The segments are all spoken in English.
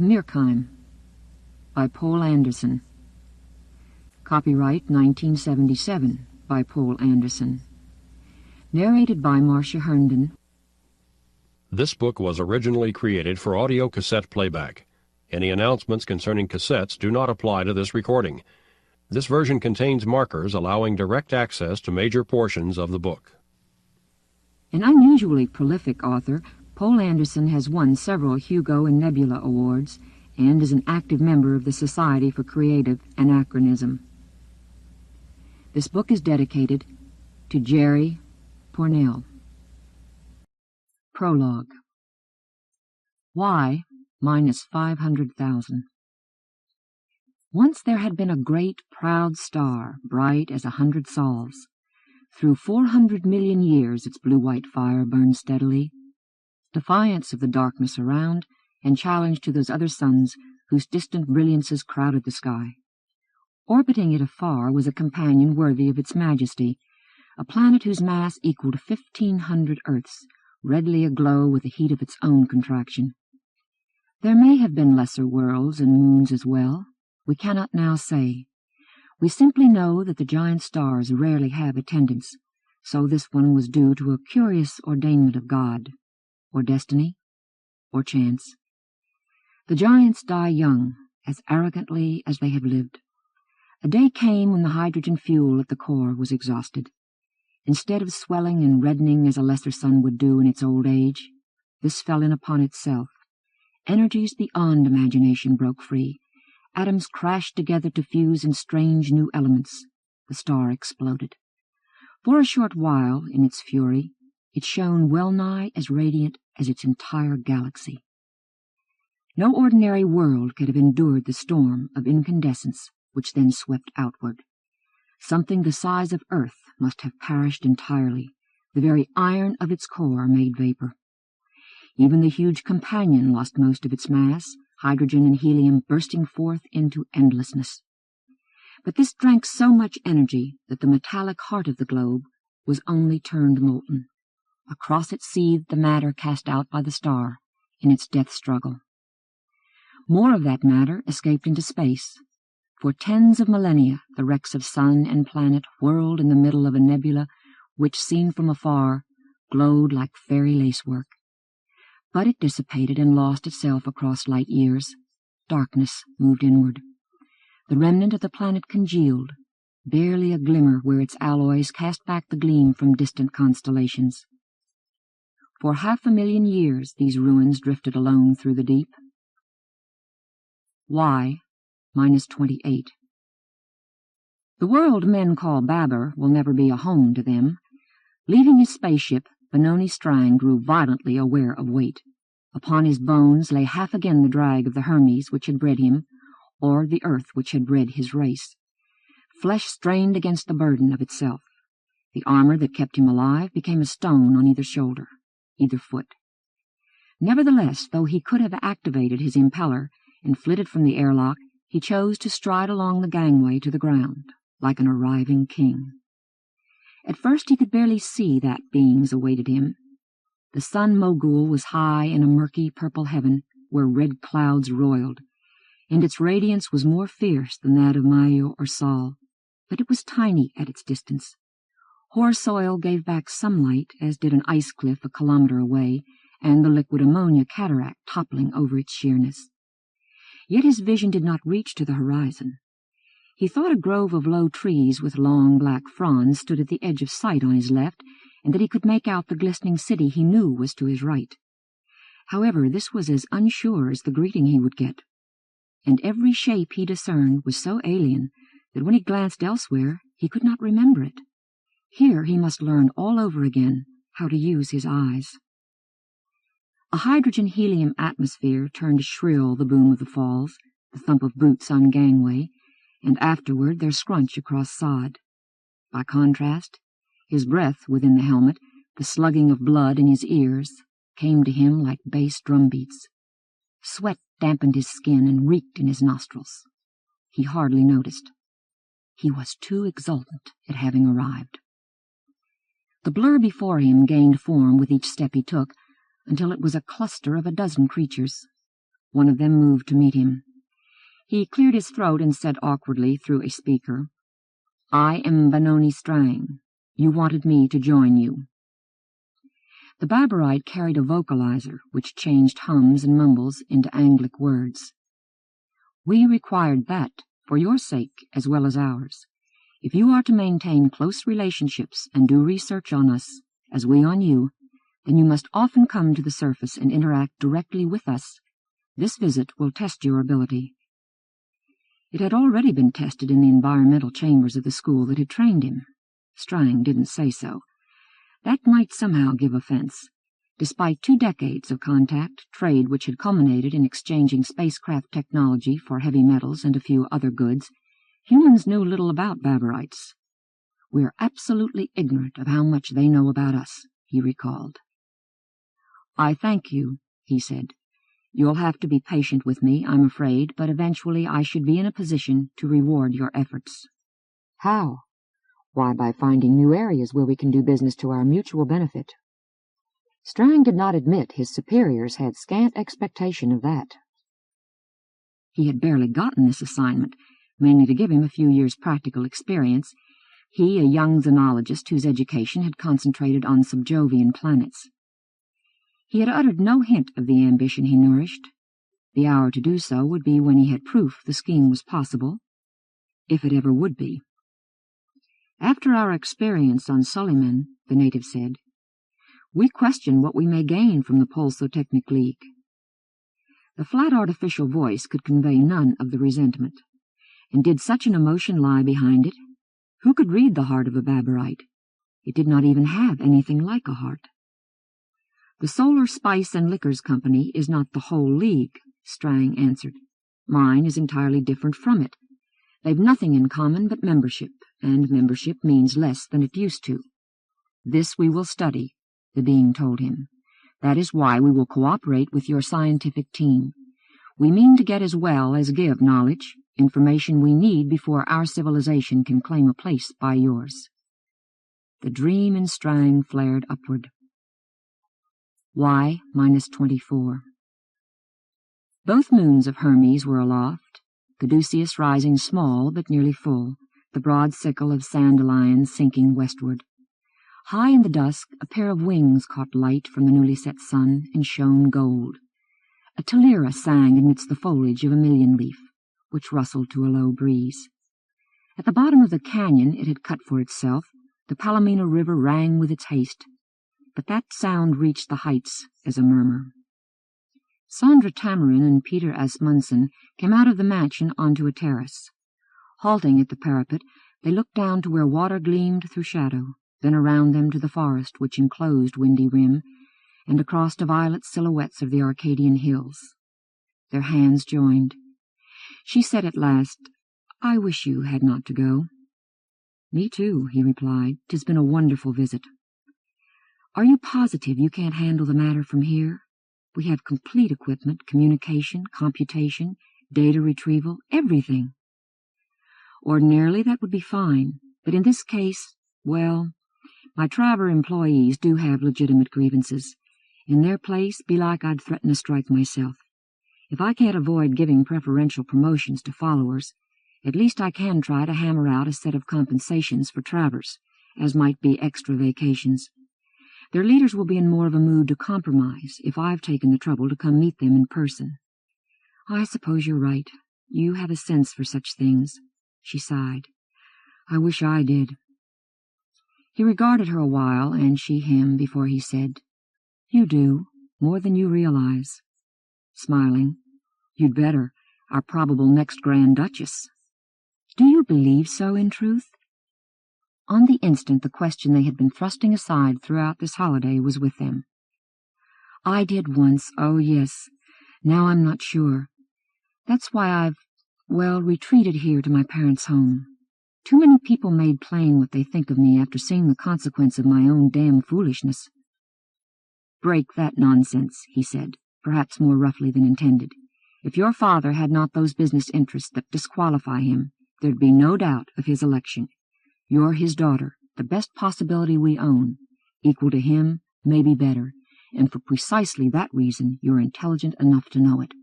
Mirkheim by Poul Anderson. Copyright 1977 by Poul Anderson. Narrated by Marcia Herndon. This book was originally created for audio cassette playback. Any announcements concerning cassettes do not apply to this recording. This version contains markers allowing direct access to major portions of the book. An unusually prolific author, Poul Anderson has won several Hugo and Nebula Awards and is an active member of the Society for Creative Anachronism. This book is dedicated to Jerry Pornell. Prologue. Y minus 500,000. Once there had been a great, proud star, bright as 100 sols. Through 400 million years its blue-white fire burned steadily, defiance of the darkness around, and challenge to those other suns whose distant brilliances crowded the sky. Orbiting it afar was a companion worthy of its majesty, a planet whose mass equaled 1,500 Earths, redly aglow with the heat of its own contraction. There may have been lesser worlds and moons as well. We cannot now say. We simply know that the giant stars rarely have attendants, so this one was due to a curious ordainment of God, or destiny, or chance. The giants die young, as arrogantly as they have lived. A day came when the hydrogen fuel at the core was exhausted. Instead of swelling and reddening as a lesser sun would do in its old age, this fell in upon itself. Energies beyond imagination broke free. Atoms crashed together to fuse in strange new elements. The star exploded. For a short while, in its fury, it shone well-nigh as radiant as its entire galaxy. No ordinary world could have endured the storm of incandescence which then swept outward. Something the size of Earth must have perished entirely, the very iron of its core made vapor. Even the huge companion lost most of its mass, hydrogen and helium bursting forth into endlessness. But this drank so much energy that the metallic heart of the globe was only turned molten. Across it seethed the matter cast out by the star in its death struggle. More of that matter escaped into space. For tens of millennia the wrecks of sun and planet whirled in the middle of a nebula which, seen from afar, glowed like fairy lacework. But it dissipated and lost itself across light years. Darkness moved inward. The remnant of the planet congealed, barely a glimmer where its alloys cast back the gleam from distant constellations. For 500,000 years these ruins drifted alone through the deep. Y minus 28. The world men call Babur will never be a home to them. Leaving his spaceship, Benoni Strang grew violently aware of weight. Upon his bones lay half again the drag of the Hermes which had bred him, or the earth which had bred his race. Flesh strained against the burden of itself. The armor that kept him alive became a stone on either shoulder, either foot. Nevertheless, though he could have activated his impeller and flitted from the airlock, he chose to stride along the gangway to the ground, like an arriving king. At first he could barely see that beings awaited him. The sun mogul was high in a murky purple heaven where red clouds roiled, and its radiance was more fierce than that of Mayo or Sol, but it was tiny at its distance. Hoar soil gave back some light, as did an ice cliff a kilometer away, and the liquid ammonia cataract toppling over its sheerness. Yet his vision did not reach to the horizon. He thought a grove of low trees with long black fronds stood at the edge of sight on his left, and that he could make out the glistening city he knew was to his right. However, this was as unsure as the greeting he would get, and every shape he discerned was so alien that when he glanced elsewhere he could not remember it. Here he must learn all over again how to use his eyes. A hydrogen-helium atmosphere turned shrill the boom of the falls, the thump of boots on gangway, and afterward their scrunch across sod. By contrast, his breath within the helmet, the slugging of blood in his ears, came to him like bass drum beats. Sweat dampened his skin and reeked in his nostrils. He hardly noticed. He was too exultant at having arrived. The blur before him gained form with each step he took, until it was a cluster of a dozen creatures. One of them moved to meet him. He cleared his throat and said awkwardly through a speaker, "I am Benoni Strang. You wanted me to join you." The Baberite carried a vocalizer which changed hums and mumbles into Anglic words. "We required that for your sake as well as ours. If you are to maintain close relationships and do research on us, as we on you, then you must often come to the surface and interact directly with us. This visit will test your ability." It had already been tested in the environmental chambers of the school that had trained him. Strang didn't say so. That might somehow give offense. Despite 2 decades of contact, trade which had culminated in exchanging spacecraft technology for heavy metals and a few other goods, humans knew little about Baberites. "We're absolutely ignorant of how much they know about us," he recalled. "I thank you," he said. "You'll have to be patient with me, I'm afraid, but eventually I should be in a position to reward your efforts." "How?" "Why, by finding new areas where we can do business to our mutual benefit." Strang did not admit his superiors had scant expectation of that. He had barely gotten this assignment, mainly to give him a few years' practical experience, he, a young xenologist whose education had concentrated on subjovian planets. He had uttered no hint of the ambition he nourished. The hour to do so would be when he had proof the scheme was possible, if it ever would be. "After our experience on Suleiman," the native said, "we question what we may gain from the Pulsotechnic League." The flat artificial voice could convey none of the resentment. And did such an emotion lie behind it? Who could read the heart of a Baberite? It did not even have anything like a heart. "The Solar Spice and Liquors Company is not the whole league," Strang answered. "Mine is entirely different from it. They've nothing in common but membership, and membership means less than it used to. This we will study," the being told him. "That is why we will cooperate with your scientific team. We mean to get as well as give knowledge, information we need before our civilization can claim a place by yours." The dream in Strang flared upward. Y -24. Both moons of Hermes were aloft, Caduceus rising small but nearly full, the broad sickle of Sandalion sinking westward. High in the dusk, a pair of wings caught light from the newly set sun and shone gold. A Telera sang amidst the foliage of a million-leaf, which rustled to a low breeze. At the bottom of the canyon it had cut for itself, the Palomino River rang with its haste, but that sound reached the heights as a murmur. Sandra Tamarin and Peter Asmundsen came out of the mansion onto a terrace. Halting at the parapet, they looked down to where water gleamed through shadow, then around them to the forest which enclosed Windy Rim, and across to violet silhouettes of the Arcadian hills. Their hands joined. She said at last, "I wish you had not to go." "Me too," he replied. "'Tis been a wonderful visit." "Are you positive you can't handle the matter from here? We have complete equipment, communication, computation, data retrieval, everything." "Ordinarily that would be fine, but in this case, well, my Traver employees do have legitimate grievances. In their place, belike I'd threaten a strike myself. If I can't avoid giving preferential promotions to followers, at least I can try to hammer out a set of compensations for Travers, as might be extra vacations. Their leaders will be in more of a mood to compromise if I've taken the trouble to come meet them in person." "I suppose you're right. You have a sense for such things," she sighed. "I wish I did." He regarded her a while, and she him, before he said, "You do, more than you realize." Smiling, "You'd better, our probable next Grand Duchess." "Do you believe so, in truth?" On the instant the question they had been thrusting aside throughout this holiday was with them. "I did once, oh yes. Now I'm not sure. That's why I've, retreated here to my parents' home. Too many people made plain what they think of me after seeing the consequence of my own damn foolishness." "Break that nonsense," he said, perhaps more roughly than intended. "If your father had not those business interests that disqualify him, there'd be no doubt of his election. You're his daughter, the best possibility we own, equal to him, maybe better, and for precisely that reason you're intelligent enough to know it.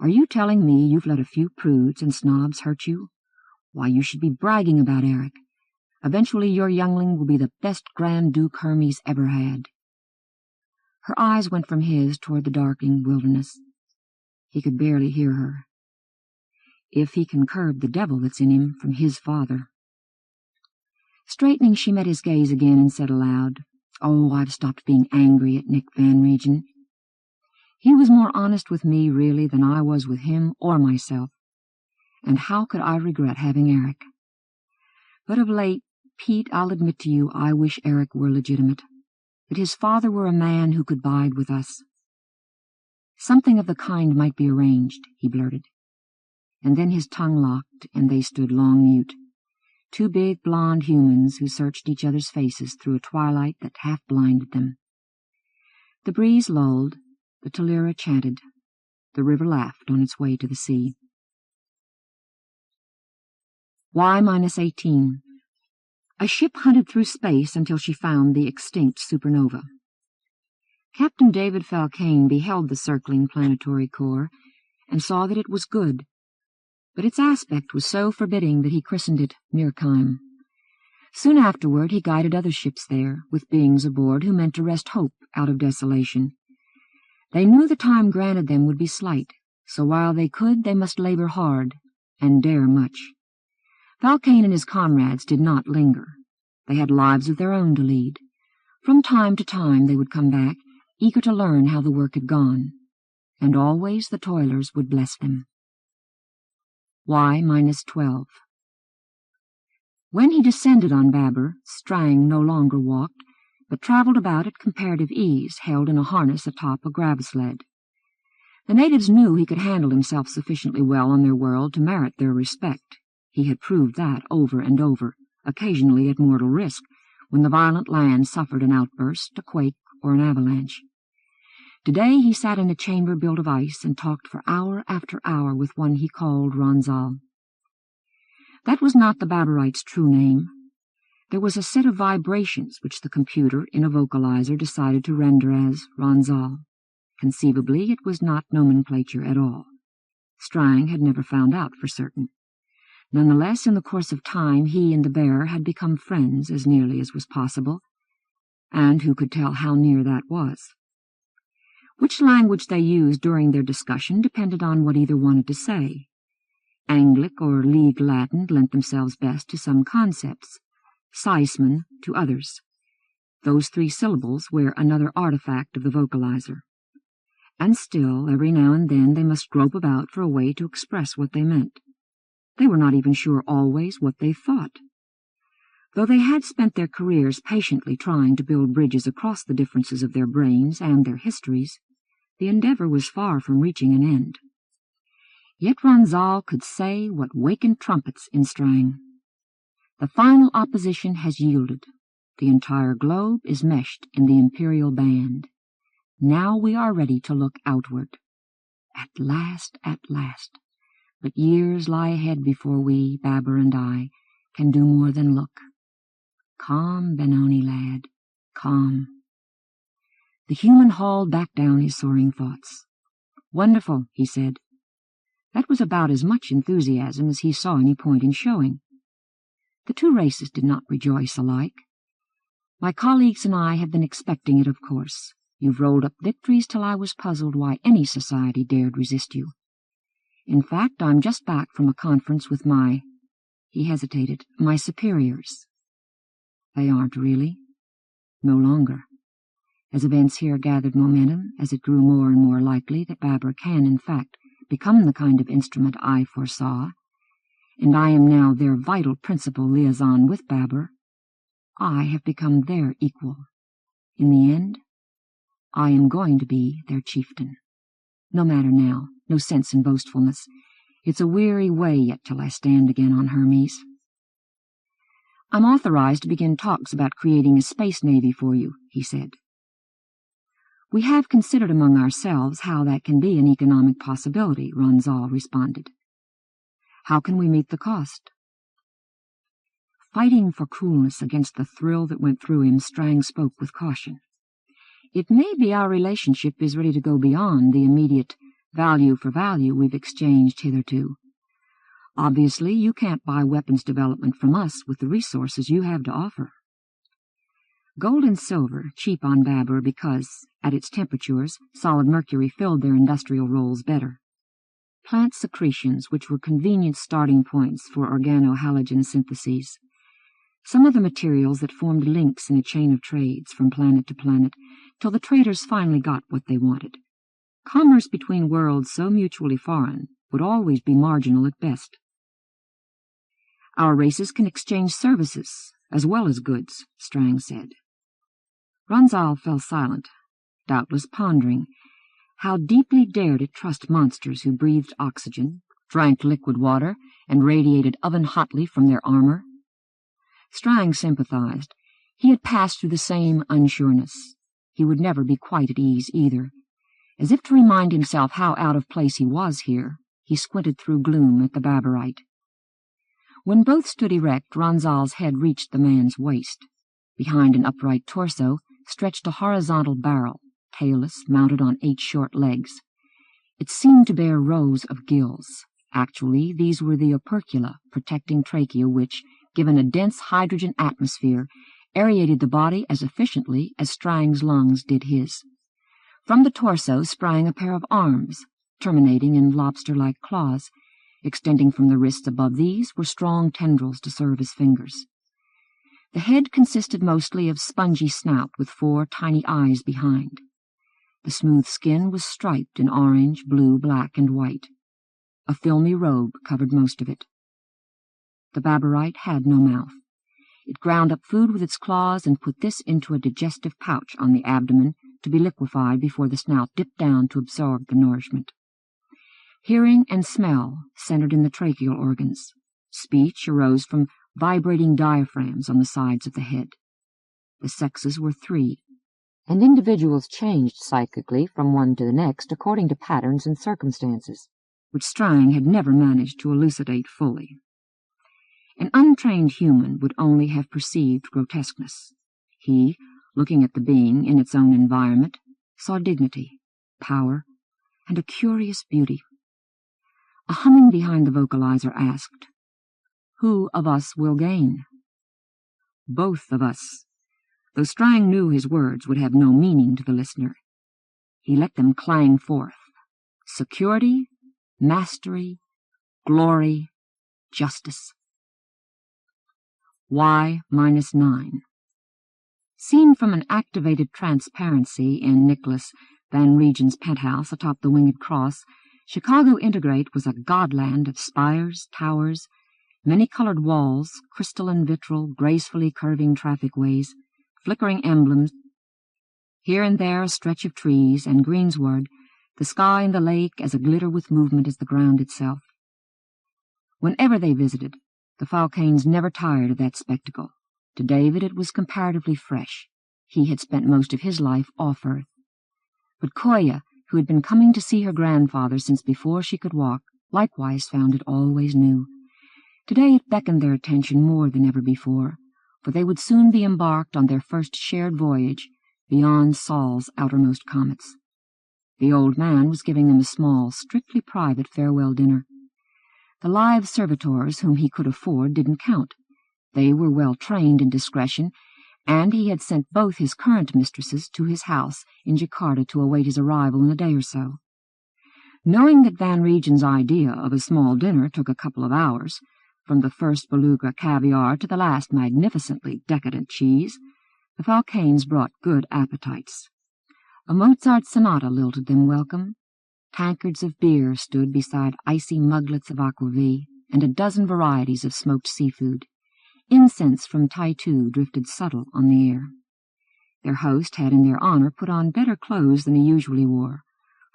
Are you telling me you've let a few prudes and snobs hurt you? Why, you should be bragging about Eric. Eventually your youngling will be the best Grand Duke Hermes ever had. Her eyes went from his toward the darkening wilderness. He could barely hear her. If he can curb the devil that's in him from his father. Straightening, she met his gaze again and said aloud, "Oh, I've stopped being angry at Nick Van Regen. He was more honest with me, really, than I was with him or myself. And how could I regret having Eric? But of late, Pete, I'll admit to you, I wish Eric were legitimate, that his father were a man who could bide with us." "Something of the kind might be arranged," he blurted. And then his tongue locked, and they stood long mute, two big blonde humans who searched each other's faces through a twilight that half blinded them. The breeze lulled, the Talira chanted, the river laughed on its way to the sea. Y-18. A ship hunted through space until she found the extinct supernova. Captain David Falcane beheld the circling planetary core and saw that it was good, but its aspect was so forbidding that he christened it Mirkheim. Soon afterward he guided other ships there, with beings aboard who meant to wrest hope out of desolation. They knew the time granted them would be slight, so while they could, they must labor hard and dare much. Falcane and his comrades did not linger. They had lives of their own to lead. From time to time they would come back, eager to learn how the work had gone, and always the toilers would bless them. Y-12. When he descended on Babber, Strang no longer walked, but traveled about at comparative ease, held in a harness atop a grab-sled. The natives knew he could handle himself sufficiently well on their world to merit their respect. He had proved that over and over, occasionally at mortal risk, when the violent land suffered an outburst, a quake, or an avalanche. Today he sat in a chamber built of ice and talked for hour after hour with one he called Ronzal. That was not the Babberite's true name. There was a set of vibrations which the computer in a vocalizer decided to render as Ronzal. Conceivably, it was not nomenclature at all. Strang had never found out for certain. Nonetheless, in the course of time, he and the bearer had become friends as nearly as was possible, and who could tell how near that was? Which language they used during their discussion depended on what either wanted to say. Anglic or League Latin lent themselves best to some concepts, Seisman to others. Those three syllables were another artifact of the vocalizer. And still, every now and then, they must grope about for a way to express what they meant. They were not even sure always what they thought. Though they had spent their careers patiently trying to build bridges across the differences of their brains and their histories, the endeavor was far from reaching an end. Yet Ronzal could say what wakened trumpets in Strang. The final opposition has yielded. The entire globe is meshed in the imperial band. Now we are ready to look outward. At last, but years lie ahead before we, Babber and I, can do more than look. Calm, Benoni lad, calm. The human hauled back down his soaring thoughts. Wonderful, he said. That was about as much enthusiasm as he saw any point in showing. The two races did not rejoice alike. My colleagues and I have been expecting it, of course. You've rolled up victories till I was puzzled why any society dared resist you. In fact, I'm just back from a conference with he hesitated, my superiors. They aren't really. No longer. As events here gathered momentum, as it grew more and more likely that Babber can, in fact, become the kind of instrument I foresaw, and I am now their vital principal liaison with Babber, I have become their equal. In the end, I am going to be their chieftain. No matter now, no sense in boastfulness. It's a weary way yet till I stand again on Hermes. I'm authorized to begin talks about creating a space navy for you, he said. We have considered among ourselves how that can be an economic possibility, Ronzal responded. How can we meet the cost? Fighting for coolness against the thrill that went through him, Strang spoke with caution. It may be our relationship is ready to go beyond the immediate Value for value we've exchanged hitherto. Obviously, you can't buy weapons development from us with the resources you have to offer. Gold and silver, cheap on Babur because, at its temperatures, solid mercury filled their industrial roles better. Plant secretions, which were convenient starting points for organohalogen syntheses. Some of the materials that formed links in a chain of trades from planet to planet, till the traders finally got what they wanted. Commerce between worlds so mutually foreign would always be marginal at best. Our races can exchange services as well as goods, Strang said. Ronzal fell silent, doubtless pondering. How deeply dared it trust monsters who breathed oxygen, drank liquid water, and radiated oven-hotly from their armor? Strang sympathized. He had passed through the same unsureness. He would never be quite at ease either. As if to remind himself how out of place he was here, he squinted through gloom at the Baburite. When both stood erect, Ronzal's head reached the man's waist. Behind an upright torso stretched a horizontal barrel, tailless, mounted on 8 short legs. It seemed to bear rows of gills. Actually, these were the opercula protecting trachea which, given a dense hydrogen atmosphere, aerated the body as efficiently as Strang's lungs did his. From the torso sprang a pair of arms, terminating in lobster-like claws. Extending from the wrists above these were strong tendrils to serve as fingers. The head consisted mostly of spongy snout with 4 tiny eyes behind. The smooth skin was striped in orange, blue, black, and white. A filmy robe covered most of it. The Baburite had no mouth. It ground up food with its claws and put this into a digestive pouch on the abdomen to be liquefied before the snout dipped down to absorb the nourishment. Hearing and smell centered in the tracheal organs. Speech arose from vibrating diaphragms on the sides of the head. The sexes were 3, and individuals changed psychically from one to the next according to patterns and circumstances, which Strang had never managed to elucidate fully. An untrained human would only have perceived grotesqueness. He, looking at the being in its own environment, saw dignity, power, and a curious beauty. A humming behind the vocalizer asked, "Who of us will gain?" Both of us. Though Strang knew his words would have no meaning to the listener, he let them clang forth. Security, mastery, glory, justice. Y-9. Seen from an activated transparency in Nicholas Van Regen's penthouse atop the Winged Cross, Chicago Integrate was a godland of spires, towers, many-colored walls, crystalline vitral, gracefully curving traffic ways, flickering emblems, here and there a stretch of trees and greensward, the sky and the lake as aglitter with movement as the ground itself. Whenever they visited, the Falcanes never tired of that spectacle. To David it was comparatively fresh. He had spent most of his life off-earth. But Koya, who had been coming to see her grandfather since before she could walk, likewise found it always new. Today it beckoned their attention more than ever before, for they would soon be embarked on their first shared voyage beyond Sol's outermost comets. The old man was giving them a small, strictly private farewell dinner. The live servitors whom he could afford didn't count. They were well trained in discretion, and he had sent both his current mistresses to his house in Jakarta to await his arrival in a day or so. Knowing that Van Regen's idea of a small dinner took a couple of hours, from the first beluga caviar to the last magnificently decadent cheese, the Falcanes brought good appetites. A Mozart sonata lilted them welcome. Tankards of beer stood beside icy muglets of aquavit, and a dozen varieties of smoked seafood. Incense from Taitu drifted subtle on the air. Their host had in their honor put on better clothes than he usually wore,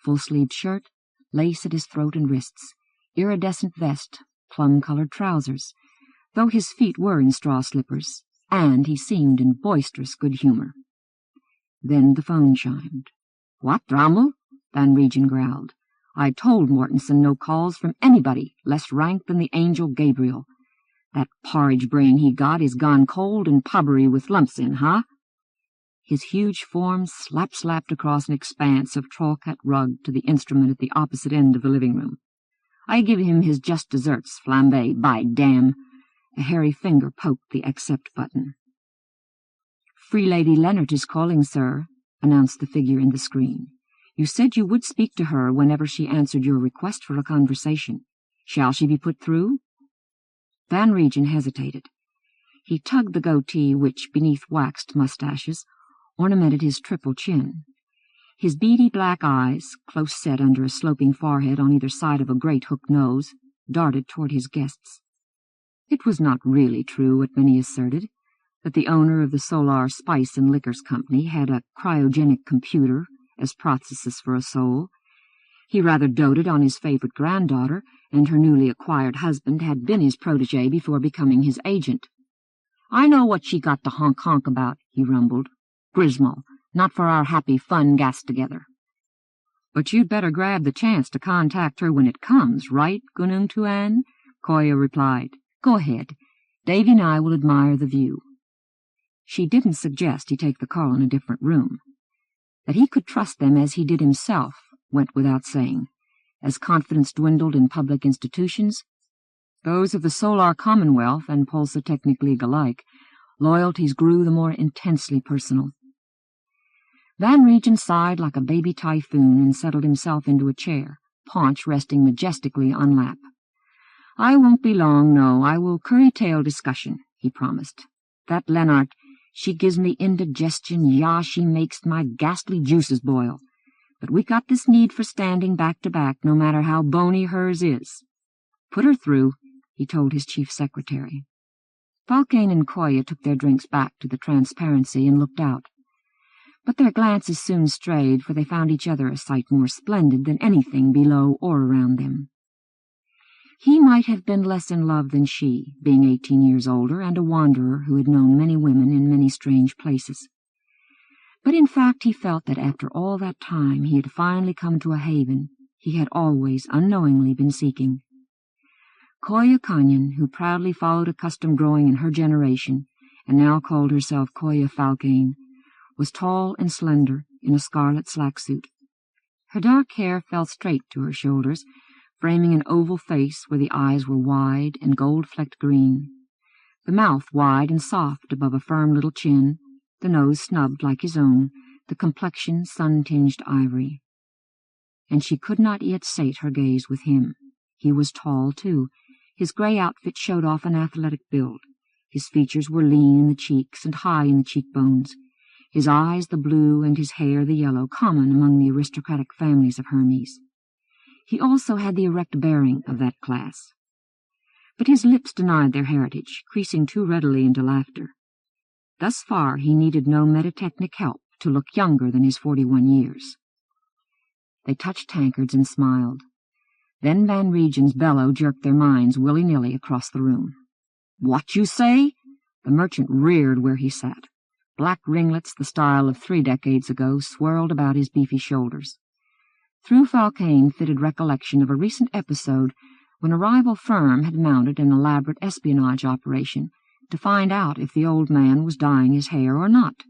full-sleeved shirt, lace at his throat and wrists, iridescent vest, plum-colored trousers, though his feet were in straw slippers, and he seemed in boisterous good humor. Then the phone chimed. "What, Rommel?" Van Regen growled. "I told Mortensen no calls from anybody less rank than the angel Gabriel. That porridge brain he got is gone cold and pobbery with lumps in, huh?" his huge form slapped across an expanse of troll-cut rug to the instrument at the opposite end of the living room. "I give him his just desserts, flambé, by damn!" A hairy finger poked the accept button. "Free Lady Leonard is calling, sir," announced the figure in the screen. "You said you would speak to her whenever she answered your request for a conversation. Shall she be put through?" Van Regen hesitated. He tugged the goatee which, beneath waxed mustaches, ornamented his triple chin. His beady black eyes, close set under a sloping forehead on either side of a great hooked nose, darted toward his guests. It was not really true, what many asserted, that the owner of the Solar Spice and Liquors Company had a cryogenic computer as prosthesis for a soul. He rather doted on his favorite granddaughter, and her newly acquired husband had been his protege before becoming his agent. "I know what she got to honk about," he rumbled. "Grismo, not for our happy fun gassed together." "But you'd better grab the chance to contact her when it comes, right, Gunung Tuan?" Koya replied. "Go ahead. Davy and I will admire the view." She didn't suggest he take the call in a different room. That he could trust them as he did himself went without saying. As confidence dwindled in public institutions, those of the Solar Commonwealth and Pulsatechnic League alike, loyalties grew the more intensely personal. Van Regen sighed like a baby typhoon and settled himself into a chair, paunch resting majestically on lap. "I won't be long, no. I will curry-tail discussion," he promised. "That Lennart, she gives me indigestion, ja, she makes my ghastly juices boil. But we got this need for standing back to back, no matter how bony hers is." "Put her through," he told his chief secretary. Falcane and Koya took their drinks back to the transparency and looked out. But their glances soon strayed, for they found each other a sight more splendid than anything below or around them. He might have been less in love than she, being 18 years older and a wanderer who had known many women in many strange places. But in fact he felt that after all that time he had finally come to a haven he had always unknowingly been seeking. Koya Kanyon, who proudly followed a custom growing in her generation, and now called herself Koya Falcane, was tall and slender in a scarlet slack suit. Her dark hair fell straight to her shoulders, framing an oval face where the eyes were wide and gold-flecked green, the mouth wide and soft above a firm little chin, the nose snubbed like his own, the complexion sun-tinged ivory. And she could not yet sate her gaze with him. He was tall, too. His gray outfit showed off an athletic build. His features were lean in the cheeks and high in the cheekbones, his eyes the blue and his hair the yellow common among the aristocratic families of Hermes. He also had the erect bearing of that class. But his lips denied their heritage, creasing too readily into laughter. Thus far he needed no metatechnic help to look younger than his 41 years. They touched tankards and smiled. Then Van Regen's bellow jerked their minds willy-nilly across the room. "What you say?" The merchant reared where he sat. Black ringlets, the style of 3 decades ago, swirled about his beefy shoulders. Through Falcane fitted recollection of a recent episode when a rival firm had mounted an elaborate espionage operation to find out if the old man was dyeing his hair or not.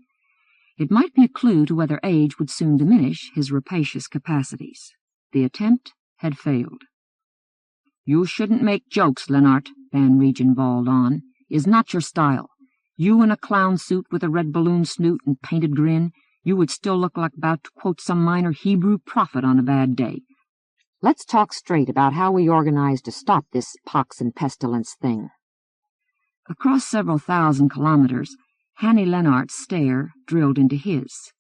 It might be a clue to whether age would soon diminish his rapacious capacities. The attempt had failed. "You shouldn't make jokes, Lennart," Van Regen bawled on. "Is not your style. You in a clown suit with a red balloon snoot and painted grin, you would still look like about to quote some minor Hebrew prophet on a bad day. Let's talk straight about how we organize to stop this pox and pestilence thing." Across several thousand kilometers, Hanny Lennart's stare drilled into his.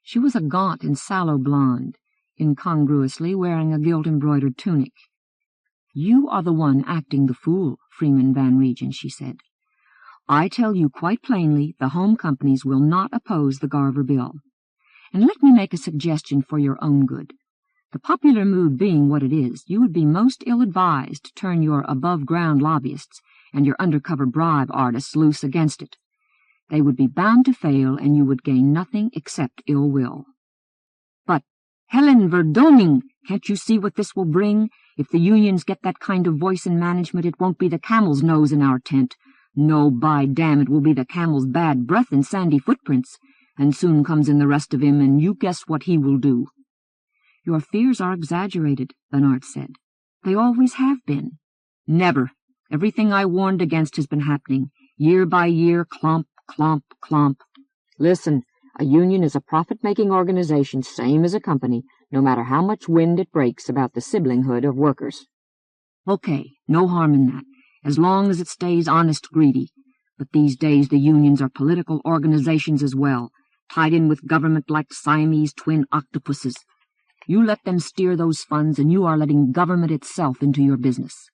She was a gaunt and sallow blonde, incongruously wearing a gilt-embroidered tunic. "You are the one acting the fool, Freeman Van Regen," she said. "I tell you quite plainly the home companies will not oppose the Garver bill. And let me make a suggestion for your own good. The popular mood being what it is, you would be most ill-advised to turn your above-ground lobbyists and your undercover bribe artists loose against it. They would be bound to fail, and you would gain nothing except ill will." "But, Helen Verdoning, can't you see what this will bring? If the unions get that kind of voice in management, it won't be the camel's nose in our tent. No, by damn, it will be the camel's bad breath and sandy footprints. and soon comes in the rest of him, and you guess what he will do." "Your fears are exaggerated," Leonard said. "They always have been." "Never. Everything I warned against has been happening. Year by year, clomp, clomp, clomp. Listen, a union is a profit-making organization, same as a company, no matter how much wind it breaks about the siblinghood of workers." "Okay, no harm in that, as long as it stays honest greedy. But these days the unions are political organizations as well, tied in with government like Siamese twin octopuses. You let them steer those funds, and you are letting government itself into your business."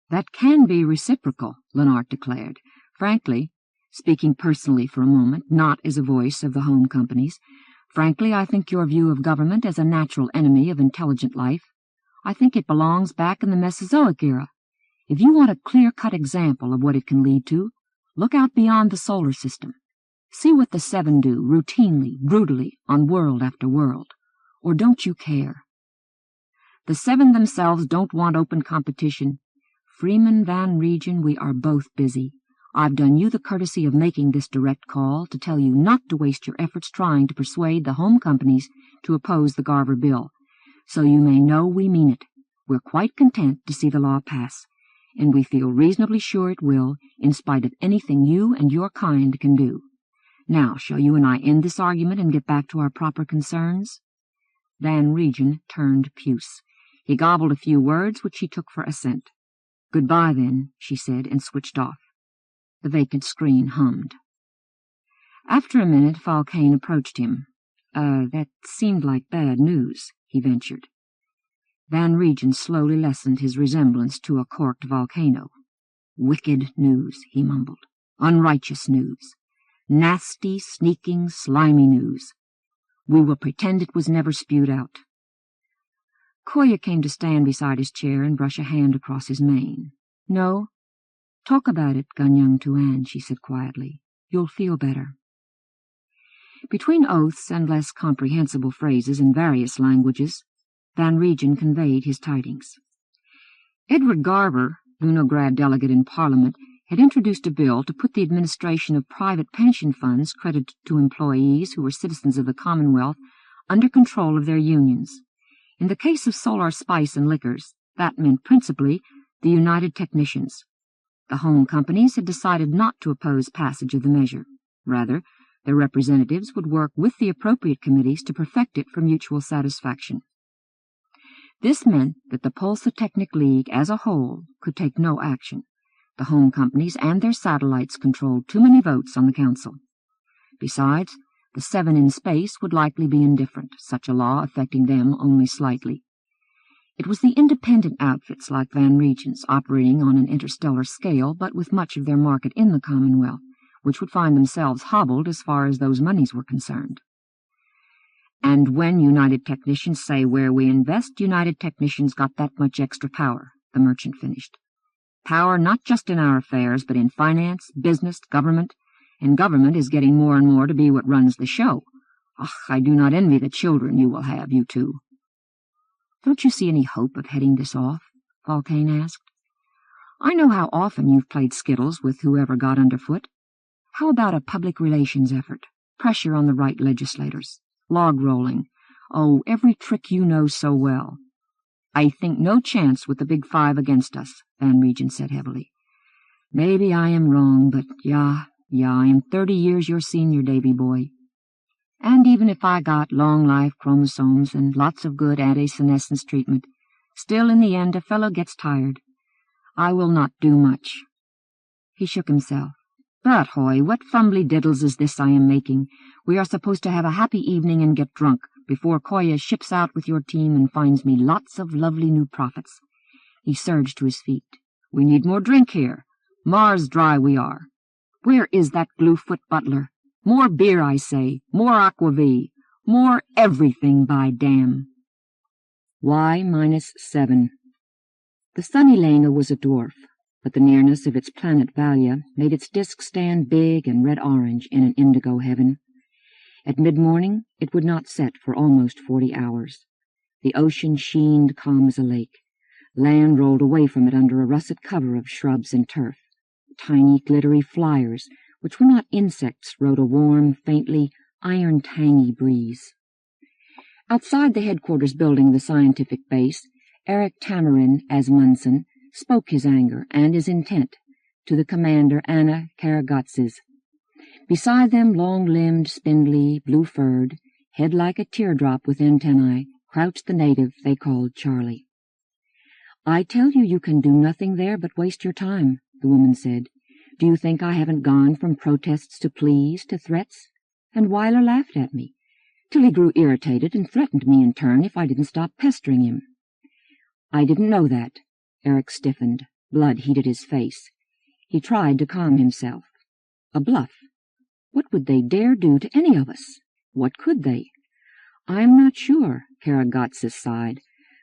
"That can be reciprocal," Leonard declared. "Frankly, speaking personally for a moment, not as a voice of the home companies, frankly, I think your view of government as a natural enemy of intelligent life, I think it belongs back in the Mesozoic era. If you want a clear-cut example of what it can lead to, look out beyond the solar system. See what the Seven do, routinely, brutally, on world after world. Or don't you care? The Seven themselves don't want open competition. Freeman Van Regen, we are both busy. I've done you the courtesy of making this direct call to tell you not to waste your efforts trying to persuade the home companies to oppose the Garver bill, so you may know we mean it. We're quite content to see the law pass, and we feel reasonably sure it will, in spite of anything you and your kind can do. Now, shall you and I end this argument and get back to our proper concerns?" Van Regen turned puce. He gobbled a few words, which she took for assent. "Goodbye, then," she said, and switched off. The vacant screen hummed. After a minute, Falcane approached him. That seemed like bad news," he ventured. Van Regen slowly lessened his resemblance to a corked volcano. "Wicked news," he mumbled. "Unrighteous news. Nasty, sneaking, slimy news. We will pretend it was never spewed out." Koya came to stand beside his chair and brush a hand across his mane. "No. Talk about it, Ganyang Tuan," she said quietly. "You'll feel better." Between oaths and less comprehensible phrases in various languages, Van Regen conveyed his tidings. Edward Garver, Lunograd delegate in Parliament, had introduced a bill to put the administration of private pension funds credited to employees who were citizens of the Commonwealth under control of their unions. In the case of Solar Spice and Liquors, that meant principally the United Technicians. The home companies had decided not to oppose passage of the measure. Rather, their representatives would work with the appropriate committees to perfect it for mutual satisfaction. This meant that the Pulsatechnic League as a whole could take no action. The home companies and their satellites controlled too many votes on the council. Besides, the Seven in space would likely be indifferent, such a law affecting them only slightly. It was the independent outfits like Van Regen's, operating on an interstellar scale but with much of their market in the Commonwealth, which would find themselves hobbled as far as those monies were concerned. "And when United Technicians say where we invest, United Technicians got that much extra power," the merchant finished. "Power not just in our affairs, but in finance, business, government, and government is getting more and more to be what runs the show. Ach, I do not envy the children you will have, you two." "Don't you see any hope of heading this off?" Falcane asked. "I know how often you've played skittles with whoever got underfoot. How about a public relations effort? Pressure on the right legislators? Log rolling? Oh, every trick you know so well." "I think no chance with the Big Five against us," Van Regen said heavily. "Maybe I am wrong, but I am 30 years your senior, Davy boy. And even if I got long life chromosomes and lots of good anti-senescence treatment, still in the end a fellow gets tired. I will not do much." He shook himself. "But, hoy, what fumbly diddles is this I am making? We are supposed to have a happy evening and get drunk before Koya ships out with your team and finds me lots of lovely new profits." He surged to his feet. "We need more drink here. Mars dry we are. Where is that glue-foot butler? More beer, I say, more aquavit, more everything, by damn." Y-7. The sunny Lena was a dwarf, but the nearness of its planet Valia made its disk stand big and red-orange in an indigo heaven. At mid-morning it would not set for almost 40 hours. The ocean sheened calm as a lake. Land rolled away from it under a russet cover of shrubs and turf. Tiny, glittery flyers, which were not insects, rode a warm, faintly iron tangy breeze. Outside the headquarters building of the scientific base, Eric Tamarin, as Munson, spoke his anger and his intent to the commander Anna Karagatsis. Beside them, long-limbed, spindly, blue-furred, head like a teardrop with antennae, crouched the native they called Charlie. "I tell you, you can do nothing there but waste your time," the woman said. "Do you think I haven't gone from protests to pleas to threats?" And Weiler laughed at me, till he grew irritated and threatened me in turn if I didn't stop pestering him. "I didn't know that." Eric stiffened. Blood heated his face. He tried to calm himself. A bluff. What would they dare do to any of us? What could they? "I'm not sure," Karagatsis sighed,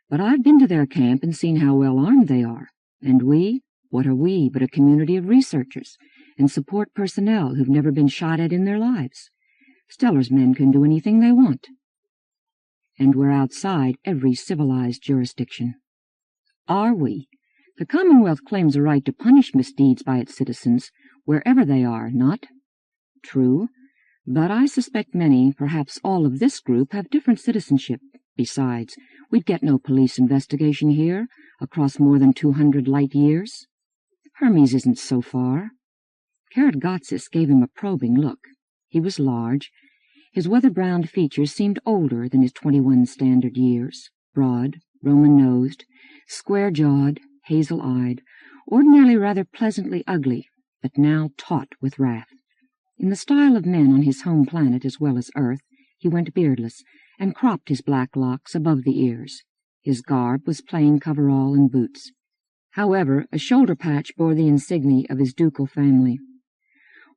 "but I've been to their camp and seen how well armed they are. And we? What are we but a community of researchers and support personnel who've never been shot at in their lives? Stellar's men can do anything they want. And we're outside every civilized jurisdiction." "Are we? The Commonwealth claims a right to punish misdeeds by its citizens, wherever they are, not?" "True, but I suspect many, perhaps all of this group, have different citizenship. Besides, we'd get no police investigation here, across more than 200 light years. Hermes isn't so far." Karagatsis gave him a probing look. He was large. His weather-browned features seemed older than his 21 standard years, broad, Roman-nosed, square-jawed, hazel-eyed, ordinarily rather pleasantly ugly, but now taut with wrath. In the style of men on his home planet as well as Earth, he went beardless and cropped his black locks above the ears. His garb was plain coverall and boots. However, a shoulder patch bore the insignia of his ducal family.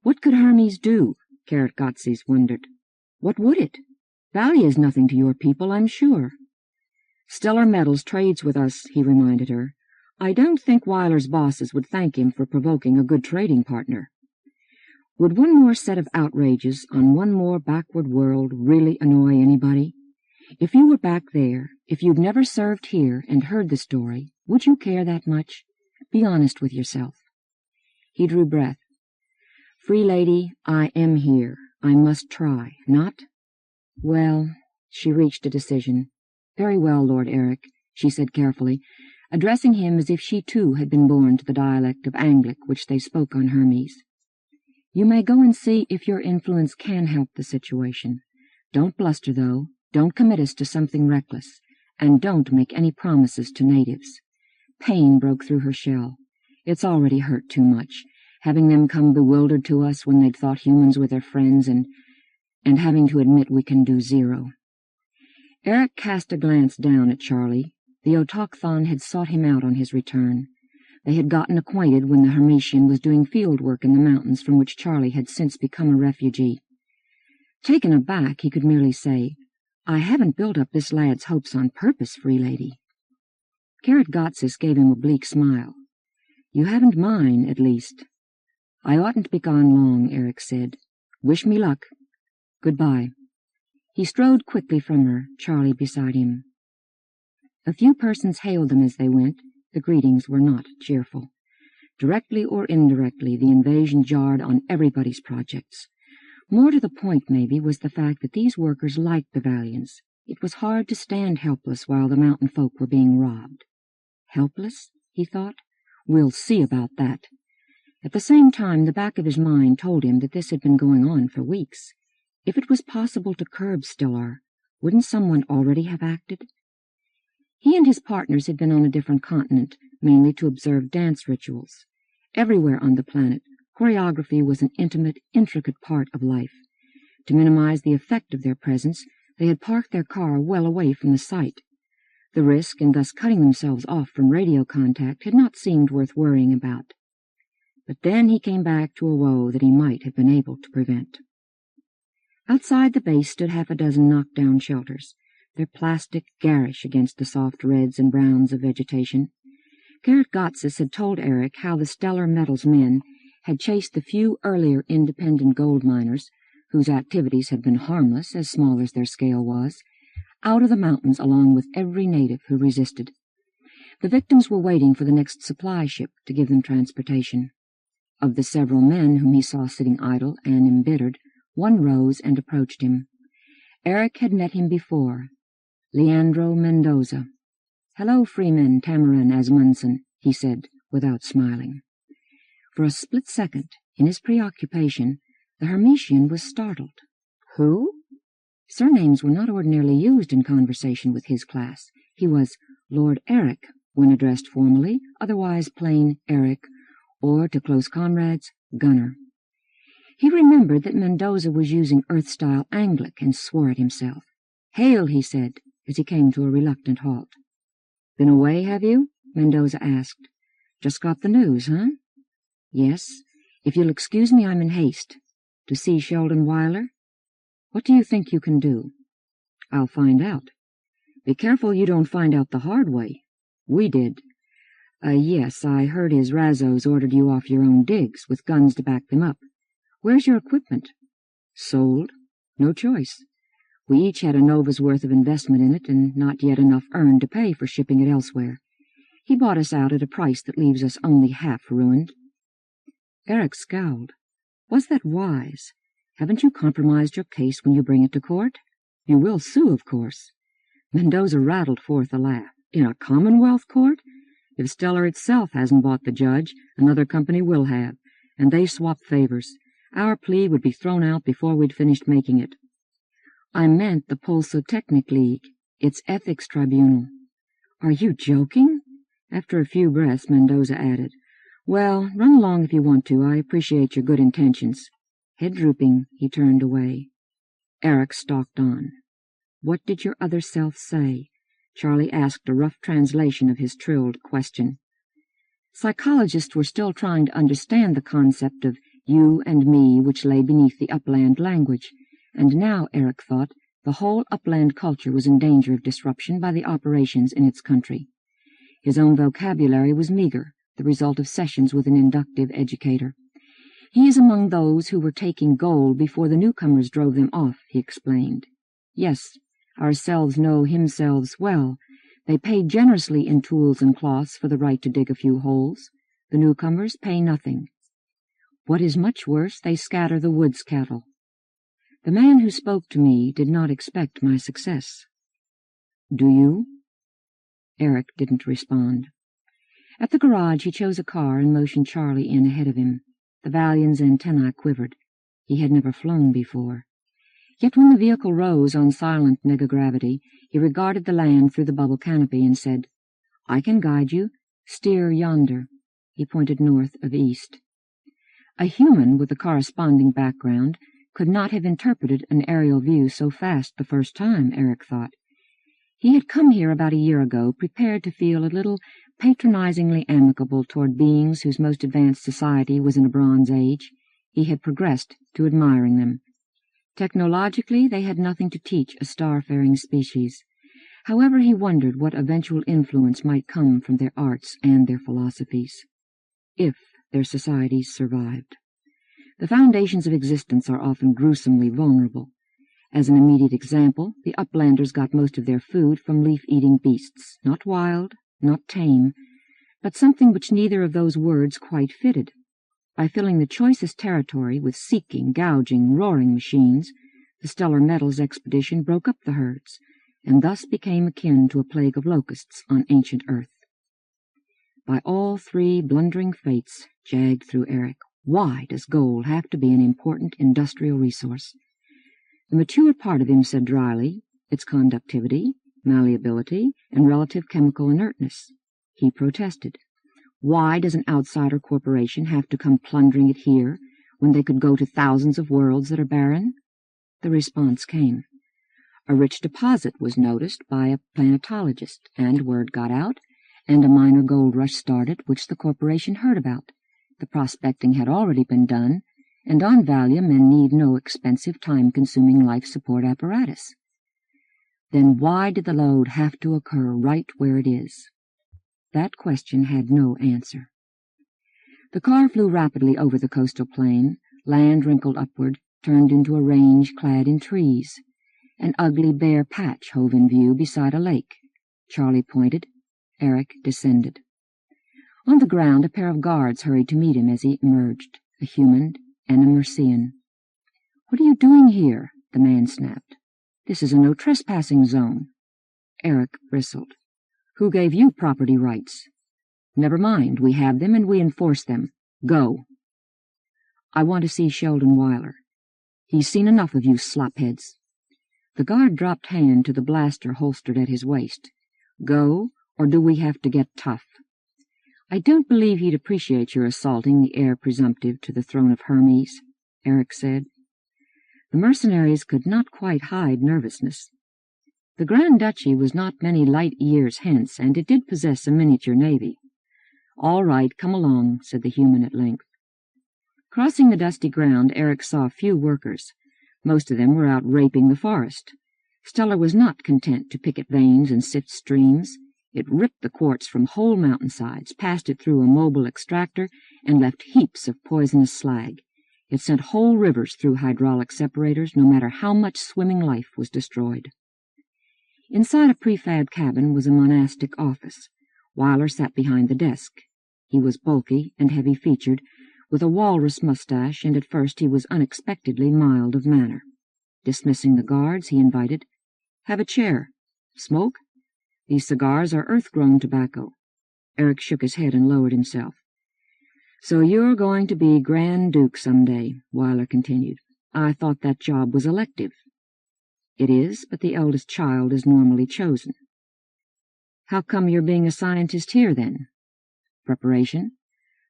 What could Hermes do? Karagatsis wondered. What would it? Value is nothing to your people, I'm sure. Stellar Metals trades with us, he reminded her. I don't think Weiler's bosses would thank him for provoking a good trading partner. Would one more set of outrages on one more backward world really annoy anybody? If you were back there, if you'd never served here and heard the story, would you care that much? Be honest with yourself. He drew breath. Free lady, I am here. I must try, not? Well, she reached a decision. Very well, Lord Eric, she said carefully, addressing him as if she too had been born to the dialect of Anglic which they spoke on Hermes. You may go and see if your influence can help the situation. Don't bluster, though. Don't commit us to something reckless. And don't make any promises to natives. Pain broke through her shell. It's already hurt too much, having them come bewildered to us when they'd thought humans were their friends and having to admit we can do zero. Eric cast a glance down at Charlie. The autochthon had sought him out on his return. They had gotten acquainted when the Hermetian was doing field work in the mountains from which Charlie had since become a refugee. Taken aback, he could merely say, I haven't built up this lad's hopes on purpose, free lady. Karagatsis gave him a bleak smile. You haven't mine, at least. I oughtn't be gone long, Eric said. Wish me luck. Goodbye. He strode quickly from her, Charlie beside him. A few persons hailed them as they went. The greetings were not cheerful. Directly or indirectly, the invasion jarred on everybody's projects. More to the point, maybe, was the fact that these workers liked the Valiants. It was hard to stand helpless while the mountain folk were being robbed. Helpless? He thought. We'll see about that. At the same time, the back of his mind told him that this had been going on for weeks. If it was possible to curb Stellar, wouldn't someone already have acted? He and his partners had been on a different continent, mainly to observe dance rituals. Everywhere on the planet, choreography was an intimate, intricate part of life. To minimize the effect of their presence, they had parked their car well away from the site. The risk in thus cutting themselves off from radio contact had not seemed worth worrying about. But then he came back to a woe that he might have been able to prevent. Outside the base stood half a dozen knockdown shelters, their plastic garish against the soft reds and browns of vegetation. Karagatsis had told Eric how the Stellar Metals men had chased the few earlier independent gold miners, whose activities had been harmless as small as their scale was, out of the mountains along with every native who resisted. The victims were waiting for the next supply ship to give them transportation. Of the several men whom he saw sitting idle and embittered, One rose and approached him. Eric had met him before. Leandro Mendoza. "Hello, Freeman Tamarin Asmunsen," he said, without smiling. For a split second, in his preoccupation, the Hermetian was startled. Who? Surnames were not ordinarily used in conversation with his class. He was Lord Eric when addressed formally, otherwise plain Eric, or, to close comrades, Gunner. He remembered that Mendoza was using Earth-style Anglic and swore at himself. "Hail," he said, as he came to a reluctant halt. "Been away, have you?" Mendoza asked. "Just got the news, huh?" "Yes. If you'll excuse me, I'm in haste. To see Sheldon Weiler? What do you think you can do?" "I'll find out. Be careful you don't find out the hard way. We did. Yes, I heard his razzos ordered you off your own digs, with guns to back them up. Where's your equipment?" "Sold. No choice. We each had a Nova's worth of investment in it, and not yet enough earned to pay for shipping it elsewhere. He bought us out at a price that leaves us only half ruined." Eric scowled. "Was that wise? Haven't you compromised your case when you bring it to court? You will sue, of course." Mendoza rattled forth a laugh. "In a Commonwealth court? If Stellar itself hasn't bought the judge, another company will have, and they swap favors. Our plea would be thrown out before we'd finished making it." "I meant the Pulsotechnic League, its ethics tribunal." "Are you joking?" After a few breaths, Mendoza added, "Well, run along if you want to. I appreciate your good intentions." Head drooping, he turned away. Eric stalked on. "What did your other self say?" Charlie asked a rough translation of his trilled question. Psychologists were still trying to understand the concept of you and me which lay beneath the upland language, and now, Eric thought, the whole upland culture was in danger of disruption by the operations in its country. His own vocabulary was meager, the result of sessions with an inductive educator. "He is among those who were taking gold before the newcomers drove them off," he explained. "Yes, ourselves know himselves well. They pay generously in tools and cloths for the right to dig a few holes. The newcomers pay nothing. What is much worse, they scatter the woods cattle. The man who spoke to me did not expect my success." "Do you?" Eric didn't respond. At the garage he chose a car and motioned Charlie in ahead of him. The Valiant's antennae quivered. He had never flown before. Yet when the vehicle rose on silent negagravity, he regarded the land through the bubble canopy and said, "I can guide you. Steer yonder." He pointed north of east. A human with a corresponding background could not have interpreted an aerial view so fast the first time, Eric thought. He had come here about a year ago, prepared to feel a little patronizingly amicable toward beings whose most advanced society was in a Bronze Age. He had progressed to admiring them. Technologically, they had nothing to teach a star-faring species. However, he wondered what eventual influence might come from their arts and their philosophies, if their societies survived. The foundations of existence are often gruesomely vulnerable. As an immediate example, the uplanders got most of their food from leaf-eating beasts, not wild, not tame, but something which neither of those words quite fitted. By filling the choicest territory with seeking, gouging, roaring machines, the Stellar Metals expedition broke up the herds, and thus became akin to a plague of locusts on ancient Earth. By all three blundering fates, jagged through Eric, why does gold have to be an important industrial resource? The mature part of him said dryly, its conductivity, malleability, and relative chemical inertness. He protested. Why does an outsider corporation have to come plundering it here when they could go to thousands of worlds that are barren? The response came. A rich deposit was noticed by a planetologist, and word got out, and a minor gold rush started which the corporation heard about. The prospecting had already been done, and on Valia men need no expensive, time-consuming life support apparatus. Then why did the lode have to occur right where it is? That question had no answer. The car flew rapidly over the coastal plain. Land wrinkled upward, turned into a range clad in trees. An ugly bare patch hove in view beside a lake. Charlie pointed. Eric descended. On the ground a pair of guards hurried to meet him as he emerged, a human and a Mercian. "What are you doing here?" the man snapped. "This is a no trespassing zone." Eric bristled. "Who gave you property rights?" "Never mind. We have them and we enforce them. Go." "I want to see Sheldon Weiler. He's seen enough of you slopheads." The guard dropped hand to the blaster holstered at his waist. "Go, or do we have to get tough?" "I don't believe he'd appreciate your assaulting the heir presumptive to the throne of Hermes," Eric said. The mercenaries could not quite hide nervousness. The Grand Duchy was not many light years hence, and it did possess a miniature navy. "All right, come along," said the human at length. Crossing the dusty ground, Eric saw few workers. Most of them were out raping the forest. Stellar was not content to picket veins and sift streams. It ripped the quartz from whole mountainsides, passed it through a mobile extractor, and left heaps of poisonous slag. It sent whole rivers through hydraulic separators, no matter how much swimming life was destroyed. Inside a prefab cabin was a monastic office. Weiler sat behind the desk. He was bulky and heavy-featured, with a walrus mustache, and at first he was unexpectedly mild of manner. Dismissing the guards, he invited, "Have a chair. Smoke? These cigars are earth-grown tobacco." Eric shook his head and lowered himself. "So you're going to be Grand Duke some day," Weiler continued. "I thought that job was elective." "It is, but the eldest child is normally chosen." "How come you're being a scientist here, then?" "Preparation.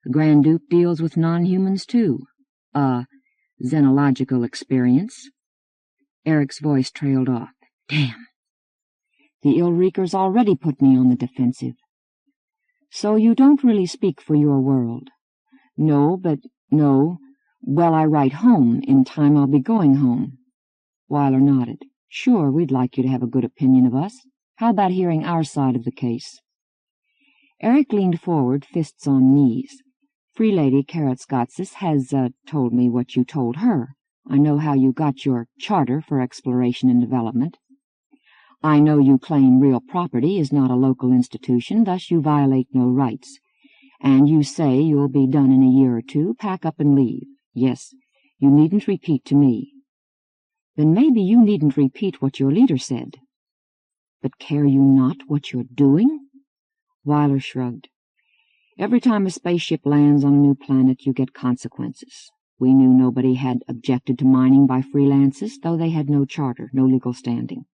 The Grand Duke deals with non-humans, too. Xenological experience." Eric's voice trailed off. "Damn. The ill-reekers already put me on the defensive." "So you don't really speak for your world?" No. Well, I write home. In time I'll be going home." Weiler nodded. "Sure, we'd like you to have a good opinion of us. How about hearing our side of the case?" Eric leaned forward, fists on knees. "Free Lady Karatskatsis has told me what you told her. I know how you got your charter for exploration and development. I know you claim real property is not a local institution, thus you violate no rights. And you say you'll be done in a year or two, pack up and leave. Yes, you needn't repeat to me." "Then maybe you needn't repeat what your leader said." "But care you not what you're doing?" Weiler shrugged. "Every time a spaceship lands on a new planet, you get consequences. We knew nobody had objected to mining by freelancers, though they had no charter, no legal standing.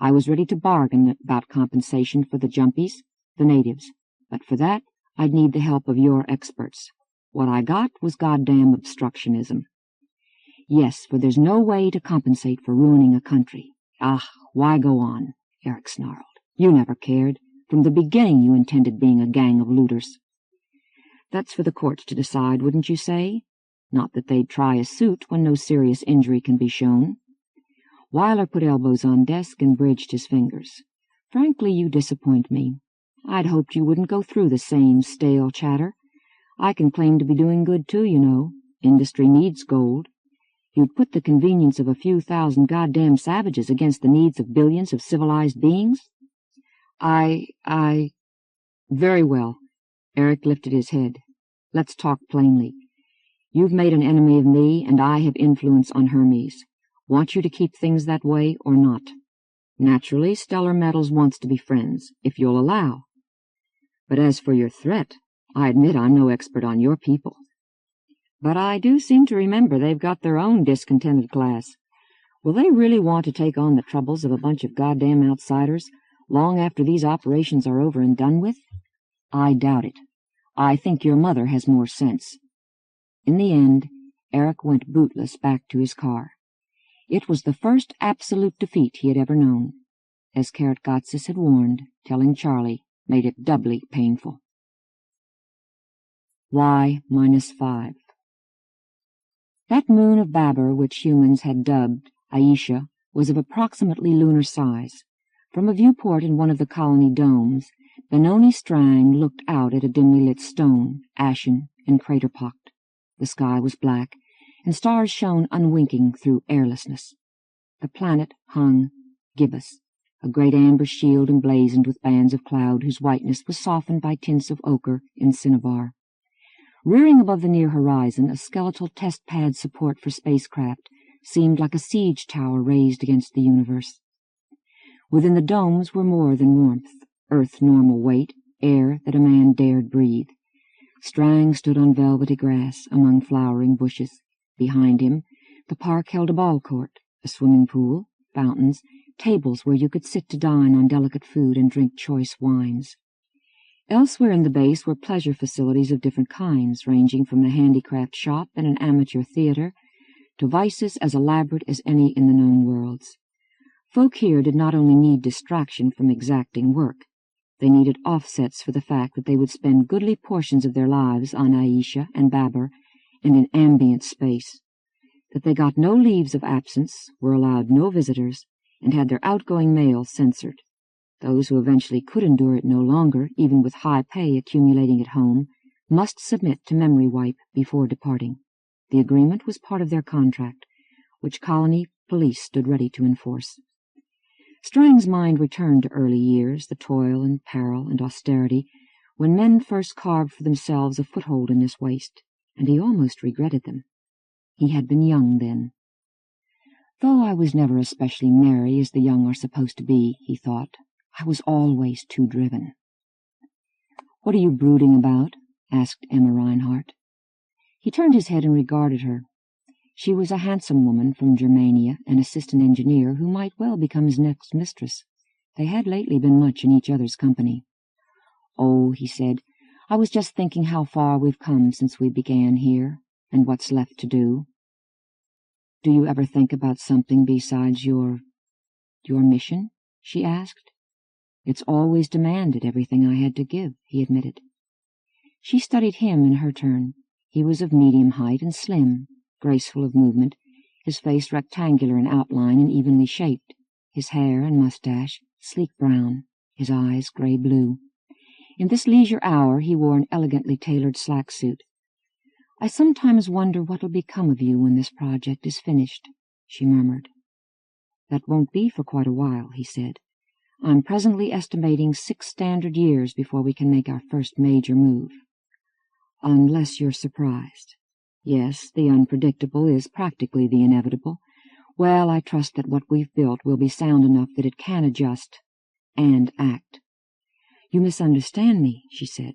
I was ready to bargain about compensation for the jumpies, the natives, but for that I'd need the help of your experts. What I got was goddamn obstructionism." "Yes, for there's no way to compensate for ruining a country." "Ah, why go on?" Eric snarled. "You never cared. From the beginning you intended being a gang of looters." "That's for the courts to decide, wouldn't you say? Not that they'd try a suit when no serious injury can be shown." Weiler put elbows on desk and bridged his fingers. "Frankly, you disappoint me. I'd hoped you wouldn't go through the same stale chatter. I can claim to be doing good, too, you know. Industry needs gold. You'd put the convenience of a few thousand goddamn savages against the needs of billions of civilized beings?" I... Very well." Eric lifted his head. "Let's talk plainly. You've made an enemy of me, and I have influence on Hermes. Want you to keep things that way or not? Naturally, Stellar Metals wants to be friends, if you'll allow. But as for your threat, I admit I'm no expert on your people. But I do seem to remember they've got their own discontented class. Will they really want to take on the troubles of a bunch of goddamn outsiders long after these operations are over and done with? I doubt it. I think your mother has more sense." In the end, Eric went bootless back to his car. It was the first absolute defeat he had ever known. As Karatskatsis had warned, telling Charlie made it doubly painful. Y-5. That moon of Babur, which humans had dubbed Aisha, was of approximately lunar size. From a viewport in one of the colony domes, Benoni Strang looked out at a dimly lit stone, ashen and crater-pocked. The sky was black, and stars shone unwinking through airlessness. The planet hung gibbous, a great amber shield emblazoned with bands of cloud whose whiteness was softened by tints of ochre and cinnabar. Rearing above the near horizon, a skeletal test pad support for spacecraft, seemed like a siege tower raised against the universe. Within the domes were more than warmth, earth-normal weight, air that a man dared breathe. Strang stood on velvety grass among flowering bushes. Behind him, the park held a ball court, a swimming pool, fountains, tables where you could sit to dine on delicate food and drink choice wines. Elsewhere in the base were pleasure facilities of different kinds, ranging from a handicraft shop and an amateur theater to vices as elaborate as any in the known worlds. Folk here did not only need distraction from exacting work, they needed offsets for the fact that they would spend goodly portions of their lives on Aisha and Babur and in ambient space, that they got no leaves of absence, were allowed no visitors, and had their outgoing mail censored. Those who eventually could endure it no longer, even with high pay accumulating at home, must submit to memory wipe before departing. The agreement was part of their contract, which colony police stood ready to enforce. Strang's mind returned to early years, the toil and peril and austerity, when men first carved for themselves a foothold in this waste, and he almost regretted them. He had been young then. Though I was never especially merry as the young are supposed to be, he thought, I was always too driven. "What are you brooding about?" asked Emma Reinhardt. He turned his head and regarded her. She was a handsome woman from Germania, an assistant engineer who might well become his next mistress. They had lately been much in each other's company. "Oh," he said, "I was just thinking how far we've come since we began here, and what's left to do." "Do you ever think about something besides your mission?" she asked. "It's always demanded everything I had to give," he admitted. She studied him in her turn. He was of medium height and slim, graceful of movement, his face rectangular in outline and evenly shaped, his hair and mustache sleek brown, his eyes gray-blue. In this leisure hour he wore an elegantly tailored slack suit. "I sometimes wonder what'll become of you when this project is finished," she murmured. "That won't be for quite a while," he said. "I'm presently estimating 6 standard years before we can make our first major move." "Unless you're surprised." "Yes, the unpredictable is practically the inevitable. Well, I trust that what we've built will be sound enough that it can adjust and act." "You misunderstand me," she said.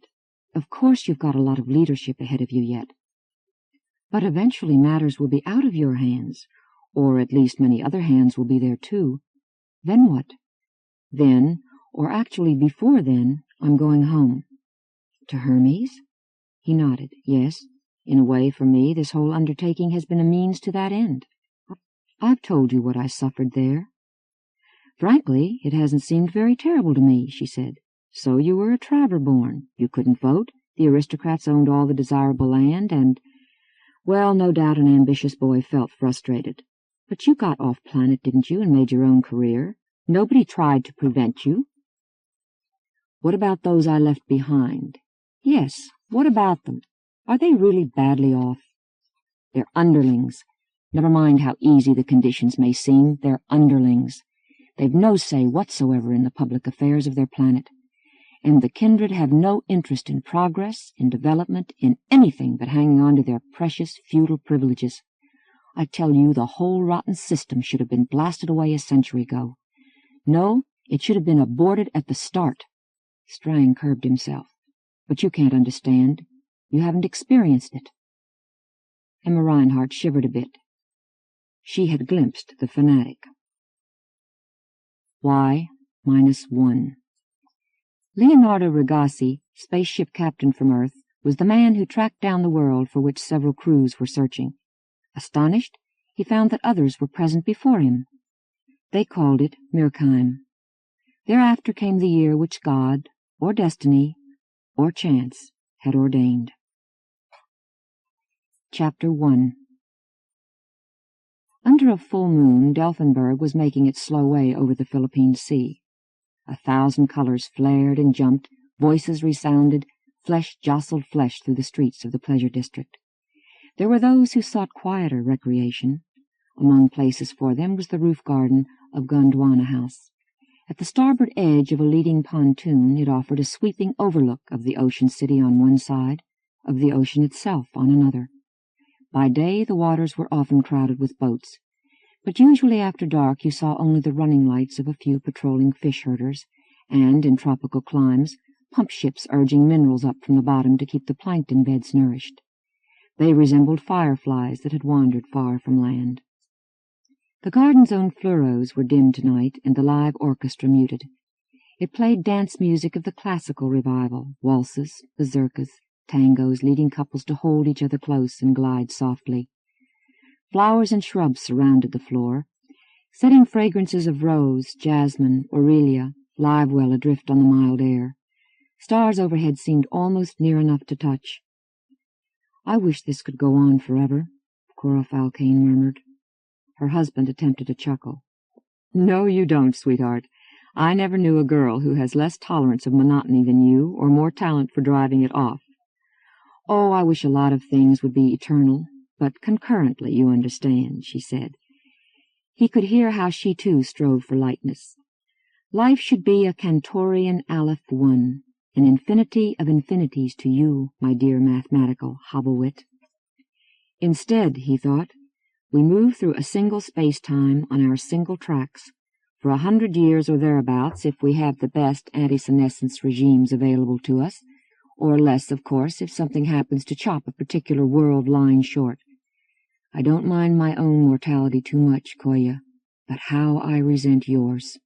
"Of course you've got a lot of leadership ahead of you yet. But eventually matters will be out of your hands, or at least many other hands will be there too. Then what?" "Then, or actually before then, I'm going home." "To Hermes?" He nodded. "Yes. In a way, for me, this whole undertaking has been a means to that end. I've told you what I suffered there." "Frankly, it hasn't seemed very terrible to me," she said. "So you were a Traver born. You couldn't vote. The aristocrats owned all the desirable land, and, well, no doubt an ambitious boy felt frustrated. But you got off planet, didn't you, and made your own career? Nobody tried to prevent you." "What about those I left behind?" "Yes, what about them? Are they really badly off?" "They're underlings. Never mind how easy the conditions may seem, they're underlings. They've no say whatsoever in the public affairs of their planet. And the kindred have no interest in progress, in development, in anything but hanging on to their precious feudal privileges. I tell you, the whole rotten system should have been blasted away a century ago. No, it should have been aborted at the start." Strang curbed himself. "But you can't understand. You haven't experienced it." Emma Reinhardt shivered a bit. She had glimpsed the fanatic. Y-1. Leonardo Ragazzi, spaceship captain from Earth, was the man who tracked down the world for which several crews were searching. Astonished, he found that others were present before him. They called it Mirkheim. Thereafter came the year which God, or destiny, or chance, had ordained. Chapter 1. Under a full moon, Delphinberg was making its slow way over the Philippine Sea. 1,000 colors flared and jumped, voices resounded, flesh jostled flesh through the streets of the pleasure district. There were those who sought quieter recreation. Among places for them was the roof garden of Gondwana House. At the starboard edge of a leading pontoon, it offered a sweeping overlook of the ocean city on one side, of the ocean itself on another. By day the waters were often crowded with boats, But usually after dark you saw only the running lights of a few patrolling fish herders, and, in tropical climes, pump ships urging minerals up from the bottom to keep the plankton beds nourished. They resembled fireflies that had wandered far from land. The garden's own fluoros were dim tonight, and the live orchestra muted. It played dance music of the classical revival, waltzes, mazurkas, tangos leading couples to hold each other close and glide softly. Flowers and shrubs surrounded the floor, setting fragrances of rose, jasmine, aurelia, live well adrift on the mild air. Stars overhead seemed almost near enough to touch. "I wish this could go on forever," Cora Falcane murmured. Her husband attempted a chuckle. "No, you don't, sweetheart. I never knew a girl who has less tolerance of monotony than you, or more talent for driving it off. Oh, I wish a lot of things would be eternal, but concurrently, you understand," she said. He could hear how she too strove for lightness. "Life should be a Cantorian Aleph 1, an infinity of infinities to you, my dear mathematical hobblewit. Instead," he thought, "we move through a single space-time on our single tracks, for 100 years or thereabouts if we have the best anti-senescence regimes available to us, or less, of course, if something happens to chop a particular world line short. I don't mind my own mortality too much, Koya, but how I resent yours."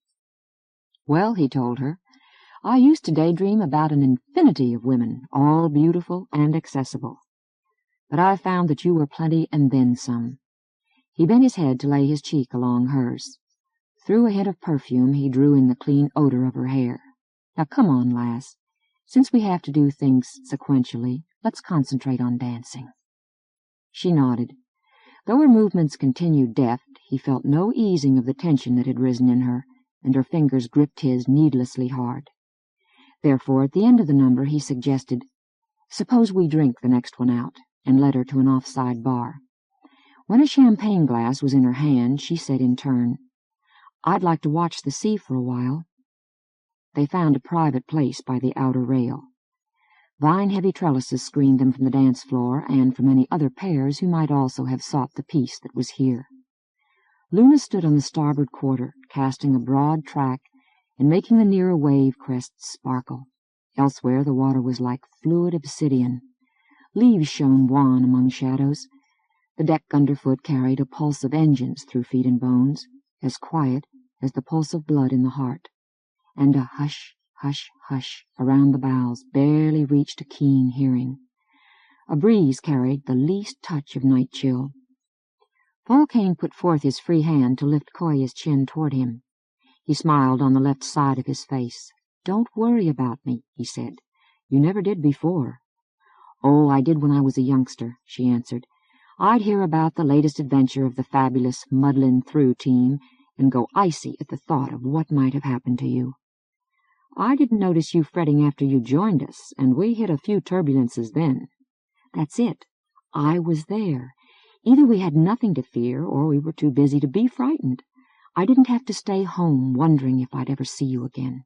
"Well," he told her, "I used to daydream about an infinity of women, all beautiful and accessible. But I found that you were plenty and then some." He bent his head to lay his cheek along hers. Through a hint of perfume he drew in the clean odor of her hair. "Now come on, lass. Since we have to do things sequentially, let's concentrate on dancing." She nodded. Though her movements continued deft, he felt no easing of the tension that had risen in her, and her fingers gripped his needlessly hard. Therefore, at the end of the number, he suggested, "Suppose we drink the next one out," and led her to an off-side bar. When a champagne glass was in her hand, she said in turn, "I'd like to watch the sea for a while." They found a private place by the outer rail. Vine-heavy trellises screened them from the dance floor and from any other pairs who might also have sought the peace that was here. Luna stood on the starboard quarter, casting a broad track and making the nearer wave crests sparkle. Elsewhere the water was like fluid obsidian. Leaves shone wan among shadows. The deck underfoot carried a pulse of engines through feet and bones, as quiet as the pulse of blood in the heart. And a hush, hush, hush around the bows barely reached a keen hearing. A breeze carried the least touch of night chill. Falcane put forth his free hand to lift Koya's chin toward him. He smiled on the left side of his face. "Don't worry about me," he said. "You never did before." "Oh, I did when I was a youngster," she answered. "I'd hear about the latest adventure of the fabulous Muddlin' Through team and go icy at the thought of what might have happened to you. I didn't notice you fretting after you joined us, and we hit a few turbulences then." "That's it. I was there. Either we had nothing to fear, or we were too busy to be frightened. I didn't have to stay home wondering if I'd ever see you again."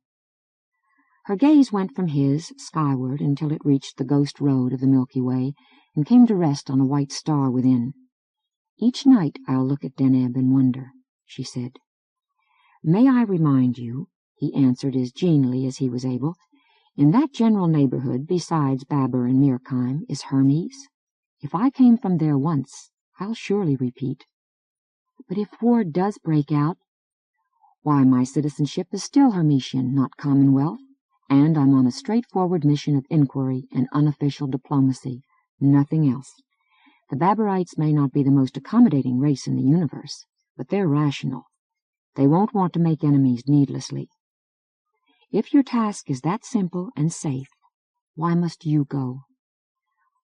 Her gaze went from his skyward until it reached the ghost road of the Milky Way and came to rest on a white star within. "Each night I'll look at Deneb and wonder," she said. "May I remind you," he answered as genially as he was able, "in that general neighborhood, besides Babur and Mirkheim, is Hermes. If I came from there once, I'll surely repeat." "But if war does break out—" "Why, my citizenship is still Hermetian, not Commonwealth, and I'm on a straightforward mission of inquiry and unofficial diplomacy, nothing else. The Baburites may not be the most accommodating race in the universe, but they're rational. They won't want to make enemies needlessly. If your task is that simple and safe, why must you go?"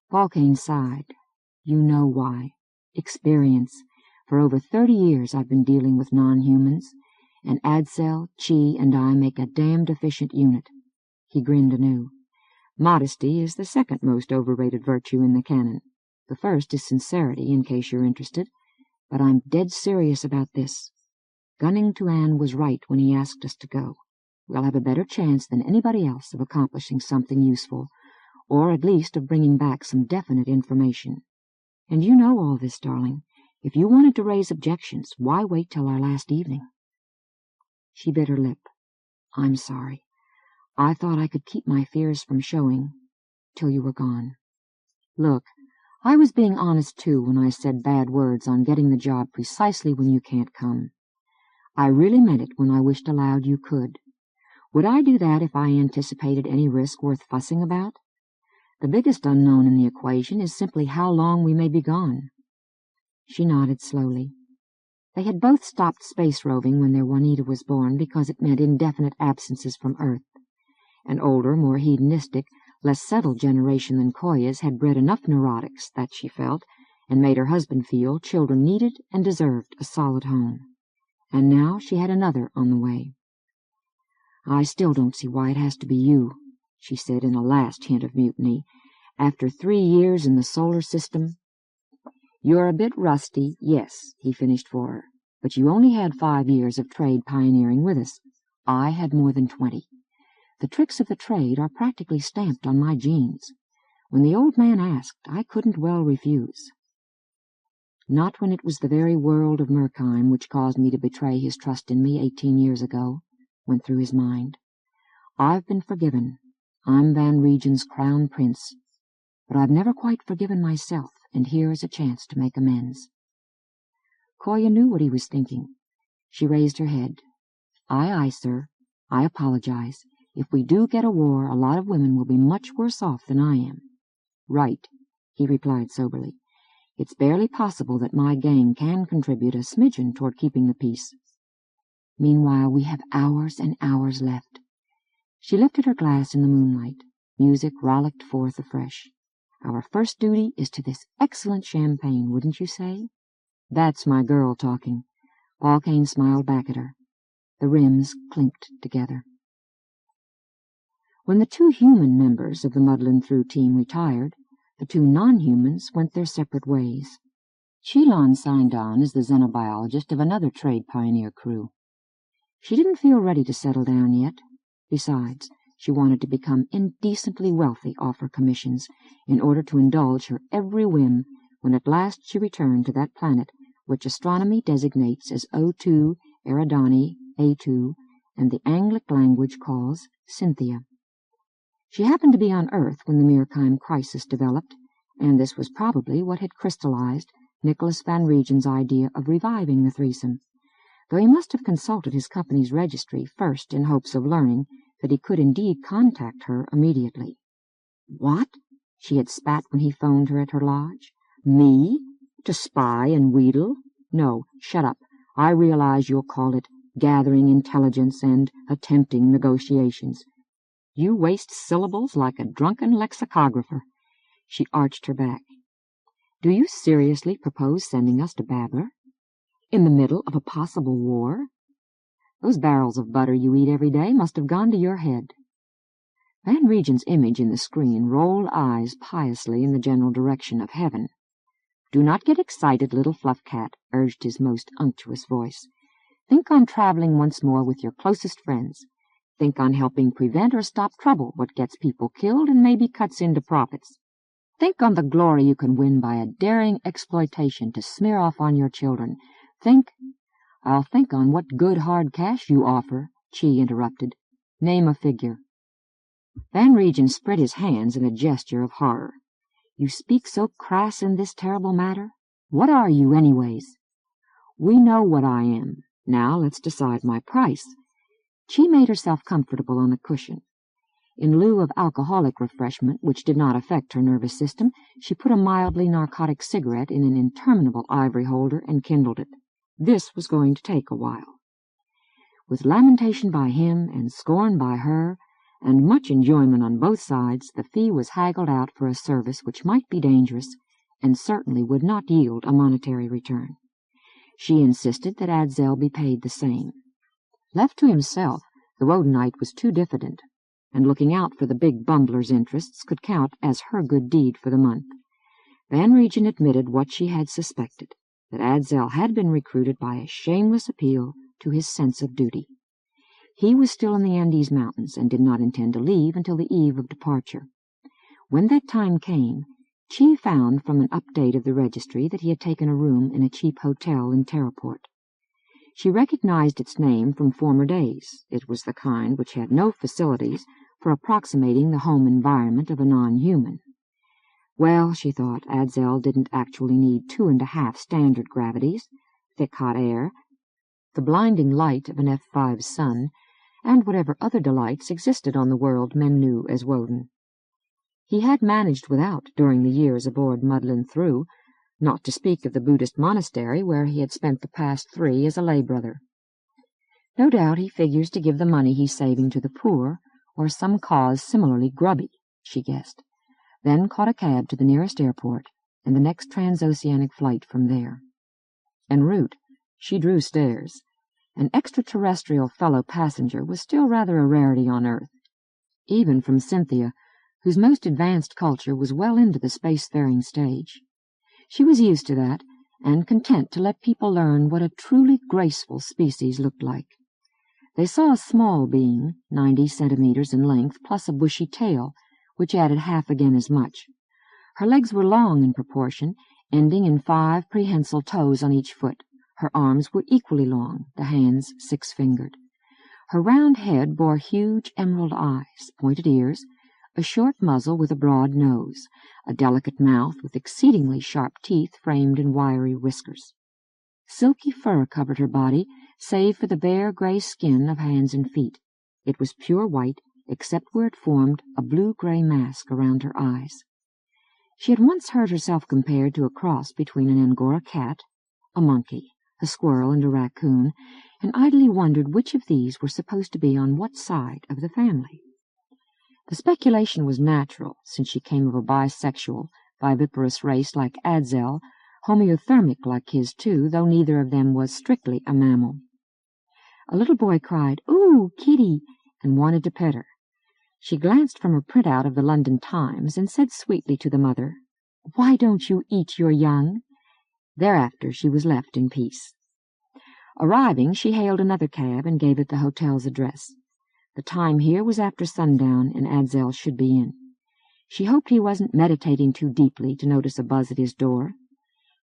Falcane sighed. "You know why. Experience. For over 30 years I've been dealing with non-humans, and Adsel, Chi, and I make a damned efficient unit." He grinned anew. "Modesty is the second most overrated virtue in the canon. The first is sincerity, in case you're interested. But I'm dead serious about this. Gunning Tuan was right when he asked us to go. We'll have a better chance than anybody else of accomplishing something useful, or at least of bringing back some definite information. And you know all this, darling. If you wanted to raise objections, why wait till our last evening?" She bit her lip. "I'm sorry. I thought I could keep my fears from showing till you were gone. Look, I was being honest, too, when I said bad words on getting the job precisely when you can't come. I really meant it when I wished aloud you could. Would I do that if I anticipated any risk worth fussing about? The biggest unknown in the equation is simply how long we may be gone." She nodded slowly. They had both stopped space roving when their Juanita was born because it meant indefinite absences from Earth. An older, more hedonistic, less settled generation than Koya's had bred enough neurotics, that she felt, and made her husband feel children needed and deserved a solid home. And now she had another on the way. "I still don't see why it has to be you," she said in a last hint of mutiny. "After 3 years in the solar system—" "You're a bit rusty, yes," he finished for her, "but you only had 5 years of trade pioneering with us. I had more than 20. The tricks of the trade are practically stamped on my genes. When the old man asked, I couldn't well refuse." "Not when it was the very world of Mirkheim which caused me to betray his trust in me 18 years ago," went through his mind. "I've been forgiven. I'm Van Region's crown prince. But I've never quite forgiven myself, and here is a chance to make amends." Koya knew what he was thinking. She raised her head. Aye, sir. I apologize. If we do get a war, a lot of women will be much worse off than I am." "Right," he replied soberly. "It's barely possible that my gang can contribute a smidgen toward keeping the peace. Meanwhile, we have hours and hours left." She lifted her glass in the moonlight. Music rollicked forth afresh. "Our first duty is to this excellent champagne, wouldn't you say?" "That's my girl talking." Paul Kane smiled back at her. The rims clinked together. When the 2 human members of the Muddlin' Through team retired, the 2 non-humans went their separate ways. Cheelon signed on as the xenobiologist of another trade pioneer crew. She didn't feel ready to settle down yet. Besides, she wanted to become indecently wealthy off her commissions in order to indulge her every whim when at last she returned to that planet which astronomy designates as O2 Eridani A2 and the Anglic language calls Cynthia. She happened to be on Earth when the Mirkheim crisis developed, and this was probably what had crystallized Nicholas Van Region's idea of reviving the threesome, though he must have consulted his company's registry first in hopes of learning that he could indeed contact her immediately. "What?" she had spat when he phoned her at her lodge. "Me? To spy and wheedle? No, shut up. I realize you'll call it gathering intelligence and attempting negotiations. You waste syllables like a drunken lexicographer." She arched her back. "Do you seriously propose sending us to Babber? In the middle of a possible war? Those barrels of butter you eat every day must have gone to your head." Van Region's image in the screen rolled eyes piously in the general direction of heaven. "Do not get excited, little fluff cat," urged his most unctuous voice. "Think on traveling once more with your closest friends. Think on helping prevent or stop trouble, what gets people killed and maybe cuts into profits. Think on the glory you can win by a daring exploitation to smear off on your children. Think—" "I'll think on what good hard cash you offer," Chi interrupted. "Name a figure." Van Region spread his hands in a gesture of horror. "You speak so crass in this terrible matter? What are you, anyways?" "We know what I am. Now let's decide my price." She made herself comfortable on a cushion. In lieu of alcoholic refreshment, which did not affect her nervous system, she put a mildly narcotic cigarette in an interminable ivory holder and kindled it. This was going to take a while. With lamentation by him and scorn by her, and much enjoyment on both sides, the fee was haggled out for a service which might be dangerous and certainly would not yield a monetary return. She insisted that Adzel be paid the same. Left to himself, the Wodenite was too diffident, and looking out for the big bumbler's interests could count as her good deed for the month. Van Region admitted what she had suspected, that Adzel had been recruited by a shameless appeal to his sense of duty. He was still in the Andes Mountains and did not intend to leave until the eve of departure. When that time came, She found from an update of the registry that he had taken a room in a cheap hotel in Terraport. She recognized its name from former days. It was the kind which had no facilities for approximating the home environment of a non-human. Well, she thought, Adzel didn't actually need 2.5 standard gravities, thick hot air, the blinding light of an F5 sun, and whatever other delights existed on the world men knew as Woden. He had managed without during the years aboard Mudland Through, not to speak of the Buddhist monastery where he had spent the past 3 as a lay brother. No doubt he figures to give the money he's saving to the poor, or some cause similarly grubby, she guessed, then caught a cab to the nearest airport and the next transoceanic flight from there. En route, she drew stares. An extraterrestrial fellow passenger was still rather a rarity on Earth, even from Cynthia, whose most advanced culture was well into the spacefaring stage. She was used to that, and content to let people learn what a truly graceful species looked like. They saw a small being, 90 centimeters in length, plus a bushy tail, which added half again as much. Her legs were long in proportion, ending in 5 prehensile toes on each foot. Her arms were equally long, the hands 6-fingered. Her round head bore huge emerald eyes, pointed ears, a short muzzle with a broad nose, a delicate mouth with exceedingly sharp teeth framed in wiry whiskers. Silky fur covered her body, save for the bare gray skin of hands and feet. It was pure white, except where it formed a blue-gray mask around her eyes. She had once heard herself compared to a cross between an Angora cat, a monkey, a squirrel, and a raccoon, and idly wondered which of these were supposed to be on what side of the family. The speculation was natural, since she came of a bisexual, viviparous race like Adzel, homeothermic like his too, though neither of them was strictly a mammal. A little boy cried, "Ooh, kitty," and wanted to pet her. She glanced from her printout of the London Times and said sweetly to the mother, "Why don't you eat your young?" Thereafter she was left in peace. Arriving, she hailed another cab and gave it the hotel's address. The time here was after sundown, and Adzel should be in. She hoped he wasn't meditating too deeply to notice a buzz at his door.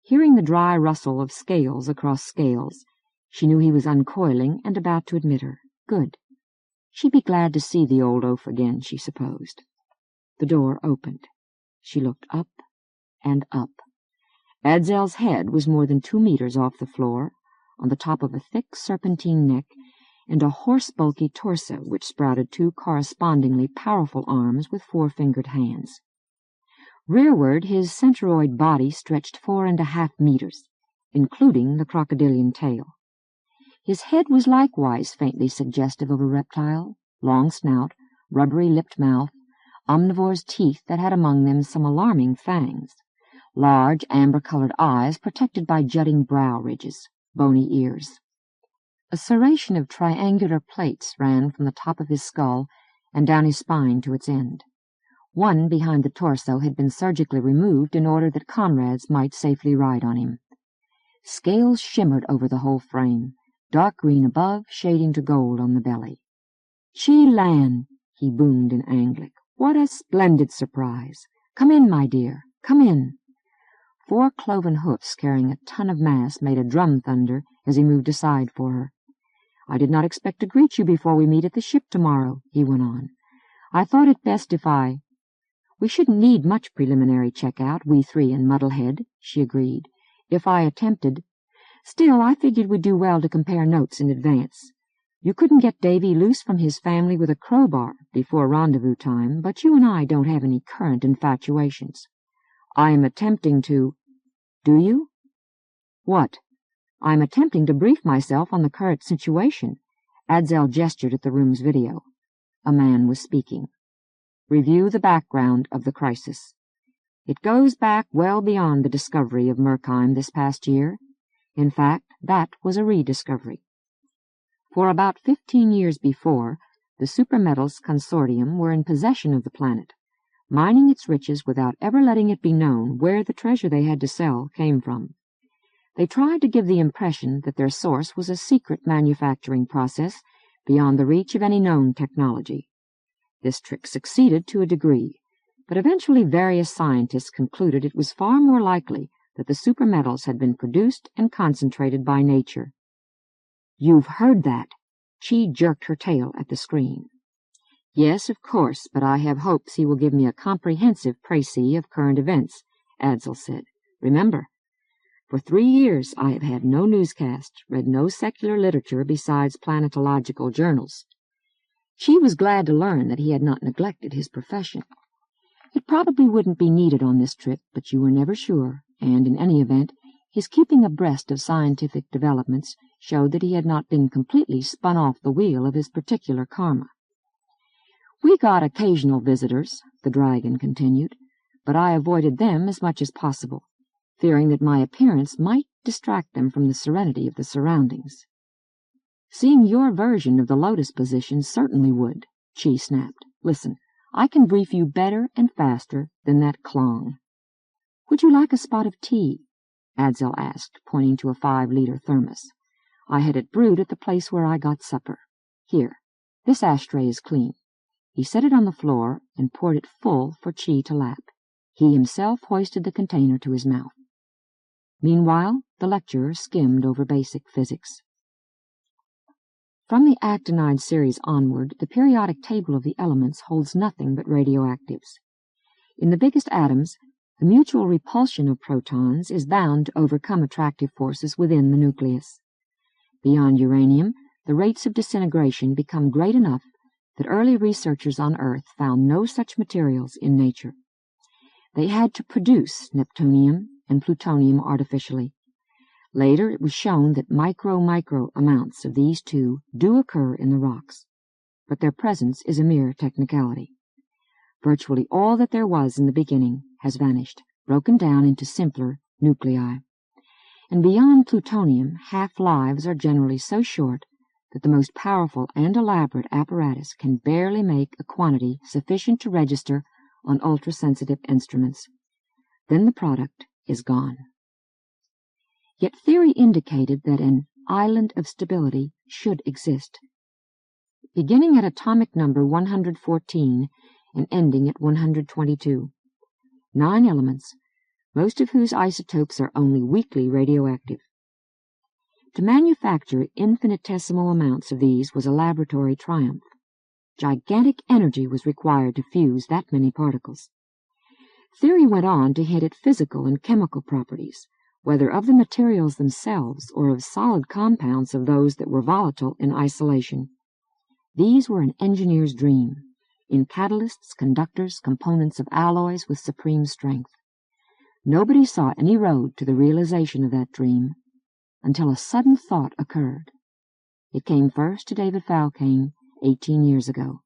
Hearing the dry rustle of scales across scales, she knew he was uncoiling and about to admit her. Good. She'd be glad to see the old oaf again, she supposed. The door opened. She looked up and up. Adzel's head was more than 2 meters off the floor, on the top of a thick serpentine neck, and a horse-bulky torso which sprouted 2 correspondingly powerful arms with 4-fingered hands. Rearward, his centroid body stretched 4.5 meters, including the crocodilian tail. His head was likewise faintly suggestive of a reptile, long snout, rubbery-lipped mouth, omnivore's teeth that had among them some alarming fangs, large amber-colored eyes protected by jutting brow ridges, bony ears. A serration of triangular plates ran from the top of his skull and down his spine to its end. One behind the torso had been surgically removed in order that comrades might safely ride on him. Scales shimmered over the whole frame, dark green above, shading to gold on the belly. "Chi Lan," he boomed in Anglic. "What a splendid surprise! Come in, my dear, come in." 4 cloven hoofs carrying a ton of mass made a drum thunder as he moved aside for her. "I did not expect to greet you before we meet at the ship tomorrow," he went on. "I thought it best if We shouldn't need much preliminary check-out, we 3 in Muddlehead," she agreed. "If I attempted. Still, I figured we'd do well to compare notes in advance. You couldn't get Davy loose from his family with a crowbar before rendezvous time, but you and I don't have any current infatuations. I am attempting to—" "Do you?" "What?" "I'm attempting to brief myself on the current situation." Adzel gestured at the room's video. A man was speaking. "Review the background of the crisis. It goes back well beyond the discovery of Mirkheim this past year. In fact, that was a rediscovery. For about 15 years before, the supermetals consortium were in possession of the planet, mining its riches without ever letting it be known where the treasure they had to sell came from. They tried to give the impression that their source was a secret manufacturing process beyond the reach of any known technology. This trick succeeded to a degree. but eventually various scientists concluded it was far more likely that the supermetals had been produced and concentrated by nature. "You've heard that!" She jerked her tail at the screen. "Yes, of course, but I have hopes he will give me a comprehensive précis of current events," Adsel said. "Remember, for 3 years I have had no newscast, read no secular literature besides planetological journals." She was glad to learn that he had not neglected his profession. It probably wouldn't be needed on this trip, but you were never sure, and in any event, his keeping abreast of scientific developments showed that he had not been completely spun off the wheel of his particular karma. "We got occasional visitors," the dragon continued, "but I avoided them as much as possible, fearing that my appearance might distract them from the serenity of the surroundings." "Seeing your version of the lotus position certainly would," Chi snapped. "Listen, I can brief you better and faster than that clong." "Would you like a spot of tea?" Adsel asked, pointing to a 5-liter thermos. "I had it brewed at the place where I got supper. Here, this ashtray is clean." He set it on the floor and poured it full for Chi to lap. He himself hoisted the container to his mouth. Meanwhile, the lecturer skimmed over basic physics. From the actinide series onward, the periodic table of the elements holds nothing but radioactives. In the biggest atoms, the mutual repulsion of protons is bound to overcome attractive forces within the nucleus. Beyond uranium, the rates of disintegration become great enough that early researchers on Earth found no such materials in nature. They had to produce neptunium and plutonium artificially. Later it was shown that micro amounts of these two do occur in the rocks, but their presence is a mere technicality. Virtually all that there was in the beginning has vanished, broken down into simpler nuclei. And beyond plutonium, half-lives are generally so short that the most powerful and elaborate apparatus can barely make a quantity sufficient to register on ultra-sensitive instruments. Then the product is gone. Yet theory indicated that an island of stability should exist. Beginning at atomic number 114 and ending at 122. 9 elements, most of whose isotopes are only weakly radioactive. To manufacture infinitesimal amounts of these was a laboratory triumph. Gigantic energy was required to fuse that many particles. Theory went on to hint at physical and chemical properties, whether of the materials themselves or of solid compounds of those that were volatile in isolation. These were an engineer's dream, in catalysts, conductors, components of alloys with supreme strength. Nobody saw any road to the realization of that dream until a sudden thought occurred. It came first to David Falcane 18 years ago,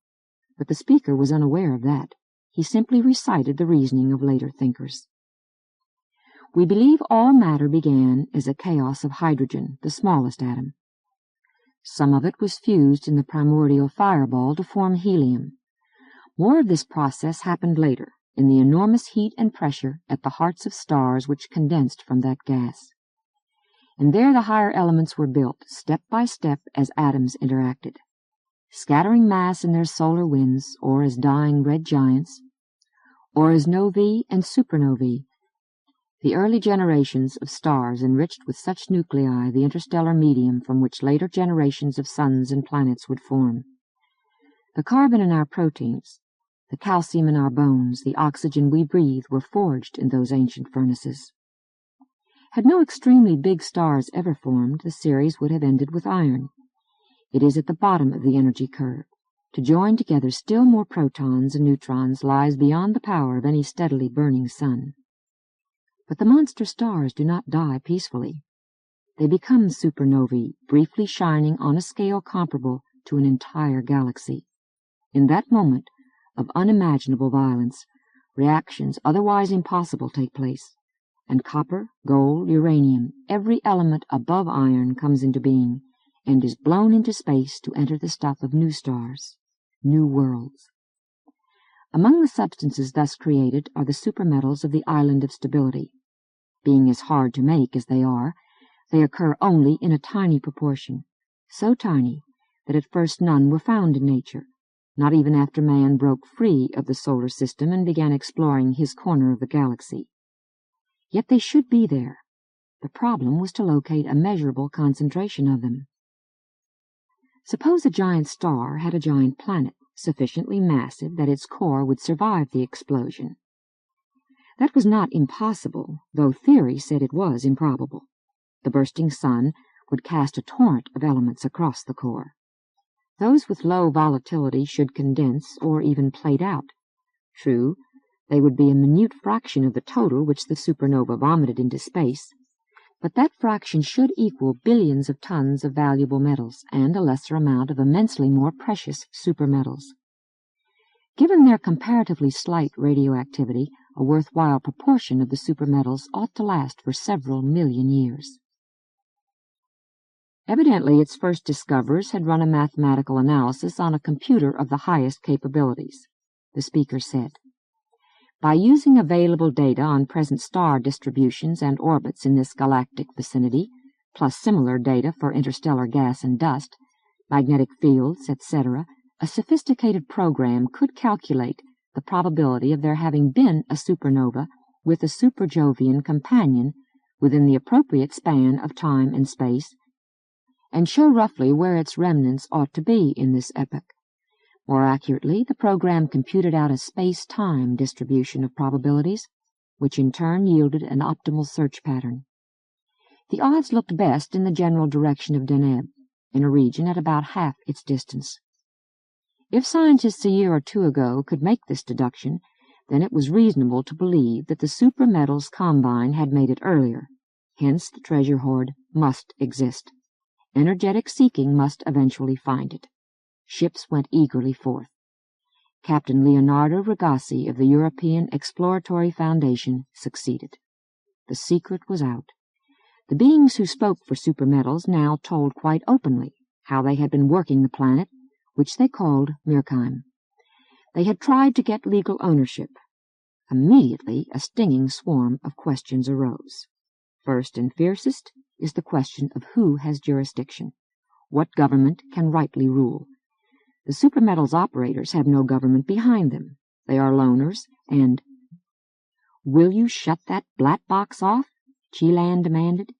but the speaker was unaware of that. He simply recited the reasoning of later thinkers. "We believe all matter began as a chaos of hydrogen, the smallest atom. Some of it was fused in the primordial fireball to form helium. More of this process happened later, in the enormous heat and pressure at the hearts of stars which condensed from that gas. And there the higher elements were built, step by step, as atoms interacted, scattering mass in their solar winds, or as dying red giants, or as novae and supernovae, the early generations of stars enriched with such nuclei the interstellar medium from which later generations of suns and planets would form. The carbon in our proteins, the calcium in our bones, the oxygen we breathe were forged in those ancient furnaces. Had no extremely big stars ever formed, the series would have ended with iron. It is at the bottom of the energy curve. To join together still more protons and neutrons lies beyond the power of any steadily burning sun. But the monster stars do not die peacefully. They become supernovae, briefly shining on a scale comparable to an entire galaxy. In that moment of unimaginable violence, reactions otherwise impossible take place, and copper, gold, uranium, every element above iron comes into being, and is blown into space to enter the stuff of new stars, new worlds. Among the substances thus created are the supermetals of the island of stability. Being as hard to make as they occur only in a tiny proportion, so tiny that at first none were found in nature, not even after man broke free of the solar system and began exploring his corner of the galaxy. Yet they should be there. The problem was to locate a measurable concentration of them. Suppose a giant star had a giant planet, sufficiently massive that its core would survive the explosion. That was not impossible, though theory said it was improbable. The bursting sun would cast a torrent of elements across the core. Those with low volatility should condense or even plate out. True, they would be a minute fraction of the total which the supernova vomited into space, but that fraction should equal billions of tons of valuable metals and a lesser amount of immensely more precious supermetals. Given their comparatively slight radioactivity, a worthwhile proportion of the supermetals ought to last for several million years. Evidently, its first discoverers had run a mathematical analysis on a computer of the highest capabilities, the speaker said. By using available data on present star distributions and orbits in this galactic vicinity, plus similar data for interstellar gas and dust, magnetic fields, etc., a sophisticated program could calculate the probability of there having been a supernova with a superjovian companion within the appropriate span of time and space, and show roughly where its remnants ought to be in this epoch. More accurately, the program computed out a space-time distribution of probabilities, which in turn yielded an optimal search pattern. The odds looked best in the general direction of Deneb, in a region at about half its distance. If scientists a year or two ago could make this deduction, then it was reasonable to believe that the supermetals combine had made it earlier. Hence the treasure hoard must exist. Energetic seeking must eventually find it. Ships went eagerly forth. Captain Leonardo Ragassi of the European Exploratory Foundation succeeded. The secret was out. The beings who spoke for supermetals now told quite openly how they had been working the planet, which they called Mirkheim. They had tried to get legal ownership. Immediately a stinging swarm of questions arose. First and fiercest is the question of who has jurisdiction. What government can rightly rule? The supermetals operators have no government behind them. They are loners, and— "Will you shut that black box off?" Chilan demanded.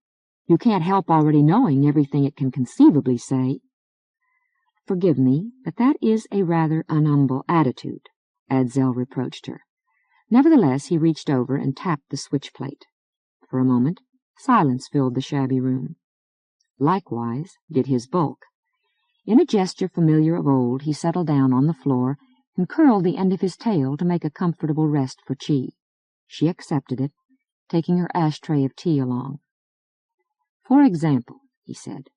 "You can't help already knowing everything it can conceivably say." "Forgive me, but that is a rather unhumble attitude," Adzel reproached her. Nevertheless, he reached over and tapped the switch plate. For a moment, silence filled the shabby room. Likewise did his bulk. In a gesture familiar of old, he settled down on the floor and curled the end of his tail to make a comfortable rest for Chi. She accepted it, taking her ashtray of tea along. "For example," he said,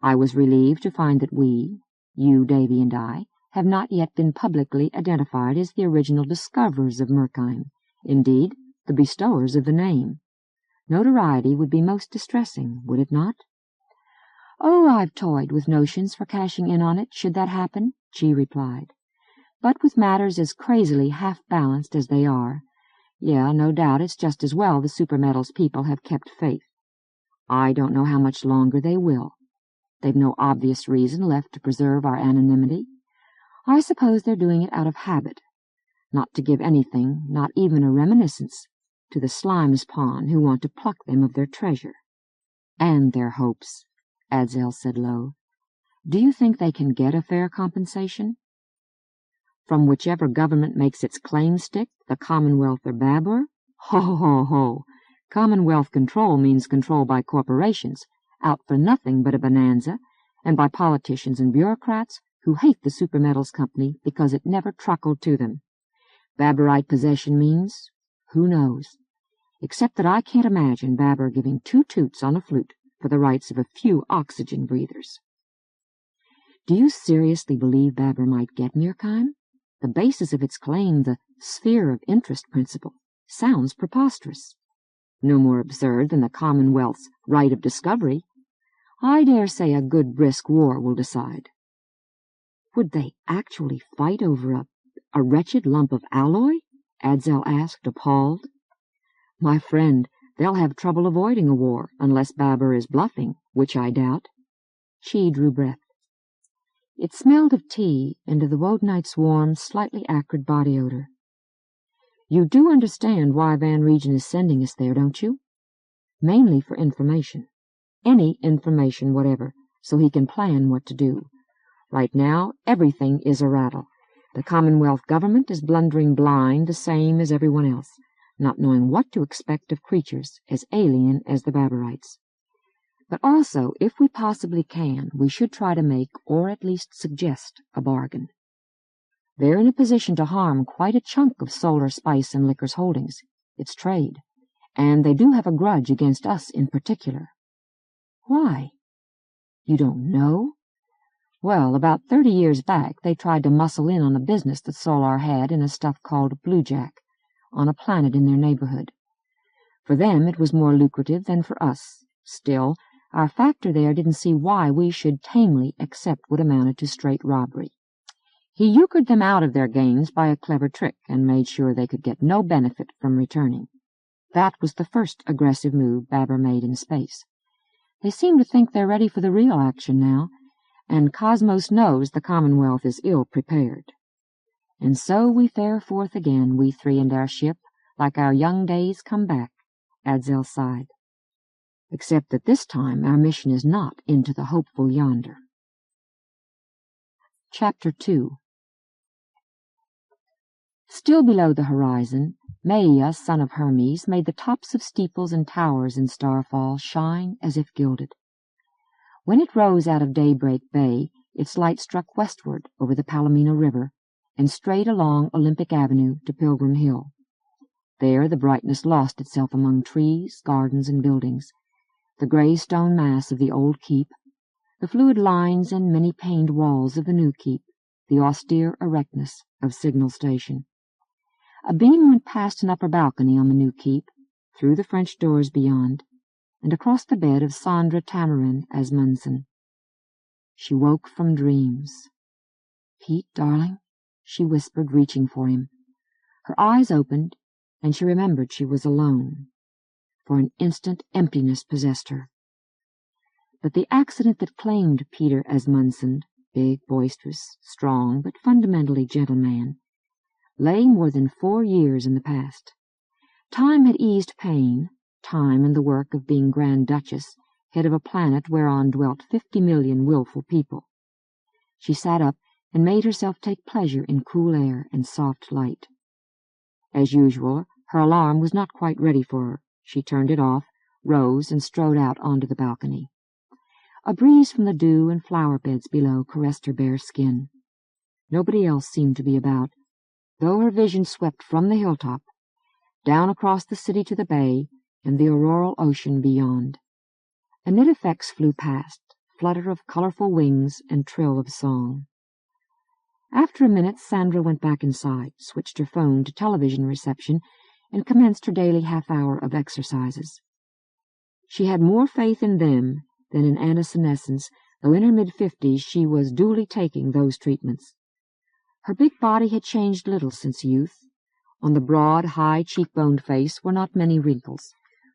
"I was relieved to find that we, you, Davy, and I, have not yet been publicly identified as the original discoverers of Mirkheim, indeed, the bestowers of the name. Notoriety would be most distressing, would it not?" "Oh, I've toyed with notions for cashing in on it, should that happen," Chi replied. "But with matters as crazily half-balanced as they are, no doubt it's just as well the supermetals people have kept faith. I don't know how much longer they will. They've no obvious reason left to preserve our anonymity. I suppose they're doing it out of habit, not to give anything, not even a reminiscence, to the slime's pawn who want to pluck them of their treasure." "And their hopes," Adzel said low. "Do you think they can get a fair compensation?" "From whichever government makes its claim stick, the Commonwealth or Babur? Ho, ho, ho! Commonwealth control means control by corporations, out for nothing but a bonanza, and by politicians and bureaucrats who hate the Supermetals Company because it never truckled to them. Baburite possession means, who knows? Except that I can't imagine Babur giving 2 toots on a flute for the rights of a few oxygen breathers." "Do you seriously believe Babur might get Mirkheim? The basis of its claim, the sphere of interest principle, sounds preposterous. No more absurd than the Commonwealth's right of discovery. I dare say a good brisk war will decide." "Would they actually fight over a wretched lump of alloy?" Adzel asked, appalled. "My friend, they'll have trouble avoiding a war unless Babur is bluffing, which I doubt." Chi drew breath. It smelled of tea and of the Wodenite's warm, slightly acrid body odor. You do understand why Van Regen is sending us there, don't you? Mainly for information. Any information whatever, so he can plan what to do. Right now, everything is a rattle. The Commonwealth government is blundering blind the same as everyone else, not knowing what to expect of creatures as alien as the Baberites. But also, if we possibly can, we should try to make, or at least suggest, a bargain. They're in a position to harm quite a chunk of Solar Spice and Liquor's holdings, its trade, and they do have a grudge against us in particular. Why? You don't know? Well, about 30 years back, they tried to muscle in on a business that Solar had in a stuff called Bluejack, on a planet in their neighborhood. For them, it was more lucrative than for us. Still, our factor there didn't see why we should tamely accept what amounted to straight robbery. He euchred them out of their gains by a clever trick and made sure they could get no benefit from returning. That was the first aggressive move Babber made in space. They seem to think they're ready for the real action now, and Cosmos knows the Commonwealth is ill prepared. And so we fare forth again, we three and our ship, like our young days come back, Adzel sighed. Except that this time our mission is not into the hopeful yonder. Chapter 2. Still below the horizon, Maia, son of Hermes, made the tops of steeples and towers in Starfall shine as if gilded. When it rose out of Daybreak Bay, its light struck westward over the Palomino River and strayed along Olympic Avenue to Pilgrim Hill. There the brightness lost itself among trees, gardens, and buildings, the gray stone mass of the old keep, the fluid lines and many-paned walls of the new keep, the austere erectness of Signal Station. A beam went past an upper balcony on the new keep, through the French doors beyond, and across the bed of Sandra Tamarin Asmundsen. She woke from dreams. "Pete, darling," she whispered, reaching for him. Her eyes opened, and she remembered she was alone. For an instant emptiness possessed her. But the accident that claimed Peter Asmundsen, big, boisterous, strong, but fundamentally gentle man, lay more than 4 years in the past. Time had eased pain, time and the work of being Grand Duchess, head of a planet whereon dwelt 50 million willful people. She sat up and made herself take pleasure in cool air and soft light. As usual, her alarm was not quite ready for her. She turned it off, rose, and strode out onto the balcony. A breeze from the dew and flower beds below caressed her bare skin. Nobody else seemed to be about, though her vision swept from the hilltop, down across the city to the bay and the auroral ocean beyond. Amid effects flew past, flutter of colorful wings and trill of song. After a minute, Sandra went back inside, switched her phone to television reception, and commenced her daily half-hour of exercises. She had more faith in them than in antisenescence, though in her mid-50s she was duly taking those treatments. Her big body had changed little since youth. On the broad, high cheek-boned face were not many wrinkles,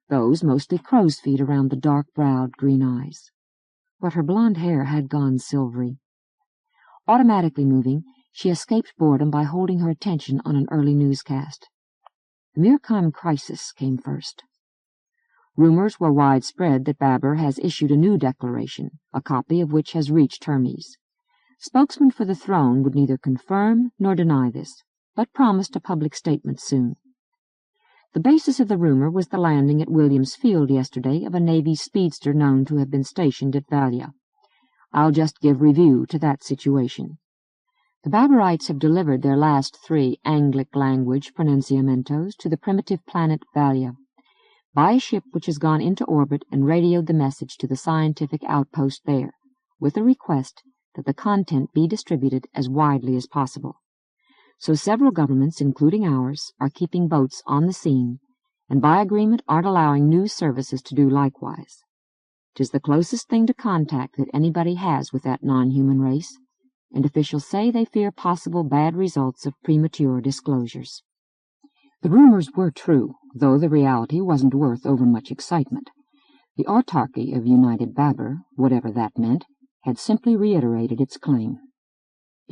those mostly crow's feet around the dark-browed green eyes. But her blonde hair had gone silvery. Automatically moving, she escaped boredom by holding her attention on an early newscast. The Mirkheim crisis came first. Rumors were widespread that Babber has issued a new declaration, a copy of which has reached Hermes. Spokesmen for the throne would neither confirm nor deny this, but promised a public statement soon. The basis of the rumor was the landing at Williams Field yesterday of a Navy speedster known to have been stationed at Valia. I'll just give review to that situation. The Babberites have delivered their last 3 Anglic-language pronunciamentos to the primitive planet Valia, by a ship which has gone into orbit and radioed the message to the scientific outpost there, with a request that the content be distributed as widely as possible. So several governments, including ours, are keeping boats on the scene, and by agreement aren't allowing news services to do likewise. 'Tis the closest thing to contact that anybody has with that non-human race, and officials say they fear possible bad results of premature disclosures. The rumors were true, though the reality wasn't worth overmuch excitement. The autarky of United Babber, whatever that meant, had simply reiterated its claim.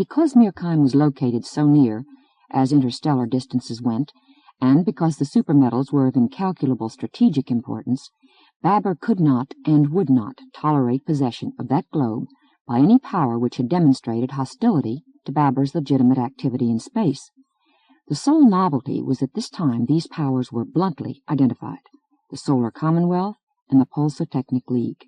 Because Mirkheim was located so near, as interstellar distances went, and because the supermetals were of incalculable strategic importance, Baber could not and would not tolerate possession of that globe by any power which had demonstrated hostility to Baber's legitimate activity in space. The sole novelty was that this time these powers were bluntly identified, the Solar Commonwealth and the Pulsotechnic League.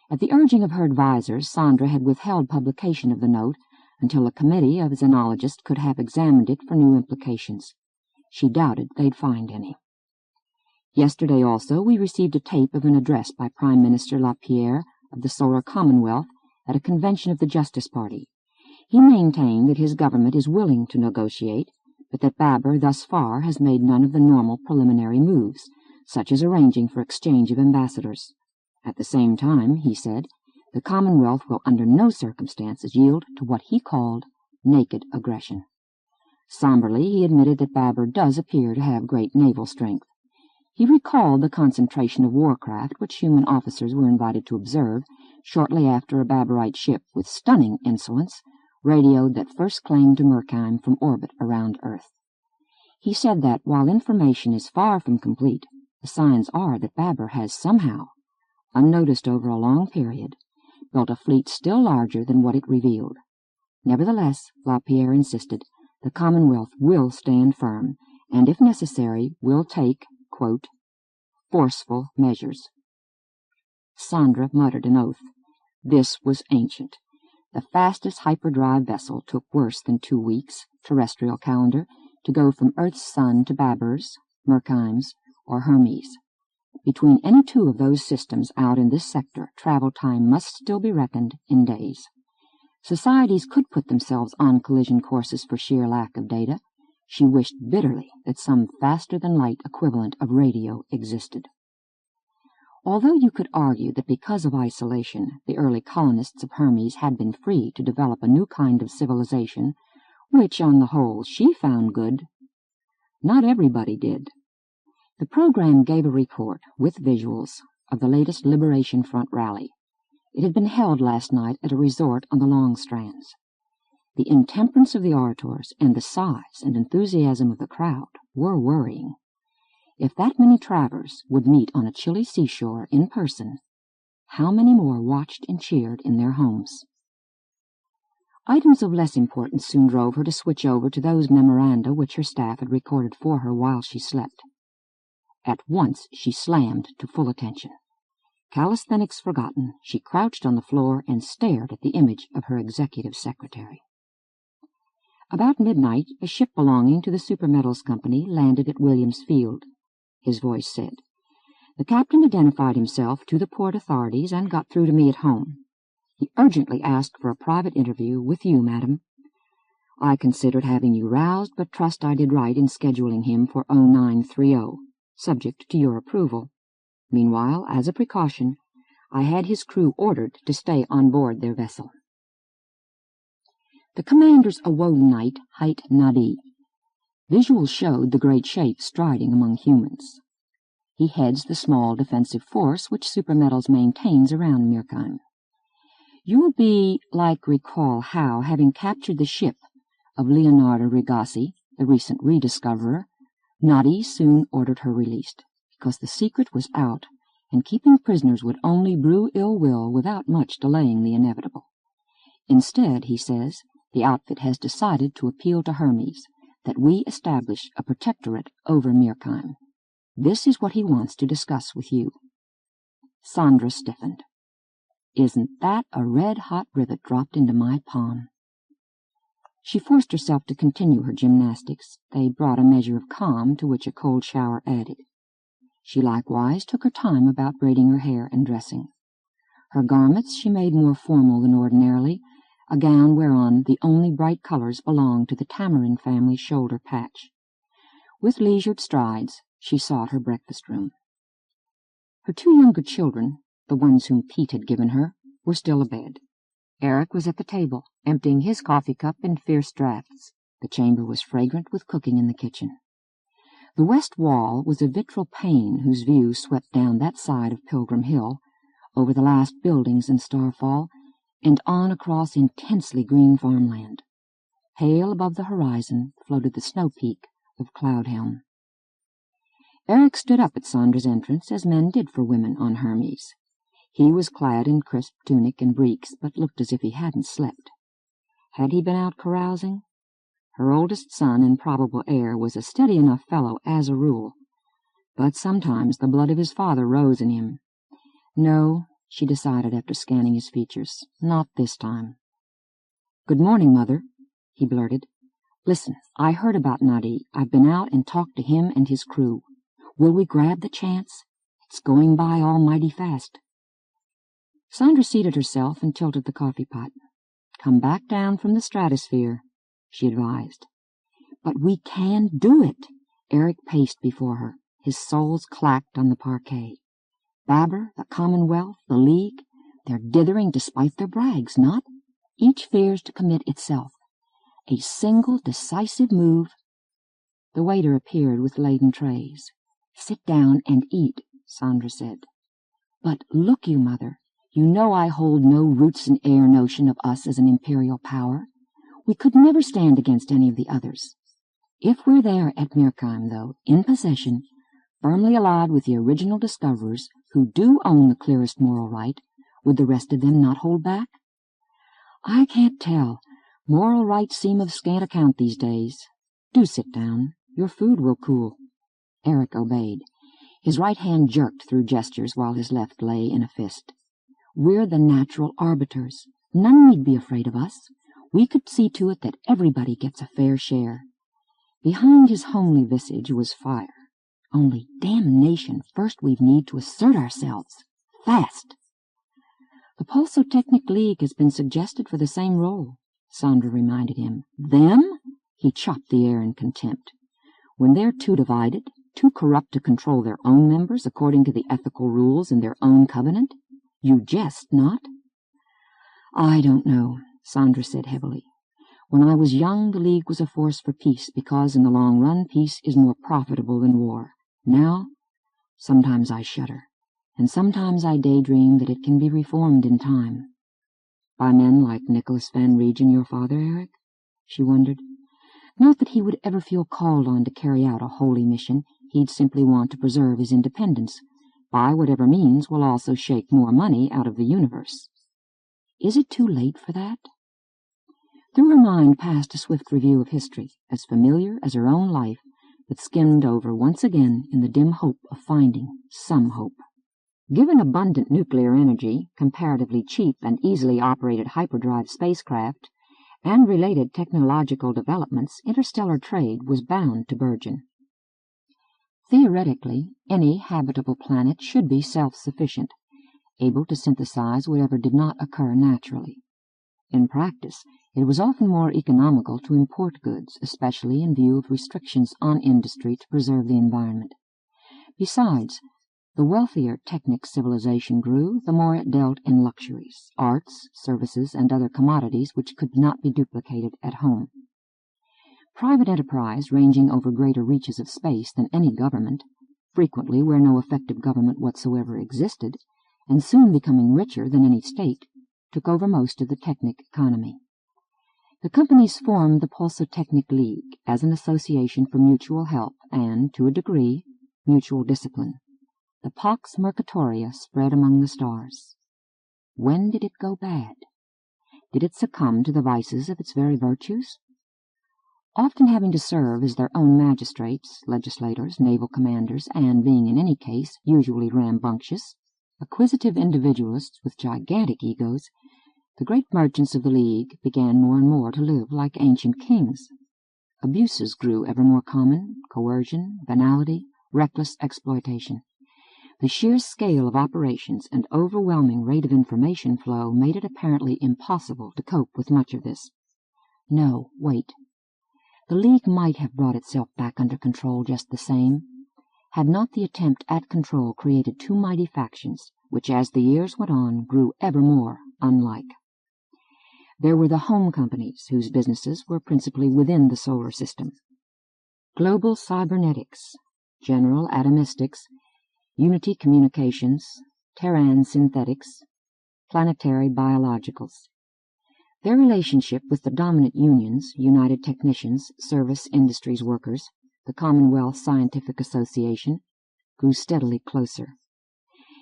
At the urging of her advisers, Sandra had withheld publication of the note until a committee of xenologists could have examined it for new implications. She doubted they'd find any. Yesterday also we received a tape of an address by Prime Minister Lapierre of the Solar Commonwealth at a convention of the Justice Party. He maintained that his government is willing to negotiate, but that Baber thus far has made none of the normal preliminary moves, such as arranging for exchange of ambassadors. At the same time, he said, the Commonwealth will under no circumstances yield to what he called naked aggression. Somberly, he admitted that Baber does appear to have great naval strength. He recalled the concentration of warcraft which human officers were invited to observe shortly after a Baberite ship with stunning insolence radioed that first claim to Mirkheim from orbit around Earth. He said that, while information is far from complete, the signs are that Baber has somehow, unnoticed over a long period, built a fleet still larger than what it revealed. Nevertheless, Lapierre insisted, the Commonwealth will stand firm, and if necessary, will take, quote, forceful measures. Sandra muttered an oath. This was ancient. The fastest hyperdrive vessel took worse than 2 weeks, terrestrial calendar, to go from Earth's sun to Baber's, Mirkheim's, or Hermes. Between any two of those systems out in this sector, travel time must still be reckoned in days. Societies could put themselves on collision courses for sheer lack of data. She wished bitterly that some faster-than-light equivalent of radio existed. Although you could argue that because of isolation, the early colonists of Hermes had been free to develop a new kind of civilization, which, on the whole, she found good, not everybody did. The program gave a report, with visuals, of the latest Liberation Front rally. It had been held last night at a resort on the Long Strands. The intemperance of the orators and the size and enthusiasm of the crowd were worrying. If that many Travers would meet on a chilly seashore in person, how many more watched and cheered in their homes? Items of less importance soon drove her to switch over to those memoranda which her staff had recorded for her while she slept. At once she slammed to full attention. Calisthenics forgotten, she crouched on the floor and stared at the image of her executive secretary. About midnight, a ship belonging to the Supermetals Company landed at Williams Field. His voice said. The captain identified himself to the port authorities and got through to me at home. He urgently asked for a private interview with you, madam. I considered having you roused, but trust I did right in scheduling him for 0930, subject to your approval. Meanwhile, as a precaution, I had his crew ordered to stay on board their vessel. The commander's Awodenite hight Nadi. Visuals showed the great shape striding among humans. He heads the small defensive force which Supermetals maintains around Mirkheim. You will be like recall how, having captured the ship of Leonardo Rigassi, the recent rediscoverer, Nadi soon ordered her released, because the secret was out, and keeping prisoners would only brew ill will without much delaying the inevitable. Instead, he says, the outfit has decided to appeal to Hermes, that we establish a protectorate over Mirkheim. This is what he wants to discuss with you. Sandra stiffened. Isn't that a red-hot rivet dropped into my palm? She forced herself to continue her gymnastics. They brought a measure of calm to which a cold shower added. She likewise took her time about braiding her hair and dressing. Her garments she made more formal than ordinarily, a gown whereon the only bright colors belonged to the Tamarin family shoulder patch. With leisured strides, she sought her breakfast room. Her 2 younger children, the ones whom Pete had given her, were still abed. Eric was at the table, emptying his coffee cup in fierce draughts. The chamber was fragrant with cooking in the kitchen. The west wall was a vitral pane whose view swept down that side of Pilgrim Hill, over the last buildings in Starfall, and on across intensely green farmland. Pale above the horizon floated the snow peak of Cloudhelm. Eric stood up at Sandra's entrance, as men did for women on Hermes. He was clad in crisp tunic and breeks, but looked as if he hadn't slept. Had he been out carousing? Her oldest son and probable heir was a steady enough fellow as a rule, but sometimes the blood of his father rose in him. No, she decided after scanning his features, not this time. "Good morning, Mother," he blurted. "Listen, I heard about Nadi. I've been out and talked to him and his crew. Will we grab the chance? It's going by almighty fast." Sandra seated herself and tilted the coffee pot. "Come back down from the stratosphere," she advised. "But we can do it." Eric paced before her. His soles clacked on the parquet. "Babber, the Commonwealth, the League, they're dithering despite their brags, not? Each fears to commit itself. A single decisive move—" The waiter appeared with laden trays. "Sit down and eat," Sandra said. "But look you, Mother, you know I hold no roots-in-air notion of us as an imperial power. We could never stand against any of the others. If we're there at Mirkheim, though, in possession, firmly allied with the original discoverers, who do own the clearest moral right, would the rest of them not hold back? I can't tell. Moral rights seem of scant account these days. Do sit down. Your food will cool." Eric obeyed. His right hand jerked through gestures while his left lay in a fist. "We're the natural arbiters. None need be afraid of us. We could see to it that everybody gets a fair share." Behind his homely visage was fire. "Only, damnation, first we need to assert ourselves. Fast." "The Pulsotechnic League has been suggested for the same role," Sandra reminded him. "Them?" He chopped the air in contempt. "When they're too divided, too corrupt to control their own members according to the ethical rules in their own covenant? You jest not?" "I don't know," Sandra said heavily. "When I was young, the League was a force for peace because, in the long run, peace is more profitable than war. Now, sometimes I shudder, and sometimes I daydream that it can be reformed in time." "By men like Nicholas Van Regen, your father, Eric?" she wondered. Not that he would ever feel called on to carry out a holy mission. He'd simply want to preserve his independence, by whatever means will also shake more money out of the universe. Is it too late for that? Through her mind passed a swift review of history, as familiar as her own life, but skimmed over once again in the dim hope of finding some hope. Given abundant nuclear energy, comparatively cheap and easily operated hyperdrive spacecraft, and related technological developments, interstellar trade was bound to burgeon. Theoretically, any habitable planet should be self-sufficient, able to synthesize whatever did not occur naturally. In practice, it was often more economical to import goods, especially in view of restrictions on industry to preserve the environment. Besides, the wealthier technic civilization grew, the more it dealt in luxuries, arts, services, and other commodities which could not be duplicated at home. Private enterprise, ranging over greater reaches of space than any government, frequently where no effective government whatsoever existed, and soon becoming richer than any state, took over most of the technic economy. The companies formed the Pulsotechnic League as an association for mutual help and, to a degree, mutual discipline. The Pax Mercatoria spread among the stars. When did it go bad? Did it succumb to the vices of its very virtues? Often having to serve as their own magistrates, legislators, naval commanders, and being in any case usually rambunctious, acquisitive individualists with gigantic egos, the great merchants of the League began more and more to live like ancient kings. Abuses grew ever more common, coercion, banality, reckless exploitation. The sheer scale of operations and overwhelming rate of information flow made it apparently impossible to cope with much of this. No, wait. The League might have brought itself back under control just the same, had not the attempt at control created two mighty factions, which as the years went on grew ever more unlike. There were the home companies, whose businesses were principally within the solar system. Global Cybernetics, General Atomistics, Unity Communications, Terran Synthetics, Planetary Biologicals. Their relationship with the dominant unions, United Technicians, Service Industries Workers, the Commonwealth Scientific Association, grew steadily closer.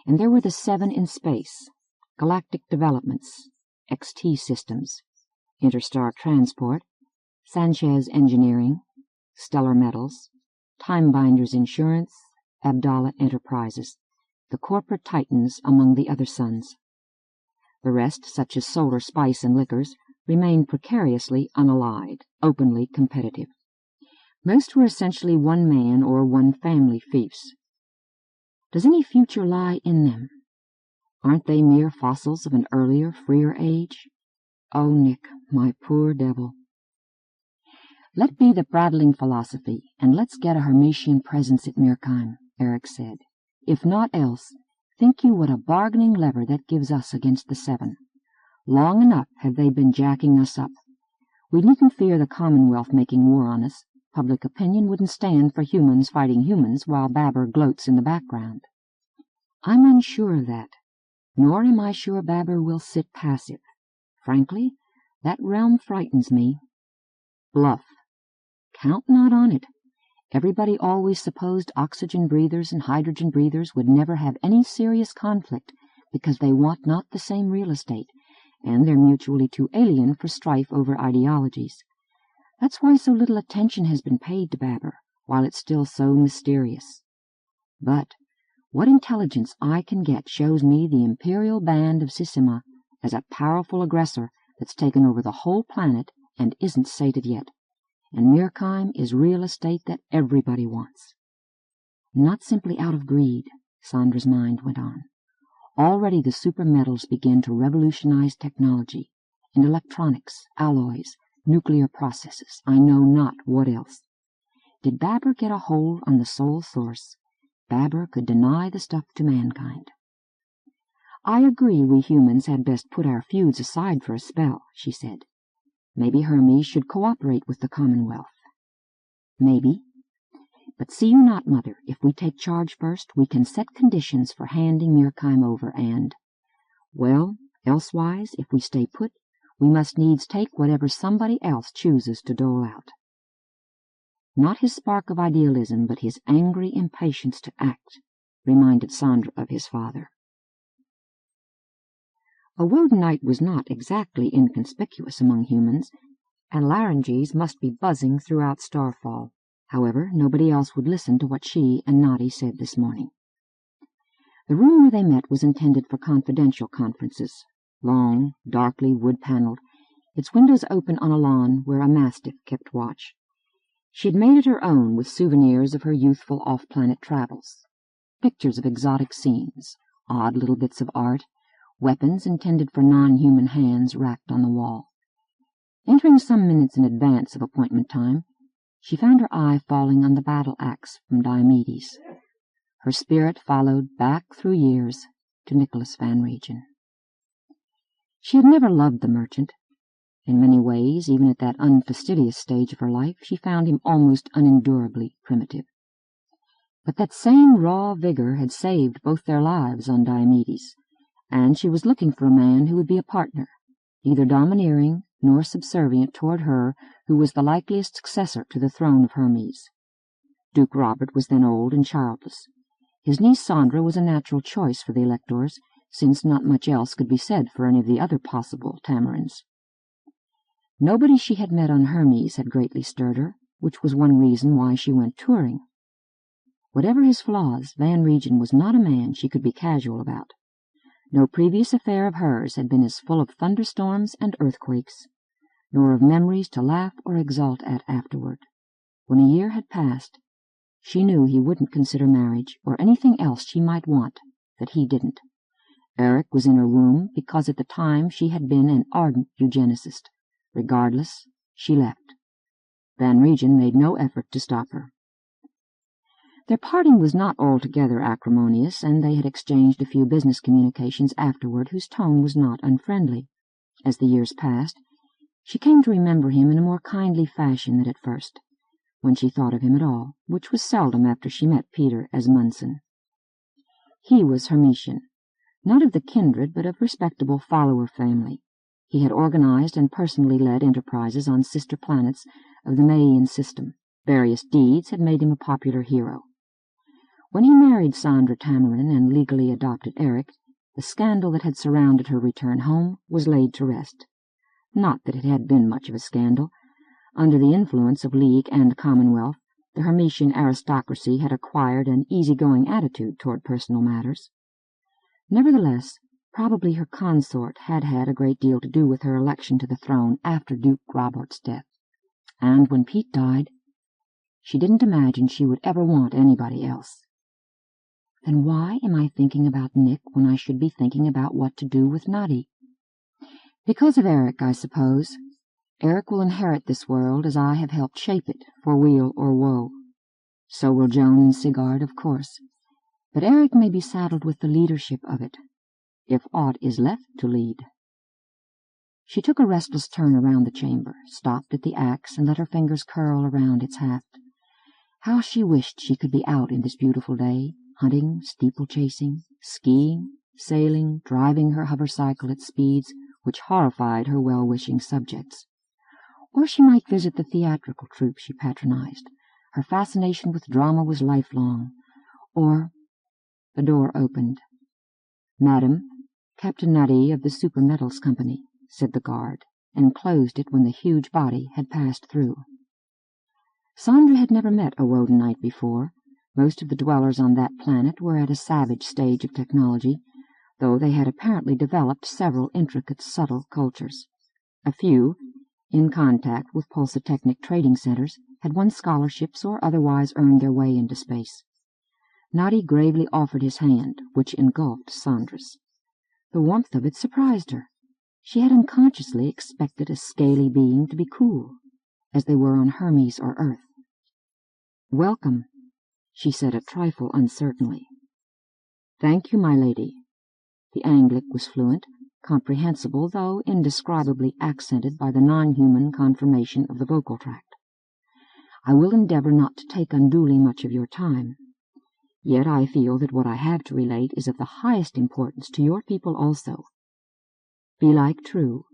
And there were the 7 in space, Galactic Developments, XT Systems, Interstar Transport, Sanchez Engineering, Stellar Metals, Timebinders Insurance, Abdallah Enterprises, the corporate titans among the other sons. The rest, such as Solar Spice and Liquors, remained precariously unallied, openly competitive. Most were essentially one-man or one-family fiefs. Does any future lie in them? Aren't they mere fossils of an earlier, freer age? Oh, Nick, my poor devil. Let be the prattling philosophy, and let's get a Hermetian presence at Mirkheim, Eric said. If not else, think you what a bargaining lever that gives us against the 7. Long enough have they been jacking us up. We needn't fear the Commonwealth making war on us. Public opinion wouldn't stand for humans fighting humans while Babber gloats in the background. I'm unsure of that, nor am I sure Babber will sit passive. Frankly, that realm frightens me. Bluff. Count not on it. Everybody always supposed oxygen breathers and hydrogen breathers would never have any serious conflict because they want not the same real estate, and they're mutually too alien for strife over ideologies. That's why so little attention has been paid to Babber, while it's still so mysterious. But what intelligence I can get shows me the Imperial Band of Sisima as a powerful aggressor that's taken over the whole planet and isn't sated yet. And Mirkheim is real estate that everybody wants. Not simply out of greed, Sandra's mind went on. Already the supermetals begin to revolutionize technology, in electronics, alloys, nuclear processes, I know not what else. Did Babber get a hold on the sole source, Babber could deny the stuff to mankind. I agree we humans had best put our feuds aside for a spell, she said. Maybe Hermes should cooperate with the Commonwealth. Maybe. But see you not, Mother, if we take charge first, we can set conditions for handing Mirkheim over and, well, elsewise, if we stay put, we must needs take whatever somebody else chooses to dole out. Not his spark of idealism, but his angry impatience to act, reminded Sandra of his father. A Wodenite was not exactly inconspicuous among humans, and larynges must be buzzing throughout Starfall. However, nobody else would listen to what she and Noddy said this morning. The room where they met was intended for confidential conferences, long, darkly wood-paneled, its windows open on a lawn where a mastiff kept watch. She had made it her own with souvenirs of her youthful off-planet travels, pictures of exotic scenes, odd little bits of art, weapons intended for non-human hands racked on the wall. Entering some minutes in advance of appointment time, she found her eye falling on the battle-axe from Diomedes. Her spirit followed back through years to Nicholas Van Regen. She had never loved the merchant. In many ways, even at that unfastidious stage of her life, she found him almost unendurably primitive. But that same raw vigor had saved both their lives on Diomedes, and she was looking for a man who would be a partner, neither domineering nor subservient toward her who was the likeliest successor to the throne of Hermes. Duke Robert was then old and childless. His niece Sandra was a natural choice for the electors, since not much else could be said for any of the other possible Tamarins. Nobody she had met on Hermes had greatly stirred her, which was one reason why she went touring. Whatever his flaws, Van Regen was not a man she could be casual about. No previous affair of hers had been as full of thunderstorms and earthquakes, nor of memories to laugh or exult at afterward. When a year had passed, she knew he wouldn't consider marriage or anything else she might want that he didn't. Eric was in her womb because at the time she had been an ardent eugenicist. Regardless, she left. Van Regen made no effort to stop her. Their parting was not altogether acrimonious, and they had exchanged a few business communications afterward whose tone was not unfriendly. As the years passed, she came to remember him in a more kindly fashion than at first, when she thought of him at all, which was seldom after she met Peter Asmundsen. He was Hermetian, not of the kindred, but of respectable follower family. He had organized and personally led enterprises on sister planets of the Mayan system. Various deeds had made him a popular hero. When he married Sandra Tamarin and legally adopted Eric, the scandal that had surrounded her return home was laid to rest. Not that it had been much of a scandal. Under the influence of League and Commonwealth, the Hermetian aristocracy had acquired an easygoing attitude toward personal matters. Nevertheless, probably her consort had had a great deal to do with her election to the throne after Duke Robert's death. And when Pete died, she didn't imagine she would ever want anybody else. Then why am I thinking about Nick when I should be thinking about what to do with Nadi? Because of Eric, I suppose. Eric will inherit this world as I have helped shape it, for weal or woe. So will Joan and Sigurd, of course. But Eric may be saddled with the leadership of it, if aught is left to lead. She took a restless turn around the chamber, stopped at the axe, and let her fingers curl around its haft. How she wished she could be out in this beautiful day, hunting, steeplechasing, skiing, sailing, driving her hover-cycle at speeds which horrified her well-wishing subjects. Or she might visit the theatrical troupe she patronized. Her fascination with drama was lifelong. Or— The door opened. "Madam, Captain Nadi of the Supermetals Company," said the guard, and closed it when the huge body had passed through. Sandra had never met a Wodenite before. Most of the dwellers on that planet were at a savage stage of technology, though they had apparently developed several intricate, subtle cultures. A few, in contact with pulsatechnic trading centers, had won scholarships or otherwise earned their way into space. Nadi gravely offered his hand, which engulfed Sandra's. The warmth of it surprised her. She had unconsciously expected a scaly being to be cool, as they were on Hermes or Earth. "Welcome," she said a trifle uncertainly. "Thank you, my lady." The Anglic was fluent, comprehensible, though indescribably accented by the non-human conformation of the vocal tract. "I will endeavor not to take unduly much of your time. Yet I feel that what I have to relate is of the highest importance to your people also. Belike true.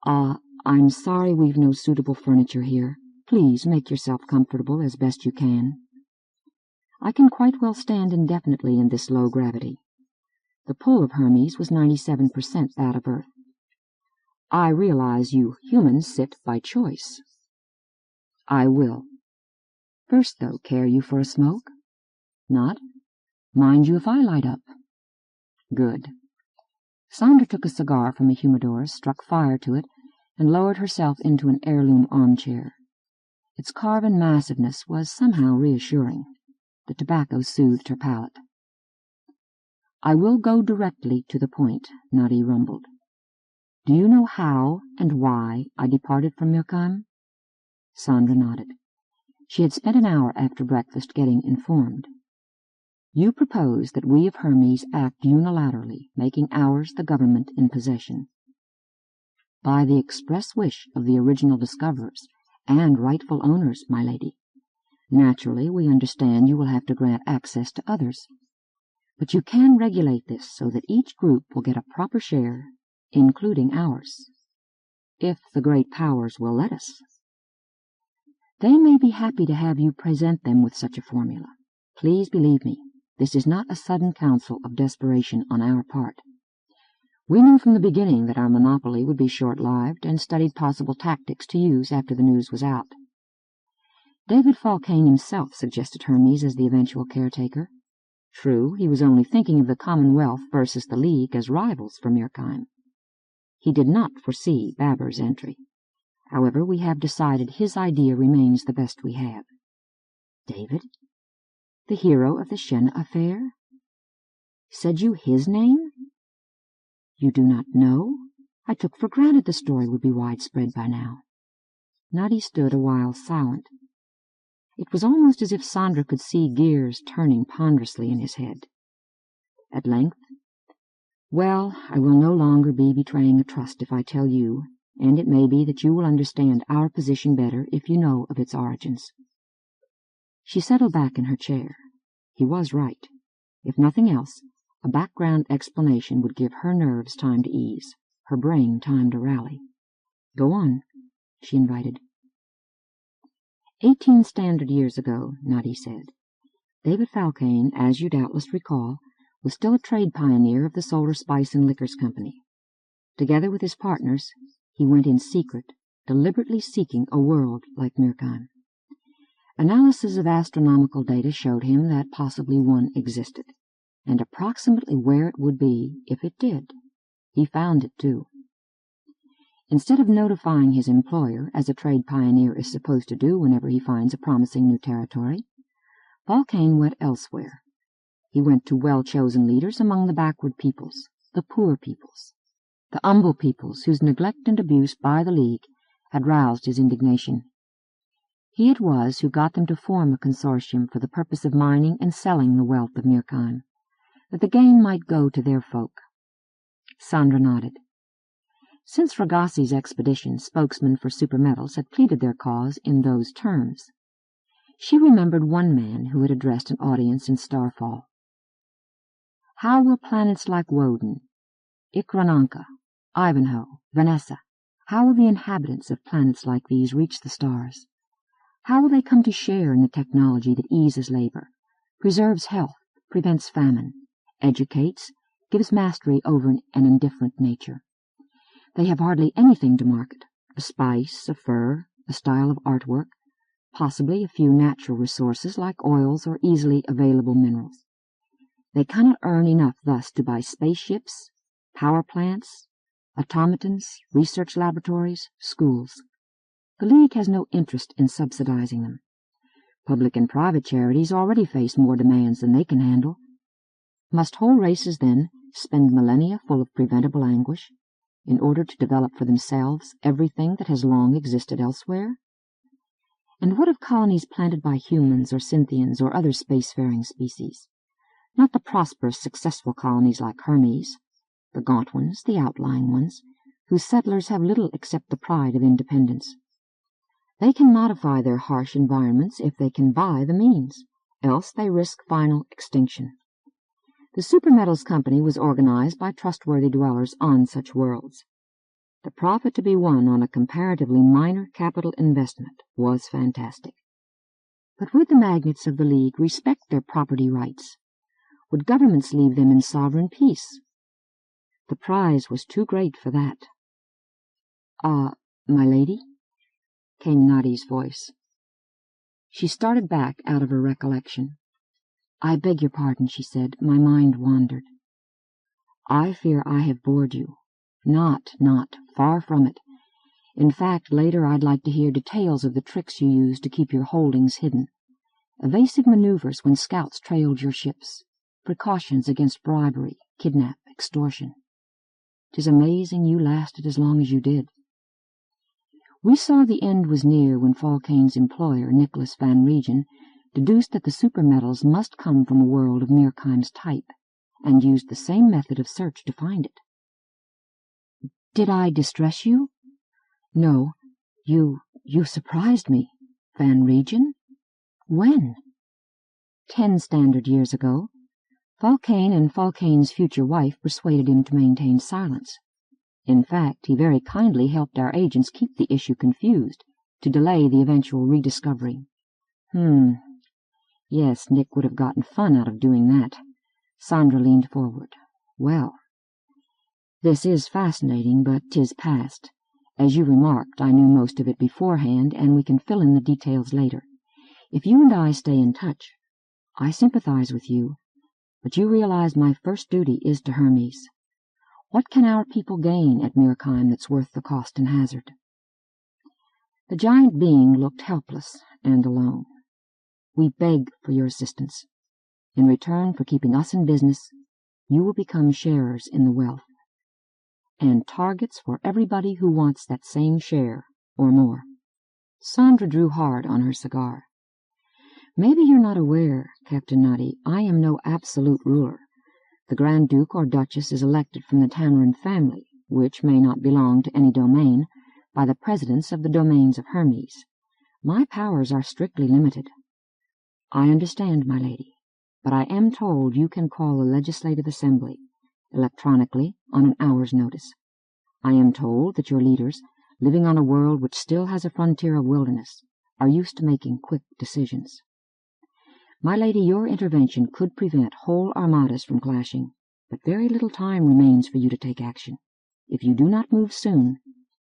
I'm sorry we've no suitable furniture here. Please make yourself comfortable as best you can. I can quite well stand indefinitely in this low gravity. The pull of Hermes was 97% that of Earth. I realize you humans sit by choice." "I will. First, though, care you for a smoke?" "Not? Mind you if I light up." "Good." Sandra took a cigar from a humidor, struck fire to it, and lowered herself into an heirloom armchair. Its carven massiveness was somehow reassuring. The tobacco soothed her palate. "I will go directly to the point," Nadi rumbled. "Do you know how and why I departed from Mirkheim?" Sandra nodded. She had spent an hour after breakfast getting informed. "You propose that we of Hermes act unilaterally, making ours the government in possession." "By the express wish of the original discoverers and rightful owners, my lady. Naturally, we understand you will have to grant access to others. But you can regulate this so that each group will get a proper share, including ours. If the great powers will let us. They may be happy to have you present them with such a formula. Please believe me, this is not a sudden counsel of desperation on our part. We knew from the beginning that our monopoly would be short-lived and studied possible tactics to use after the news was out. David Falcane himself suggested Hermes as the eventual caretaker. True, he was only thinking of the Commonwealth versus the League as rivals for Mirkheim. He did not foresee Baber's entry. However, we have decided his idea remains the best we have. David? The hero of the Shenna affair? Said you his name? You do not know? I took for granted the story would be widespread by now. Nadi stood a while silent. It was almost as if Sandra could see gears turning ponderously in his head. At length, "Well, I will no longer be betraying a trust if I tell you, and it may be that you will understand our position better if you know of its origins." She settled back in her chair. He was right. If nothing else, a background explanation would give her nerves time to ease. her brain timed a rally. "Go on," she invited. 18 standard years ago, Nutty said. David Falcane, as you doubtless recall, was still a trade pioneer of the Solar Spice and Liquors Company. Together with his partners, he went in secret, deliberately seeking a world like Mirkheim. Analysis of astronomical data showed him that possibly one existed, and approximately where it would be if it did. He found it, too. Instead of notifying his employer, as a trade pioneer is supposed to do whenever he finds a promising new territory, Falcane went elsewhere. He went to well-chosen leaders among the backward peoples, the poor peoples, the humble peoples whose neglect and abuse by the League had roused his indignation. He it was who got them to form a consortium for the purpose of mining and selling the wealth of Mirkheim, that the gain might go to their folk. Sandra nodded. Since Ragassi's expedition, spokesmen for supermetals had pleaded their cause in those terms. She remembered one man who had addressed an audience in Starfall. How will planets like Woden, Ikrananka, Ivanhoe, Vanessa, how will the inhabitants of planets like these reach the stars? How will they come to share in the technology that eases labor, preserves health, prevents famine, educates, gives mastery over an indifferent nature? They have hardly anything to market, a spice, a fur, a style of artwork, possibly a few natural resources like oils or easily available minerals. They cannot earn enough thus to buy spaceships, power plants, automatons, research laboratories, schools. The League has no interest in subsidizing them. Public and private charities already face more demands than they can handle. Must whole races, then, spend millennia full of preventable anguish in order to develop for themselves everything that has long existed elsewhere? And what of colonies planted by humans or Cynthians or other spacefaring species? Not the prosperous, successful colonies like Hermes, the gaunt ones, the outlying ones, whose settlers have little except the pride of independence. They can modify their harsh environments if they can buy the means, else they risk final extinction. The Supermetals Company was organized by trustworthy dwellers on such worlds. The profit to be won on a comparatively minor capital investment was fantastic. But would the magnates of the League respect their property rights? Would governments leave them in sovereign peace? The prize was too great for that. My lady?" came Nadi's voice. She started back out of her recollection. "I beg your pardon," she said. "My mind wandered." "I fear I have bored you. Not, far from it. In fact, later I'd like to hear details of the tricks you used to keep your holdings hidden. Evasive maneuvers when scouts trailed your ships. Precautions against bribery, kidnap, extortion. 'Tis amazing you lasted as long as you did. We saw the end was near when Falcane's employer, Nicholas Van Regen, deduced that the supermetals must come from a world of Mirkheim's type, and used the same method of search to find it. Did I distress you? No. You surprised me. Van Regen? When? 10 standard years ago. Falcane and Falcane's future wife persuaded him to maintain silence. In fact, he very kindly helped our agents keep the issue confused, to delay the eventual rediscovery. Yes, Nick would have gotten fun out of doing that. Sandra leaned forward. Well, this is fascinating, but 'tis past. As you remarked, I knew most of it beforehand, and we can fill in the details later. If you and I stay in touch, I sympathize with you, but you realize my first duty is to Hermes. What can our people gain at Mirkheim that's worth the cost and hazard? The giant being looked helpless and alone. We beg for your assistance. In return for keeping us in business, you will become sharers in the wealth, and targets for everybody who wants that same share or more. Sandra drew hard on her cigar. Maybe you're not aware, Captain Nutty, I am no absolute ruler. The Grand Duke or Duchess is elected from the Tamarin family, which may not belong to any domain, by the presidents of the domains of Hermes. My powers are strictly limited. I understand, my lady, but I am told you can call a legislative assembly, electronically, on an hour's notice. I am told that your leaders, living on a world which still has a frontier of wilderness, are used to making quick decisions. My lady, your intervention could prevent whole armadas from clashing, but very little time remains for you to take action. If you do not move soon,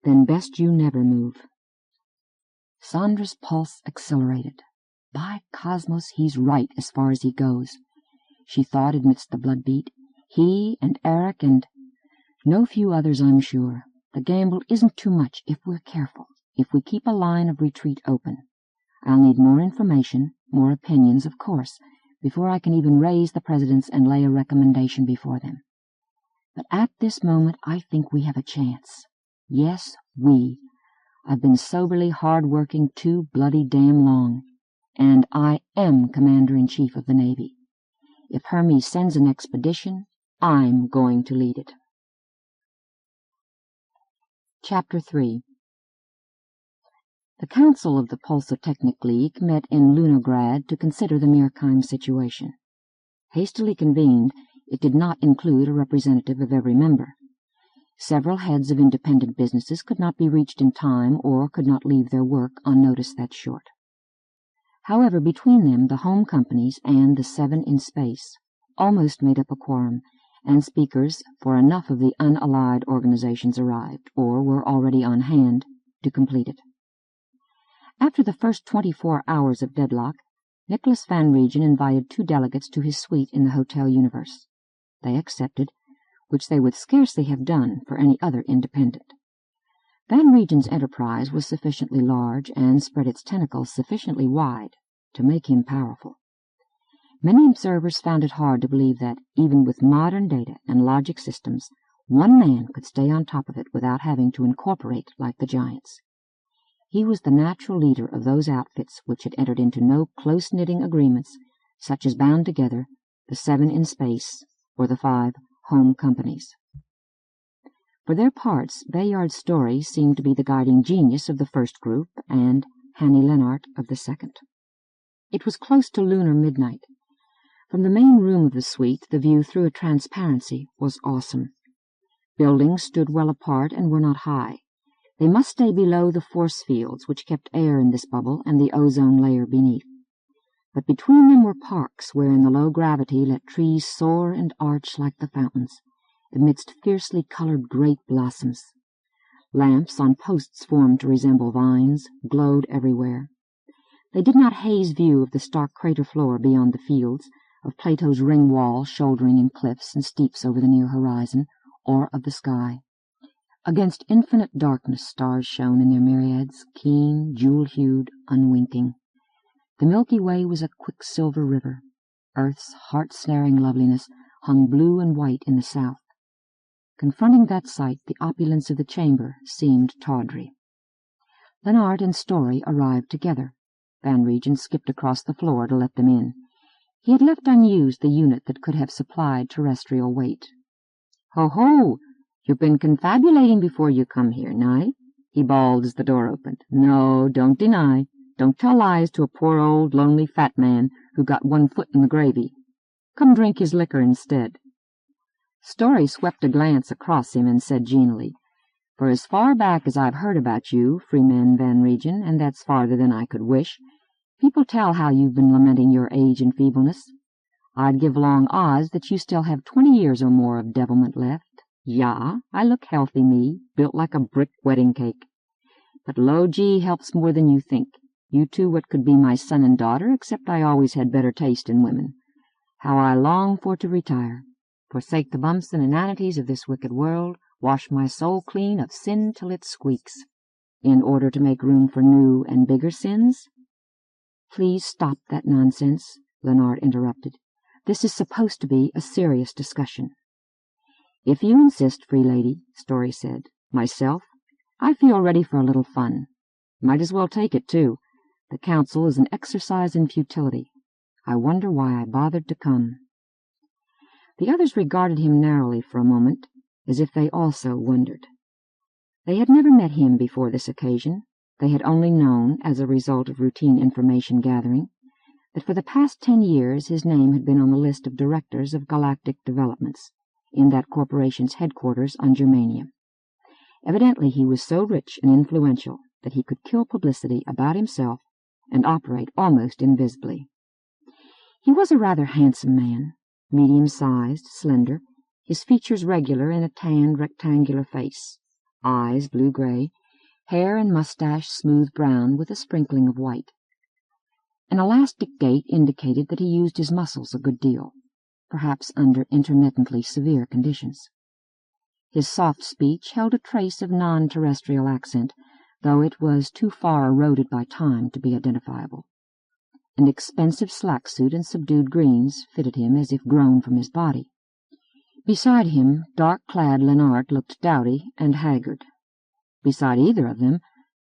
then best you never move." Sandra's pulse accelerated. By Cosmos, he's right as far as he goes, she thought amidst the blood beat. He and Eric and no few others, I'm sure. The gamble isn't too much if we're careful, if we keep a line of retreat open. I'll need more information, more opinions, of course, before I can even raise the presidents and lay a recommendation before them. But at this moment I think we have a chance. Yes, we. I've been soberly hard-working too bloody damn long, and I am Commander-in-Chief of the Navy. If Hermes sends an expedition, I'm going to lead it. Chapter 3. The Council of the Pulsotechnic League met in Lunograd to consider the Mirkheim situation. Hastily convened, it did not include a representative of every member. Several heads of independent businesses could not be reached in time or could not leave their work on notice that short. However, between them, the home companies and the 7 in space almost made up a quorum, and speakers for enough of the unallied organizations arrived, or were already on hand, to complete it. After the first 24 hours of deadlock, Nicholas Van Regen invited 2 delegates to his suite in the Hotel Universe. They accepted, which they would scarcely have done for any other independent. Van Regen's enterprise was sufficiently large and spread its tentacles sufficiently wide to make him powerful. Many observers found it hard to believe that, even with modern data and logic systems, one man could stay on top of it without having to incorporate like the giants. He was the natural leader of those outfits which had entered into no close-knitting agreements, such as bound together the 7 in space or the 5 home companies. For their parts, Bayard's story seemed to be the guiding genius of the first group and Hanny Lennart of the second. It was close to lunar midnight. From the main room of the suite, the view through a transparency was awesome. Buildings stood well apart and were not high. They must stay below the force fields which kept air in this bubble and the ozone layer beneath. But between them were parks wherein the low gravity let trees soar and arch like the fountains, amidst fiercely colored grape blossoms. Lamps on posts formed to resemble vines glowed everywhere. They did not haze view of the stark crater floor beyond the fields, of Plato's ring wall shouldering in cliffs and steeps over the near horizon, or of the sky. Against infinite darkness stars shone in their myriads, keen, jewel-hued, unwinking. The Milky Way was a quicksilver river. Earth's heart-snaring loveliness hung blue and white in the south. Confronting that sight, the opulence of the chamber seemed tawdry. Lennart and Story arrived together. Van Regen skipped across the floor to let them in. He had left unused the unit that could have supplied terrestrial weight. "Ho-ho! You've been confabulating before you come here, nigh?" he bawled as the door opened. "No, don't deny. Don't tell lies to a poor old lonely fat man who got one foot in the gravy. Come drink his liquor instead." Story swept a glance across him and said genially, "For as far back as I've heard about you, Freeman Van Regen, and that's farther than I could wish, people tell how you've been lamenting your age and feebleness. I'd give long odds that you still have 20 years or more of devilment left. Ja, I look healthy, me, built like a brick wedding cake. But low G helps more than you think. You two what could be my son and daughter, except I always had better taste in women. How I long for to retire, forsake the bumps and inanities of this wicked world, wash my soul clean of sin till it squeaks, in order to make room for new and bigger sins." "Please stop that nonsense," Lennart interrupted. "This is supposed to be a serious discussion." "If you insist, free lady," Story said. "Myself, I feel ready for a little fun. Might as well take it, too. The council is an exercise in futility. I wonder why I bothered to come." The others regarded him narrowly for a moment, as if they also wondered. They had never met him before this occasion. They had only known, as a result of routine information gathering, that for the past 10 years his name had been on the list of directors of galactic developments in that corporation's headquarters on Germania. Evidently he was so rich and influential that he could kill publicity about himself and operate almost invisibly. He was a rather handsome man, medium-sized, slender, his features regular in a tanned, rectangular face, eyes blue-gray, hair and mustache smooth brown with a sprinkling of white. An elastic gait indicated that he used his muscles a good deal, perhaps under intermittently severe conditions. His soft speech held a trace of non-terrestrial accent, though it was too far eroded by time to be identifiable. An expensive slack suit and subdued greens fitted him as if grown from his body. Beside him, dark-clad Lenart looked dowdy and haggard. Beside either of them,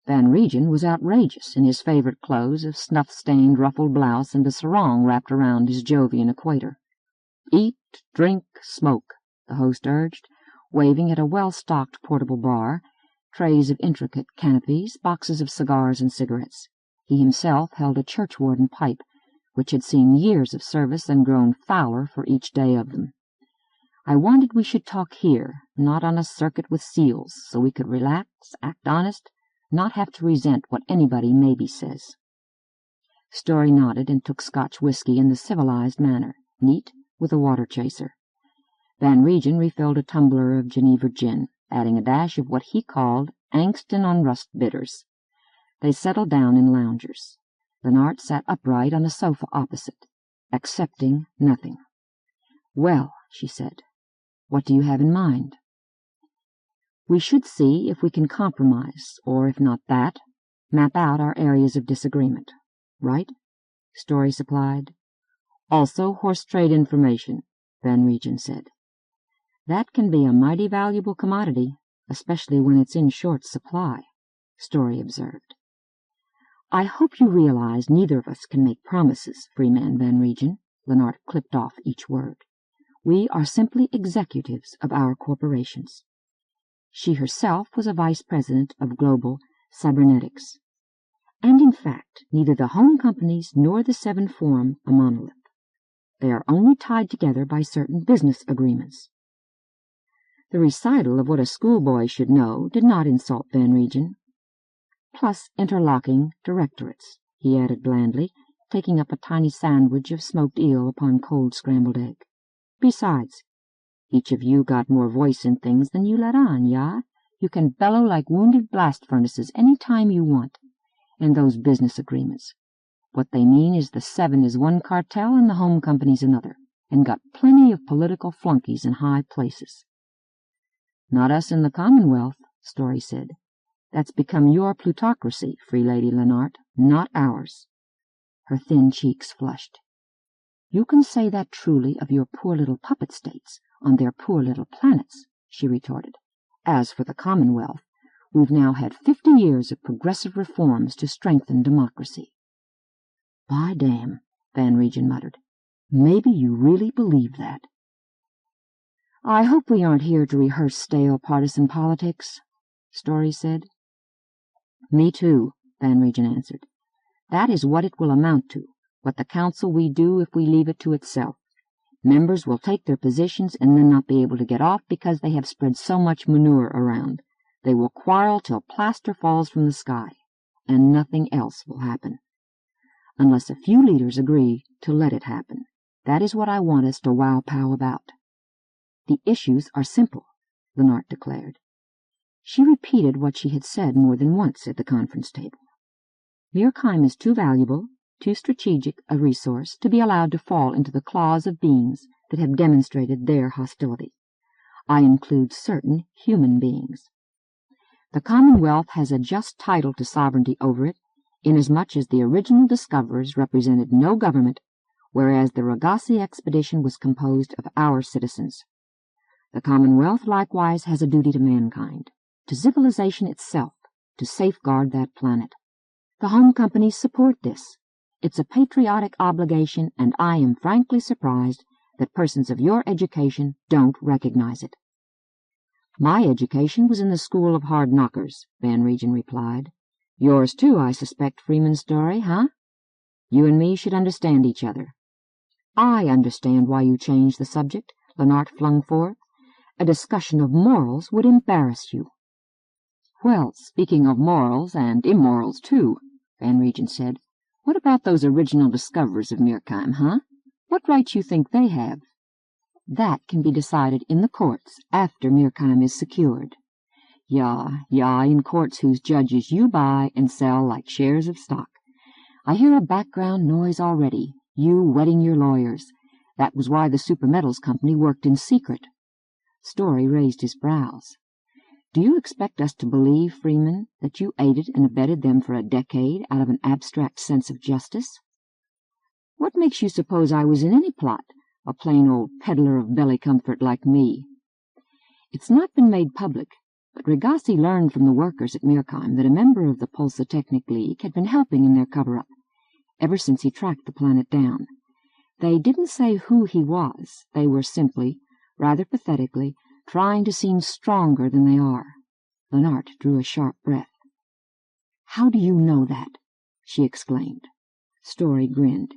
Van Regen was outrageous in his favorite clothes of snuff-stained ruffled blouse and a sarong wrapped around his Jovian equator. "Eat, drink, smoke," the host urged, waving at a well-stocked portable bar, trays of intricate canopies, boxes of cigars and cigarettes. He himself held a churchwarden pipe, which had seen years of service and grown fouler for each day of them. "I wanted we should talk here, not on a circuit with seals, so we could relax, act honest, not have to resent what anybody maybe says." Story nodded and took Scotch whiskey in the civilized manner, neat, with a water chaser. Van Regen refilled a tumbler of Geneva gin, adding a dash of what he called Angsten on Rust bitters. They settled down in loungers. Lenart sat upright on a sofa opposite, accepting nothing. "Well," she said, "what do you have in mind?" "We should see if we can compromise, or if not that, map out our areas of disagreement. Right?" Story supplied. "Also horse trade information," Van Regen said. "That can be a mighty valuable commodity, especially when it's in short supply," Story observed. "I hope you realize neither of us can make promises, Freeman Van Regen," Lenart clipped off each word. "We are simply executives of our corporations." She herself was a vice president of Global Cybernetics. And in fact, neither the home companies nor the seven form a monolith. They are only tied together by certain business agreements. The recital of what a schoolboy should know did not insult Van Regen. "Plus interlocking directorates," he added blandly, taking up a tiny sandwich of smoked eel upon cold scrambled egg. "Besides, each of you got more voice in things than you let on, ya? You can bellow like wounded blast furnaces any time you want. And those business agreements, what they mean is the seven is one cartel and the home company's another, and got plenty of political flunkies in high places." "Not us in the Commonwealth," Story said. "That's become your plutocracy, Free Lady Lenart, not ours." Her thin cheeks flushed. "You can say that truly of your poor little puppet states on their poor little planets," she retorted. "As for the Commonwealth, we've now had 50 years of progressive reforms to strengthen democracy." "By damn," Van Regen muttered. "Maybe you really believe that." "I hope we aren't here to rehearse stale partisan politics," Story said. "Me too," Van Regen answered. "That is what it will amount to, what the council we do if we leave it to itself. Members will take their positions and then not be able to get off because they have spread so much manure around. They will quarrel till plaster falls from the sky, and nothing else will happen. Unless a few leaders agree to let it happen. That is what I want us to wow-pow about." "The issues are simple," Lenart declared. She repeated what she had said more than once at the conference table. "Mirkheim is too valuable, too strategic a resource to be allowed to fall into the claws of beings that have demonstrated their hostility. I include certain human beings. The Commonwealth has a just title to sovereignty over it, inasmuch as the original discoverers represented no government, whereas the Ragassi expedition was composed of our citizens. The Commonwealth likewise has a duty to mankind, to civilization itself, to safeguard that planet. The home companies support this. It's a patriotic obligation, and I am frankly surprised that persons of your education don't recognize it." "My education was in the school of hard knockers," Van Regen replied. "Yours too, I suspect, Freeman Story, huh? You and me should understand each other." "I understand why you changed the subject," Lenart flung forth. "A discussion of morals would embarrass you." Well, speaking of morals, and immorals too, Van Regen said, what about those original discoverers of Mirkheim, huh? What rights you think they have? That can be decided in the courts after Mirkheim is secured. Ja, in courts whose judges you buy and sell like shares of stock. I hear a background noise already, you wetting your lawyers. That was why the Supermetals Company worked in secret. Story raised his brows. Do you expect us to believe, Freeman, that you aided and abetted them for a decade out of an abstract sense of justice? What makes you suppose I was in any plot, a plain old peddler of belly comfort like me? It's not been made public, but Rigassi learned from the workers at Mirkheim that a member of the Pulsatechnic League had been helping in their cover-up, ever since he tracked the planet down. They didn't say who he was. They were simply, rather pathetically, trying to seem stronger than they are. Lennart drew a sharp breath. "How do you know that?" she exclaimed. Story grinned.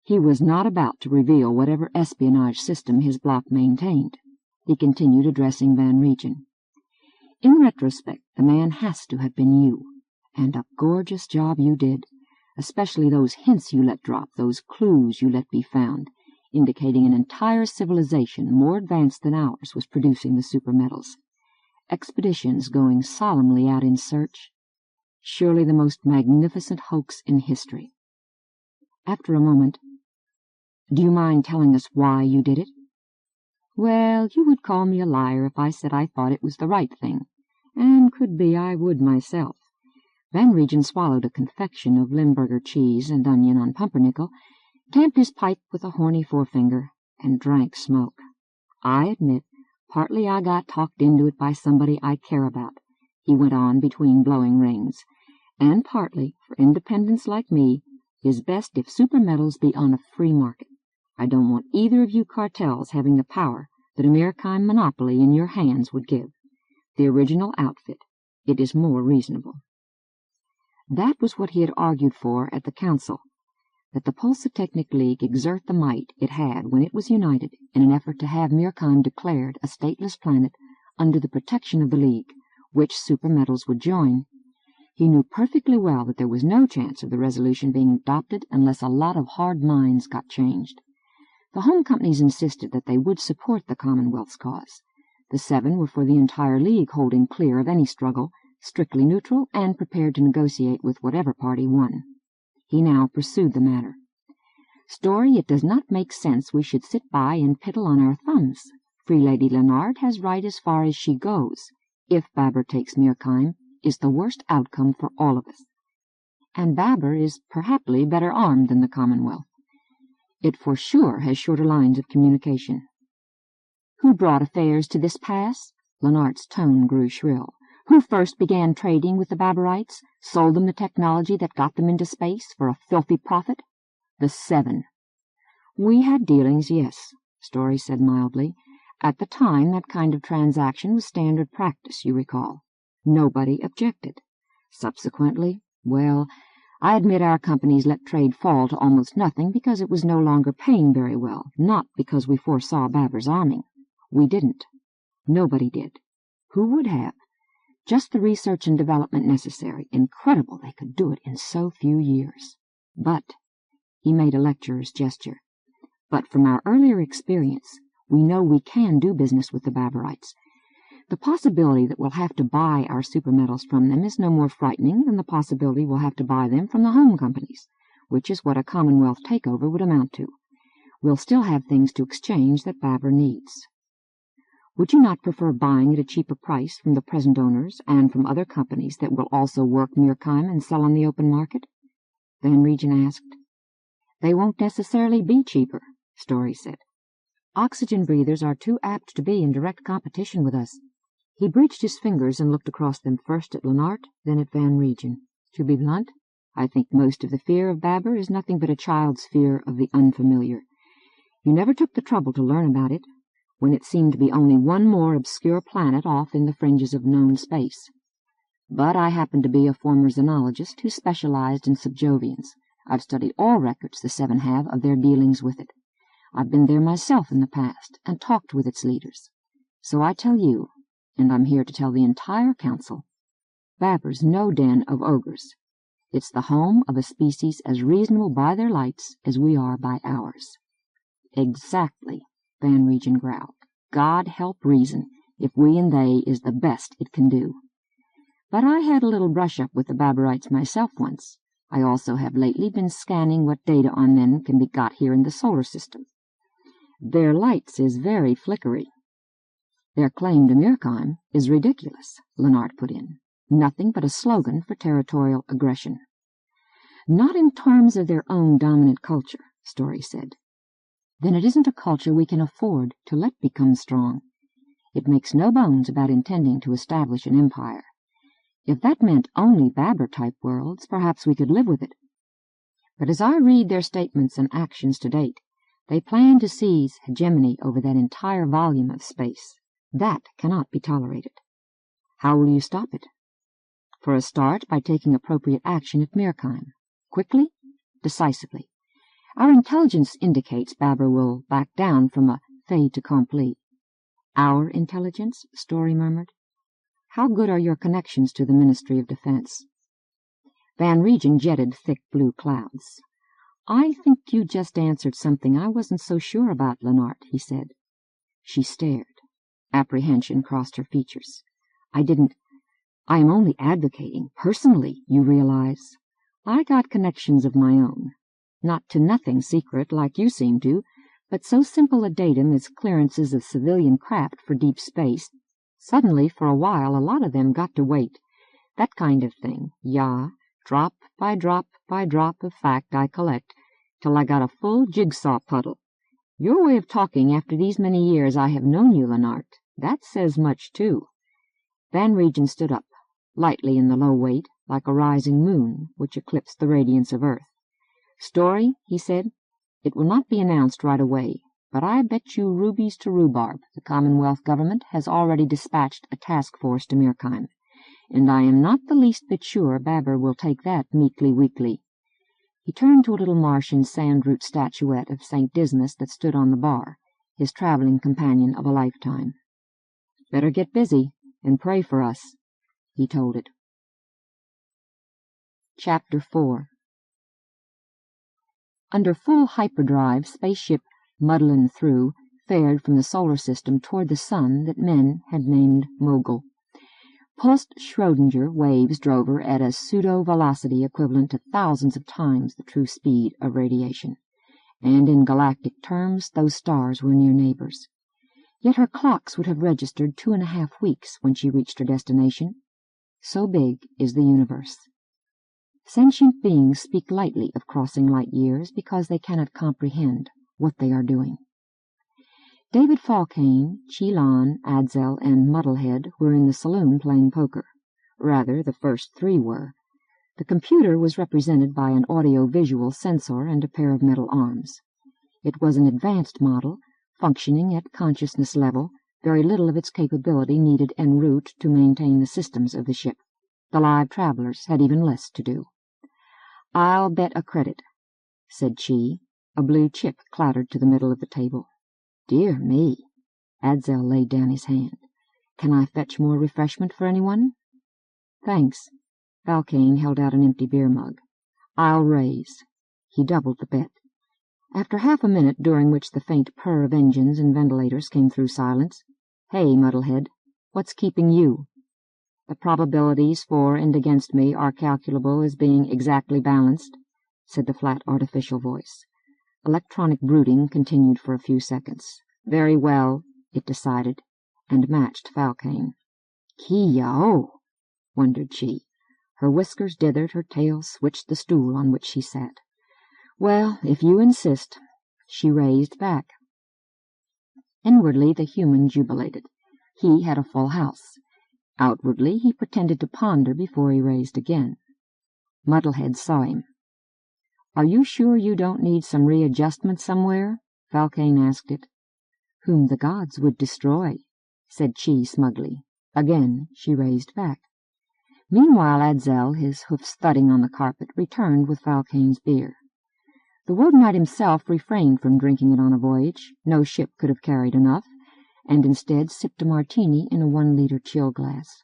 He was not about to reveal whatever espionage system his block maintained. He continued, addressing Van Regen. In retrospect, the man has to have been you, and a gorgeous job you did, especially those hints you let drop, those clues you let be found, indicating an entire civilization more advanced than ours was producing the supermetals. Expeditions going solemnly out in search. Surely the most magnificent hoax in history. After a moment, do you mind telling us why you did it? Well, you would call me a liar if I said I thought it was the right thing, and could be I would myself. Van Regen swallowed a confection of Limburger cheese and onion on pumpernickel, tamped his pipe with a horny forefinger, and drank smoke. I admit, partly I got talked into it by somebody I care about, he went on between blowing rings, and partly, for independents like me, is best if supermetals be on a free market. I don't want either of you cartels having the power that a Mirkheim monopoly in your hands would give. The original outfit, it is more reasonable. That was what he had argued for at the council, that the Pulsatechnic League exert the might it had when it was united in an effort to have Mirkheim declared a stateless planet under the protection of the League, which supermetals would join. He knew perfectly well that there was no chance of the resolution being adopted unless a lot of hard minds got changed. The home companies insisted that they would support the Commonwealth's cause. The 7 were for the entire League holding clear of any struggle, strictly neutral, and prepared to negotiate with whatever party won. He now pursued the matter. Story, it does not make sense we should sit by and piddle on our thumbs. Free Lady Lennart has right as far as she goes. If Babber takes Mirkheim, is the worst outcome for all of us. And Babber is perhaply better armed than the Commonwealth. It for sure has shorter lines of communication. Who brought affairs to this pass? Lennart's tone grew shrill. Who first began trading with the Babberites, sold them the technology that got them into space for a filthy profit? The 7. We had dealings, yes, Story said mildly. At the time, that kind of transaction was standard practice, you recall. Nobody objected. Subsequently, well, I admit our companies let trade fall to almost nothing because it was no longer paying very well, not because we foresaw Babber's arming. We didn't. Nobody did. Who would have? Just the research and development necessary. Incredible they could do it in so few years. But, he made a lecturer's gesture, but from our earlier experience, we know we can do business with the Babberites. The possibility that we'll have to buy our supermetals from them is no more frightening than the possibility we'll have to buy them from the home companies, which is what a Commonwealth takeover would amount to. We'll still have things to exchange that Babber needs. Would you not prefer buying at a cheaper price from the present owners and from other companies that will also work Mirkheim and sell on the open market? Van Regen asked. They won't necessarily be cheaper, Story said. Oxygen breathers are too apt to be in direct competition with us. He bridged his fingers and looked across them first at Lennart, then at Van Regen. To be blunt, I think most of the fear of Babber is nothing but a child's fear of the unfamiliar. You never took the trouble to learn about it, when it seemed to be only one more obscure planet off in the fringes of known space. But I happen to be a former xenologist who specialized in subjovians. I've studied all records the 7 have of their dealings with it. I've been there myself in the past and talked with its leaders. So I tell you, and I'm here to tell the entire council, Babber's no den of ogres. It's the home of a species as reasonable by their lights as we are by ours." "Exactly," Van Regen growled. "God help reason, if we and they is the best it can do. But I had a little brush-up with the Babberites myself once. I also have lately been scanning what data on them can be got here in the solar system. Their lights is very flickery." "Their claim to Mirkheim is ridiculous," Leonard put in. "Nothing but a slogan for territorial aggression." "Not in terms of their own dominant culture," Story said. "Then it isn't a culture we can afford to let become strong. It makes no bones about intending to establish an empire. If that meant only Babber-type worlds, perhaps we could live with it. But as I read their statements and actions to date, they plan to seize hegemony over that entire volume of space. That cannot be tolerated. How will you stop it? For a start, by taking appropriate action at Mirkheim. Quickly, decisively. Our intelligence indicates Babber will back down from a fait accompli." "Our intelligence?" Story murmured. "How good are your connections to the Ministry of Defense?" Van Regen jetted thick blue clouds. "I think you just answered something I wasn't so sure about, Leonard," he said. She stared. Apprehension crossed her features. I am only advocating, personally, you realize. I got connections of my own. Not to nothing secret, like you seem to, but so simple a datum as clearances of civilian craft for deep space. Suddenly, for a while, a lot of them got to wait. That kind of thing, yeah, drop by drop of fact I collect, till I got a full jigsaw puzzle. Your way of talking after these many years I have known you, Leonard, that says much, too." Van Regen stood up, lightly in the low weight, like a rising moon, which eclipsed the radiance of Earth. "Story," he said, "it will not be announced right away, but I bet you rubies to rhubarb the Commonwealth government has already dispatched a task force to Mirkheim, and I am not the least bit sure Babber will take that meekly-weekly." He turned to a little Martian sand-root statuette of St. Dismas that stood on the bar, his traveling companion of a lifetime. "Better get busy and pray for us," he told it. Chapter 4. Under full hyperdrive, spaceship Muddlin' Through fared from the solar system toward the sun that men had named Mogul. Post-Schrödinger waves drove her at a pseudo-velocity equivalent to thousands of times the true speed of radiation, and in galactic terms those stars were near neighbors. Yet her clocks would have registered 2.5 weeks when she reached her destination. So big is the universe. Sentient beings speak lightly of crossing light years because they cannot comprehend what they are doing. David Falkane, Chelan, Adzel, and Muddlehead were in the saloon playing poker. Rather, the first 3 were. The computer was represented by an audio-visual sensor and a pair of metal arms. It was an advanced model, functioning at consciousness level. Very little of its capability needed en route to maintain the systems of the ship. The live travelers had even less to do. "I'll bet a credit," said Chi. A blue chip clattered to the middle of the table. "Dear me." Adzel laid down his hand. "Can I fetch more refreshment for anyone?" "Thanks." Falkane held out an empty beer mug. "I'll raise." He doubled the bet. After half a minute, during which the faint purr of engines and ventilators came through silence, "Hey, Muddlehead, what's keeping you?" "The probabilities for and against me are calculable as being exactly balanced," said the flat artificial voice. Electronic brooding continued for a few seconds. "Very well," it decided, and matched Falkane. "Ki-yo!" wondered she. Her whiskers dithered, her tail switched the stool on which she sat. "Well, if you insist." She raised back. Inwardly the human jubilated. He had a full house. Outwardly he pretended to ponder before he raised again. Muddlehead saw him. "Are you sure you don't need some readjustment somewhere?" Falkane asked it. "Whom the gods would destroy," said Chi smugly. Again she raised back. Meanwhile Adzel, his hoofs thudding on the carpet, returned with Falkane's beer. The Wodenite himself refrained from drinking it on a voyage. No ship could have carried enough, and instead sipped a martini in a 1-liter chill glass.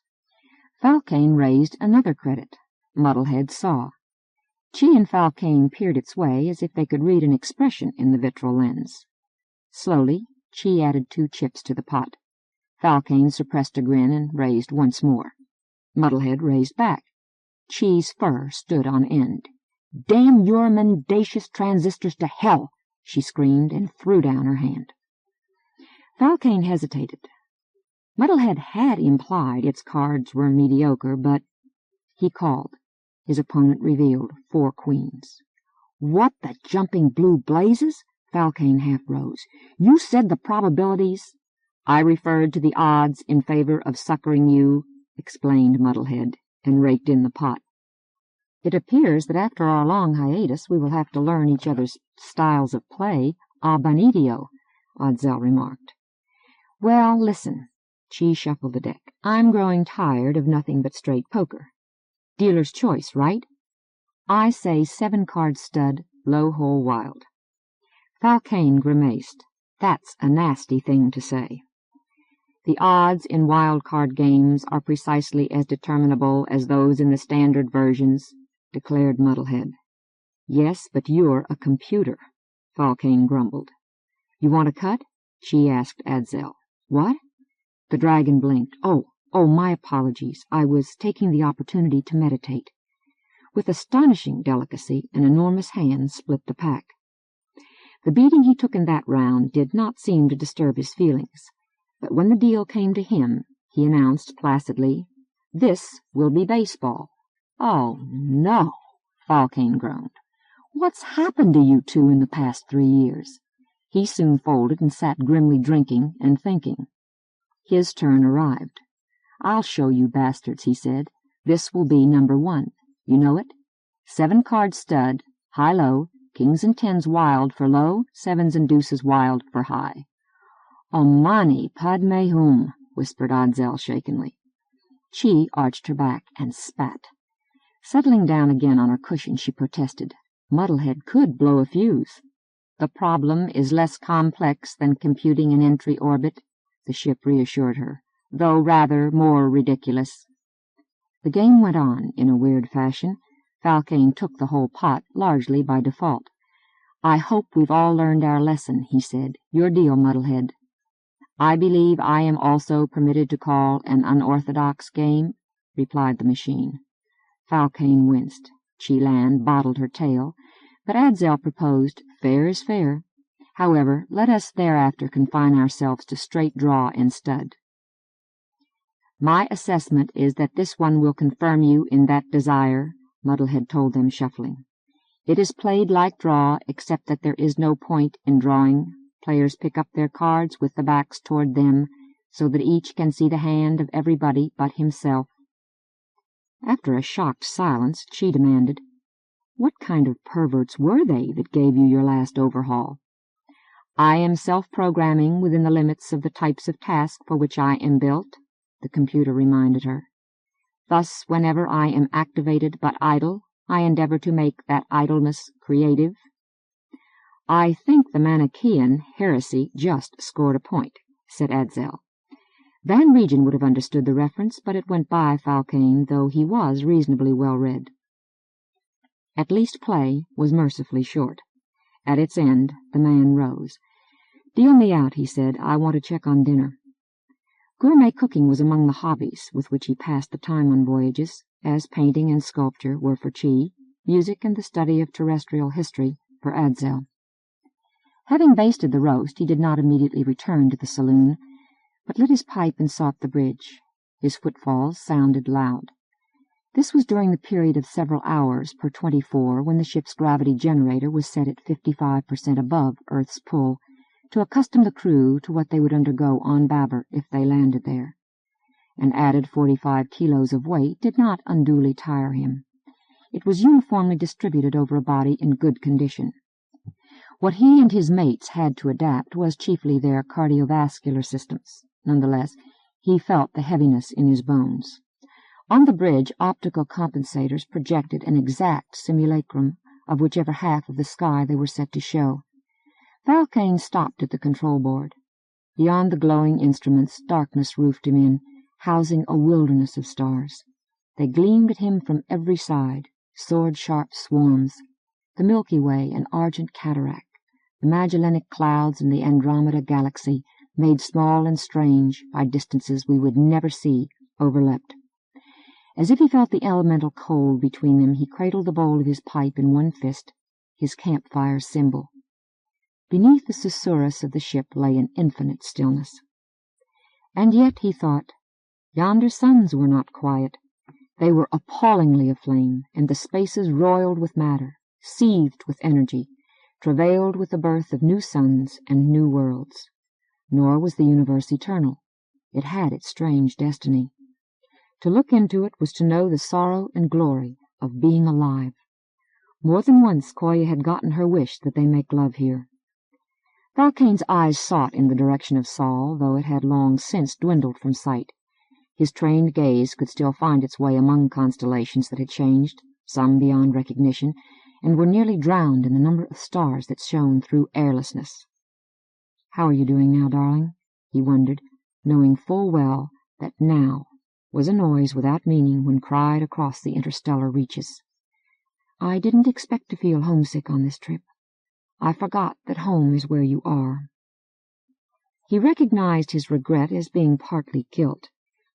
Falcane raised another credit. Muddlehead saw. Chi and Falcane peered its way as if they could read an expression in the vitral lens. Slowly, Chi added 2 chips to the pot. Falcane suppressed a grin and raised once more. Muddlehead raised back. Chi's fur stood on end. "Damn your mendacious transistors to hell!" she screamed and threw down her hand. Falcane hesitated. Muddlehead had implied its cards were mediocre, but he called. His opponent revealed 4 queens. "What the jumping blue blazes?" Falcane half rose. "You said the probabilities—" "I referred to the odds in favor of succoring you," explained Muddlehead, and raked in the pot. "It appears that after our long hiatus we will have to learn each other's styles of play ab initio," Adzel remarked. "Well, listen." Chi shuffled the deck. "I'm growing tired of nothing but straight poker. Dealer's choice, right? I say 7-card stud, low hole wild." Falcane grimaced. "That's a nasty thing to say." "The odds in wild card games are precisely as determinable as those in the standard versions," declared Muddlehead. "Yes, but you're a computer," Falcane grumbled. "You want a cut?" Chi asked Adzel. "What?" The dragon blinked. Oh, my apologies. I was taking the opportunity to meditate." With astonishing delicacy, an enormous hand split the pack. The beating he took in that round did not seem to disturb his feelings, but when the deal came to him, he announced placidly, "This will be baseball." "Oh, no," Falcane groaned. "What's happened to you two in the past 3 years?" He soon folded and sat grimly drinking and thinking. His turn arrived. "I'll show you bastards," he said. "This will be number 1. You know it? 7-card stud, high-low, kings and 10s wild for low, 7s and deuces wild for high." "Om mani padme hum," whispered Adzel shakenly. Chi arched her back and spat. Settling down again on her cushion, she protested. Muddlehead could blow a fuse. "The problem is less complex than computing an entry orbit," the ship reassured her, "though rather more ridiculous." The game went on in a weird fashion. Falcane took the whole pot, largely by default. "I hope we've all learned our lesson," he said. "Your deal, Muddlehead." "I believe I am also permitted to call an unorthodox game," replied the machine. Falcane winced. Chi-Lan bottled her tail, but Adzel proposed, "Fair is fair. However, let us thereafter confine ourselves to straight draw and stud." "My assessment is that this one will confirm you in that desire," Muddlehead told them, shuffling. "It is played like draw, except that there is no point in drawing. Players pick up their cards with the backs toward them, so that each can see the hand of everybody but himself." After a shocked silence, Chi demanded, "What kind of perverts were they that gave you your last overhaul?" "I am self-programming within the limits of the types of task for which I am built," the computer reminded her. "Thus, whenever I am activated but idle, I endeavor to make that idleness creative." "I think the Manichaean heresy just scored a point," said Adzel. Van Regen would have understood the reference, but it went by Falcane, though he was reasonably well read. At least play was mercifully short. At its end, the man rose. "Deal me out," he said. "I want to check on dinner." Gourmet cooking was among the hobbies with which he passed the time on voyages, as painting and sculpture were for Chi, music and the study of terrestrial history for Adzel. Having basted the roast, he did not immediately return to the saloon, but lit his pipe and sought the bridge. His footfalls sounded loud. This was during the period of several hours per 24 when the ship's gravity generator was set at 55% above Earth's pull, to accustom the crew to what they would undergo on Babber if they landed there. An added 45 kilos of weight did not unduly tire him. It was uniformly distributed over a body in good condition. What he and his mates had to adapt was chiefly their cardiovascular systems. Nonetheless, he felt the heaviness in his bones. On the bridge, optical compensators projected an exact simulacrum of whichever half of the sky they were set to show. Falcane stopped at the control board. Beyond the glowing instruments, darkness roofed him in, housing a wilderness of stars. They gleamed at him from every side, sword-sharp swarms, the Milky Way and argent cataract, the Magellanic clouds and the Andromeda galaxy, made small and strange by distances we would never see, overleapt. As if he felt the elemental cold between them, he cradled the bowl of his pipe in one fist, his campfire symbol. Beneath the susurrus of the ship lay an infinite stillness. And yet, he thought, yonder suns were not quiet. They were appallingly aflame, and the spaces roiled with matter, seethed with energy, travailed with the birth of new suns and new worlds. Nor was the universe eternal. It had its strange destiny. To look into it was to know the sorrow and glory of being alive. More than once Koya had gotten her wish that they make love here. Valkane's eyes sought in the direction of Sol, though it had long since dwindled from sight. His trained gaze could still find its way among constellations that had changed, some beyond recognition, and were nearly drowned in the number of stars that shone through airlessness. "How are you doing now, darling?" he wondered, knowing full well that now was a noise without meaning when cried across the interstellar reaches. "I didn't expect to feel homesick on this trip. I forgot that home is where you are." He recognized his regret as being partly guilt.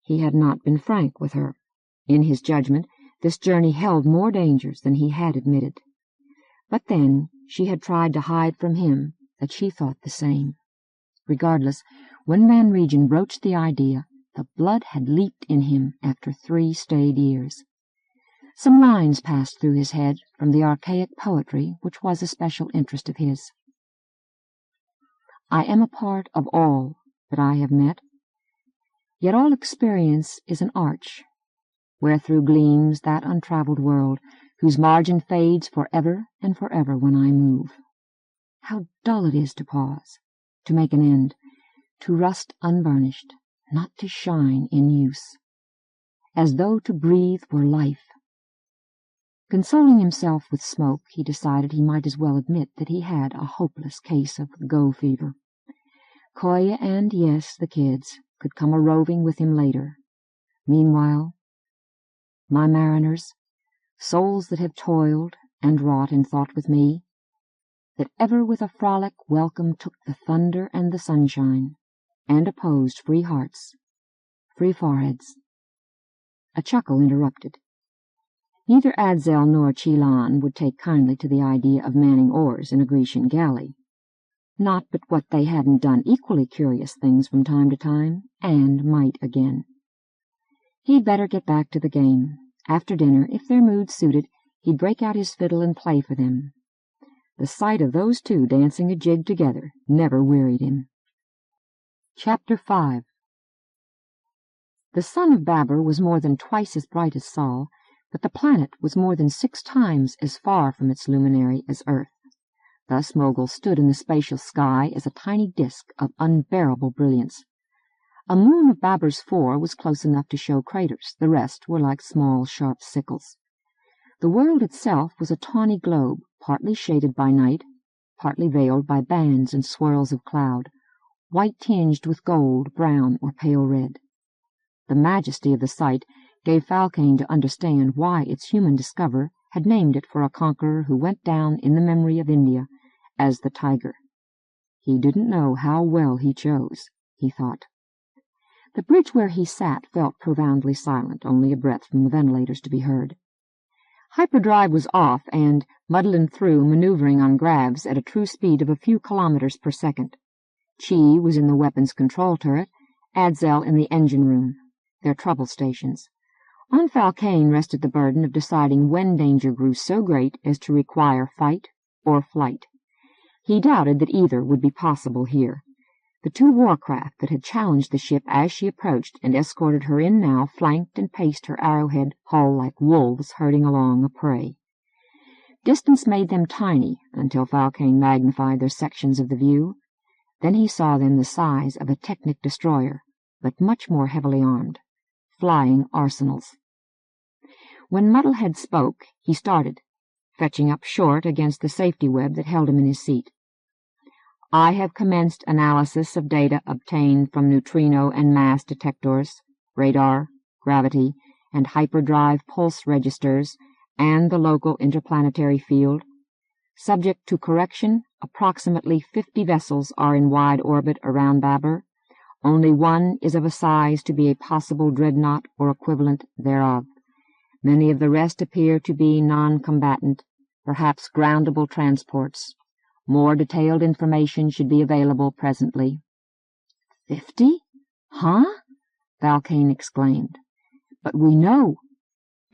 He had not been frank with her. In his judgment, this journey held more dangers than he had admitted. But then she had tried to hide from him that she thought the same. Regardless, when Van Regen broached the idea, the blood had leaped in him after 3 staid years. Some lines passed through his head from the archaic poetry which was a special interest of his. "I am a part of all that I have met, yet all experience is an arch, wherethrough gleams that untraveled world, whose margin fades forever and forever when I move. How dull it is to pause, to make an end, to rust unburnished, not to shine in use, as though to breathe were life." Consoling himself with smoke, he decided he might as well admit that he had a hopeless case of go fever. Koya and, yes, the kids, could come a-roving with him later. Meanwhile, my mariners, souls that have toiled and wrought and thought with me, that ever with a frolic welcome took the thunder and the sunshine, and opposed free hearts, free foreheads. A chuckle interrupted. Neither Adzel nor Chelan would take kindly to the idea of manning oars in a Grecian galley. Not but what they hadn't done equally curious things from time to time, and might again. He'd better get back to the game. After dinner, if their mood suited, he'd break out his fiddle and play for them. The sight of those two dancing a jig together never wearied him. Chapter 5. The sun of Babur was more than twice as bright as Sol, but the planet was more than 6 times as far from its luminary as Earth. Thus Mogul stood in the spatial sky as a tiny disk of unbearable brilliance. A moon of Babur's 4 was close enough to show craters. The rest were like small, sharp sickles. The world itself was a tawny globe, partly shaded by night, partly veiled by bands and swirls of cloud, white tinged with gold, brown, or pale red. The majesty of the sight gave Falcane to understand why its human discoverer had named it for a conqueror who went down in the memory of India as the tiger. He didn't know how well he chose, he thought. The bridge where he sat felt profoundly silent, only a breath from the ventilators to be heard. Hyperdrive was off, and, muddling through, maneuvering on grabs at a true speed of a few kilometers per second. Chi was in the weapons control turret, Adzel in the engine room, their trouble stations. On Falcane rested the burden of deciding when danger grew so great as to require fight or flight. He doubted that either would be possible here. The 2 warcraft that had challenged the ship as she approached and escorted her in now flanked and paced her arrowhead hull like wolves herding along a prey. Distance made them tiny until Falcane magnified their sections of the view. Then he saw them the size of a Technic destroyer, but much more heavily armed. Flying arsenals. When Muddlehead spoke, he started, fetching up short against the safety web that held him in his seat. "I have commenced analysis of data obtained from neutrino and mass detectors, radar, gravity, and hyperdrive pulse registers and the local interplanetary field. Subject to correction, approximately 50 vessels are in wide orbit around Babur. Only one is of a size to be a possible dreadnought or equivalent thereof. Many of the rest appear to be non-combatant, perhaps groundable transports. More detailed information should be available presently. 50? Huh? Valkane exclaimed. But we know.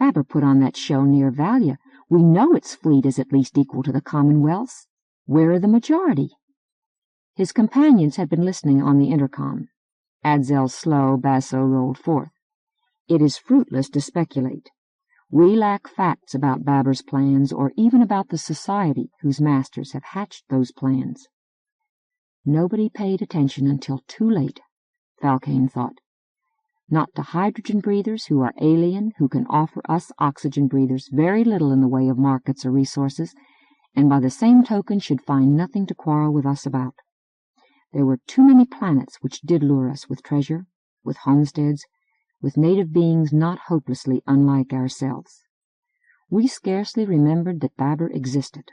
Babur put on that show near Valia. We know its fleet is at least equal to the Commonwealth's. Where are the majority? His companions had been listening on the intercom. Adzel's slow basso rolled forth. It is fruitless to speculate. We lack facts about Babur's plans, or even about the society whose masters have hatched those plans. Nobody paid attention until too late, Valkane thought. Not to hydrogen breathers who are alien, who can offer us oxygen breathers very little in the way of markets or resources, and by the same token should find nothing to quarrel with us about. There were too many planets which did lure us with treasure, with homesteads, with native beings not hopelessly unlike ourselves. We scarcely remembered that Babur existed,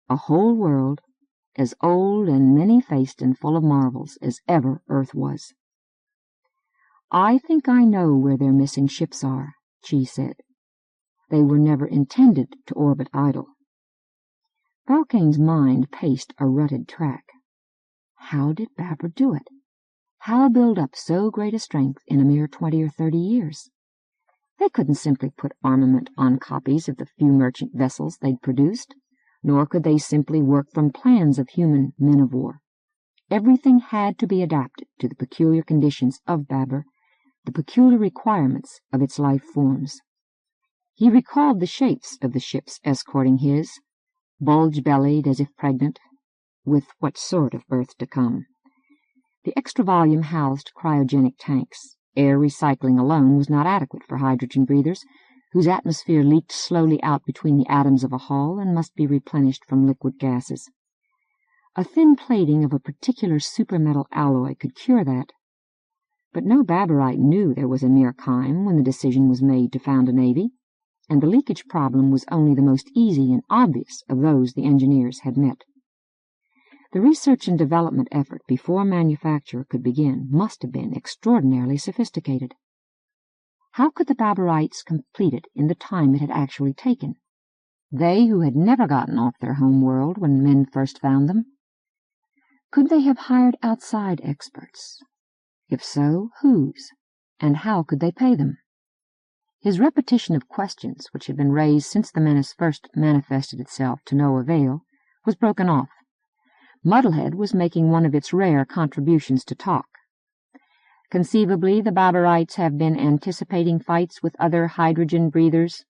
a whole world, as old and many-faced and full of marvels as ever Earth was. I think I know where their missing ships are, Chi said. They were never intended to orbit idle. Valkane's mind paced a rutted track. How did Babur do it? How build up so great a strength in a mere 20 or 30 years? They couldn't simply put armament on copies of the few merchant vessels they'd produced, nor could they simply work from plans of human men of war. Everything had to be adapted to the peculiar conditions of Babur, the peculiar requirements of its life forms. He recalled the shapes of the ships escorting his, bulge-bellied as if pregnant, with what sort of birth to come. The extra volume housed cryogenic tanks. Air recycling alone was not adequate for hydrogen breathers, whose atmosphere leaked slowly out between the atoms of a hull and must be replenished from liquid gases. A thin plating of a particular supermetal alloy could cure that. But no Baburite knew there was a Mirkheim when the decision was made to found a navy, and the leakage problem was only the most easy and obvious of those the engineers had met. The research and development effort before manufacture could begin must have been extraordinarily sophisticated. How could the Baburites complete it in the time it had actually taken? They who had never gotten off their home world when men first found them? Could they have hired outside experts? If so, whose? And how could they pay them? His repetition of questions, which had been raised since the menace first manifested itself to no avail, was broken off. Muddlehead was making one of its rare contributions to talk. Conceivably, the Baburites have been anticipating fights with other hydrogen breathers.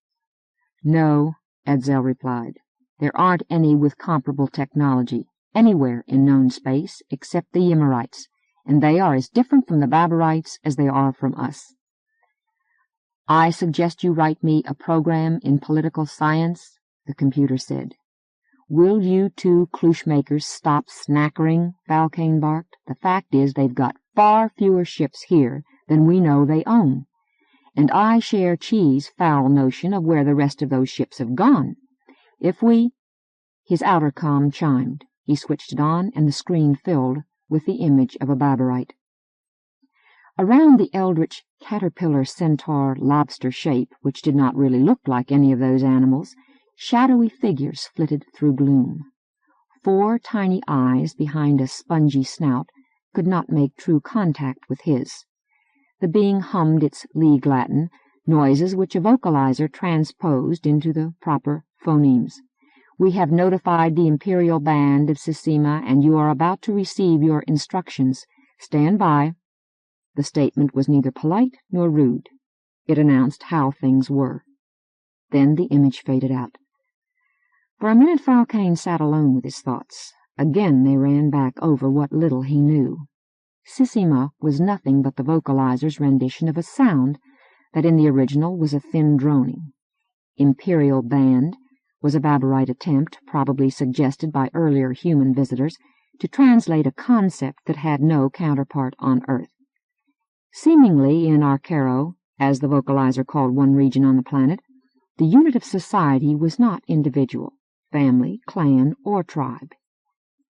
No, Adzel replied. There aren't any with comparable technology anywhere in known space except the Yimmerites, and they are as different from the Baburites as they are from us. I suggest you write me a program in political science, the computer said. Will you two Klushmakers stop snackering? Valkane barked. The fact is they've got far fewer ships here than we know they own, and I share Chi's foul notion of where the rest of those ships have gone. If we— His outer comm chimed. He switched it on, and the screen filled with the image of a Baburite. Around the eldritch caterpillar centaur lobster shape, which did not really look like any of those animals, shadowy figures flitted through gloom. 4 tiny eyes behind a spongy snout could not make true contact with his. The being hummed its League Latin, noises which a vocalizer transposed into the proper phonemes. We have notified the Imperial Band of Sisima, and you are about to receive your instructions. Stand by. The statement was neither polite nor rude. It announced how things were. Then the image faded out. For a minute Valkane sat alone with his thoughts. Again they ran back over what little he knew. Sisima was nothing but the vocalizer's rendition of a sound that in the original was a thin droning. Imperial Band was a Baburite attempt, probably suggested by earlier human visitors, to translate a concept that had no counterpart on Earth. Seemingly in Arcaro, as the vocalizer called one region on the planet, the unit of society was not individual, family, clan, or tribe.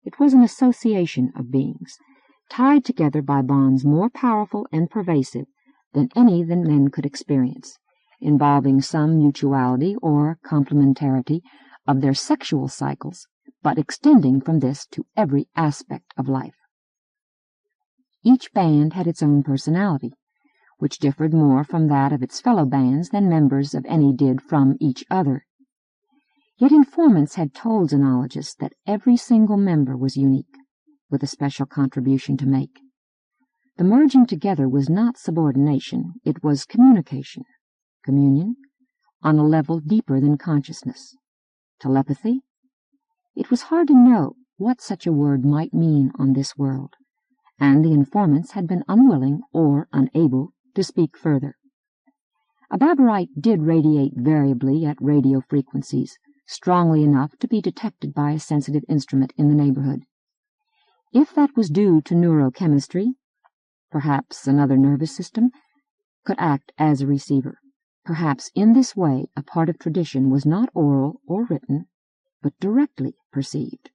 It was an association of beings, tied together by bonds more powerful and pervasive than any that men could experience, involving some mutuality or complementarity of their sexual cycles, but extending from this to every aspect of life. Each band had its own personality, which differed more from that of its fellow bands than members of any did from each other. Yet informants had told xenologists that every single member was unique, with a special contribution to make. The merging together was not subordination, it was communication, communion, on a level deeper than consciousness. Telepathy? It was hard to know what such a word might mean on this world, and the informants had been unwilling or unable to speak further. A Babarite did radiate variably at radio frequencies, strongly enough to be detected by a sensitive instrument in the neighborhood. If that was due to neurochemistry, perhaps another nervous system could act as a receiver. Perhaps in this way a part of tradition was not oral or written, but directly perceived.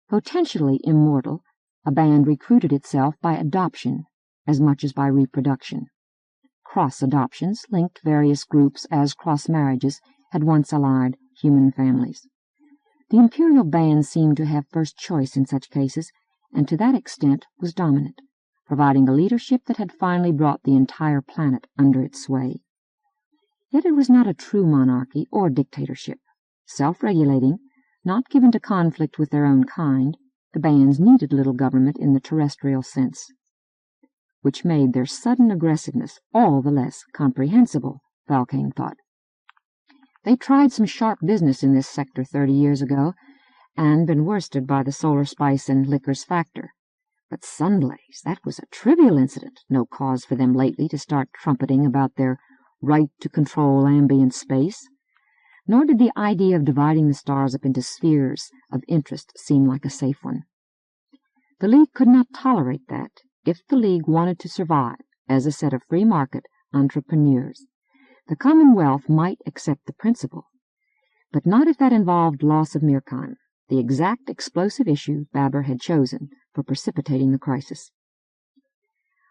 Potentially immortal, a band recruited itself by adoption as much as by reproduction. Cross-adoptions linked various groups as cross-marriages had once allied human families. The imperial band seemed to have first choice in such cases, and to that extent was dominant, providing a leadership that had finally brought the entire planet under its sway. Yet it was not a true monarchy or dictatorship. Self-regulating, not given to conflict with their own kind, the bands needed little government in the terrestrial sense, which made their sudden aggressiveness all the less comprehensible, Valkane thought. They tried some sharp business in this sector 30 years ago, and been worsted by the solar spice and liquors factor. But Sunblaze, that was a trivial incident, no cause for them lately to start trumpeting about their right to control ambient space. Nor did the idea of dividing the stars up into spheres of interest seem like a safe one. The League could not tolerate that, if the League wanted to survive as a set of free market entrepreneurs. The Commonwealth might accept the principle, but not if that involved loss of Mirkheim, the exact explosive issue Babar had chosen for precipitating the crisis.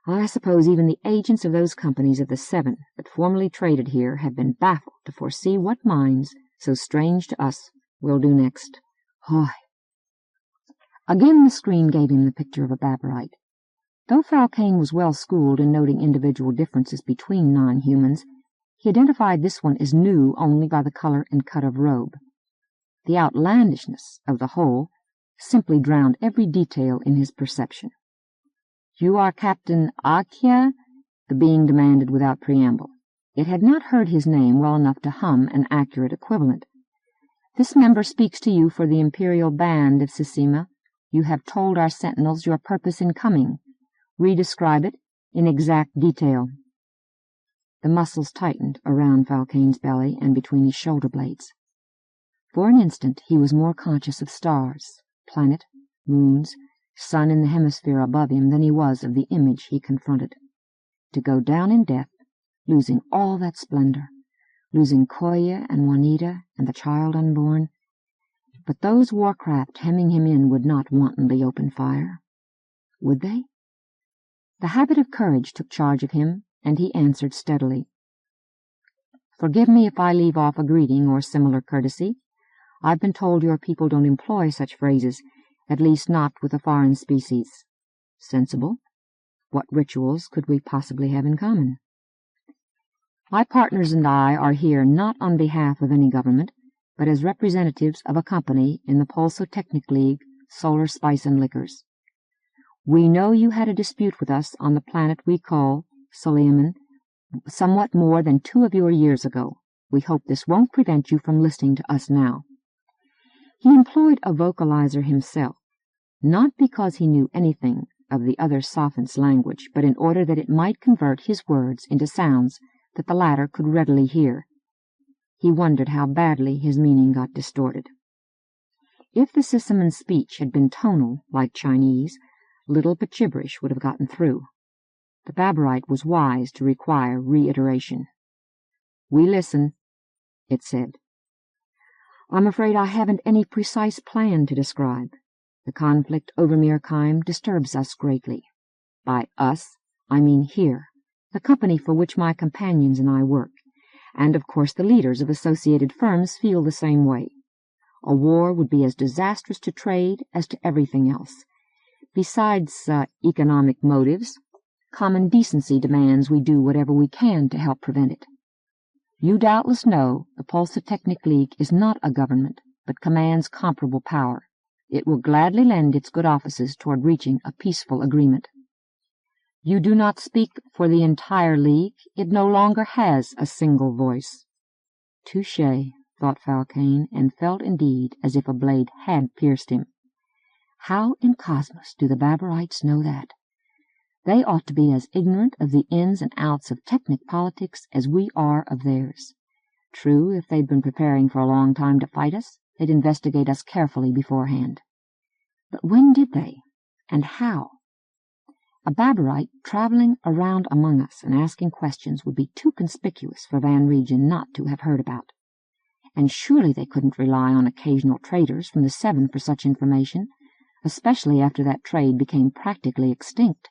I suppose even the agents of those companies of the 7 that formerly traded here have been baffled to foresee what minds so strange to us will do next. Hoy! Again the screen gave him the picture of a Babarite. Though Valkane was well schooled in noting individual differences between non-humans, he identified this one as new only by the color and cut of robe. The outlandishness of the whole simply drowned every detail in his perception. "You are Captain Akia?" the being demanded without preamble. It had not heard his name well enough to hum an accurate equivalent. "This member speaks to you for the Imperial Band of Sisima. You have told our sentinels your purpose in coming. Redescribe it in exact detail." The muscles tightened around Valkane's belly and between his shoulder blades. For an instant he was more conscious of stars, planet, moons, sun in the hemisphere above him than he was of the image he confronted. To go down in death, losing all that splendor, losing Koya and Juanita and the child unborn. But those warcraft hemming him in would not wantonly open fire. Would they? The habit of courage took charge of him, and he answered steadily. "Forgive me if I leave off a greeting or similar courtesy. I've been told your people don't employ such phrases, at least not with a foreign species." Sensible. What rituals could we possibly have in common? "My partners and I are here not on behalf of any government, but as representatives of a company in the Pulsotechnic League, Solar Spice and Liquors. We know you had a dispute with us on the planet we call Soleiman somewhat more than 2 of your years ago. We hope this won't prevent you from listening to us now." He employed a vocalizer himself, not because he knew anything of the other sophist's language, but in order that it might convert his words into sounds that the latter could readily hear. He wondered how badly his meaning got distorted. If the Sissaman speech had been tonal, like Chinese, little but gibberish would have gotten through. The Babarite was wise to require reiteration. "We listen," it said. "I'm afraid I haven't any precise plan to describe. The conflict over Mirkheim disturbs us greatly. By us, I mean here, the company for which my companions and I work, and of course the leaders of associated firms feel the same way. A war would be as disastrous to trade as to everything else. Besides economic motives, common decency demands we do whatever we can to help prevent it. You doubtless know the Pulsatechnic League is not a government, but commands comparable power. It will gladly lend its good offices toward reaching a peaceful agreement. You do not speak for the entire League. It no longer has a single voice." Touché, thought Falcane, and felt indeed as if a blade had pierced him. How in Cosmos do the Babarites know that? They ought to be as ignorant of the ins and outs of technic politics as we are of theirs. True, if they'd been preparing for a long time to fight us, they'd investigate us carefully beforehand. But when did they? And how? A Babarite traveling around among us and asking questions would be too conspicuous for Van Regen not to have heard about. And surely they couldn't rely on occasional traders from the Seven for such information, especially after that trade became practically extinct.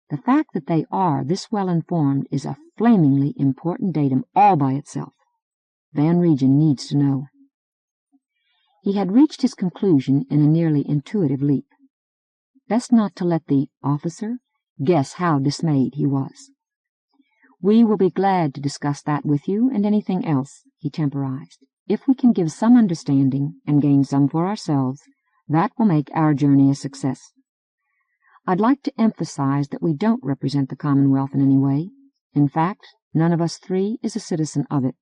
The fact that they are this well informed is a flamingly important datum all by itself. Van Regen needs to know. He had reached his conclusion in a nearly intuitive leap. Best not to let the officer guess how dismayed he was. "We will be glad to discuss that with you and anything else," he temporized. "If we can give some understanding and gain some for ourselves, that will make our journey a success. I'd like to emphasize that we don't represent the Commonwealth in any way. In fact, none of us three is a citizen of it.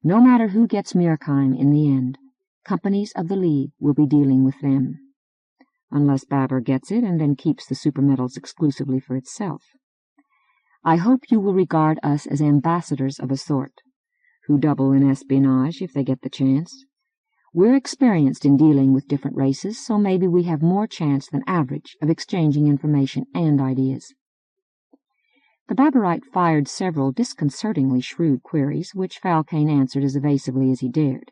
No matter who gets Mirkheim in the end, companies of the League will be dealing with them. Unless Babar gets it and then keeps the supermetals exclusively for itself. I hope you will regard us as ambassadors of a sort, who double in espionage if they get the chance. We're experienced in dealing with different races, so maybe we have more chance than average of exchanging information and ideas." The Babarite fired several disconcertingly shrewd queries, which Falcane answered as evasively as he dared.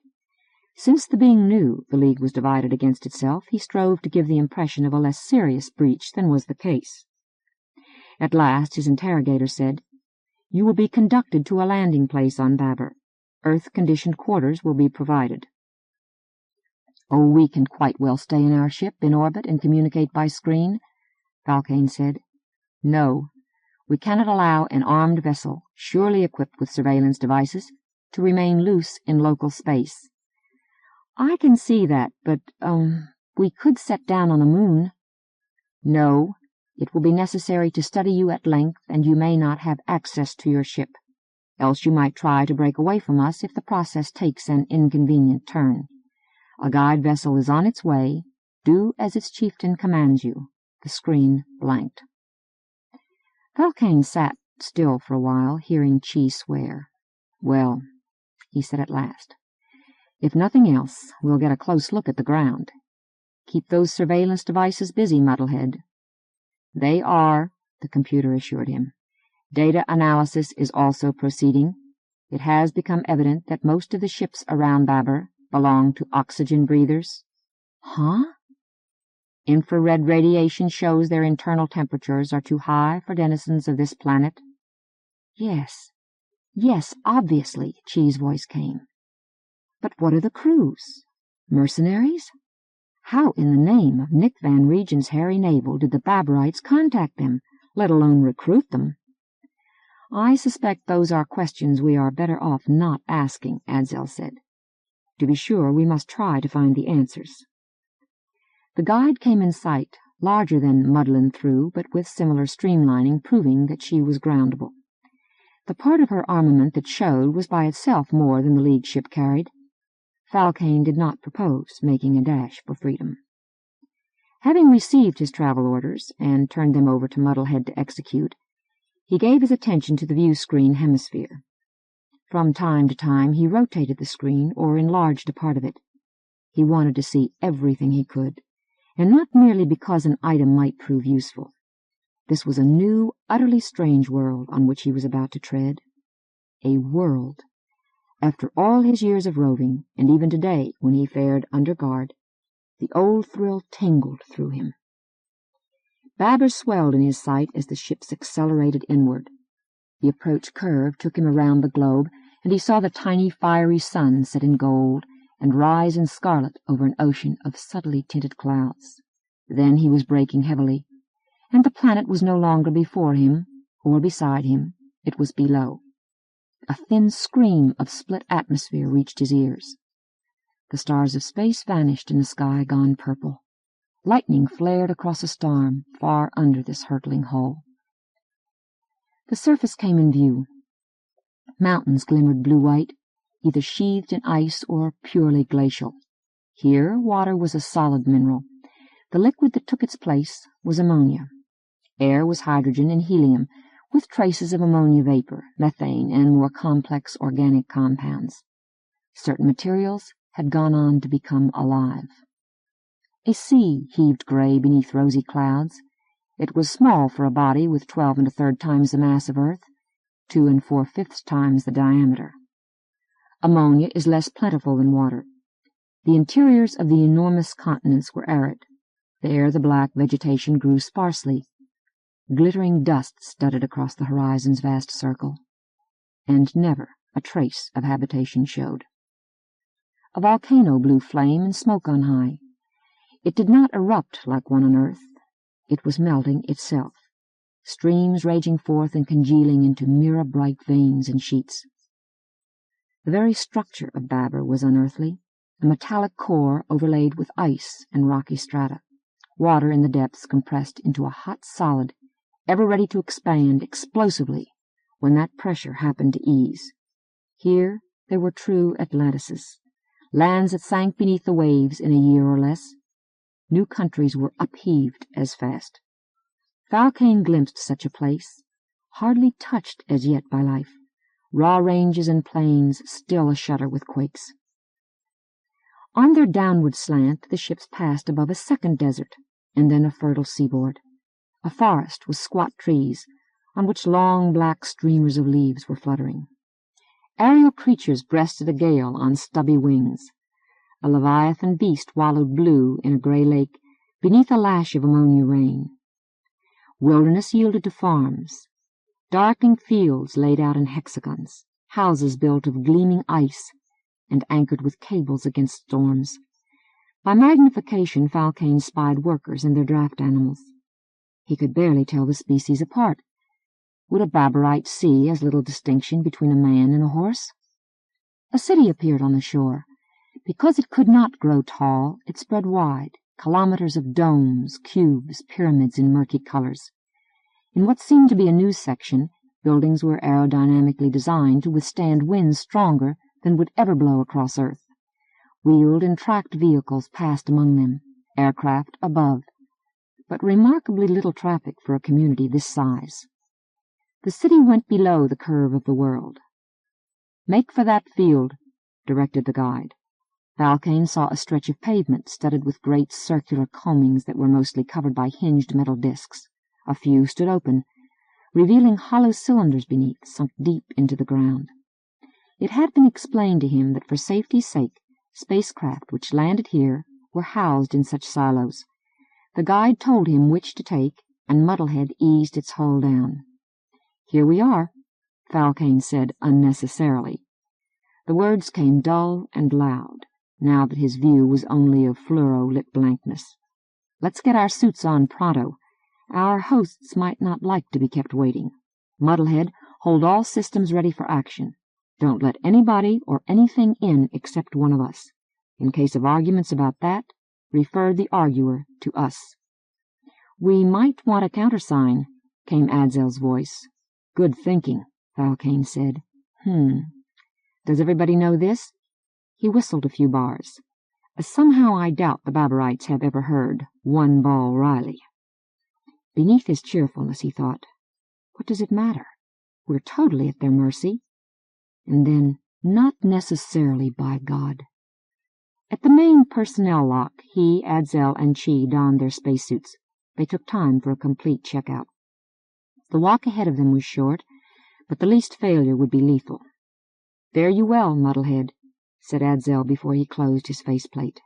Since the being knew the League was divided against itself, he strove to give the impression of a less serious breach than was the case. At last his interrogator said, "You will be conducted to a landing place on Babar. Earth-conditioned quarters will be provided." "Oh, we can quite well stay in our ship in orbit and communicate by screen," Falcane said. "No, we cannot allow an armed vessel, surely equipped with surveillance devices, to remain loose in local space." "I can see that, but, we could set down on the moon." "No, it will be necessary to study you at length, and you may not have access to your ship. Else you might try to break away from us if the process takes an inconvenient turn. A guide vessel is on its way. Do as its chieftain commands you." The screen blanked. Falcane sat still for a while, hearing Chi swear. "Well," he said at last, "if nothing else, we'll get a close look at the ground. Keep those surveillance devices busy, Muddlehead." "They are," the computer assured him. "Data analysis is also proceeding. It has become evident that most of the ships around Babar belong to oxygen breathers." "Huh?" "Infrared radiation shows their internal temperatures are too high for denizens of this planet." Yes, obviously," Chi's voice came. "But what are the crews? Mercenaries? How in the name of Nick Van Regen's hairy navel did the Babarites contact them, let alone recruit them?" "I suspect those are questions we are better off not asking," Adzel said. "To be sure, we must try to find the answers." The guide came in sight, larger than Muddlin Through, but with similar streamlining, proving that she was groundable. The part of her armament that showed was by itself more than the League ship carried. Falcane did not propose making a dash for freedom. Having received his travel orders, and turned them over to Muddlehead to execute, he gave his attention to the view-screen hemisphere. From time to time he rotated the screen or enlarged a part of it. He wanted to see everything he could, and not merely because an item might prove useful. This was a new, utterly strange world on which he was about to tread. A world. After all his years of roving, and even today when he fared under guard, the old thrill tingled through him. Babber swelled in his sight as the ships accelerated inward. The approach curve took him around the globe, and he saw the tiny fiery sun set in gold and rise in scarlet over an ocean of subtly tinted clouds. Then he was braking heavily, and the planet was no longer before him or beside him. It was below. A thin scream of split atmosphere reached his ears. The stars of space vanished in a sky gone purple. Lightning flared across a storm far under this hurtling hull. The surface came in view. Mountains glimmered blue-white, either sheathed in ice or purely glacial. Here water was a solid mineral. The liquid that took its place was ammonia. Air was hydrogen and helium, with traces of ammonia vapor, methane, and more complex organic compounds. Certain materials had gone on to become alive. A sea heaved gray beneath rosy clouds. It was small for a body with 12 1/3 times the mass of Earth, 2 4/5 times the diameter. Ammonia is less plentiful than water. The interiors of the enormous continents were arid. There the black vegetation grew sparsely. Glittering dust studded across the horizon's vast circle, and never a trace of habitation showed. A volcano blew flame and smoke on high. It did not erupt like one on Earth. It was melting itself, streams raging forth and congealing into mirror-bright veins and sheets. The very structure of Babber was unearthly, a metallic core overlaid with ice and rocky strata, water in the depths compressed into a hot solid, ever ready to expand explosively when that pressure happened to ease. Here there were true Atlantises, lands that sank beneath the waves in a year or less. New countries were upheaved as fast. Falcane glimpsed such a place, hardly touched as yet by life, raw ranges and plains still a-shudder with quakes. On their downward slant the ships passed above a second desert, and then a fertile seaboard, a forest with squat trees, on which long black streamers of leaves were fluttering. Aerial creatures breasted a gale on stubby wings. A leviathan beast wallowed blue in a gray lake beneath a lash of ammonia rain. Wilderness yielded to farms, darkening fields laid out in hexagons, houses built of gleaming ice and anchored with cables against storms. By magnification Falcane spied workers and their draft animals. He could barely tell the species apart. Would a Babberite see as little distinction between a man and a horse? A city appeared on the shore. Because it could not grow tall, it spread wide, kilometers of domes, cubes, pyramids in murky colors. In what seemed to be a new section, buildings were aerodynamically designed to withstand winds stronger than would ever blow across Earth. Wheeled and tracked vehicles passed among them, aircraft above, but remarkably little traffic for a community this size. The city went below the curve of the world. "Make for that field," directed the guide. Falcane saw a stretch of pavement studded with great circular combings that were mostly covered by hinged metal discs. A few stood open, revealing hollow cylinders beneath, sunk deep into the ground. It had been explained to him that for safety's sake, spacecraft which landed here were housed in such silos. The guide told him which to take, and Muddlehead eased its hull down. "Here we are," Falcane said unnecessarily. The words came dull and loud, now that his view was only of fluoro-lit blankness. "Let's get our suits on pronto. Our hosts might not like to be kept waiting. Muddlehead, hold all systems ready for action. Don't let anybody or anything in except one of us. In case of arguments about that, refer the arguer to us." "We might want a countersign," came Adzel's voice. "Good thinking," Falcane said. Does everybody know this?" He whistled a few bars. "Somehow I doubt the Babberites have ever heard One Ball Riley." Beneath his cheerfulness he thought, what does it matter? We're totally at their mercy. And then, not necessarily, by God. At the main personnel lock, he, Adzel, and Chi donned their spacesuits. They took time for a complete checkout. The walk ahead of them was short, but the least failure would be lethal. "Fare you well, Muddlehead," said Adzel before he closed his faceplate.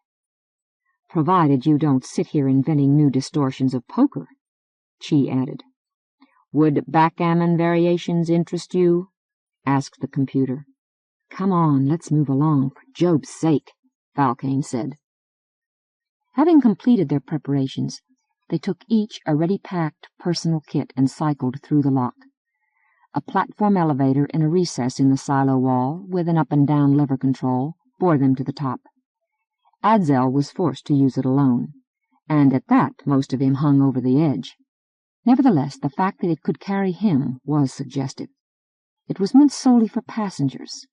"Provided you don't sit here inventing new distortions of poker," Chi added. "Would backgammon variations interest you?" asked the computer. "Come on, let's move along, for Job's sake," Falcane said. Having completed their preparations, they took each a ready-packed personal kit and cycled through the lock. A platform elevator in a recess in the silo wall, with an up-and-down lever control, bore them to the top. Adzel was forced to use it alone, and at that most of him hung over the edge. Nevertheless, the fact that it could carry him was suggestive. It was meant solely for passengers.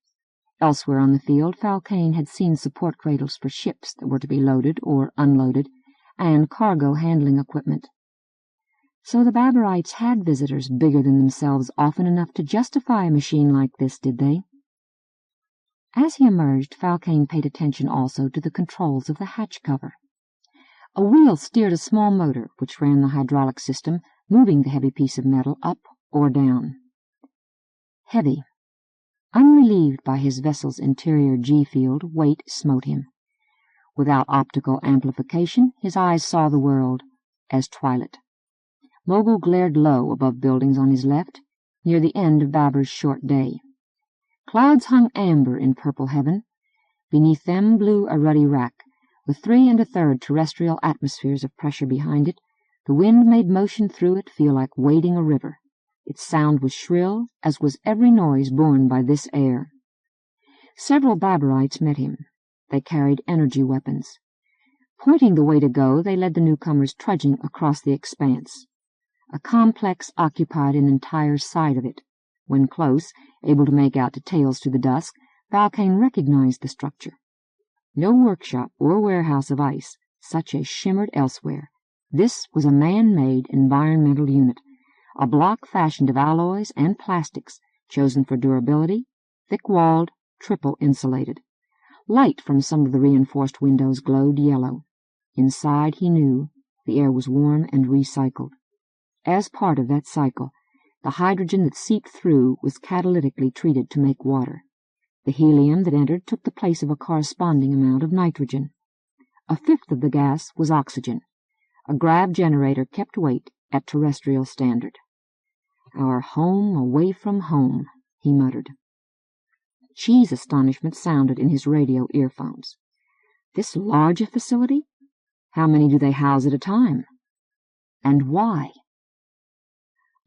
Elsewhere on the field, Falcane had seen support cradles for ships that were to be loaded or unloaded, and cargo handling equipment. So the Baburites had visitors bigger than themselves often enough to justify a machine like this, did they? As he emerged, Falcane paid attention also to the controls of the hatch cover. A wheel steered a small motor which ran the hydraulic system, moving the heavy piece of metal up or down. Heavy. Unrelieved by his vessel's interior G-field, weight smote him. Without optical amplification, his eyes saw the world as twilight. Mogul glared low above buildings on his left, near the end of Babur's short day. Clouds hung amber in purple heaven. Beneath them blew a ruddy rack, with 3 1/3 terrestrial atmospheres of pressure behind it. The wind made motion through it feel like wading a river. Its sound was shrill, as was every noise borne by this air. Several Baburites met him. They carried energy weapons. Pointing the way to go, they led the newcomers trudging across the expanse. A complex occupied an entire side of it. When close, able to make out details through the dusk, Falcane recognized the structure. No workshop or warehouse of ice, such as shimmered elsewhere. This was a man-made environmental unit, a block fashioned of alloys and plastics, chosen for durability, thick-walled, triple-insulated. Light from some of the reinforced windows glowed yellow. Inside, he knew, the air was warm and recycled. As part of that cycle, the hydrogen that seeped through was catalytically treated to make water. The helium that entered took the place of a corresponding amount of nitrogen. 1/5 of the gas was oxygen. A grav generator kept weight at terrestrial standard. "Our home away from home," he muttered. Chi's astonishment sounded in his radio earphones. "This large a facility? How many do they house at a time? And why?"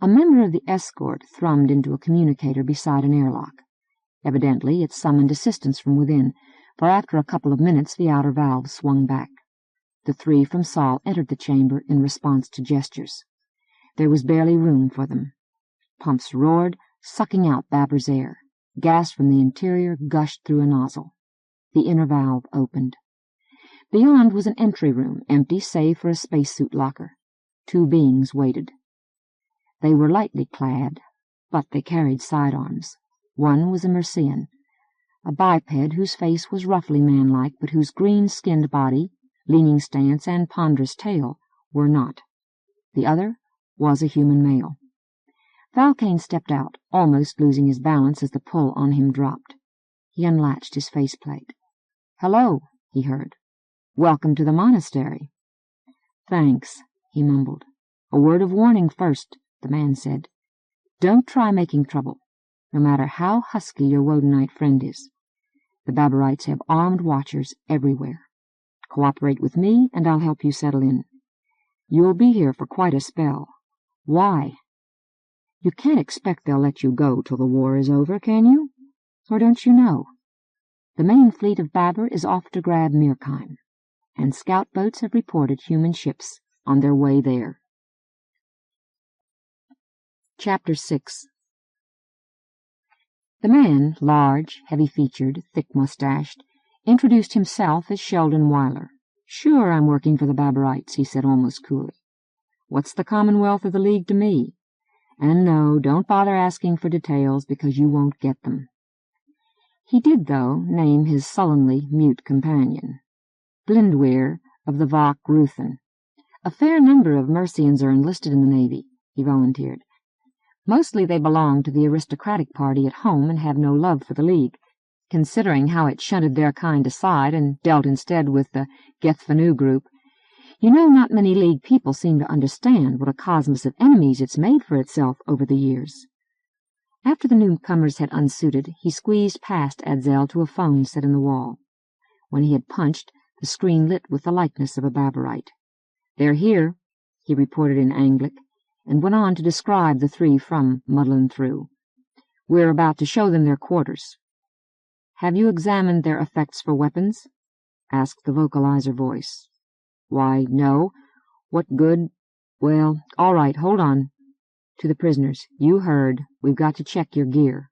A member of the escort thrummed into a communicator beside an airlock. Evidently it summoned assistance from within, for after a couple of minutes the outer valve swung back. The 3 from Sol entered the chamber in response to gestures. There was barely room for them. Pumps roared, sucking out Babur's air. Gas from the interior gushed through a nozzle. The inner valve opened. Beyond was an entry room, empty save for a spacesuit locker. 2 beings waited. They were lightly clad, but they carried sidearms. One was a Mercian, a biped whose face was roughly manlike, but whose green-skinned body, leaning stance, and ponderous tail were not. The other was a human male. Falcane stepped out, almost losing his balance as the pull on him dropped. He unlatched his faceplate. "Hello," he heard. "Welcome to the monastery." "Thanks," he mumbled. "A word of warning first," the man said. "Don't try making trouble, no matter how husky your Wodenite friend is. The Baburites have armed watchers everywhere. Cooperate with me, and I'll help you settle in. You'll be here for quite a spell. Why? You can't expect they'll let you go till the war is over, can you? Or don't you know? The main fleet of Babur is off to grab Mirkheim, and scout boats have reported human ships on their way there." Chapter 6. The man, large, heavy-featured, thick-mustached, introduced himself as Sheldon Weiler. "Sure, I'm working for the Baburites," he said almost coolly. "What's the Commonwealth of the League to me? And no, don't bother asking for details, because you won't get them." He did, though, name his sullenly mute companion. "Blindweir of the Vok-Ruthen. A fair number of Mercians are enlisted in the Navy," he volunteered. Mostly they belong to the aristocratic party at home and have no love for the League, considering how it shunted their kind aside and dealt instead with the Gethfanu group. You know, not many League people seem to understand what a cosmos of enemies it's made for itself over the years. After the newcomers had unsuited, he squeezed past Adzel to a phone set in the wall. When he had punched, the screen lit with the likeness of a Babarite. "They're here," he reported in Anglic, and went on to describe the three from Muddlin' Through. "We're about to show them their quarters." "Have you examined their effects for weapons?" asked the vocalizer voice. "Why, no. What good? Well, all right, hold on." To the prisoners, "You heard. We've got to check your gear."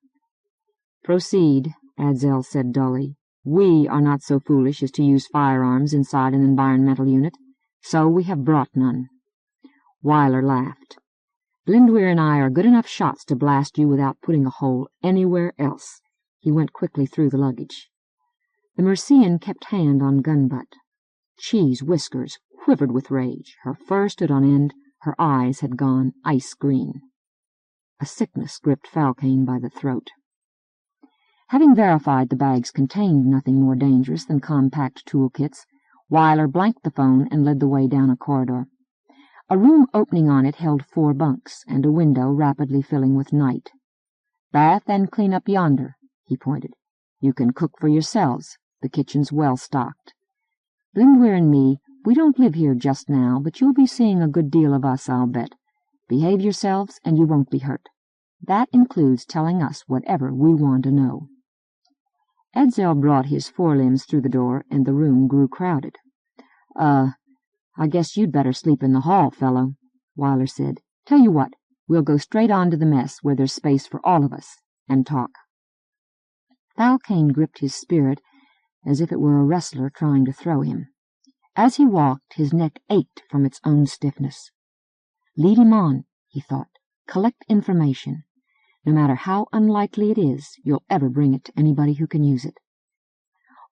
"Proceed," Adzel said dully. "We are not so foolish as to use firearms inside an environmental unit, so we have brought none." Weiler laughed. "Blindweir and I are good enough shots to blast you without putting a hole anywhere else." He went quickly through the luggage. The Mercian kept hand on gun butt. Chee's whiskers quivered with rage. Her fur stood on end. Her eyes had gone ice green. A sickness gripped Falcane by the throat. Having verified the bags contained nothing more dangerous than compact toolkits, Weiler blanked the phone and led the way down a corridor. A room opening on it held 4 bunks and a window rapidly filling with night. "Bath and clean up yonder," he pointed. "You can cook for yourselves. The kitchen's well stocked. Blindweir and me, we don't live here just now, but you'll be seeing a good deal of us, I'll bet. Behave yourselves and you won't be hurt. That includes telling us whatever we want to know." Adzel brought his forelimbs through the door, and the room grew crowded. I guess you'd better sleep in the hall, fellow," Weiler said. "Tell you what, we'll go straight on to the mess where there's space for all of us, and talk." Falcane gripped his spirit as if it were a wrestler trying to throw him. As he walked, his neck ached from its own stiffness. "Lead him on," he thought. "Collect information. No matter how unlikely it is, you'll ever bring it to anybody who can use it."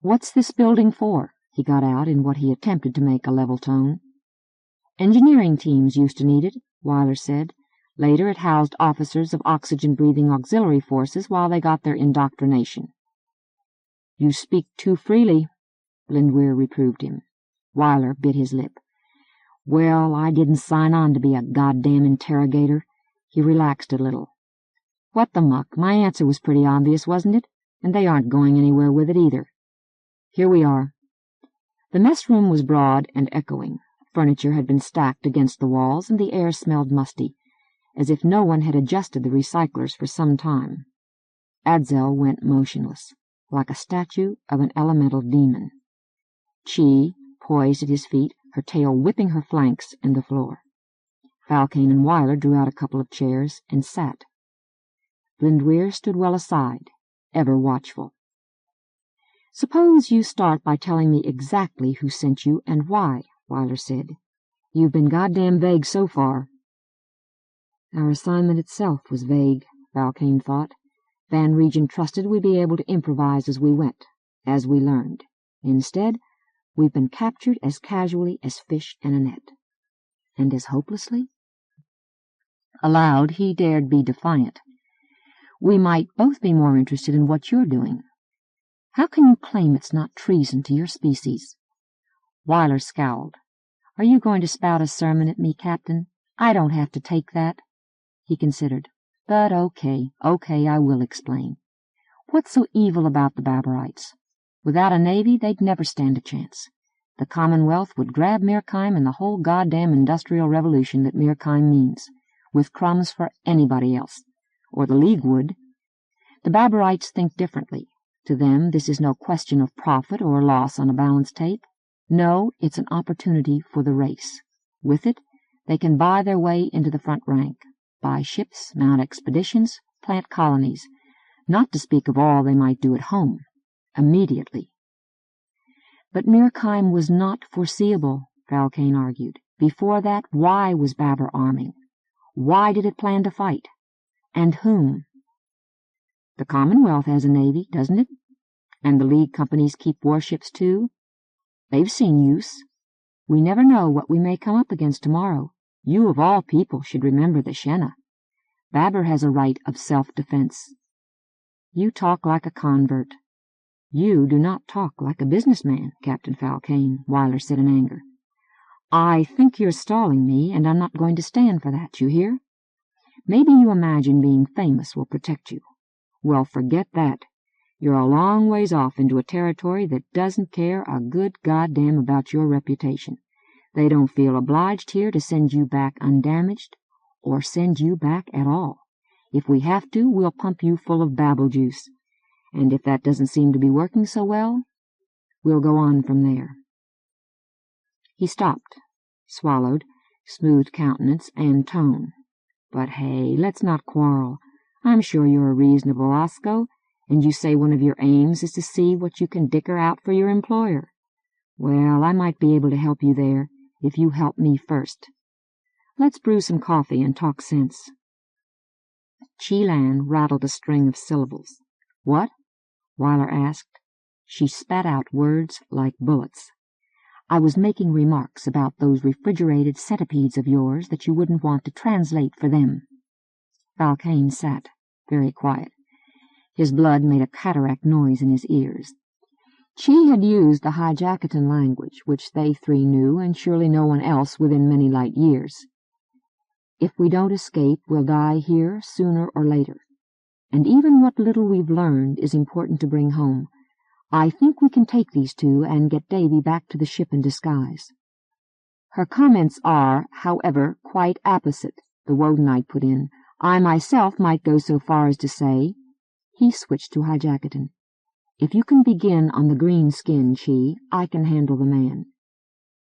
"What's this building for?" he got out in what he attempted to make a level tone. "Engineering teams used to need it," Weiler said. "Later it housed officers of oxygen-breathing auxiliary forces while they got their indoctrination." "You speak too freely," Blindweir reproved him. Weiler bit his lip. "Well, I didn't sign on to be a goddamn interrogator." He relaxed a little. "What the muck? My answer was pretty obvious, wasn't it? And they aren't going anywhere with it either. Here we are." The mess room was broad and echoing. Furniture had been stacked against the walls, and the air smelled musty, as if no one had adjusted the recyclers for some time. Adzel went motionless, like a statue of an elemental demon. Chi poised at his feet, her tail whipping her flanks and the floor. Falcane and Weiler drew out a couple of chairs and sat. Blindweir stood well aside, ever watchful. "Suppose you start by telling me exactly who sent you and why," Weiler said. "You've been goddamn vague so far." Our assignment itself was vague, Falcane thought. Van Regen trusted we'd be able to improvise as we went, as we learned. Instead, we've been captured as casually as fish in a net. And as hopelessly? Aloud, he dared be defiant. "We might both be more interested in what you're doing. How can you claim it's not treason to your species?" Weiler scowled. "Are you going to spout a sermon at me, Captain? I don't have to take that." He considered. "But okay, I will explain. What's so evil about the Babarites? Without a navy, they'd never stand a chance. The Commonwealth would grab Mirkheim and the whole goddamn industrial revolution that Mirkheim means, with crumbs for anybody else. Or the League would. The Babarites think differently. To them, this is no question of profit or loss on a balance tape. No, it's an opportunity for the race. With it, they can buy their way into the front rank, buy ships, mount expeditions, plant colonies, not to speak of all they might do at home, immediately. But Mirkheim was not foreseeable, Falcane argued. Before that, why was Babar arming? Why did it plan to fight? And whom? The Commonwealth has a navy, doesn't it? And the League companies keep warships too? They've seen use. We never know what we may come up against tomorrow. You of all people should remember the Shenna. Babber has a right of self-defense. You talk like a convert. You do not talk like a businessman, Captain Falcane, Wyler said in anger. I think you're stalling me, and I'm not going to stand for that, you hear? Maybe you imagine being famous will protect you. Well, forget that. You're a long ways off into a territory that doesn't care a good goddamn about your reputation. They don't feel obliged here to send you back undamaged, or send you back at all. If we have to, we'll pump you full of babble juice. And if that doesn't seem to be working so well, we'll go on from there. He stopped, swallowed, smoothed countenance and tone. But hey, let's not quarrel. I'm sure you're a reasonable Osco, and you say one of your aims is to see what you can dicker out for your employer. Well, I might be able to help you there, if you help me first. Let's brew some coffee and talk sense. Chi-Lan rattled a string of syllables. What? Wyler asked. She spat out words like bullets. I was making remarks about those refrigerated centipedes of yours that you wouldn't want to translate for them. Falcane sat, very quiet. His blood made a cataract noise in his ears. Chi had used the Hijackatan language, which they three knew, and surely no one else within many light years. If we don't escape, we'll die here sooner or later. And even what little we've learned is important to bring home. I think we can take these two and get Davy back to the ship in disguise. Her comments are, however, quite opposite, the Wodenite put in. I myself might go so far as to say— He switched to Hijackatan. If you can begin on the green skin, Chi, I can handle the man.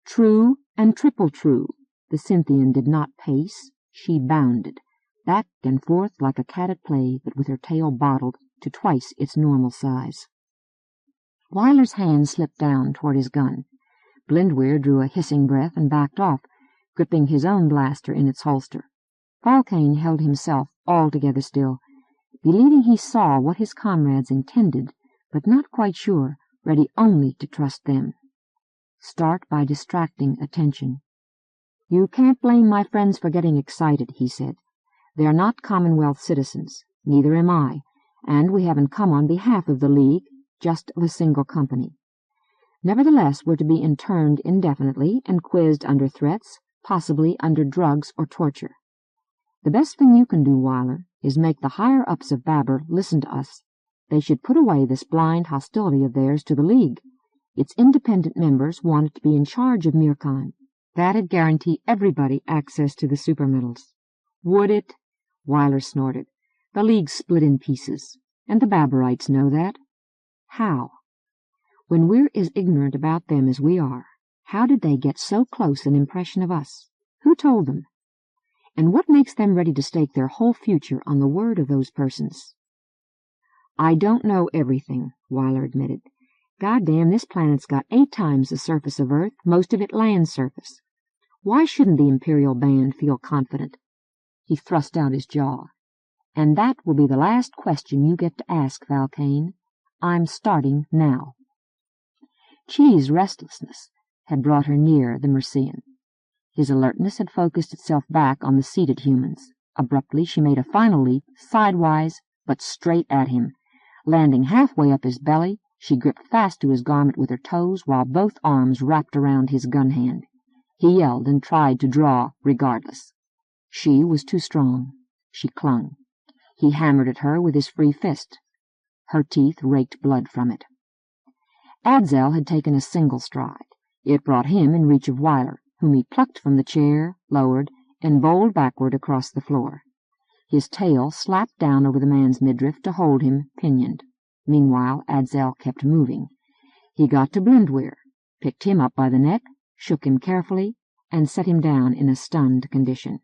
True and triple true. The Cynthian did not pace. She bounded, back and forth like a cat at play, but with her tail bottled to twice its normal size. Wyler's hand slipped down toward his gun. Blindweir drew a hissing breath and backed off, gripping his own blaster in its holster. Falcane held himself altogether still, believing he saw what his comrades intended, but not quite sure, ready only to trust them. Start by distracting attention. You can't blame my friends for getting excited, he said. They're not Commonwealth citizens, neither am I, and we haven't come on behalf of the League, just of a single company. Nevertheless, we're to be interned indefinitely and quizzed under threats, possibly under drugs or torture. The best thing you can do, Wyler, is make the higher-ups of Babber listen to us. They should put away this blind hostility of theirs to the League. Its independent members want it to be in charge of Mirkheim. That'd guarantee everybody access to the supermetals. Would it? Wyler snorted. The League's split in pieces, and the Babberites know that. How? When we're as ignorant about them as we are, how did they get so close an impression of us? Who told them? And what makes them ready to stake their whole future on the word of those persons? I don't know everything, Wyler admitted. Goddamn, this planet's got 8 times the surface of Earth, most of it land surface. Why shouldn't the Imperial Band feel confident? He thrust out his jaw. And that will be the last question you get to ask, Falcane. I'm starting now. Chi's restlessness had brought her near the Mercian. His alertness had focused itself back on the seated humans. Abruptly she made a final leap, sidewise, but straight at him. Landing halfway up his belly, she gripped fast to his garment with her toes while both arms wrapped around his gun hand. He yelled and tried to draw regardless. She was too strong. She clung. He hammered at her with his free fist. Her teeth raked blood from it. Adzel had taken a single stride. It brought him in reach of Wyler, whom he plucked from the chair, lowered, and bowled backward across the floor. His tail slapped down over the man's midriff to hold him pinioned. Meanwhile, Adzel kept moving. He got to Blindweir, picked him up by the neck, shook him carefully, and set him down in a stunned condition.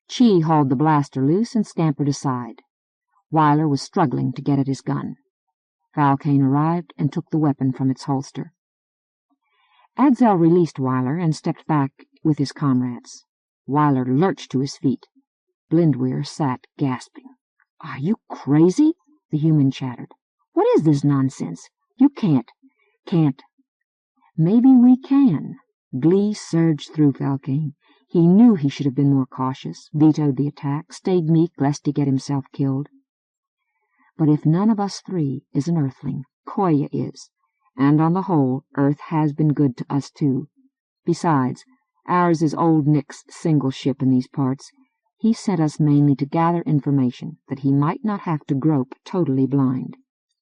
Chi hauled the blaster loose and scampered aside. Wyler was struggling to get at his gun. Falcane arrived and took the weapon from its holster. Adzel released Wyler and stepped back with his comrades. Wyler lurched to his feet. Blindweir sat gasping. "Are you crazy?" the human chattered. "What is this nonsense? You can't. Maybe we can." Glee surged through Falcane. He knew he should have been more cautious, vetoed the attack, stayed meek lest he get himself killed. But if none of us three is an Earthling, Koya is, and on the whole, Earth has been good to us too. Besides, ours is Old Nick's single ship in these parts. He sent us mainly to gather information, that he might not have to grope totally blind.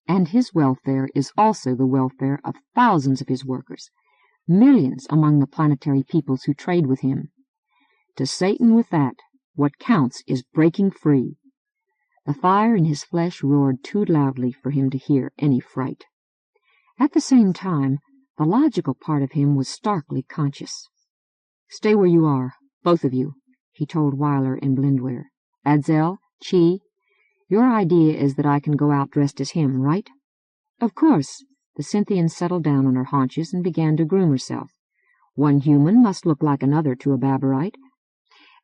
And his welfare is also the welfare of thousands of his workers, millions among the planetary peoples who trade with him. To Satan with that, what counts is breaking free. The fire in his flesh roared too loudly for him to hear any fright. At the same time, the logical part of him was starkly conscious. "Stay where you are, both of you," he told Weiler and Blindware. "Adzel, Chi, your idea is that I can go out dressed as him, right?" "Of course." The Scythian settled down on her haunches and began to groom herself. One human must look like another to a Babarite.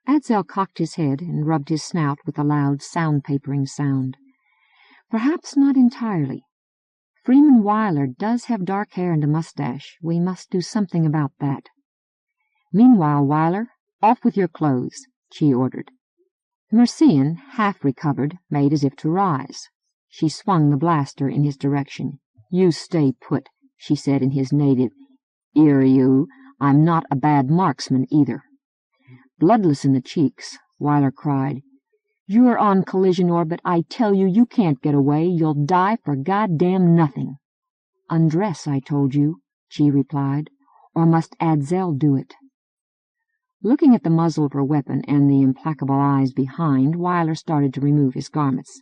Adzel cocked his head and rubbed his snout with a loud sound-papering sound. "Perhaps not entirely. Freeman Weiler does have dark hair and a mustache. We must do something about that." "Meanwhile, Weiler, off with your clothes," she ordered. The Mercian, half recovered, made as if to rise. She swung the blaster in his direction. "You stay put," she said in his native, "Iriu, I'm not a bad marksman either." Bloodless in the cheeks, Weiler cried, "You're on collision orbit. I tell you, you can't get away. You'll die for goddamn nothing." "Undress, I told you," Chi replied, "or must Adzel do it?" Looking at the muzzle of her weapon and the implacable eyes behind, Weiler started to remove his garments.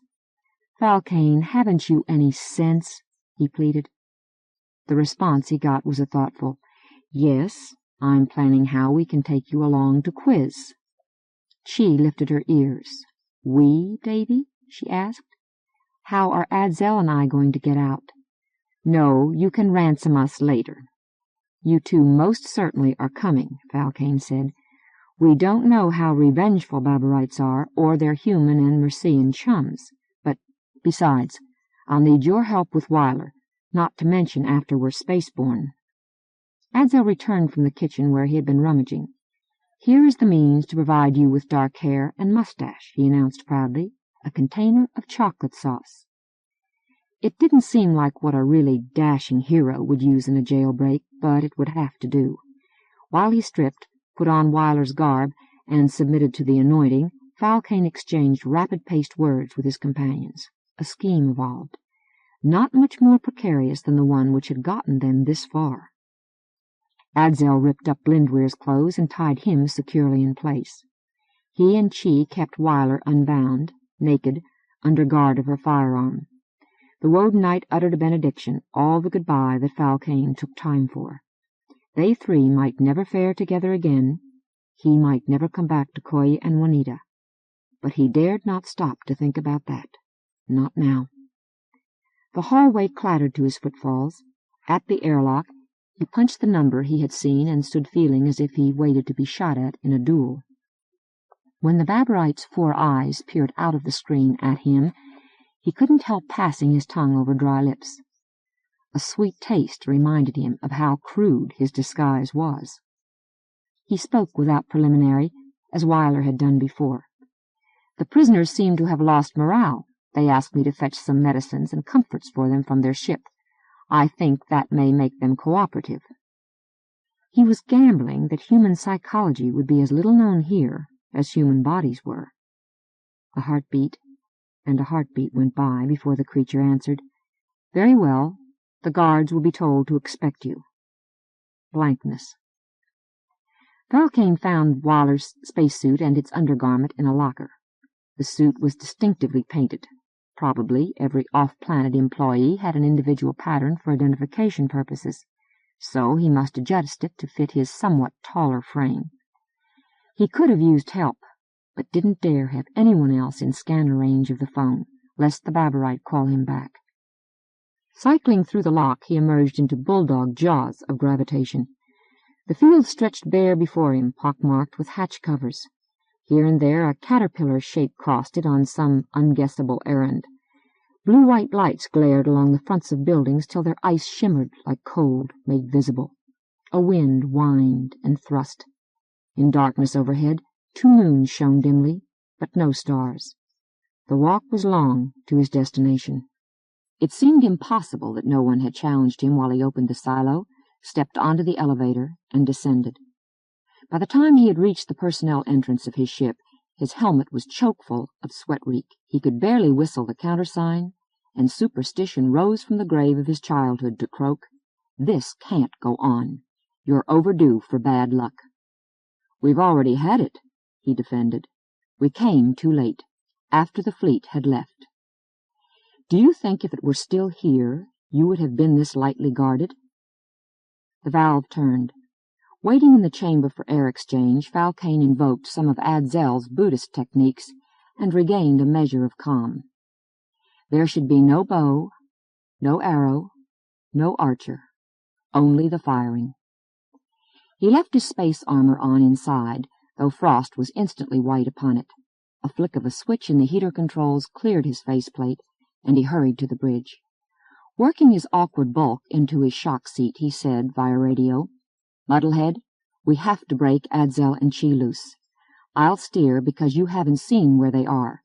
"Falcane, haven't you any sense?" he pleaded. The response he got was a thoughtful, "Yes, I'm planning how we can take you along to quiz." Chi lifted her ears. "We, Davy?" she asked. "How are Adzel and I going to get out?" "No, you can ransom us later." "You two most certainly are coming," Falcane said. "We don't know how revengeful Babarites are, or their human and Mercian chums. But, besides, I'll need your help with Weiler, not to mention after we're spaceborne." Adzel returned from the kitchen where he had been rummaging. "Here is the means to provide you with dark hair and mustache," he announced proudly, "a container of chocolate sauce." It didn't seem like what a really dashing hero would use in a jailbreak, but it would have to do. While he stripped, put on Weiler's garb, and submitted to the anointing, Falcane exchanged rapid-paced words with his companions. A scheme evolved, not much more precarious than the one which had gotten them this far. Adzel ripped up Blindware's clothes and tied him securely in place. He and Chi kept Weiler unbound, naked, under guard of her firearm. The Wodenite uttered a benediction, all the goodbye that Falcane took time for. They three might never fare together again. He might never come back to Koya and Juanita. But he dared not stop to think about that. Not now. The hallway clattered to his footfalls. At the airlock, he punched the number he had seen and stood feeling as if he waited to be shot at in a duel. When the Babarite's 4 eyes peered out of the screen at him, he couldn't help passing his tongue over dry lips. A sweet taste reminded him of how crude his disguise was. He spoke without preliminary, as Weiler had done before. "The prisoners seem to have lost morale. They asked me to fetch some medicines and comforts for them from their ship. I think that may make them cooperative." He was gambling that human psychology would be as little known here as human bodies were. A heartbeat and a heartbeat went by before the creature answered, "Very well. The guards will be told to expect you." Blankness. Falcane found Weiler's spacesuit and its undergarment in a locker. The suit was distinctively painted. Probably every off-planet employee had an individual pattern for identification purposes, so he must adjust it to fit his somewhat taller frame. He could have used help, but didn't dare have anyone else in scanner range of the phone, lest the Babarite call him back. Cycling through the lock, he emerged into bulldog jaws of gravitation. The field stretched bare before him, pockmarked with hatch covers. Here and there a caterpillar shape crossed it on some unguessable errand. Blue-white lights glared along the fronts of buildings till their ice shimmered like cold made visible. A wind whined and thrust. In darkness overhead, 2 moons shone dimly, but no stars. The walk was long to his destination. It seemed impossible that no one had challenged him while he opened the silo, stepped onto the elevator, and descended. By the time he had reached the personnel entrance of his ship, his helmet was choke-full of sweat-reek. He could barely whistle the countersign, and superstition rose from the grave of his childhood to croak, "This can't go on. You're overdue for bad luck." "We've already had it," he defended. "We came too late, after the fleet had left." "Do you think if it were still here, you would have been this lightly guarded?" The valve turned. Waiting in the chamber for air exchange, Falcane invoked some of Adzel's Buddhist techniques and regained a measure of calm. There should be no bow, no arrow, no archer, only the firing. He left his space armor on inside, though frost was instantly white upon it. A flick of a switch in the heater controls cleared his faceplate, and he hurried to the bridge. Working his awkward bulk into his shock seat, he said via radio, "Muddlehead, we have to break Adzel and Chi loose. I'll steer because you haven't seen where they are.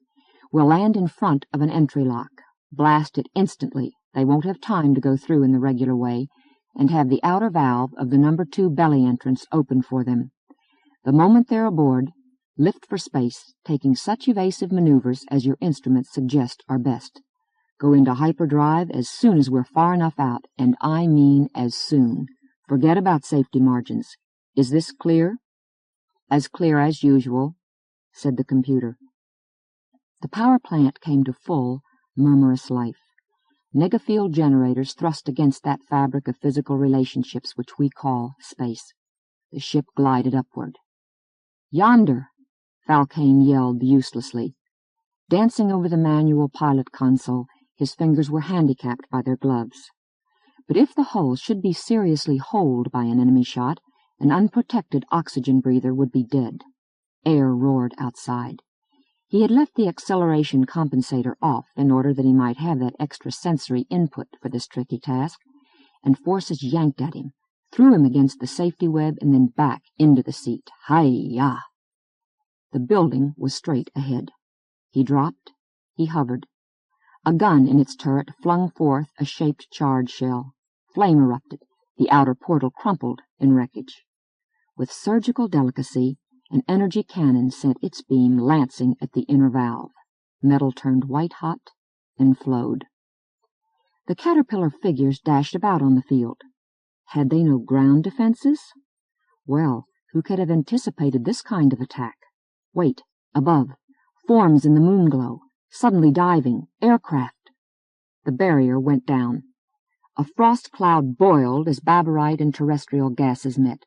We'll land in front of an entry lock. Blast it instantly. They won't have time to go through in the regular way, and have the outer valve of the No. 2 belly entrance open for them. The moment they're aboard, lift for space, taking such evasive maneuvers as your instruments suggest are best. Go into hyperdrive as soon as we're far enough out, and I mean as soon. Forget about safety margins. Is this clear?" "As clear as usual," said the computer. The power plant came to full, murmurous life. Negafield generators thrust against that fabric of physical relationships which we call space. The ship glided upward. "Yonder!" Falcane yelled uselessly. Dancing over the manual pilot console, his fingers were handicapped by their gloves. But if the hull should be seriously holed by an enemy shot, an unprotected oxygen breather would be dead. Air roared outside. He had left the acceleration compensator off in order that he might have that extra sensory input for this tricky task, and forces yanked at him, threw him against the safety web, and then back into the seat. Hi-yah! The building was straight ahead. He dropped. He hovered. A gun in its turret flung forth a shaped charge shell. Flame erupted. The outer portal crumpled in wreckage. With surgical delicacy, an energy cannon sent its beam lancing at the inner valve. Metal turned white-hot and flowed. The caterpillar figures dashed about on the field. Had they no ground defenses? Well, who could have anticipated this kind of attack? Wait, above. Forms in the moonglow. Suddenly diving. Aircraft. The barrier went down. A frost cloud boiled as babarite and terrestrial gases met.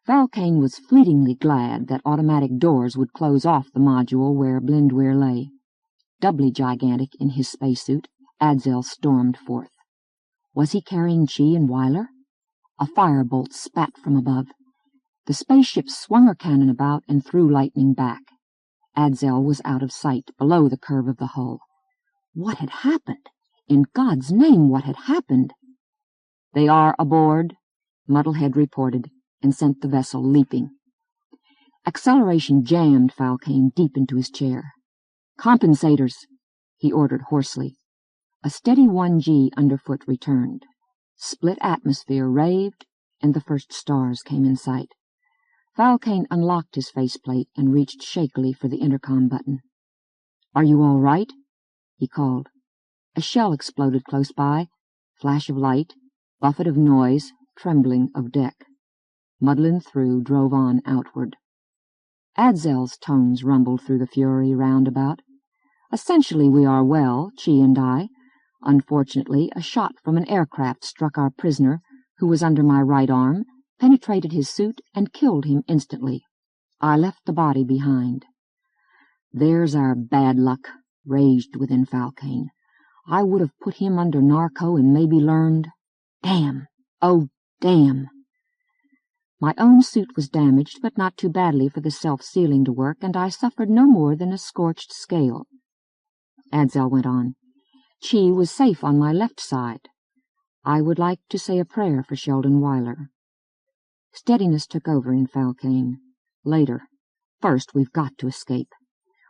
Falcane was fleetingly glad that automatic doors would close off the module where Blindweir lay. Doubly gigantic in his spacesuit, Adzel stormed forth. Was he carrying Chi and Weiler? A firebolt spat from above. The spaceship swung her cannon about and threw lightning back. Adzel was out of sight, below the curve of the hull. What had happened? In God's name, what had happened? "They are aboard," Muddlehead reported, and sent the vessel leaping. Acceleration jammed Falcane deep into his chair. "Compensators," he ordered hoarsely. A steady 1G underfoot returned. Split atmosphere raved, and the first stars came in sight. Falcane unlocked his faceplate and reached shakily for the intercom button. "Are you all right?" he called. A shell exploded close by, flash of light, buffet of noise, trembling of deck. Muddling through drove on outward. Adzel's tones rumbled through the fury round about. "Essentially we are well, Chi and I. Unfortunately, a shot from an aircraft struck our prisoner, who was under my right arm, penetrated his suit, and killed him instantly. I left the body behind." "There's our bad luck," raged within Falcane. "I would have put him under narco and maybe learned. Damn! Oh, damn!" My own suit was damaged, but not too badly for the self-sealing to work, and I suffered no more than a scorched scale. Adzel went on. Chi was safe on my left side. I would like to say a prayer for Sheldon Weiler. Steadiness took over in Falcane. Later. First, we've got to escape.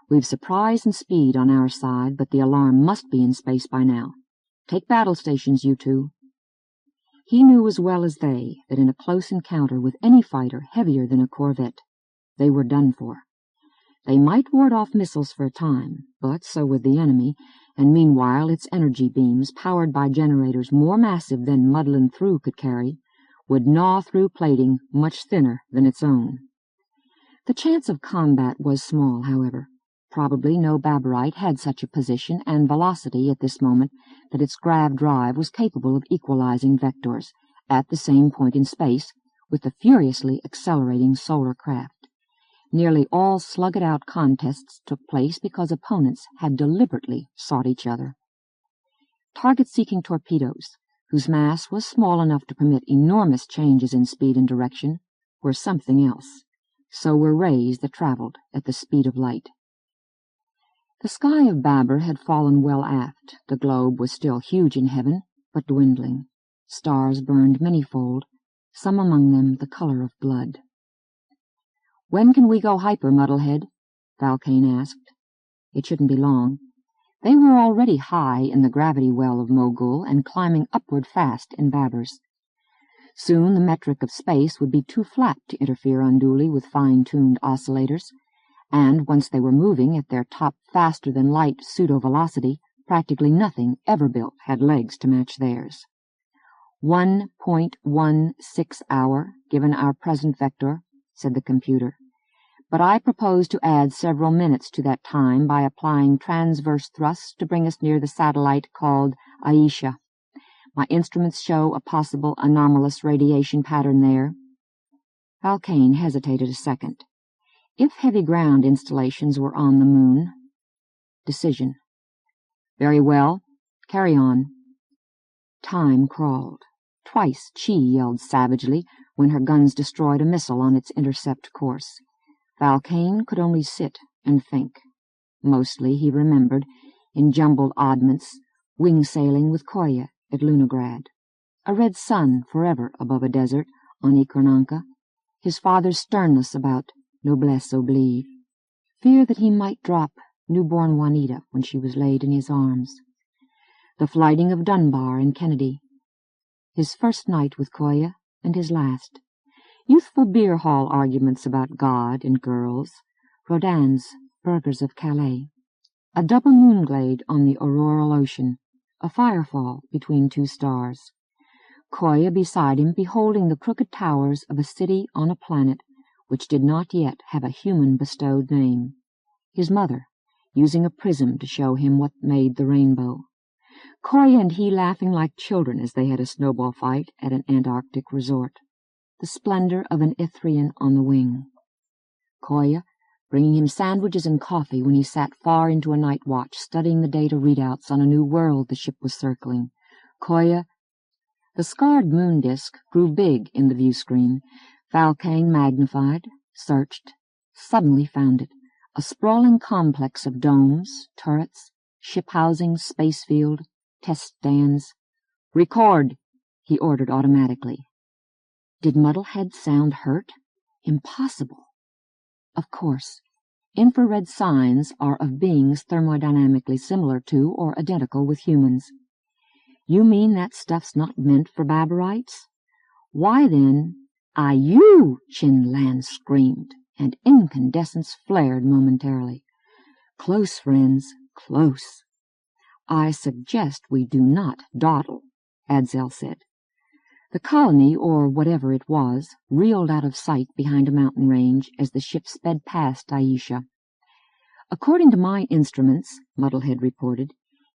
We've surprise and speed on our side, but the alarm must be in space by now. Take battle stations, you two." He knew as well as they that in a close encounter with any fighter heavier than a corvette, they were done for. They might ward off missiles for a time, but so would the enemy, and meanwhile its energy beams, powered by generators more massive than muddling through could carry, would gnaw through plating much thinner than its own. The chance of combat was small, however. Probably no Babarite had such a position and velocity at this moment that its grav drive was capable of equalizing vectors, at the same point in space, with the furiously accelerating solar craft. Nearly all slug-it-out contests took place because opponents had deliberately sought each other. Target-seeking torpedoes, whose mass was small enough to permit enormous changes in speed and direction, were something else. So were rays that traveled at the speed of light. The sky of Baber had fallen well aft. The globe was still huge in heaven, but dwindling. Stars burned manyfold, some among them the color of blood. "When can we go hyper, Muddlehead?" Valkane asked. It shouldn't be long. They were already high in the gravity well of Mogul and climbing upward fast in Babers. Soon the metric of space would be too flat to interfere unduly with fine-tuned oscillators, and once they were moving at their top faster-than-light pseudo-velocity, practically nothing ever built had legs to match theirs. 1.16 hour, given our present vector, said the computer. But I propose to add several minutes to that time by applying transverse thrusts to bring us near the satellite called Aisha. My instruments show a possible anomalous radiation pattern there. Valkane hesitated a second. If heavy ground installations were on the moon... Decision. Very well. Carry on. Time crawled. Twice Chi yelled savagely when her guns destroyed a missile on its intercept course. Valkane could only sit and think. Mostly, he remembered, in jumbled oddments, wing-sailing with Koya at Lunagrad, a red sun forever above a desert on Ikernanka, his father's sternness about noblesse oblige, fear that he might drop newborn Juanita when she was laid in his arms, the flighting of Dunbar and Kennedy, his first night with Koya and his last, youthful beer hall arguments about God and girls, Rodin's Burghers of Calais, a double moonglade on the auroral ocean, a firefall between two stars, Koya beside him beholding the crooked towers of a city on a planet which did not yet have a human-bestowed name, his mother using a prism to show him what made the rainbow, Koya and he laughing like children as they had a snowball fight at an Antarctic resort, the splendor of an Ithrian on the wing, Koya bringing him sandwiches and coffee when he sat far into a night watch studying the data readouts on a new world the ship was circling, Koya... The scarred moon disk grew big in the view screen. Valkane magnified, searched, suddenly found it, a sprawling complex of domes, turrets, ship housing, space field, test stands. "Record," he ordered automatically. Did Muddlehead's sound hurt? Impossible. Of course, infrared signs are of beings thermodynamically similar to or identical with humans. You mean that stuff's not meant for Baberites? Why then... "Ayu!" Chin Lan screamed, and incandescence flared momentarily. "Close, friends, close." "I suggest we do not dawdle," Adzel said. The colony, or whatever it was, reeled out of sight behind a mountain range as the ship sped past Aisha. "According to my instruments," Muddlehead reported,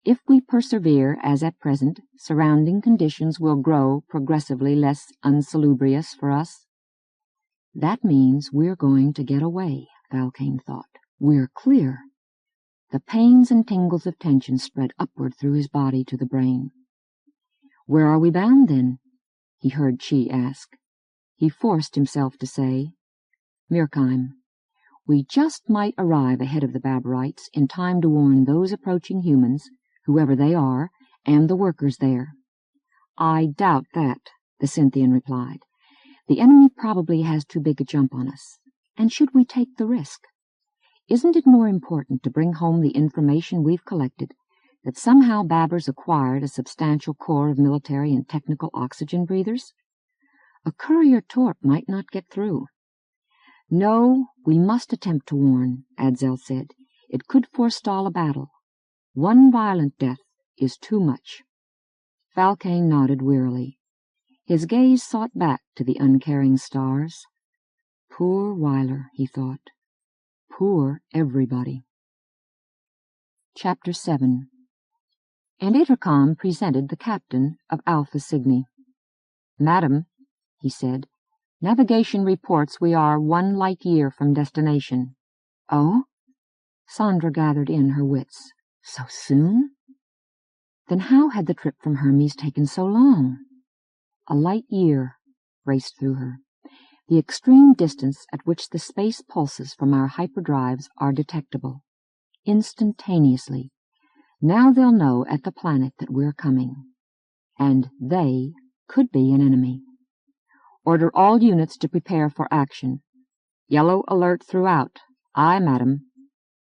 "if we persevere as at present, surrounding conditions will grow progressively less unsalubrious for us." That means we're going to get away, Valkane thought. We're clear. The pains and tingles of tension spread upward through his body to the brain. "Where are we bound, then?" he heard Chi ask. He forced himself to say, "Mirkheim. We just might arrive ahead of the Baberites in time to warn those approaching humans, whoever they are, and the workers there." "I doubt that," the Cynthian replied. "The enemy probably has too big a jump on us. And should we take the risk? Isn't it more important to bring home the information we've collected that somehow Babbers acquired a substantial corps of military and technical oxygen breathers? A courier torp might not get through. No, we must attempt to warn, Adzel said. It could forestall a battle. One violent death is too much. Falcane nodded wearily. His gaze sought back to the uncaring stars. Poor Wyler, he thought. Poor everybody. Chapter 7. An intercom presented the captain of Alpha Cygni. "Madam," he said, "navigation reports we are 1 light-year from destination." "Oh?" Sandra gathered in her wits. So soon? Then how had the trip from Hermes taken so long? A light-year raced through her, the extreme distance at which the space pulses from our hyperdrives are detectable. Instantaneously. Now they'll know at the planet that we're coming. And they could be an enemy. Order all units to prepare for action. Yellow alert throughout. Aye, madam.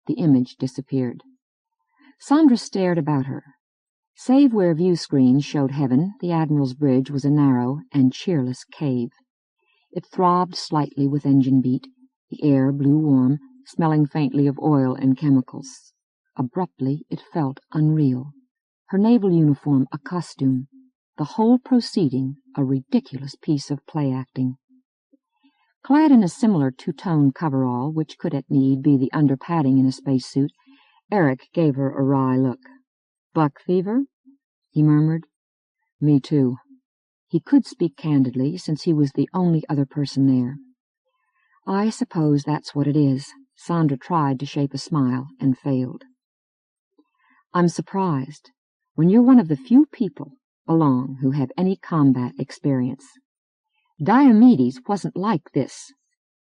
The image disappeared. Sandra stared about her. Save where view screens showed heaven, the Admiral's bridge was a narrow and cheerless cave. It throbbed slightly with engine beat. The air blew warm, smelling faintly of oil and chemicals. Abruptly it felt unreal. Her naval uniform a costume, the whole proceeding a ridiculous piece of play-acting. Clad in a similar two-tone coverall, which could at need be the under-padding in a spacesuit, Eric gave her a wry look. "Buck fever?" he murmured. "Me too." He could speak candidly, since he was the only other person there. "I suppose that's what it is." Sandra tried to shape a smile and failed. "I'm surprised, when you're one of the few people along who have any combat experience. Diomedes wasn't like this.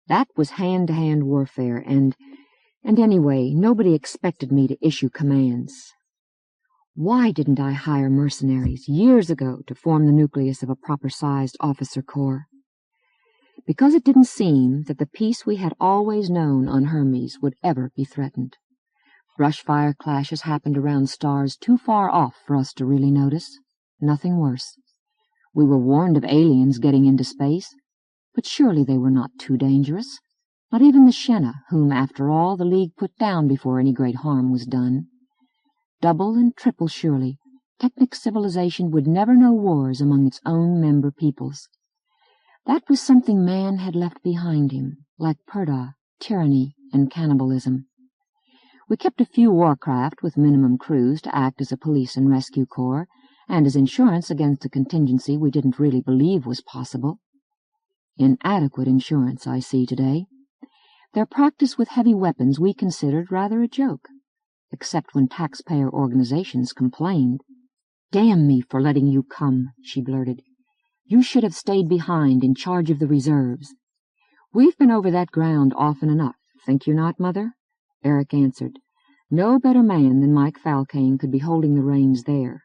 That was hand-to-hand warfare, and anyway, nobody expected me to issue commands. Why didn't I hire mercenaries years ago to form the nucleus of a proper-sized officer corps? Because it didn't seem that the peace we had always known on Hermes would ever be threatened. Brush-fire clashes happened around stars too far off for us to really notice. Nothing worse. We were warned of aliens getting into space, but surely they were not too dangerous. Not even the Shenna, whom, after all, the League put down before any great harm was done. Double and triple surely, Technic civilization would never know wars among its own member peoples. That was something man had left behind him, like purdah, tyranny, and cannibalism. We kept a few warcraft with minimum crews to act as a police and rescue corps, and as insurance against a contingency we didn't really believe was possible. Inadequate insurance, I see today. Their practice with heavy weapons we considered rather a joke, except when taxpayer organizations complained. "Damn me for letting you come," she blurted. "You should have stayed behind in charge of the reserves." "We've been over that ground often enough, think you not, Mother?" Eric answered. "No better man than Mike Falcane could be holding the reins there.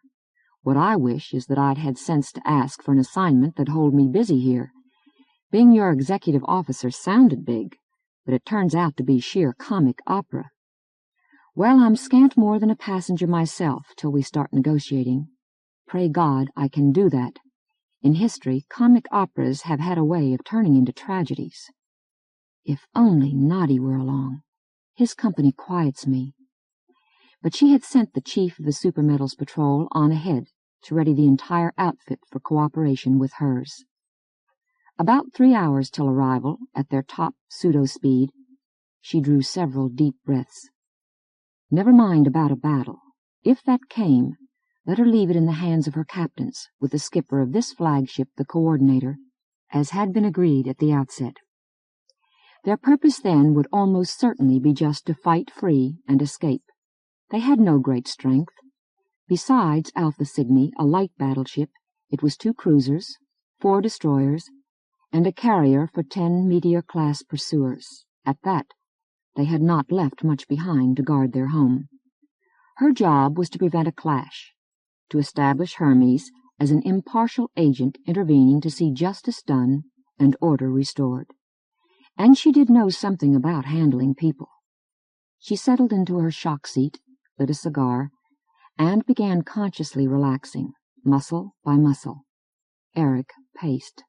What I wish is that I'd had sense to ask for an assignment that'd hold me busy here. Being your executive officer sounded big, but it turns out to be sheer comic opera. Well, I'm scant more than a passenger myself till we start negotiating. Pray God I can do that. In history, comic operas have had a way of turning into tragedies. If only Noddy were along. His company quiets me." But she had sent the chief of the supermetals patrol on ahead to ready the entire outfit for cooperation with hers. About 3 hours till arrival, at their top pseudo-speed, she drew several deep breaths. Never mind about a battle. If that came, let her leave it in the hands of her captains, with the skipper of this flagship the coordinator, as had been agreed at the outset. Their purpose then would almost certainly be just to fight free and escape. They had no great strength. Besides Alpha Cygni, a light battleship, it was 2 cruisers, 4 destroyers, and a carrier for 10 Meteor-class pursuers. At that, they had not left much behind to guard their home. Her job was to prevent a clash, to establish Hermes as an impartial agent intervening to see justice done and order restored. And she did know something about handling people. She settled into her shock seat, lit a cigar, and began consciously relaxing, muscle by muscle. Eric paced.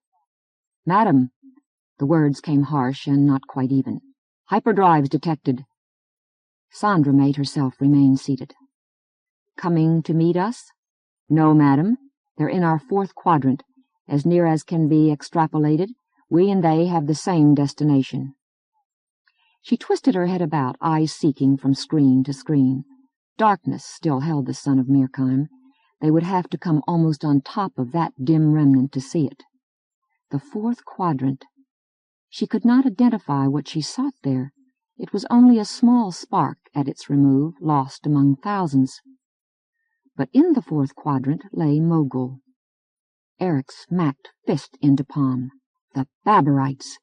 "Madam," the words came harsh and not quite even. "Hyperdrives detected." Sandra made herself remain seated. "Coming to meet us?" "No, madam. They're in our fourth quadrant. As near as can be extrapolated, we and they have the same destination." She twisted her head about, eyes seeking from screen to screen. Darkness still held the sun of Mirkheim. They would have to come almost on top of that dim remnant to see it. The fourth quadrant. She could not identify what she sought there. It was only a small spark at its remove, lost among thousands. But in the fourth quadrant lay Mogul. Eric smacked fist into palm. The Baberites!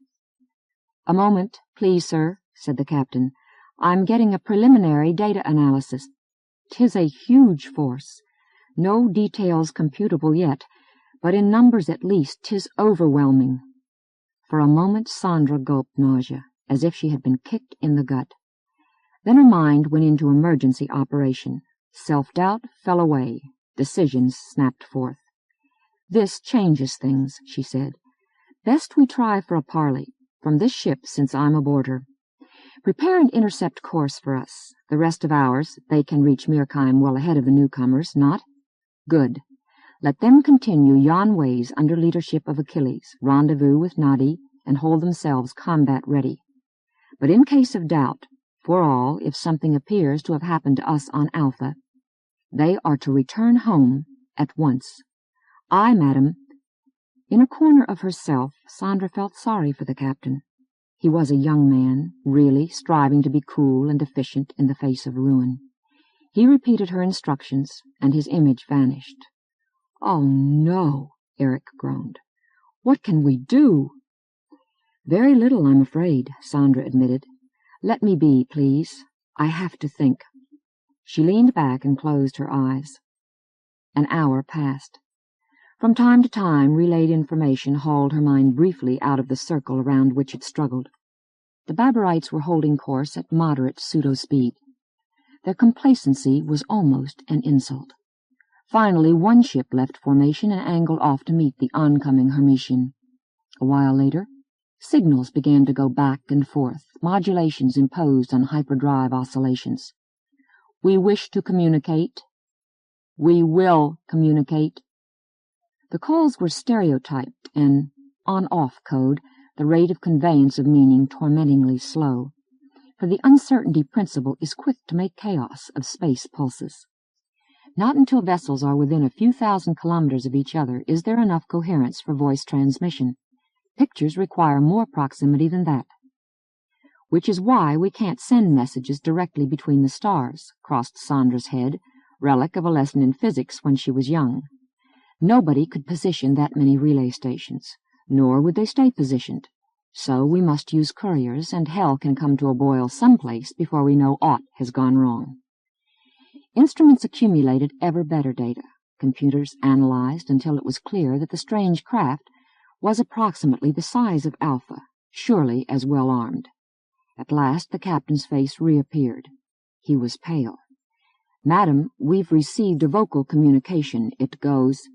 "A moment, please, sir," said the captain. "I'm getting a preliminary data analysis. 'Tis a huge force. No details computable yet, but in numbers at least 'tis overwhelming." For a moment Sandra gulped nausea, as if she had been kicked in the gut. Then her mind went into emergency operation. Self-doubt fell away. Decisions snapped forth. "This changes things," she said. "Best we try for a parley, from this ship since I'm aboard her. Prepare an intercept course for us. The rest of ours, they can reach Mirkheim well ahead of the newcomers, not? Good. Let them continue yon ways under leadership of Achilles, rendezvous with Nadi, and hold themselves combat-ready. But in case of doubt, for all, if something appears to have happened to us on Alpha, they are to return home at once. Aye, madam." In a corner of herself, Sandra felt sorry for the captain. He was a young man, really, striving to be cool and efficient in the face of ruin. He repeated her instructions, and his image vanished. "Oh, no," Eric groaned. "What can we do?" "Very little, I'm afraid," Sandra admitted. "Let me be, please. I have to think." She leaned back and closed her eyes. An hour passed. From time to time, relayed information hauled her mind briefly out of the circle around which it struggled. The Baberites were holding course at moderate pseudo-speed. Their complacency was almost an insult. Finally, one ship left formation and angled off to meet the oncoming Hermetian. A while later, signals began to go back and forth, modulations imposed on hyperdrive oscillations. "We wish to communicate." "We will communicate." The calls were stereotyped, an on-off code, the rate of conveyance of meaning tormentingly slow. For the uncertainty principle is quick to make chaos of space pulses. Not until vessels are within a few thousand kilometers of each other is there enough coherence for voice transmission. Pictures require more proximity than that. "Which is why we can't send messages directly between the stars," crossed Sandra's head, relic of a lesson in physics when she was young. "Nobody could position that many relay stations, nor would they stay positioned. So we must use couriers, and hell can come to a boil someplace before we know aught has gone wrong." Instruments accumulated ever better data. Computers analyzed until it was clear that the strange craft was approximately the size of Alpha, surely as well armed. At last the captain's face reappeared. He was pale. "Madam, we've received a vocal communication. It goes,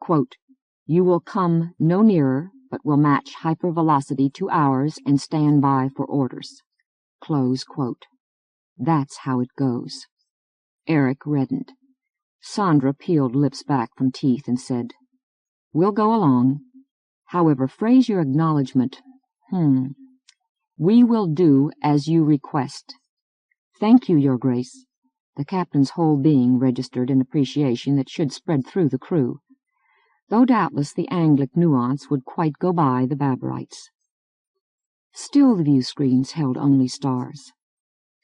quote, 'You will come no nearer, but will match hypervelocity to ours and stand by for orders.' Close quote. That's how it goes." Eric reddened. Sandra peeled lips back from teeth and said, "We'll go along. However, phrase your acknowledgment. We will do as you request." "Thank you, Your Grace." The captain's whole being registered an appreciation that should spread through the crew, though doubtless the Anglic nuance would quite go by the Baberites. Still the view-screens held only stars.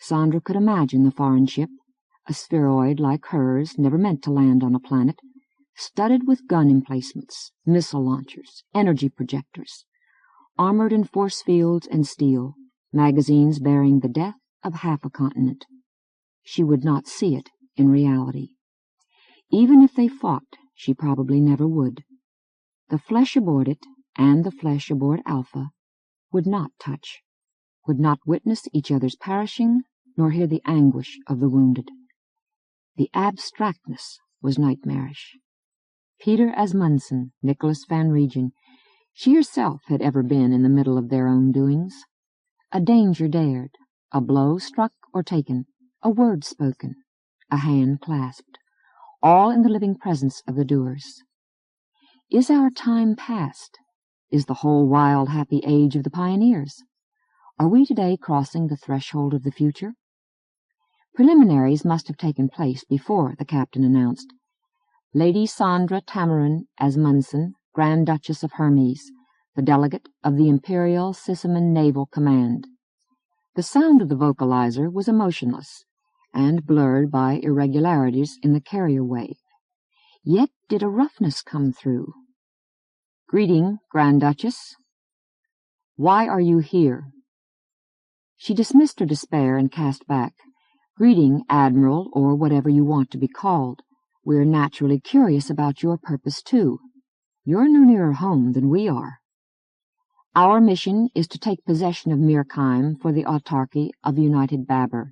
Sandra could imagine the foreign ship, a spheroid like hers, never meant to land on a planet, studded with gun emplacements, missile launchers, energy projectors, armored in force fields and steel, magazines bearing the death of half a continent. She would not see it in reality. Even if they fought, she probably never would. The flesh aboard it, and the flesh aboard Alpha, would not touch, would not witness each other's perishing, nor hear the anguish of the wounded. The abstractness was nightmarish. Peter Asmundsen, Nicholas Van Regen, she herself had ever been in the middle of their own doings. A danger dared, a blow struck or taken, a word spoken, a hand clasped, all in the living presence of the doers. Is our time past? Is the whole wild, happy age of the pioneers? Are we today crossing the threshold of the future? Preliminaries must have taken place before the captain announced, Lady Sandra Tamarin Asmundsen, Grand Duchess of Hermes, the delegate of the Imperial Sissamon Naval Command. The sound of the vocalizer was emotionless and blurred by irregularities in the carrier wave. Yet did a roughness come through. Greeting, Grand Duchess. Why are you here? She dismissed her despair and cast back. Greeting, Admiral, or whatever you want to be called. We're naturally curious about your purpose, too. You're no nearer home than we are. Our mission is to take possession of Mirkheim for the autarky of United Babur.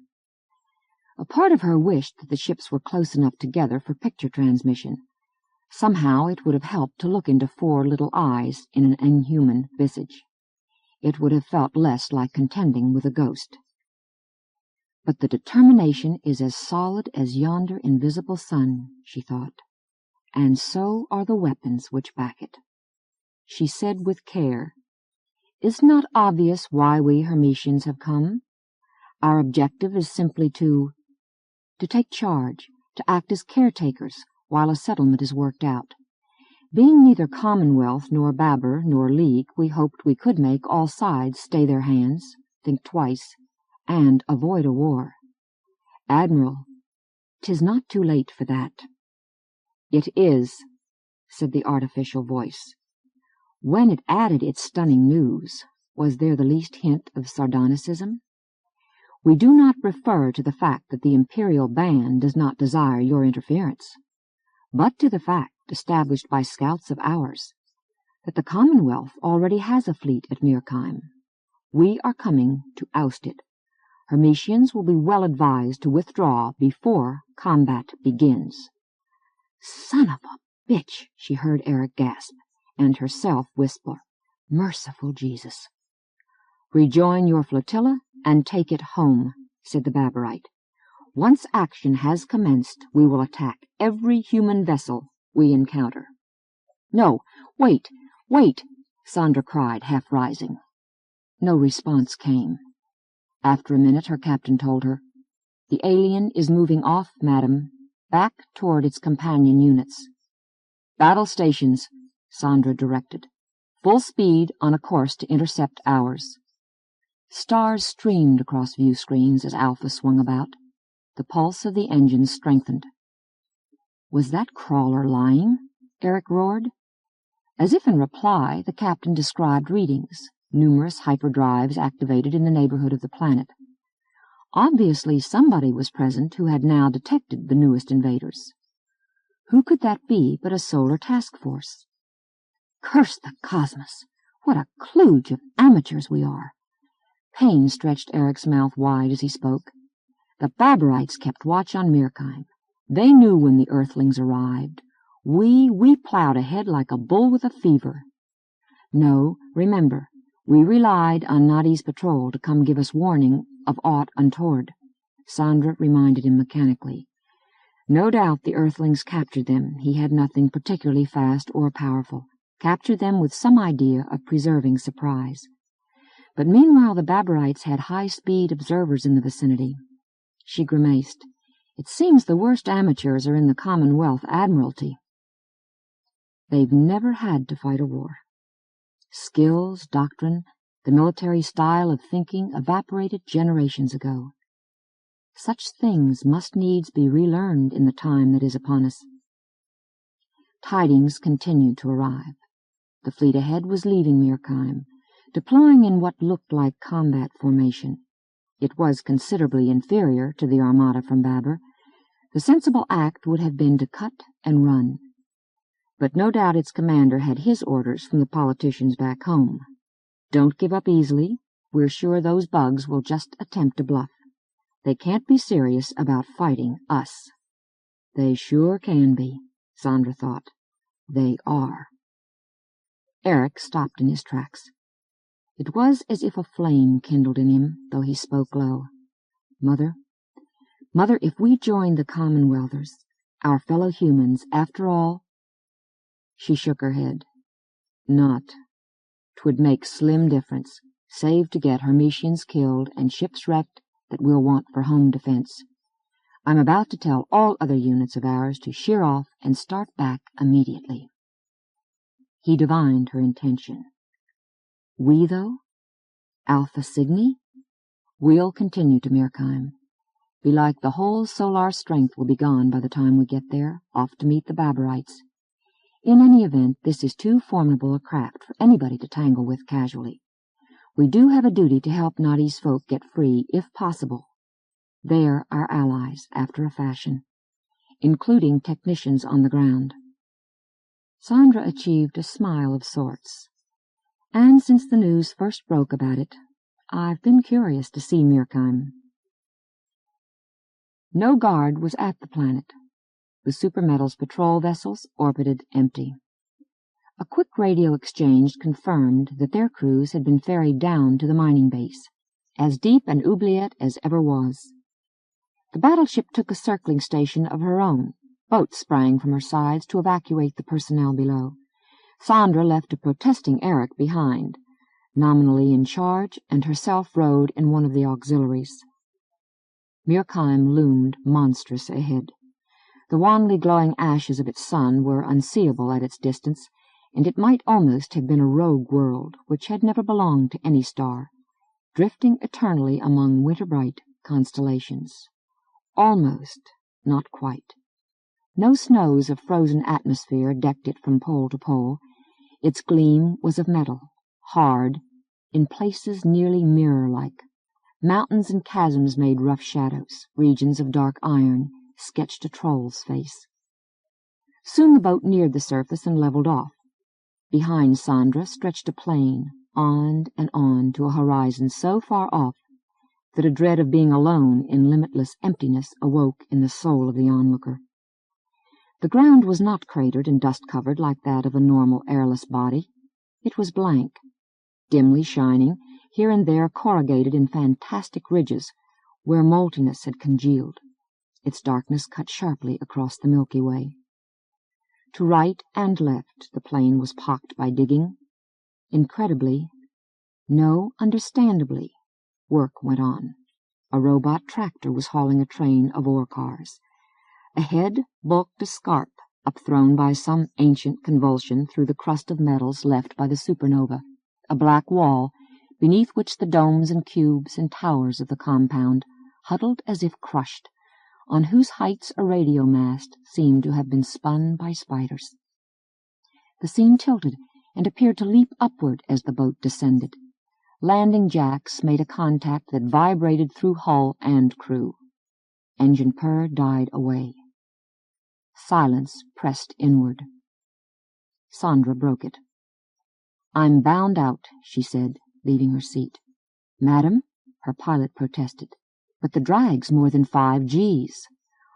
A part of her wished that the ships were close enough together for picture transmission. Somehow it would have helped to look into four little eyes in an inhuman visage. It would have felt less like contending with a ghost. But the determination is as solid as yonder invisible sun, she thought, and so are the weapons which back it. She said with care, Is not obvious why we Hermetians have come? Our objective is simply to take charge, to act as caretakers while a settlement is worked out. Being neither Commonwealth nor Babur nor League, we hoped we could make all sides stay their hands, think twice, and avoid a war. Admiral, 'tis not too late for that. It is, said the artificial voice. When it added its stunning news, was there the least hint of sardonicism? We do not refer to the fact that the Imperial Band does not desire your interference, but to the fact, established by scouts of ours, that the Commonwealth already has a fleet at Mirkheim. We are coming to oust it. Hermetians will be well advised to withdraw before combat begins. Son of a bitch, she heard Eric gasp, and herself whisper, Merciful Jesus. Rejoin your flotilla and take it home, said the Baburite. Once action has commenced, we will attack every human vessel we encounter. No, wait, Sandra cried, half rising. No response came. After a minute her captain told her, The alien is moving off, madam, back toward its companion units. Battle stations, Sandra directed. Full speed on a course to intercept ours. Stars streamed across view screens as Alpha swung about. The pulse of the engines strengthened. Was that crawler lying? Eric roared. As if in reply, the captain described readings, numerous hyperdrives activated in the neighborhood of the planet. Obviously somebody was present who had now detected the newest invaders. Who could that be but a solar task force? Curse the cosmos! What a kludge of amateurs we are! Pain stretched Eric's mouth wide as he spoke. The Baburites kept watch on Mirkheim. They knew when the Earthlings arrived. We plowed ahead like a bull with a fever. No, remember, we relied on Nadi's patrol to come give us warning of aught untoward, Sandra reminded him mechanically. No doubt the Earthlings captured them. He had nothing particularly fast or powerful. Captured them with some idea of preserving surprise. But meanwhile the Baburites had high-speed observers in the vicinity. She grimaced. It seems the worst amateurs are in the Commonwealth Admiralty. They've never had to fight a war. Skills, doctrine, the military style of thinking evaporated generations ago. Such things must needs be relearned in the time that is upon us. Tidings continued to arrive. The fleet ahead was leaving Mirkheim, deploying in what looked like combat formation. It was considerably inferior to the armada from Babur. The sensible act would have been to cut and run. But no doubt its commander had his orders from the politicians back home. Don't give up easily. We're sure those bugs will just attempt to bluff. They can't be serious about fighting us." "They sure can be," Sandra thought. "They are." Eric stopped in his tracks. It was as if a flame kindled in him, though he spoke low. Mother, if we join the Commonwealthers, our fellow humans, after all—" She shook her head. "Not. 'Twould make slim difference, save to get Hermetians killed and ships wrecked that we'll want for home defense. I'm about to tell all other units of ours to sheer off and start back immediately." He divined her intention. "We, though? Alpha Cygni? We'll continue to Mirkheim. Belike the whole solar strength will be gone by the time we get there, off to meet the Baburites. In any event, this is too formidable a craft for anybody to tangle with casually. We do have a duty to help Nadi's folk get free, if possible. They're our allies, after a fashion, including technicians on the ground." Sandra achieved a smile of sorts. "And since the news first broke about it, I've been curious to see Mirkheim." No guard was at the planet. The supermetals patrol vessels orbited empty. A quick radio exchange confirmed that their crews had been ferried down to the mining base, as deep an oubliette as ever was. The battleship took a circling station of her own. Boats sprang from her sides to evacuate the personnel below. Sandra left a protesting Eric behind, nominally in charge, and herself rode in one of the auxiliaries. Mirkheim loomed monstrous ahead. The wanly glowing ashes of its sun were unseeable at its distance, and it might almost have been a rogue world which had never belonged to any star, drifting eternally among winter-bright constellations. Almost, not quite. No snows of frozen atmosphere decked it from pole to pole. Its gleam was of metal, hard, in places nearly mirror-like. Mountains and chasms made rough shadows, regions of dark iron sketched a troll's face. Soon the boat neared the surface and leveled off. Behind Sandra stretched a plain, on and on to a horizon so far off that a dread of being alone in limitless emptiness awoke in the soul of the onlooker. The ground was not cratered and dust-covered like that of a normal airless body. It was blank, dimly shining, here and there corrugated in fantastic ridges where moltiness had congealed. Its darkness cut sharply across the Milky Way. To right and left the plain was pocked by digging. Incredibly, no, understandably, work went on. A robot tractor was hauling a train of ore cars. Ahead bulked a scarp, upthrown by some ancient convulsion through the crust of metals left by the supernova, a black wall beneath which the domes and cubes and towers of the compound huddled as if crushed, on whose heights a radio mast seemed to have been spun by spiders. The scene tilted and appeared to leap upward as the boat descended. Landing jacks made a contact that vibrated through hull and crew. Engine purr died away. Silence pressed inward. Sandra broke it. "I'm bound out," she said, leaving her seat. "Madam," her pilot protested, "but the drag's more than 5 Gs.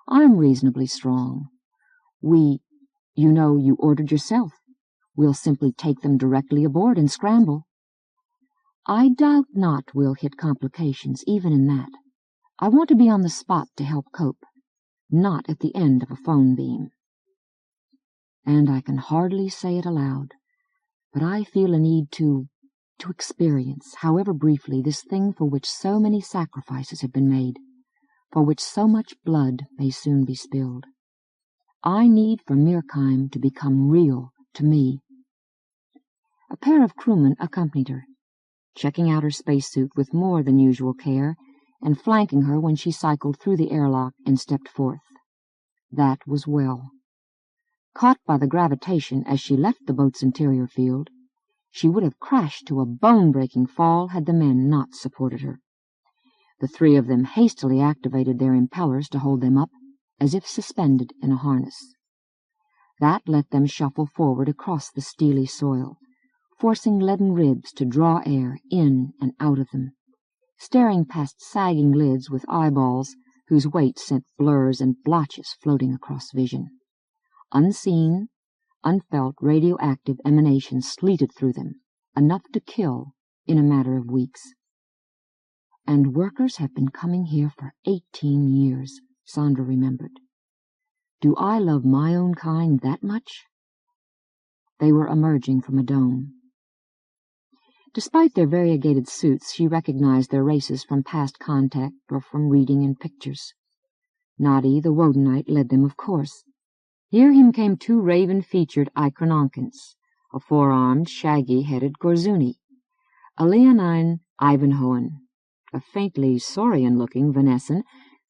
I'm reasonably strong. You know you ordered yourself. We'll simply take them directly aboard and scramble." "I doubt not we'll hit complications, even in that. I want to be on the spot to help cope, not at the end of a phone beam. And I can hardly say it aloud, but I feel a need to experience, however briefly, this thing for which so many sacrifices have been made, for which so much blood may soon be spilled. I need for Mirkheim to become real to me." A pair of crewmen accompanied her, checking out her spacesuit with more than usual care and flanking her when she cycled through the airlock and stepped forth. That was well. Caught by the gravitation as she left the boat's interior field, she would have crashed to a bone-breaking fall had the men not supported her. The 3 of them hastily activated their impellers to hold them up, as if suspended in a harness. That let them shuffle forward across the steely soil, forcing leaden ribs to draw air in and out of them, staring past sagging lids with eyeballs whose weight sent blurs and blotches floating across vision. Unseen, unfelt radioactive emanations sleeted through them, enough to kill in a matter of weeks. And workers have been coming here for 18 years, Sandra remembered. Do I love my own kind that much? They were emerging from a dome. Despite their variegated suits, she recognized their races from past contact or from reading in pictures. Noddy, the Wodenite, led them, of course. Near him came two raven-featured Ikrononkins, a four-armed, shaggy-headed Gorzuni, a leonine Ivanhoan, a faintly saurian-looking Venessan,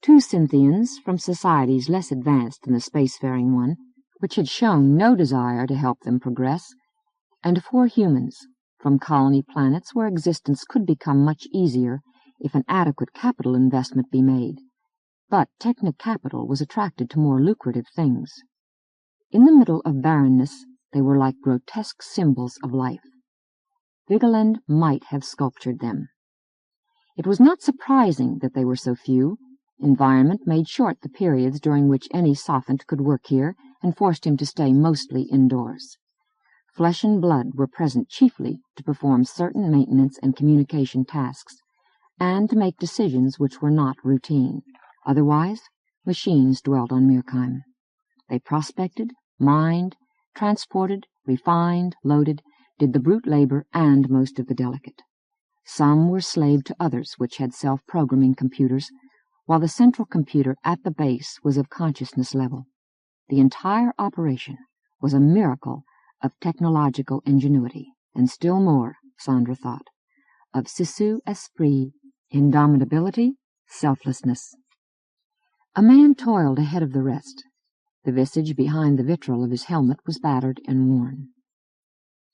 two Cynthians from societies less advanced than the spacefaring one, which had shown no desire to help them progress, and four humans from colony planets where existence could become much easier if an adequate capital investment be made. But technic-capital was attracted to more lucrative things. In the middle of barrenness, they were like grotesque symbols of life. Vigeland might have sculptured them. It was not surprising that they were so few. Environment made short the periods during which any sophont could work here and forced him to stay mostly indoors. Flesh and blood were present chiefly to perform certain maintenance and communication tasks, and to make decisions which were not routine. Otherwise, machines dwelt on Mirkheim. They prospected, mined, transported, refined, loaded, did the brute labor and most of the delicate. Some were slave to others which had self-programming computers, while the central computer at the base was of consciousness level. The entire operation was a miracle of technological ingenuity, and still more, Sandra thought, of Sisu esprit, indomitability, selflessness. A man toiled ahead of the rest. The visage behind the vitril of his helmet was battered and worn.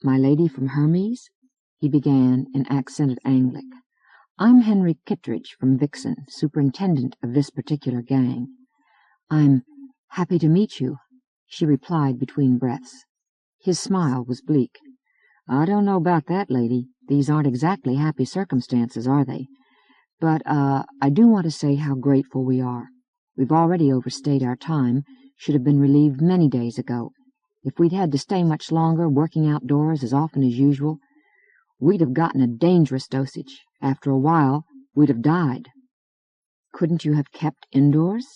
"My lady from Hermes?" he began in accented Anglic. "I'm Henry Kittredge from Vixen, superintendent of this particular gang." "I'm happy to meet you," she replied between breaths. His smile was bleak. "I don't know about that, lady. These aren't exactly happy circumstances, are they? But, I do want to say how grateful we are. We've already overstayed our time, should have been relieved many days ago. If we'd had to stay much longer, working outdoors as often as usual, we'd have gotten a dangerous dosage. After a while, we'd have died." "Couldn't you have kept indoors?"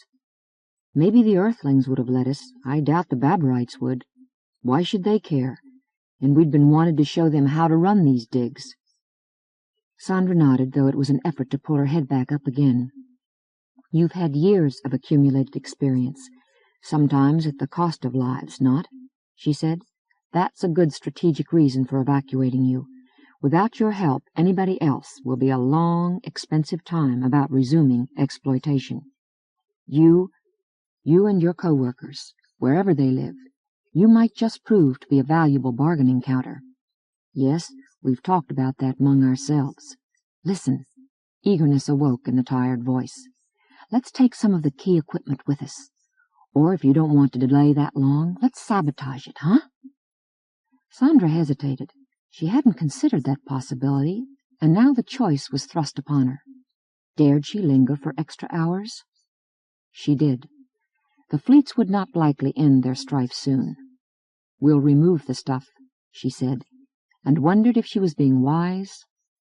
"Maybe the Earthlings would have let us. I doubt the Baberites would. Why should they care? And we'd been wanted to show them how to run these digs." Sandra nodded, though it was an effort to pull her head back up again. "You've had years of accumulated experience, sometimes at the cost of lives, not?" she said. "That's a good strategic reason for evacuating you. Without your help, anybody else will be a long, expensive time about resuming exploitation. You and your co-workers, wherever they live, you might just prove to be a valuable bargaining counter. Yes, we've talked about that among ourselves. Listen." Eagerness awoke in the tired voice. "Let's take some of the key equipment with us. Or if you don't want to delay that long, let's sabotage it, huh?" Sandra hesitated. She hadn't considered that possibility, and now the choice was thrust upon her. Dared she linger for extra hours? She did. The fleets would not likely end their strife soon. "We'll remove the stuff," she said, and wondered if she was being wise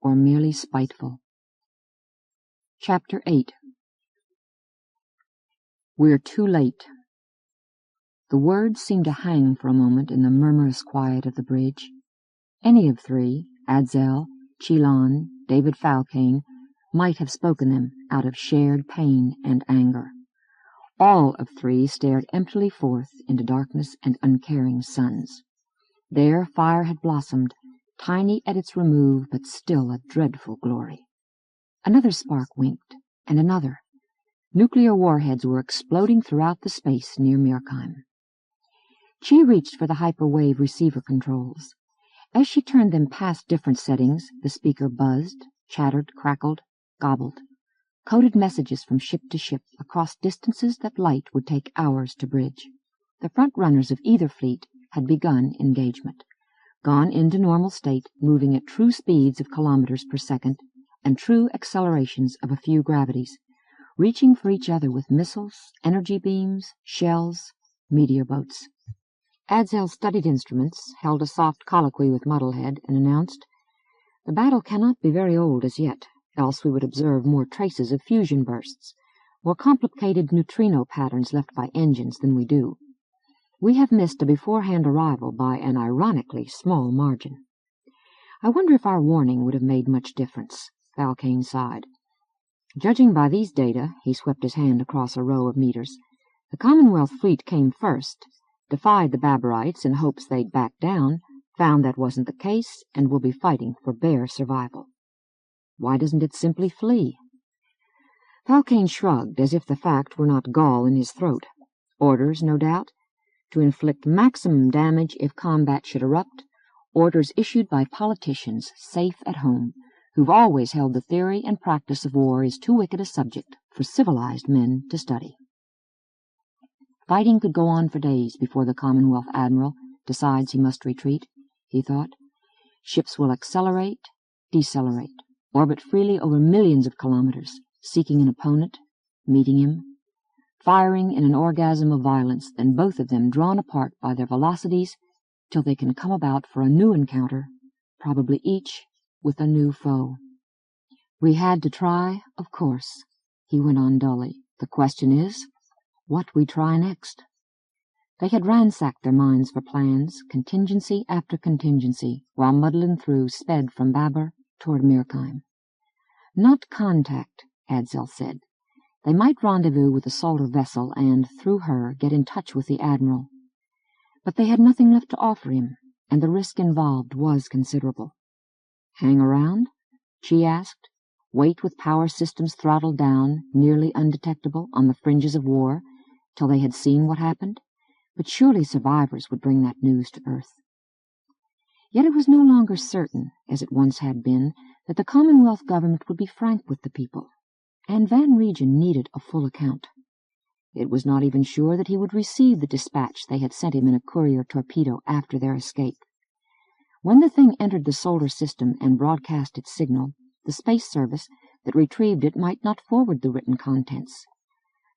or merely spiteful. Chapter 8. "We're too late." The words seemed to hang for a moment in the murmurous quiet of the bridge. Any of three, Adzel, Chilon, David Falcane, might have spoken them out of shared pain and anger. All of three stared emptily forth into darkness and uncaring suns. There fire had blossomed, tiny at its remove, but still a dreadful glory. Another spark winked, and another. Nuclear warheads were exploding throughout the space near Mirkheim. She reached for the hyperwave receiver controls. As she turned them past different settings, the speaker buzzed, chattered, crackled, gobbled. Coded messages from ship to ship across distances that light would take hours to bridge. The front runners of either fleet had begun engagement. gone into normal state, moving at true speeds of kilometers per second and true accelerations of a few gravities, reaching for each other with missiles, energy beams, shells, meteor boats. Adzel studied instruments, held a soft colloquy with Muddlehead, and announced, "The battle cannot be very old as yet, else we would observe more traces of fusion bursts, more complicated neutrino patterns left by engines than we do. We have missed a beforehand arrival by an ironically small margin." "I wonder if our warning would have made much difference," Falcane sighed. "Judging by these data," he swept his hand across a row of meters, "the Commonwealth fleet came first, defied the Baburites in hopes they'd back down, found that wasn't the case, and will be fighting for bare survival. Why doesn't it simply flee?" Falcane shrugged, as if the fact were not gall in his throat. Orders, no doubt, to inflict maximum damage if combat should erupt, orders issued by politicians safe at home, who've always held the theory and practice of war is too wicked a subject for civilized men to study. Fighting could go on for days before the Commonwealth admiral decides he must retreat, he thought. Ships will accelerate, decelerate, orbit freely over millions of kilometers, seeking an opponent, meeting him, firing in an orgasm of violence, then both of them drawn apart by their velocities till they can come about for a new encounter, probably each with a new foe. "We had to try, of course," he went on dully. "The question is, what we try next." They had ransacked their minds for plans, contingency after contingency, while Muddlin Through sped from Babur toward Mirkheim. Not contact, Adzel said. They might rendezvous with the solar vessel and, through her, get in touch with the Admiral. But they had nothing left to offer him, and the risk involved was considerable. "Hang around?" she asked. "Wait with power systems throttled down, nearly undetectable, on the fringes of war, till they had seen what happened? But surely survivors would bring that news to Earth." Yet it was no longer certain, as it once had been, that the Commonwealth government would be frank with the people, and Van Regen needed a full account. It was not even sure that he would receive the dispatch they had sent him in a courier torpedo after their escape. When the thing entered the solar system and broadcast its signal, the space service that retrieved it might not forward the written contents.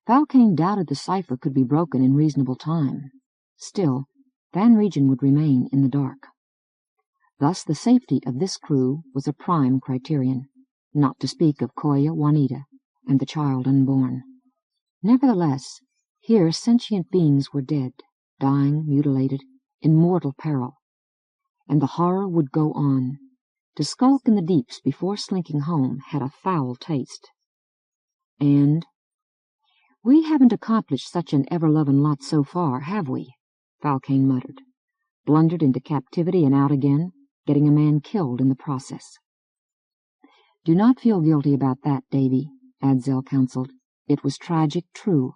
Falcane doubted the cipher could be broken in reasonable time. Still, Van Regen would remain in the dark. Thus the safety of this crew was a prime criterion, not to speak of Koya Juanita and the child unborn. Nevertheless, here sentient beings were dead, dying, mutilated, in mortal peril. And the horror would go on. To skulk in the deeps before slinking home had a foul taste. And "We haven't accomplished such an ever-lovin' lot so far, have we?" Falcane muttered. "Blundered into captivity and out again, getting a man killed in the process." "Do not feel guilty about that, Davy," Adzel counseled. "It was tragic, true,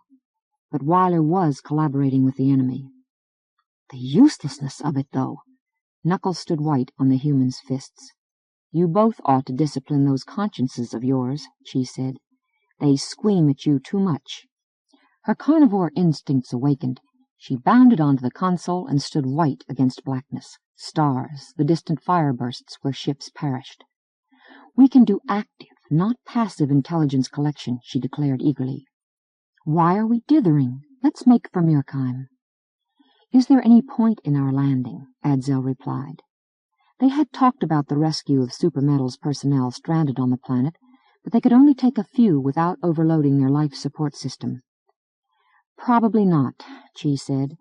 but Weiler was collaborating with the enemy." "The uselessness of it, though!" Knuckles stood white on the human's fists. "You both ought to discipline those consciences of yours," she said. "They squeam at you too much." Her carnivore instincts awakened. She bounded onto the console and stood white against blackness, stars, the distant fire-bursts where ships perished. "We can do active, not passive intelligence collection," she declared eagerly. "Why are we dithering? Let's make for Mirkheim." "Is there any point in our landing?" Adzel replied. They had talked about the rescue of supermetals personnel stranded on the planet, but they could only take a few without overloading their life support system. "Probably not," Chi said.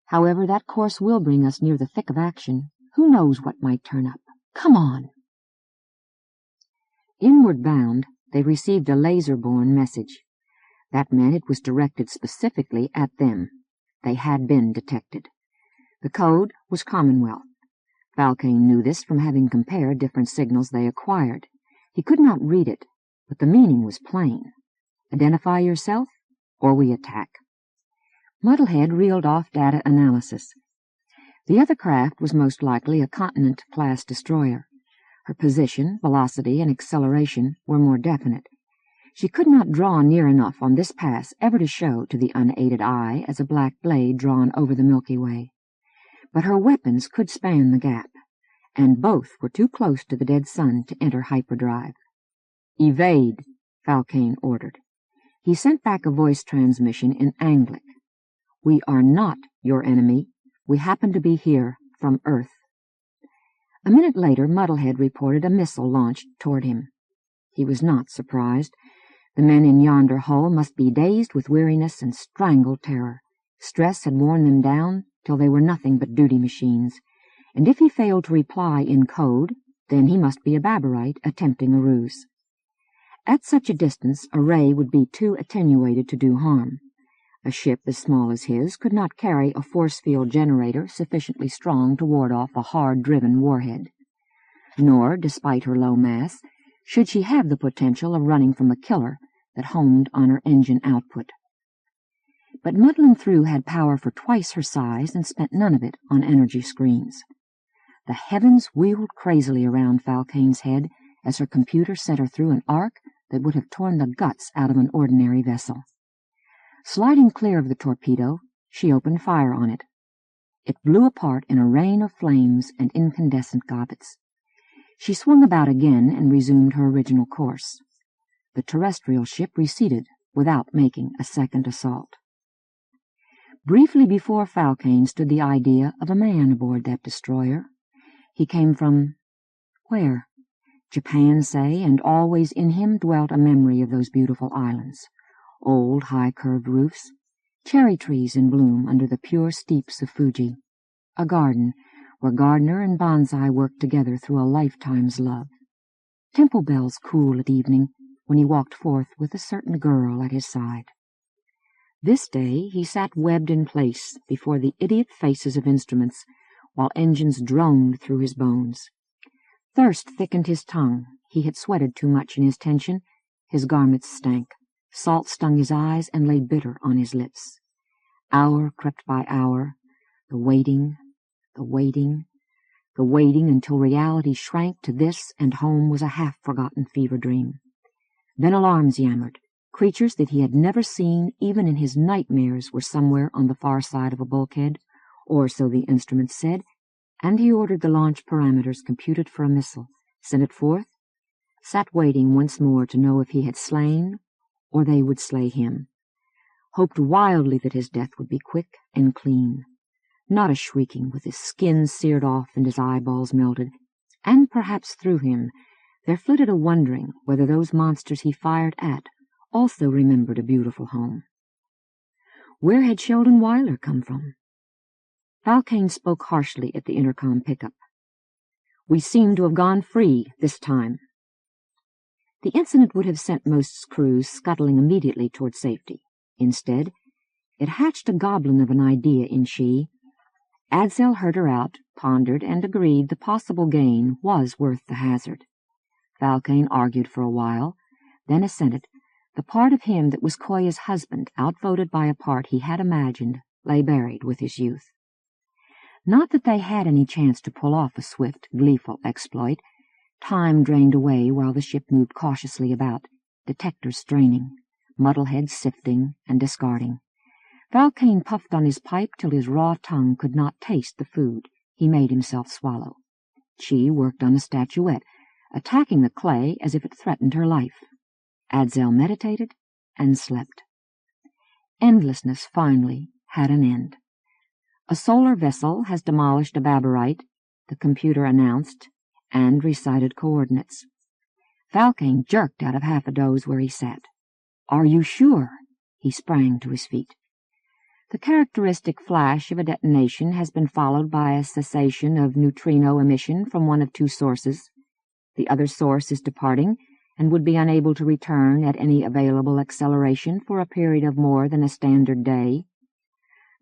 "However, that course will bring us near the thick of action. Who knows what might turn up? Come on!" Inward bound, they received a laser-borne message. That meant it was directed specifically at them. They had been detected. The code was Commonwealth. Falcane knew this from having compared different signals they acquired. He could not read it, but the meaning was plain. Identify yourself, or we attack. Muddlehead reeled off data analysis. The other craft was most likely a Continent-class destroyer. Her position, velocity, and acceleration were more definite. She could not draw near enough on this pass ever to show to the unaided eye as a black blade drawn over the Milky Way. But her weapons could span the gap. and both were too close to the dead sun to enter hyperdrive. "Evade," Falcane ordered. He sent back a voice transmission in Anglic. "We are not your enemy. We happen to be here from Earth." A minute later, Muddlehead reported a missile launched toward him. He was not surprised. The men in yonder hull must be dazed with weariness and strangled terror. Stress had worn them down till they were nothing but duty machines, and if he failed to reply in code, then he must be a Babarite attempting a ruse. At such a distance, a ray would be too attenuated to do harm. A ship as small as his could not carry a force field generator sufficiently strong to ward off a hard-driven warhead. Nor, despite her low mass, should she have the potential of running from a killer that homed on her engine output. But Muddlin Through had power for twice her size and spent none of it on energy screens. The heavens wheeled crazily around Falcane's head as her computer sent her through an arc that would have torn the guts out of an ordinary vessel. Sliding clear of the torpedo, she opened fire on it. It blew apart in a rain of flames and incandescent gobbets. She swung about again and resumed her original course. The terrestrial ship receded without making a second assault. Briefly before Falcane stood the idea of a man aboard that destroyer. He came from... where? Japan, say, and always in him dwelt a memory of those beautiful islands. Old, high-curved roofs, cherry trees in bloom under the pure steeps of Fuji, a garden where gardener and bonsai worked together through a lifetime's love. Temple bells cool at evening when he walked forth with a certain girl at his side. This day he sat webbed in place before the idiot faces of instruments while engines droned through his bones. Thirst thickened his tongue. He had sweated too much in his tension. His garments stank. Salt stung his eyes and lay bitter on his lips. Hour crept by hour, the waiting until reality shrank to this and home was a half-forgotten fever dream. Then alarms yammered. Creatures that he had never seen, even in his nightmares, were somewhere on the far side of a bulkhead, or so the instruments said, and he ordered the launch parameters computed for a missile, sent it forth, sat waiting once more to know if he had slain or they would slay him, hoped wildly that his death would be quick and clean, not a shrieking with his skin seared off and his eyeballs melted, and perhaps through him there flitted a wondering whether those monsters he fired at also remembered a beautiful home. Where had Sheldon Weiler come from? Falcane spoke harshly at the intercom pickup. "We seem to have gone free this time." The incident would have sent most crews scuttling immediately toward safety. Instead, it hatched a goblin of an idea in she. Adzel heard her out, pondered, and agreed the possible gain was worth the hazard. Falcane argued for a while, then assented. The part of him that was Koya's husband, outvoted by a part he had imagined, lay buried with his youth. Not that they had any chance to pull off a swift, gleeful exploit. Time drained away while the ship moved cautiously about, detectors straining, muddleheads sifting and discarding. Falcane puffed on his pipe till his raw tongue could not taste the food he made himself swallow. She worked on the statuette, attacking the clay as if it threatened her life. Adzel meditated and slept. Endlessness, finally, had an end. "A solar vessel has demolished a Babarite," the computer announced, and recited coordinates. Falcane jerked out of half a doze where he sat. "Are you sure?" He sprang to his feet. The characteristic flash of a detonation has been followed by a cessation of neutrino emission from one of two sources. The other source is departing and would be unable to return at any available acceleration for a period of more than a standard day.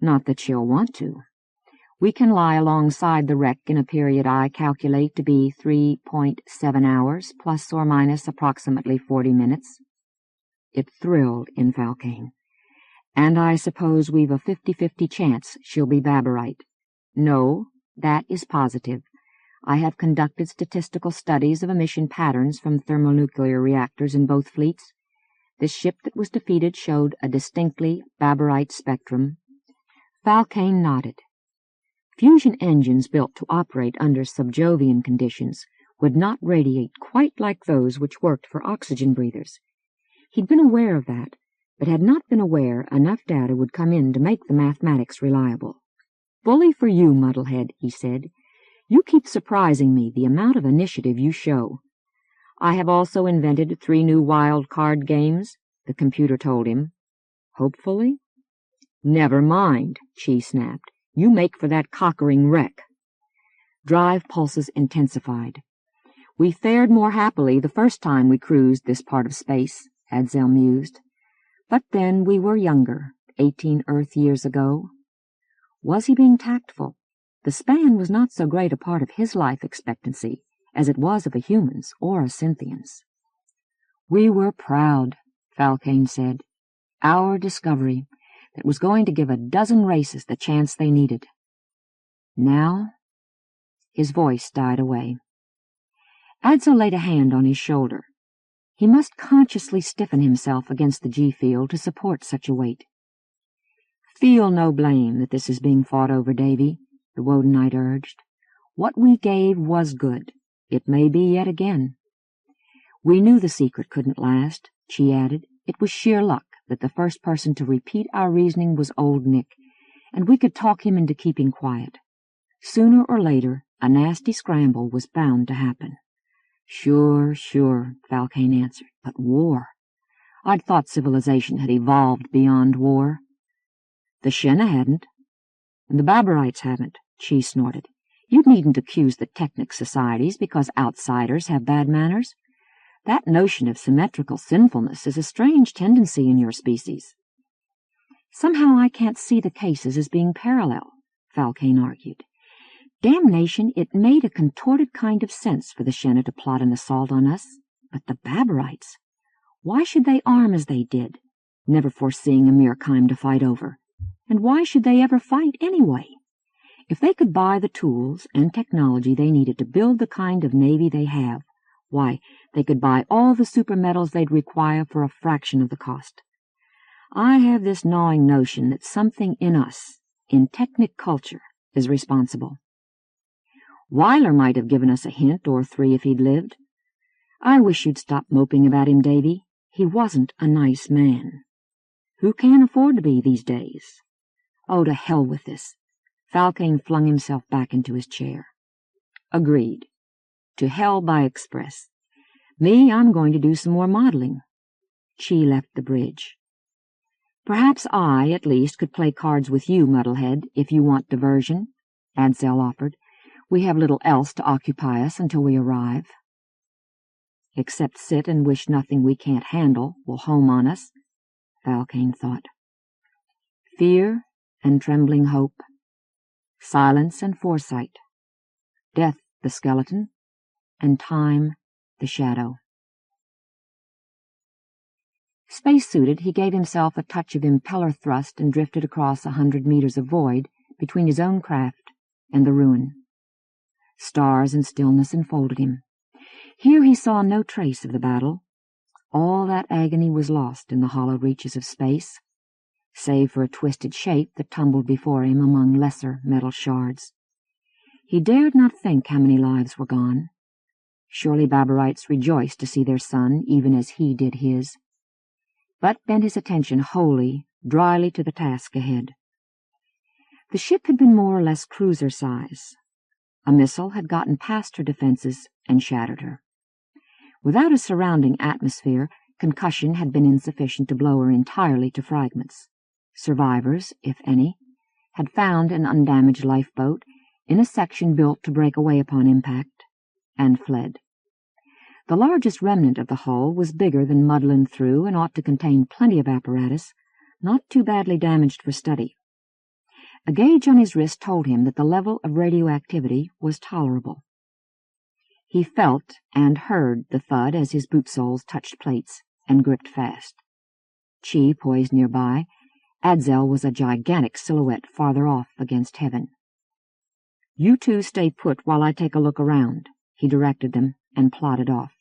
Not that she'll want to. We can lie alongside the wreck in a period I calculate to be 3.7 hours, plus or minus approximately 40 minutes. It thrilled in Falcane. "And I suppose we've a 50-50 chance she'll be Babarite." "No, that is positive. I have conducted statistical studies of emission patterns from thermonuclear reactors in both fleets. This ship that was defeated showed a distinctly Babarite spectrum." Falcane nodded. Fusion engines built to operate under subjovian conditions would not radiate quite like those which worked for oxygen breathers. He'd been aware of that, but had not been aware enough data would come in to make the mathematics reliable. "Bully for you, Muddlehead," he said. "You keep surprising me, the amount of initiative you show." "I have also invented 3 new wild card games," the computer told him. "Hopefully?" "Never mind," Chi snapped. "You make for that cockering wreck." Drive pulses intensified. "We fared more happily the first time we cruised this part of space," Adzel mused. "But then we were younger, 18 Earth years ago." Was he being tactful? The span was not so great a part of his life expectancy as it was of a human's or a Cynthian's. "We were proud," Falcane said. "Our discovery that was going to give a dozen races the chance they needed. Now—" His voice died away. Adzel laid a hand on his shoulder. He must consciously stiffen himself against the G-field to support such a weight. "Feel no blame that this is being fought over, Davy," the Wodenite urged. "What we gave was good. It may be yet again." "We knew the secret couldn't last," Chi added. "It was sheer luck that the first person to repeat our reasoning was Old Nick, and we could talk him into keeping quiet. Sooner or later, a nasty scramble was bound to happen." Sure, Falcane answered. "But war. I'd thought civilization had evolved beyond war." "The Shenna hadn't." "And the Baburites haven't," Chi snorted. "You needn't accuse the Technic societies because outsiders have bad manners. That notion of symmetrical sinfulness is a strange tendency in your species." "Somehow I can't see the cases as being parallel," Falcane argued. "Damnation, it made a contorted kind of sense for the Shenna to plot an assault on us. But the Baburites, why should they arm as they did, never foreseeing a Mirkheim to fight over? And why should they ever fight anyway? If they could buy the tools and technology they needed to build the kind of navy they have, why, they could buy all the supermetals they'd require for a fraction of the cost. I have this gnawing notion that something in us, in Technic culture, is responsible. Weiler might have given us a hint or 3 if he'd lived. I wish you'd stop moping about him, Davy. He wasn't a nice man. Who can afford to be these days? Oh, to hell with this." Falcane flung himself back into his chair. "Agreed. To hell by express. Me, I'm going to do some more modeling." Chi left the bridge. "Perhaps I, at least, could play cards with you, Muddlehead, if you want diversion," Adzel offered. "We have little else to occupy us until we arrive." "Except sit and wish nothing we can't handle will home on us," Falcane thought. "Fear and trembling hope, silence and foresight, death the skeleton, and time the shadow." Space-suited, he gave himself a touch of impeller thrust and drifted across 100 meters of void between his own craft and the ruin. Stars and stillness enfolded him. Here he saw no trace of the battle. All that agony was lost in the hollow reaches of space, save for a twisted shape that tumbled before him among lesser metal shards. He dared not think how many lives were gone. Surely Baburites rejoiced to see their son, even as he did his, but bent his attention wholly, dryly to the task ahead. The ship had been more or less cruiser size. A missile had gotten past her defenses and shattered her. Without a surrounding atmosphere, concussion had been insufficient to blow her entirely to fragments. Survivors, if any, had found an undamaged lifeboat in a section built to break away upon impact, and fled. The largest remnant of the hull was bigger than Muddlin through and ought to contain plenty of apparatus, not too badly damaged for study. A gauge on his wrist told him that the level of radioactivity was tolerable. He felt and heard the thud as his boot soles touched plates and gripped fast. Chi poised nearby. Adzel was a gigantic silhouette farther off against heaven. "You two stay put while I take a look around," he directed them, and plodded off.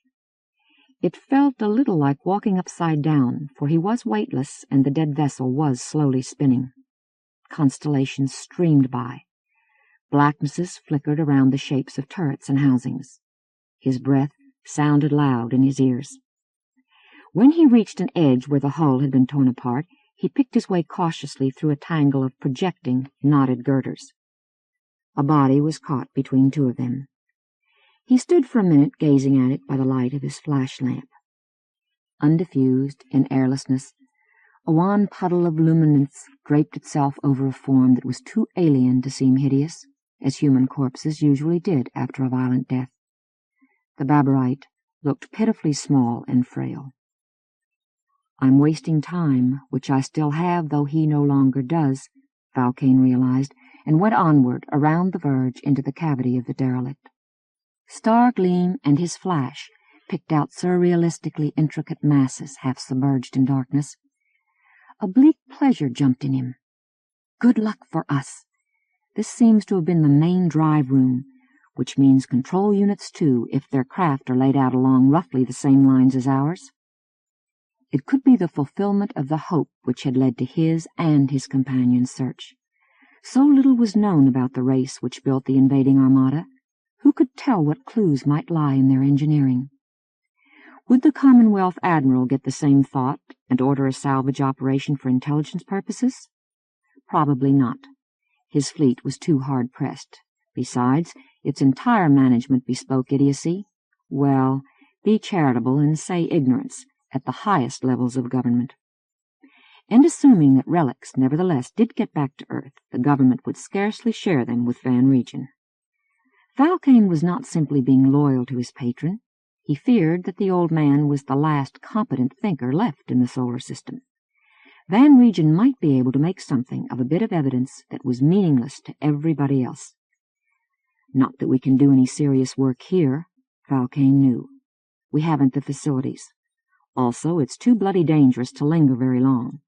It felt a little like walking upside down, for he was weightless and the dead vessel was slowly spinning. Constellations streamed by. Blacknesses flickered around the shapes of turrets and housings. His breath sounded loud in his ears. When he reached an edge where the hull had been torn apart, he picked his way cautiously through a tangle of projecting, knotted girders. A body was caught between two of them. He stood for a minute gazing at it by the light of his flash lamp. Undiffused, in airlessness, a wan puddle of luminance draped itself over a form that was too alien to seem hideous, as human corpses usually did after a violent death. The Babarite looked pitifully small and frail. "I'm wasting time, which I still have, though he no longer does," Valkane realized, and went onward around the verge into the cavity of the derelict. Star-Gleam and his flash picked out surrealistically intricate masses half submerged in darkness. A bleak pleasure jumped in him. Good luck for us. This seems to have been the main drive room, which means control units too, if their craft are laid out along roughly the same lines as ours. It could be the fulfillment of the hope which had led to his and his companion's search. So little was known about the race which built the invading armada. Who could tell what clues might lie in their engineering? Would the Commonwealth Admiral get the same thought and order a salvage operation for intelligence purposes? Probably not. His fleet was too hard-pressed. Besides, its entire management bespoke idiocy. Well, be charitable and say ignorance at the highest levels of government. And assuming that relics nevertheless did get back to Earth, the government would scarcely share them with Van Regen. Valkane was not simply being loyal to his patron. He feared that the old man was the last competent thinker left in the solar system. Van Regen might be able to make something of a bit of evidence that was meaningless to everybody else. Not that we can do any serious work here, Valkane knew. We haven't the facilities. Also, it's too bloody dangerous to linger very long.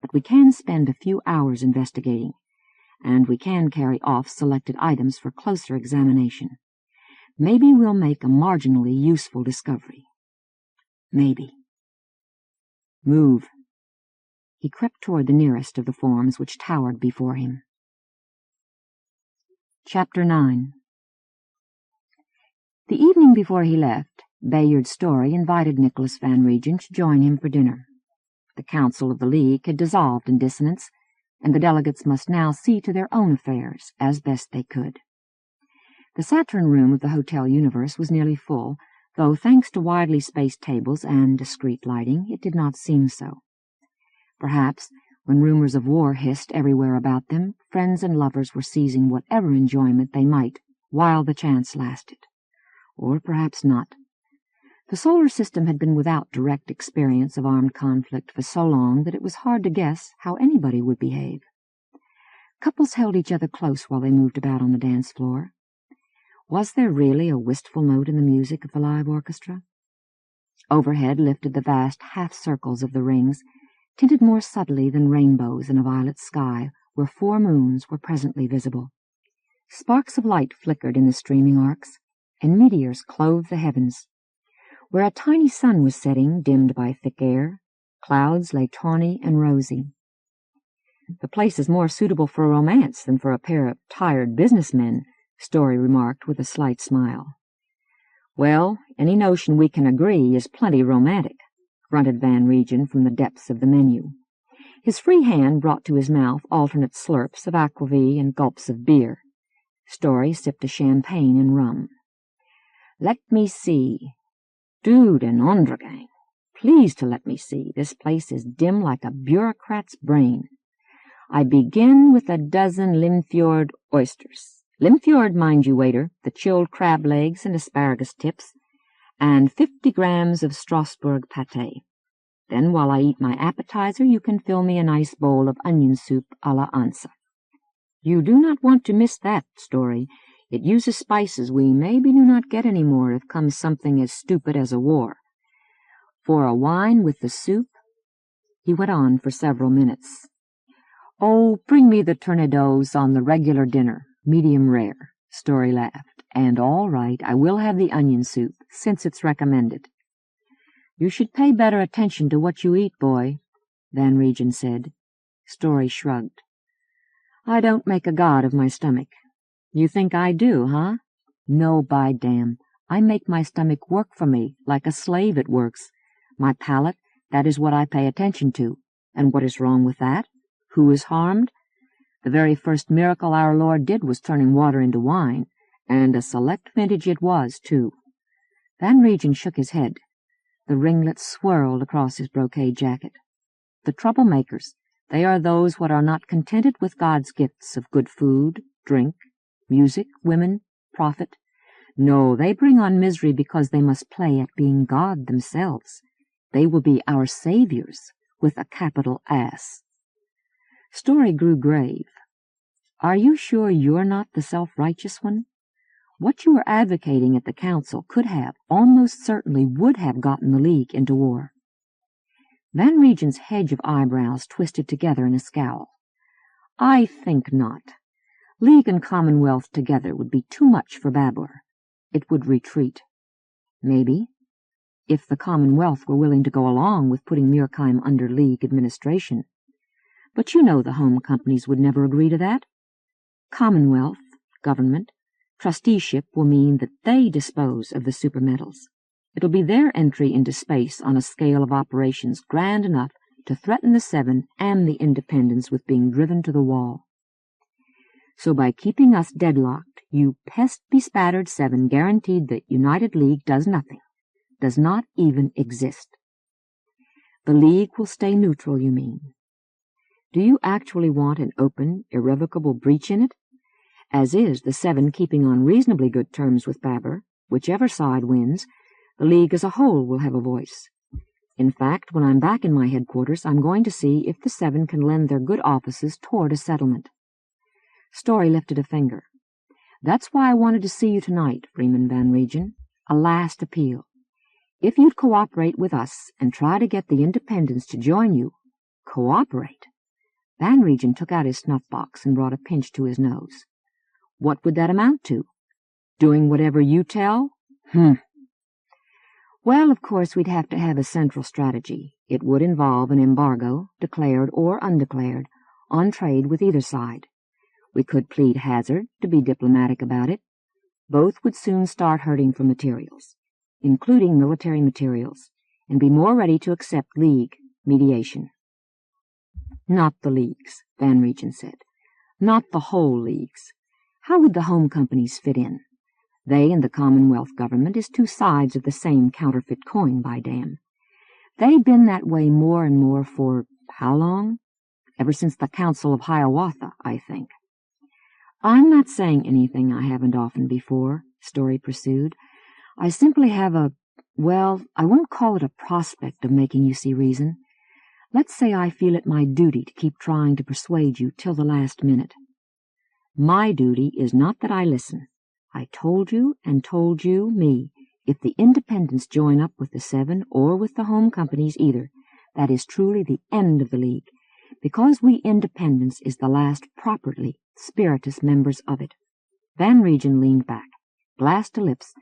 But we can spend a few hours investigating, and we can carry off selected items for closer examination. Maybe we'll make a marginally useful discovery. Maybe. Move. He crept toward the nearest of the forms which towered before him. Chapter 9. The evening before he left, Bayard Story invited Nicholas Van Regen to join him for dinner. The Council of the League had dissolved in dissonance, and the delegates must now see to their own affairs as best they could. The Saturn room of the Hotel Universe was nearly full, though thanks to widely spaced tables and discreet lighting, it did not seem so. Perhaps, when rumors of war hissed everywhere about them, friends and lovers were seizing whatever enjoyment they might while the chance lasted. Or perhaps not. The solar system had been without direct experience of armed conflict for so long that it was hard to guess how anybody would behave. Couples held each other close while they moved about on the dance floor. Was there really a wistful note in the music of the live orchestra? Overhead lifted the vast half-circles of the rings, tinted more subtly than rainbows in a violet sky where 4 moons were presently visible. Sparks of light flickered in the streaming arcs, and meteors clove the heavens. Where a tiny sun was setting, dimmed by thick air, clouds lay tawny and rosy. "The place is more suitable for a romance than for a pair of tired businessmen," Story remarked with a slight smile. "Well, any notion we can agree is plenty romantic," grunted Van Regen from the depths of the menu. His free hand brought to his mouth alternate slurps of aquavit and gulps of beer. Story sipped a champagne and rum. "Let me see. Dude and Ondragang. Please to let me see. This place is dim like a bureaucrat's brain. I begin with a dozen Limfjord oysters. Limfjord, mind you, waiter, the chilled crab legs and asparagus tips, and 50 grams of Strasbourg pâté. Then, while I eat my appetizer, you can fill me a nice bowl of onion soup à la Ansa. You do not want to miss that, Story. It uses spices we maybe do not get any more if comes something as stupid as a war. For a wine with the soup?" He went on for several minutes. "Oh, bring me the tournedos on the regular dinner, medium rare," Story laughed. "And all right, I will have the onion soup, since it's recommended." "You should pay better attention to what you eat, boy," Van Regen said. Story shrugged. "I don't make a god of my stomach. You think I do, huh? No, by damn. I make my stomach work for me, like a slave it works. My palate, that is what I pay attention to. And what is wrong with that? Who is harmed? The very first miracle our Lord did was turning water into wine, and a select vintage it was, too. Van Regen shook his head. The ringlets swirled across his brocade jacket. The troublemakers, they are those what are not contented with God's gifts of good food, drink, music, women, profit. No, they bring on misery because they must play at being God themselves. They will be our saviors, with a capital S. Story grew grave. Are you sure you're not the self-righteous one? What you are advocating at the council could have, almost certainly would have gotten the League into war. Van Regen's hedge of eyebrows twisted together in a scowl. I think not. League and Commonwealth together would be too much for Babbler. It would retreat. Maybe, if the Commonwealth were willing to go along with putting Mirkheim under League administration. But you know the home companies would never agree to that. Commonwealth, government, trusteeship will mean that they dispose of the supermetals. It'll be their entry into space on a scale of operations grand enough to threaten the Seven and the Independents with being driven to the wall. So by keeping us deadlocked, you pest-bespattered Seven guaranteed that United League does nothing, does not even exist. The League will stay neutral, you mean. Do you actually want an open, irrevocable breach in it? As is, the Seven keeping on reasonably good terms with Babbler, whichever side wins, the League as a whole will have a voice. In fact, when I'm back in my headquarters, I'm going to see if the Seven can lend their good offices toward a settlement. Story lifted a finger. That's why I wanted to see you tonight, Freeman Van Regen. A last appeal. If you'd cooperate with us and try to get the Independents to join you, cooperate. Van Regen took out his snuff-box and brought a pinch to his nose. What would that amount to? Doing whatever you tell? Well, of course, we'd have to have a central strategy. It would involve an embargo, declared or undeclared, on trade with either side. We could plead hazard, to be diplomatic about it. Both would soon start hurting for materials, including military materials, and be more ready to accept League mediation. Not the Leagues, Van Regen said. Not the whole Leagues. How would the home companies fit in? They and the Commonwealth government is two sides of the same counterfeit coin, by damn. They've been that way more and more for how long? Ever since the Council of Hiawatha, I think. I'm not saying anything I haven't often before, Story pursued. I simply have well, I wouldn't call it a prospect of making you see reason. Let's say I feel it my duty to keep trying to persuade you till the last minute. My duty is not that I listen. I told you and told you, me, if the Independents join up with the Seven or with the home companies either, that is truly the end of the League, because we Independents is the last properly spiritus members of it. Van Regen leaned back, glass to lips,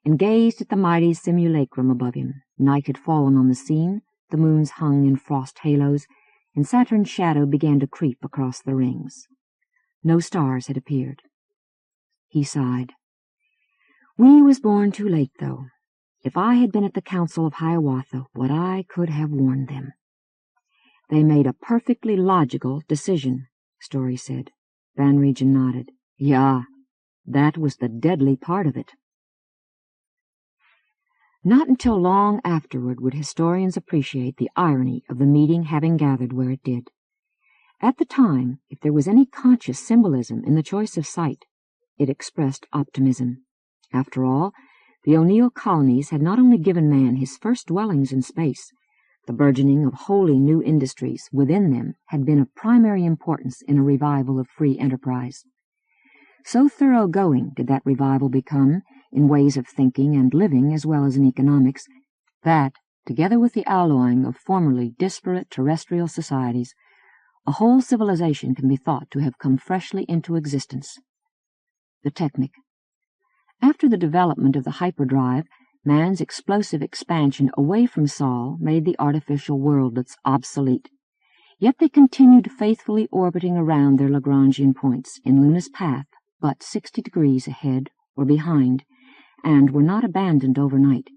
and gazed at the mighty simulacrum above him. Night had fallen on the scene, the moons hung in frost halos, and Saturn's shadow began to creep across the rings. No stars had appeared. He sighed. We was born too late, though. If I had been at the Council of Hiawatha, what I could have warned them. They made a perfectly logical decision, Story said. Van Regen nodded. Yeah, that was the deadly part of it. Not until long afterward would historians appreciate the irony of the meeting having gathered where it did. At the time, if there was any conscious symbolism in the choice of site, it expressed optimism. After all, the O'Neill colonies had not only given man his first dwellings in space, the burgeoning of wholly new industries within them had been of primary importance in a revival of free enterprise. So thoroughgoing did that revival become, in ways of thinking and living as well as in economics, that, together with the alloying of formerly disparate terrestrial societies, a whole civilization can be thought to have come freshly into existence. The Technic. After the development of the hyperdrive, man's explosive expansion away from Sol made the artificial worldlets obsolete. Yet they continued faithfully orbiting around their Lagrangian points in Luna's path but 60 degrees ahead or behind, and were not abandoned overnight.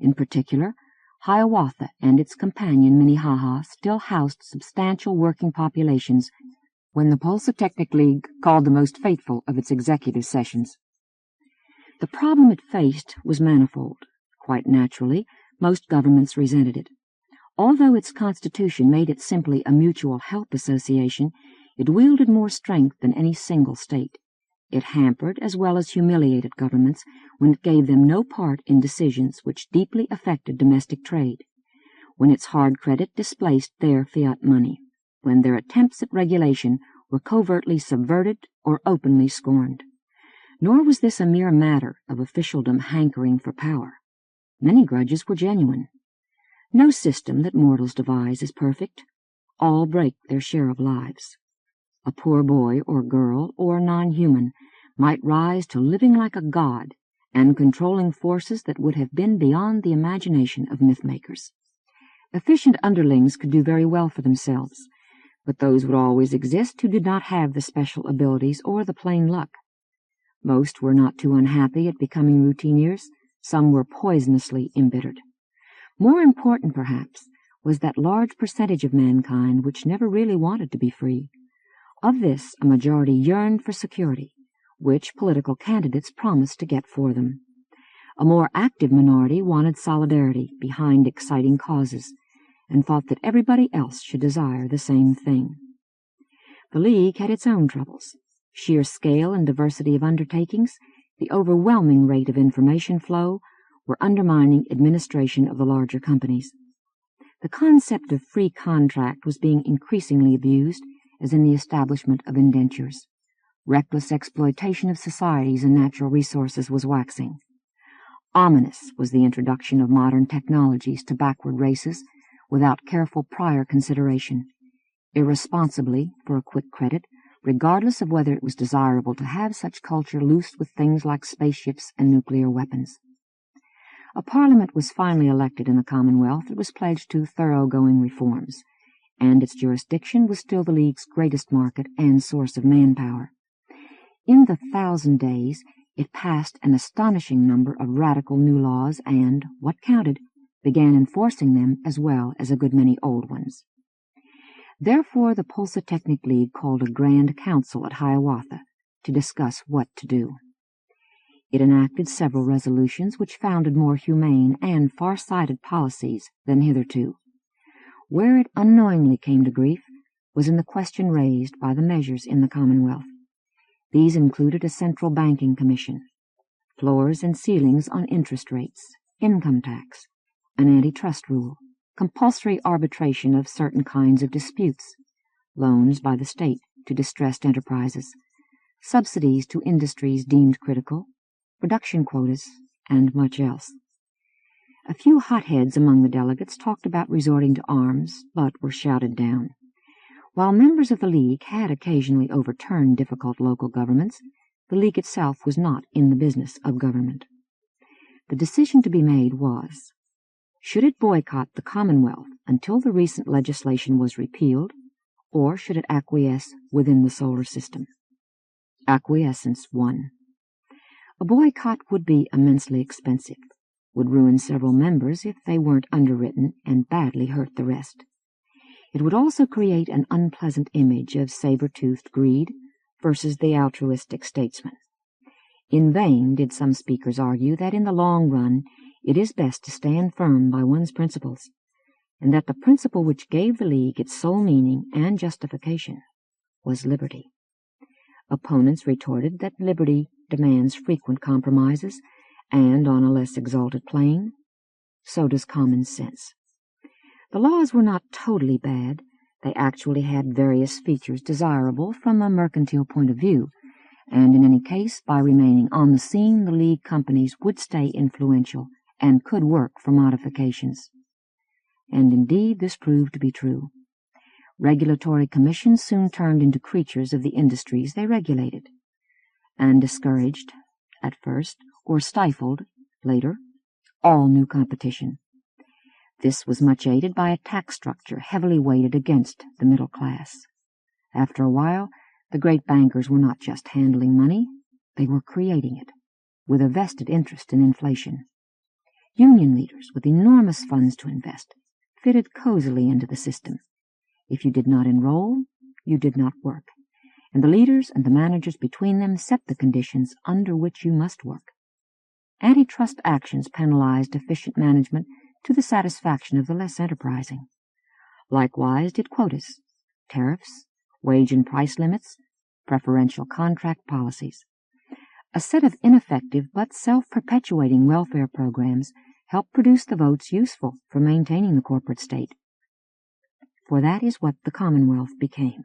In particular, Hiawatha and its companion Minnehaha still housed substantial working populations when the Pulsatechnic League called the most fateful of its executive sessions. The problem it faced was manifold. Quite naturally, most governments resented it. Although its constitution made it simply a mutual help association, it wielded more strength than any single state. It hampered as well as humiliated governments when it gave them no part in decisions which deeply affected domestic trade, when its hard credit displaced their fiat money, when their attempts at regulation were covertly subverted or openly scorned. Nor was this a mere matter of officialdom hankering for power. Many grudges were genuine. No system that mortals devise is perfect. All break their share of lives. A poor boy or girl or non-human might rise to living like a god and controlling forces that would have been beyond the imagination of myth-makers. Efficient underlings could do very well for themselves, but those would always exist who did not have the special abilities or the plain luck. Most were not too unhappy at becoming routineers. Some were poisonously embittered. More important, perhaps, was that large percentage of mankind which never really wanted to be free. Of this, a majority yearned for security, which political candidates promised to get for them. A more active minority wanted solidarity behind exciting causes, and thought that everybody else should desire the same thing. The League had its own troubles. Sheer scale and diversity of undertakings, the overwhelming rate of information flow, were undermining administration of the larger companies. The concept of free contract was being increasingly abused, as in the establishment of indentures. Reckless exploitation of societies and natural resources was waxing. Ominous was the introduction of modern technologies to backward races without careful prior consideration. Irresponsibly, for a quick credit, regardless of whether it was desirable to have such culture loosed with things like spaceships and nuclear weapons. A parliament was finally elected in the Commonwealth that was pledged to thoroughgoing reforms, and its jurisdiction was still the League's greatest market and source of manpower. In the 1,000 days, it passed an astonishing number of radical new laws and, what counted, began enforcing them as well as a good many old ones. Therefore, the Pulsatechnic League called a grand council at Hiawatha to discuss what to do. It enacted several resolutions which founded more humane and far-sighted policies than hitherto. Where it unknowingly came to grief was in the question raised by the measures in the Commonwealth. These included a central banking commission, floors and ceilings on interest rates, income tax, an antitrust rule, compulsory arbitration of certain kinds of disputes, loans by the state to distressed enterprises, subsidies to industries deemed critical, production quotas, and much else. A few hotheads among the delegates talked about resorting to arms, but were shouted down. While members of the League had occasionally overturned difficult local governments, the League itself was not in the business of government. The decision to be made was, should it boycott the Commonwealth until the recent legislation was repealed, or should it acquiesce within the solar system? Acquiescence won. A boycott would be immensely expensive, would ruin several members if they weren't underwritten, and badly hurt the rest. It would also create an unpleasant image of saber-toothed greed versus the altruistic statesman. In vain did some speakers argue that in the long run it is best to stand firm by one's principles, and that the principle which gave the League its sole meaning and justification was liberty. Opponents retorted that liberty demands frequent compromises, and on a less exalted plane, so does common sense. The laws were not totally bad. They actually had various features desirable from a mercantile point of view, and in any case, by remaining on the scene, the League companies would stay influential and could work for modifications. And indeed, this proved to be true. Regulatory commissions soon turned into creatures of the industries they regulated, and discouraged, at first, or stifled, later, all new competition. This was much aided by a tax structure heavily weighted against the middle class. After a while, the great bankers were not just handling money, They were creating it, with a vested interest in inflation. Union leaders, with enormous funds to invest, fitted cozily into the system. If you did not enroll, you did not work, and the leaders and the managers between them set the conditions under which you must work. Antitrust actions penalized efficient management to the satisfaction of the less enterprising. Likewise did quotas, tariffs, wage and price limits, preferential contract policies. A set of ineffective but self-perpetuating welfare programs helped produce the votes useful for maintaining the corporate state. For that is what the Commonwealth became.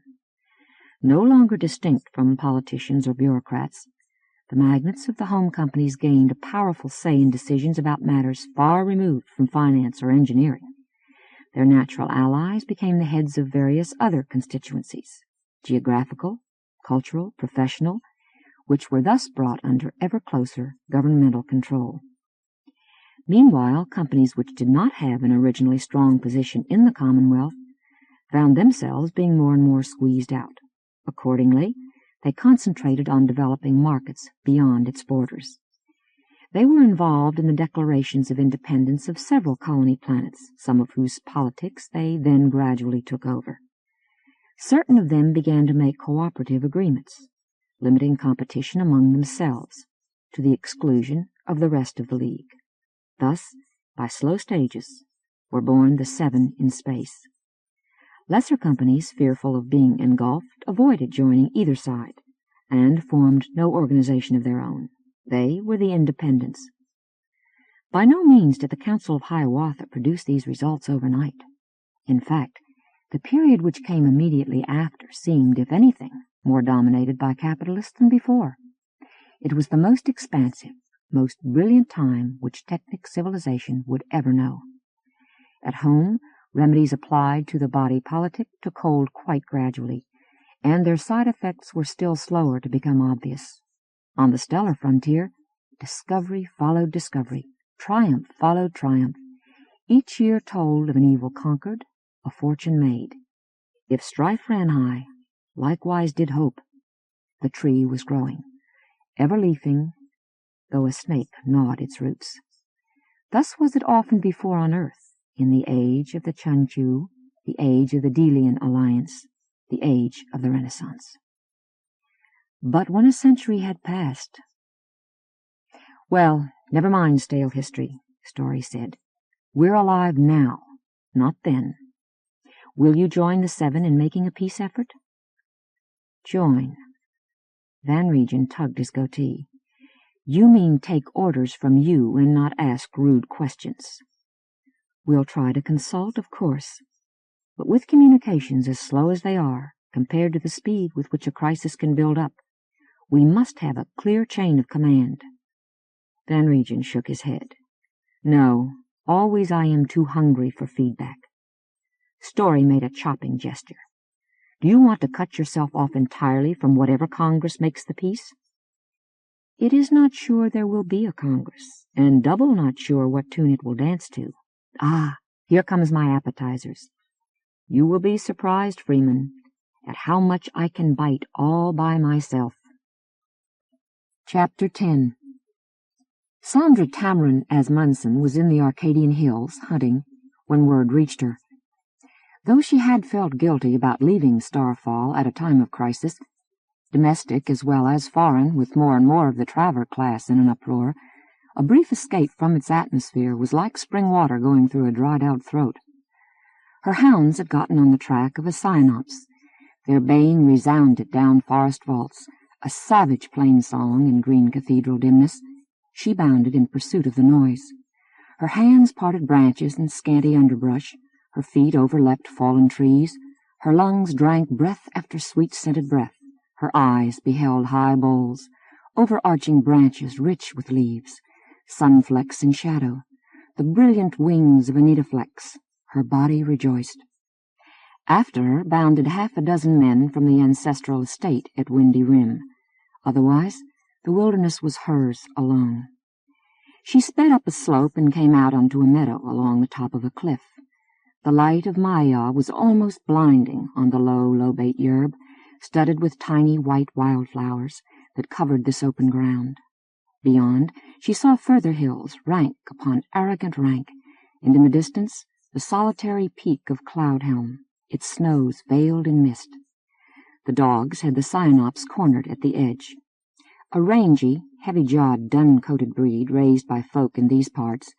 No longer distinct from politicians or bureaucrats, the magnates of the home companies gained a powerful say in decisions about matters far removed from finance or engineering. Their natural allies became the heads of various other constituencies, geographical, cultural, professional, which were thus brought under ever closer governmental control. Meanwhile, companies which did not have an originally strong position in the Commonwealth found themselves being more and more squeezed out. Accordingly, they concentrated on developing markets beyond its borders. They were involved in the declarations of independence of several colony planets, some of whose politics they then gradually took over. Certain of them began to make cooperative agreements, limiting competition among themselves, to the exclusion of the rest of the League. Thus, by slow stages, were born the 7 in space. Lesser companies, fearful of being engulfed, avoided joining either side, and formed no organization of their own. They were the independents. By no means did the Council of Hiawatha produce these results overnight. In fact, the period which came immediately after seemed, if anything, more dominated by capitalists than before. It was the most expansive, most brilliant time which technic civilization would ever know. At home, remedies applied to the body politic took hold quite gradually, and their side effects were still slower to become obvious. On the stellar frontier, discovery followed discovery, triumph followed triumph. Each year told of an evil conquered, a fortune made. If strife ran high, likewise did hope. The tree was growing, ever leafing, though a snake gnawed its roots. Thus was it often before on earth, in the age of the Chunchu, the age of the Delian alliance, the age of the Renaissance. But when a century had passed— "Well, never mind stale history," Story said. "We're alive now, not then. Will you join the 7 in making a peace effort?" "Join?" Van Regen tugged his goatee. "You mean take orders from you and not ask rude questions." "We'll try to consult, of course. But with communications as slow as they are, compared to the speed with which a crisis can build up, we must have a clear chain of command." Van Regen shook his head. "No, always I am too hungry for feedback." Story made a chopping gesture. "Do you want to cut yourself off entirely from whatever Congress makes the peace?" "It is not sure there will be a Congress, and double not sure what tune it will dance to. Ah, here comes my appetizers. You will be surprised, Freeman, at how much I can bite all by myself." Chapter 10. Sandra Tamarin Asmundsen was in the Arcadian hills, hunting, when word reached her. Though she had felt guilty about leaving Starfall at a time of crisis, domestic as well as foreign, with more and more of the traveler class in an uproar, a brief escape from its atmosphere was like spring water going through a dried-out throat. Her hounds had gotten on the track of a cyanops. Their baying resounded down forest vaults, a savage plain-song in green cathedral dimness. She bounded in pursuit of the noise. Her hands parted branches and scanty underbrush, her feet overleapt fallen trees, her lungs drank breath after sweet-scented breath, her eyes beheld high boles, overarching branches rich with leaves, sunflecks in shadow, the brilliant wings of Anita-flecks. Her body rejoiced. After her bounded half a dozen men from the ancestral estate at Windy Rim. Otherwise, the wilderness was hers alone. She sped up a slope and came out onto a meadow along the top of a cliff. The light of Maya was almost blinding on the low lobate yerb, studded with tiny white wildflowers, that covered this open ground. Beyond, she saw further hills, rank upon arrogant rank, and in the distance, the solitary peak of Cloudhelm, its snows veiled in mist. The dogs had the cyanops cornered at the edge. A rangy, heavy-jawed, dun-coated breed raised by folk in these parts,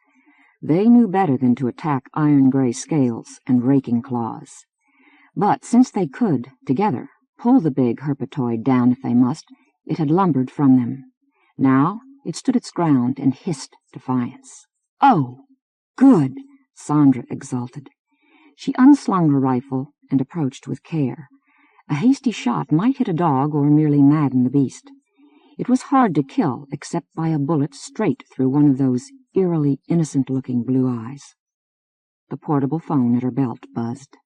they knew better than to attack iron-gray scales and raking claws. But since they could, together, pull the big herpetoid down if they must, it had lumbered from them. Now it stood its ground and hissed defiance. "Oh, good!" Sandra exulted. She unslung her rifle and approached with care. A hasty shot might hit a dog or merely madden the beast. It was hard to kill except by a bullet straight through one of those eerily innocent-looking blue eyes. The portable phone at her belt buzzed.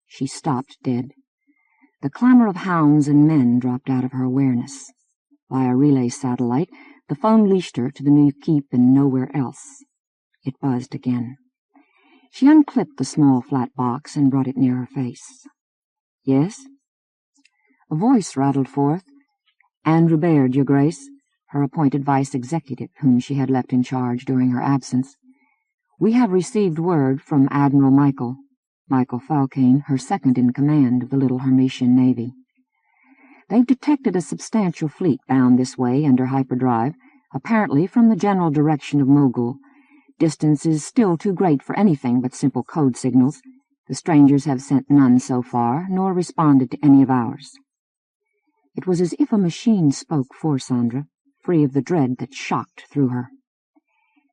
She stopped dead. The clamor of hounds and men dropped out of her awareness. Via relay satellite, the phone leashed her to the new keep and nowhere else. It buzzed again. She unclipped the small flat box and brought it near her face. "Yes?" A voice rattled forth. "Andrew Baird, Your Grace," her appointed vice-executive, whom she had left in charge during her absence. "We have received word from Admiral Michael Falcane, her second-in-command of the little Hermetian Navy. They've detected a substantial fleet bound this way under hyperdrive, apparently from the general direction of Mogul. Distance is still too great for anything but simple code signals. The strangers have sent none so far, nor responded to any of ours." It was as if a machine spoke for Sandra, free of the dread that shocked through her.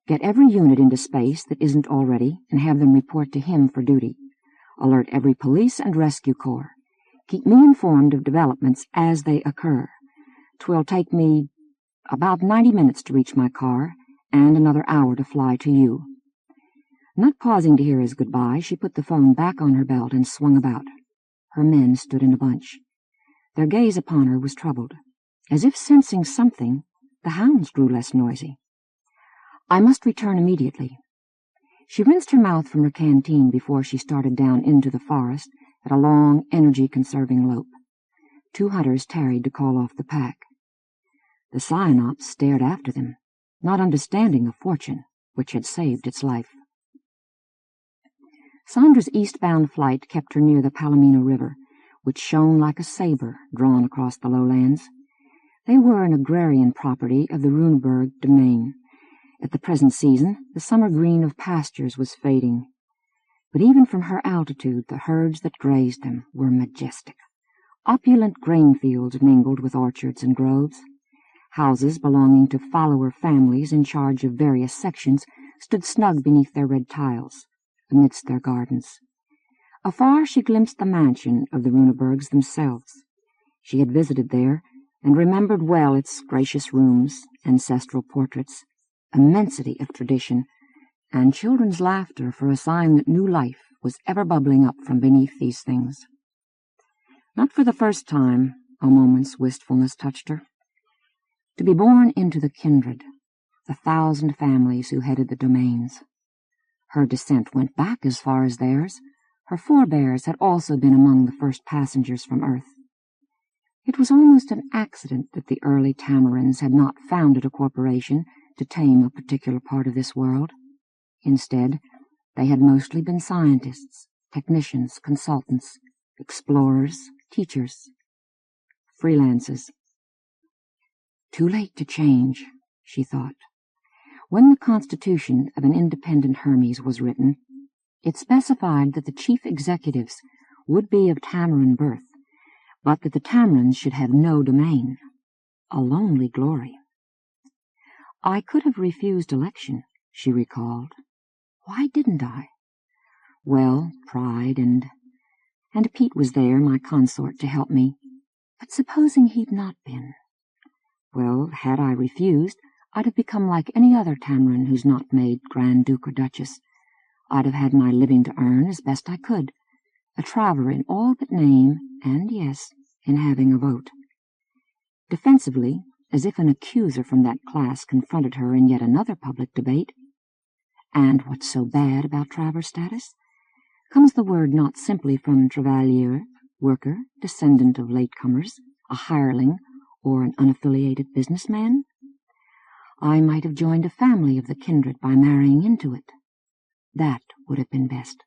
"Get every unit into space that isn't already, and have them report to him for duty. Alert every police and rescue corps. Keep me informed of developments as they occur. 'Twill take me about 90 minutes to reach my car, and another hour to fly to you." Not pausing to hear his goodbye, she put the phone back on her belt and swung about. Her men stood in a bunch. Their gaze upon her was troubled. As if sensing something, the hounds grew less noisy. "I must return immediately." She rinsed her mouth from her canteen before she started down into the forest at a long, energy-conserving lope. 2 hunters tarried to call off the pack. The cyanops stared after them, not understanding a fortune which had saved its life. Sandra's eastbound flight kept her near the Palomino River, which shone like a saber drawn across the lowlands. They were an agrarian property of the Runeberg domain. At the present season, the summer green of pastures was fading. But even from her altitude, the herds that grazed them were majestic. Opulent grain fields mingled with orchards and groves. Houses belonging to follower families in charge of various sections stood snug beneath their red tiles, amidst their gardens. Afar she glimpsed the mansion of the Runebergs themselves. She had visited there, and remembered well its gracious rooms, ancestral portraits, immensity of tradition, and children's laughter for a sign that new life was ever bubbling up from beneath these things. Not for the first time, a moment's wistfulness touched her. To be born into the kindred, the 1,000 families who headed the domains. Her descent went back as far as theirs. Her forebears had also been among the first passengers from Earth. It was almost an accident that the early Tamarins had not founded a corporation to tame a particular part of this world. Instead, they had mostly been scientists, technicians, consultants, explorers, teachers, freelances. Too late to change, she thought. When the Constitution of an Independent Hermes was written, it specified that the chief executives would be of Tamarin birth, but that the Tamarins should have no domain. A lonely glory. I could have refused election, she recalled. Why didn't I? Well, pride and Pete was there, my consort, to help me. But supposing he'd not been? Well, had I refused, I'd have become like any other Tamarin who's not made Grand Duke or Duchess. I'd have had my living to earn as best I could, a traveler in all but name, and, yes, in having a vote. Defensively, as if an accuser from that class confronted her in yet another public debate. And what's so bad about traveler status? Comes the word not simply from travailleur, worker, descendant of latecomers, a hireling, or an unaffiliated businessman? I might have joined a family of the kindred by marrying into it. That would have been best.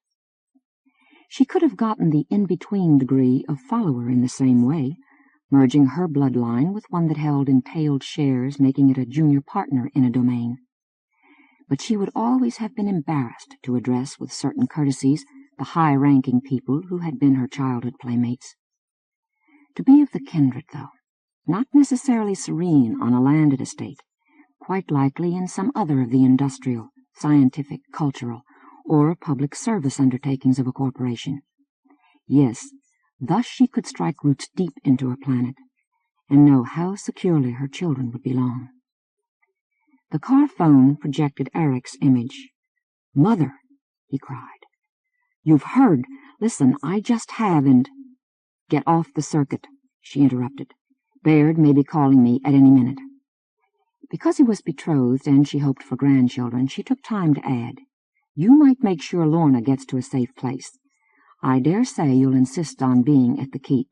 She could have gotten the in-between degree of follower in the same way, merging her bloodline with one that held entailed shares, making it a junior partner in a domain. But she would always have been embarrassed to address with certain courtesies the high-ranking people who had been her childhood playmates. To be of the kindred, though, not necessarily serene on a landed estate, quite likely in some other of the industrial, scientific, cultural, or public service undertakings of a corporation. Yes, thus she could strike roots deep into her planet, and know how securely her children would belong. The car phone projected Eric's image. "Mother," he cried. "You've heard. Listen, I just have, and—" "Get off the circuit," she interrupted. "Baird may be calling me at any minute." Because he was betrothed and she hoped for grandchildren, she took time to add, "You might make sure Lorna gets to a safe place. I dare say you'll insist on being at the keep."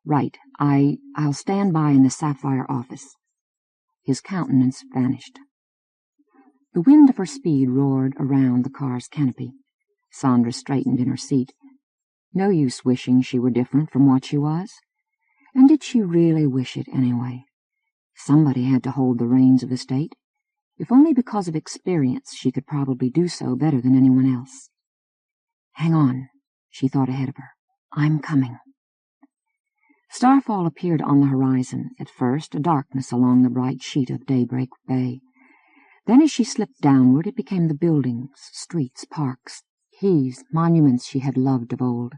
"Right. I'll stand by in the Sapphire office." His countenance vanished. The wind of her speed roared around the car's canopy. Sandra straightened in her seat. No use wishing she were different from what she was. And did she really wish it anyway? Somebody had to hold the reins of the state. If only because of experience, she could probably do so better than anyone else. "Hang on," she thought ahead of her. "I'm coming." Starfall appeared on the horizon, at first a darkness along the bright sheet of Daybreak Bay. Then as she slipped downward, it became the buildings, streets, parks, quays, monuments she had loved of old.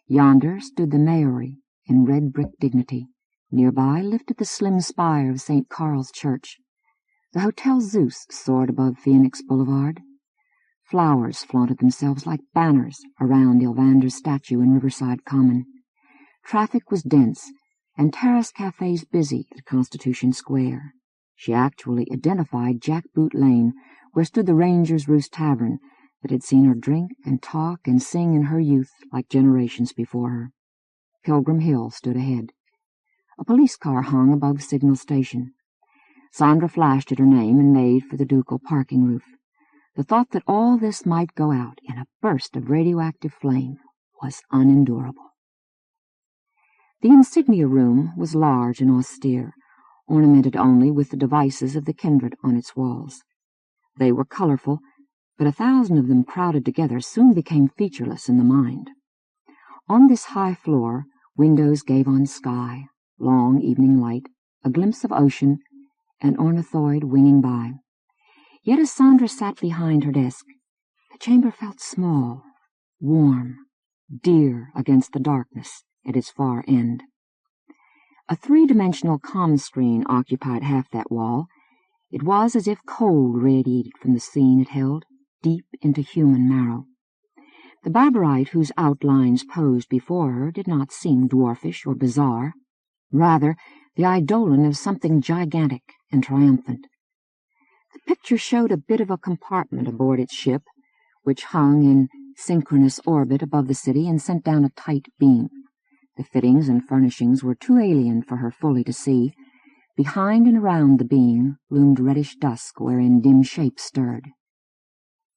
Yonder stood the Mayory in red brick dignity. Nearby lifted the slim spire of St. Carl's Church. The Hotel Zeus soared above Phoenix Boulevard. Flowers flaunted themselves like banners around Ilvander's statue in Riverside Common. Traffic was dense, and terrace cafes busy at Constitution Square. She actually identified Jackboot Lane, where stood the Ranger's Roost Tavern, that had seen her drink and talk and sing in her youth like generations before her. Pilgrim Hill stood ahead. A police car hung above Signal Station. Sandra flashed at her name and made for the ducal parking roof. The thought that all this might go out in a burst of radioactive flame was unendurable. The insignia room was large and austere, ornamented only with the devices of the kindred on its walls. They were colorful, but 1,000 of them crowded together soon became featureless in the mind. On this high floor, windows gave on sky, long evening light, a glimpse of ocean, an ornithoid winging by. Yet as Sandra sat behind her desk, the chamber felt small, warm, dear against the darkness at its far end. A 3-dimensional comm screen occupied half that wall. It was as if cold radiated from the scene it held, deep into human marrow. The Barbarite whose outlines posed before her did not seem dwarfish or bizarre, rather the eidolon of something gigantic and triumphant. The picture showed a bit of a compartment aboard its ship, which hung in synchronous orbit above the city and sent down a tight beam. The fittings and furnishings were too alien for her fully to see. Behind and around the beam loomed reddish dusk wherein dim shapes stirred.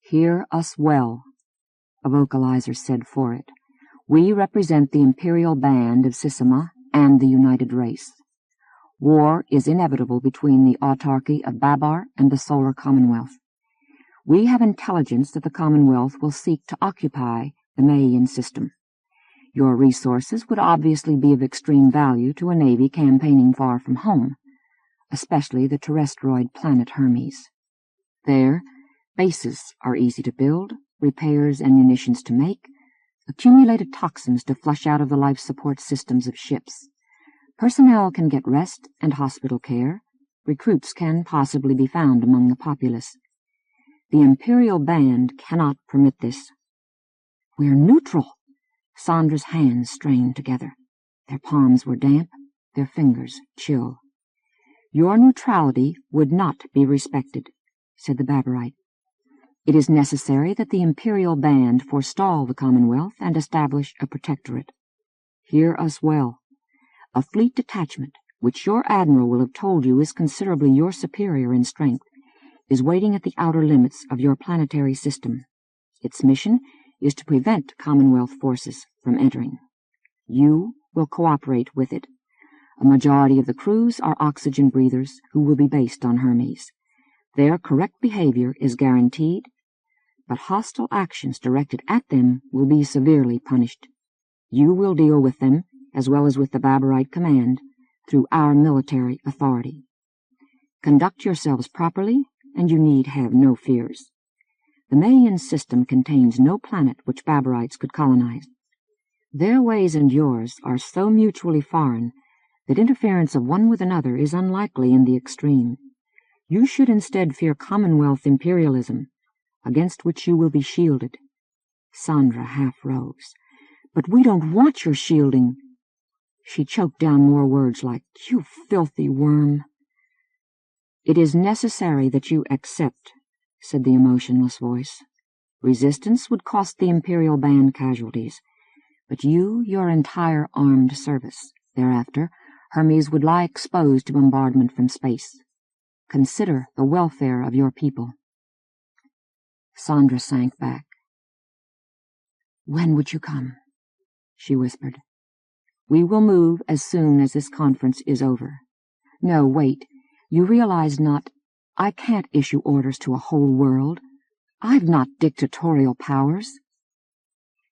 "Hear us well," a vocalizer said for it. "We represent the Imperial Band of Sisima and the United Race. War is inevitable between the autarky of Babar and the Solar Commonwealth. We have intelligence that the Commonwealth will seek to occupy the Mayan system. Your resources would obviously be of extreme value to a navy campaigning far from home, especially the terrestroid planet Hermes. There, bases are easy to build, repairs and munitions to make, accumulated toxins to flush out of the life support systems of ships. Personnel can get rest and hospital care. Recruits can possibly be found among the populace. The Imperial Band cannot permit this." "We're neutral." Sandra's hands strained together. Their palms were damp, their fingers chill. "Your neutrality would not be respected," said the Barbarite. "It is necessary that the Imperial Band forestall the Commonwealth and establish a protectorate. Hear us well. A fleet detachment, which your admiral will have told you is considerably your superior in strength, is waiting at the outer limits of your planetary system. Its mission is to prevent Commonwealth forces from entering. You will cooperate with it. A majority of the crews are oxygen breathers who will be based on Hermes. Their correct behavior is guaranteed, but hostile actions directed at them will be severely punished. You will deal with them, as well as with the Babarite command, through our military authority. Conduct yourselves properly, and you need have no fears. The Mayan system contains no planet which Babarites could colonize. Their ways and yours are so mutually foreign that interference of one with another is unlikely in the extreme. You should instead fear Commonwealth imperialism, against which you will be shielded. Sandra half rose. But we don't want your shielding. She choked down more words like, "You filthy worm." "It is necessary that you accept," said the emotionless voice. "Resistance would cost the Imperial Band casualties, but your entire armed service. Thereafter, Hermes would lie exposed to bombardment from space. Consider the welfare of your people." Sandra sank back. "When would you come?" she whispered. "We will move as soon as this conference is over. No, wait. You realize not, I can't issue orders to a whole world. I've not dictatorial powers."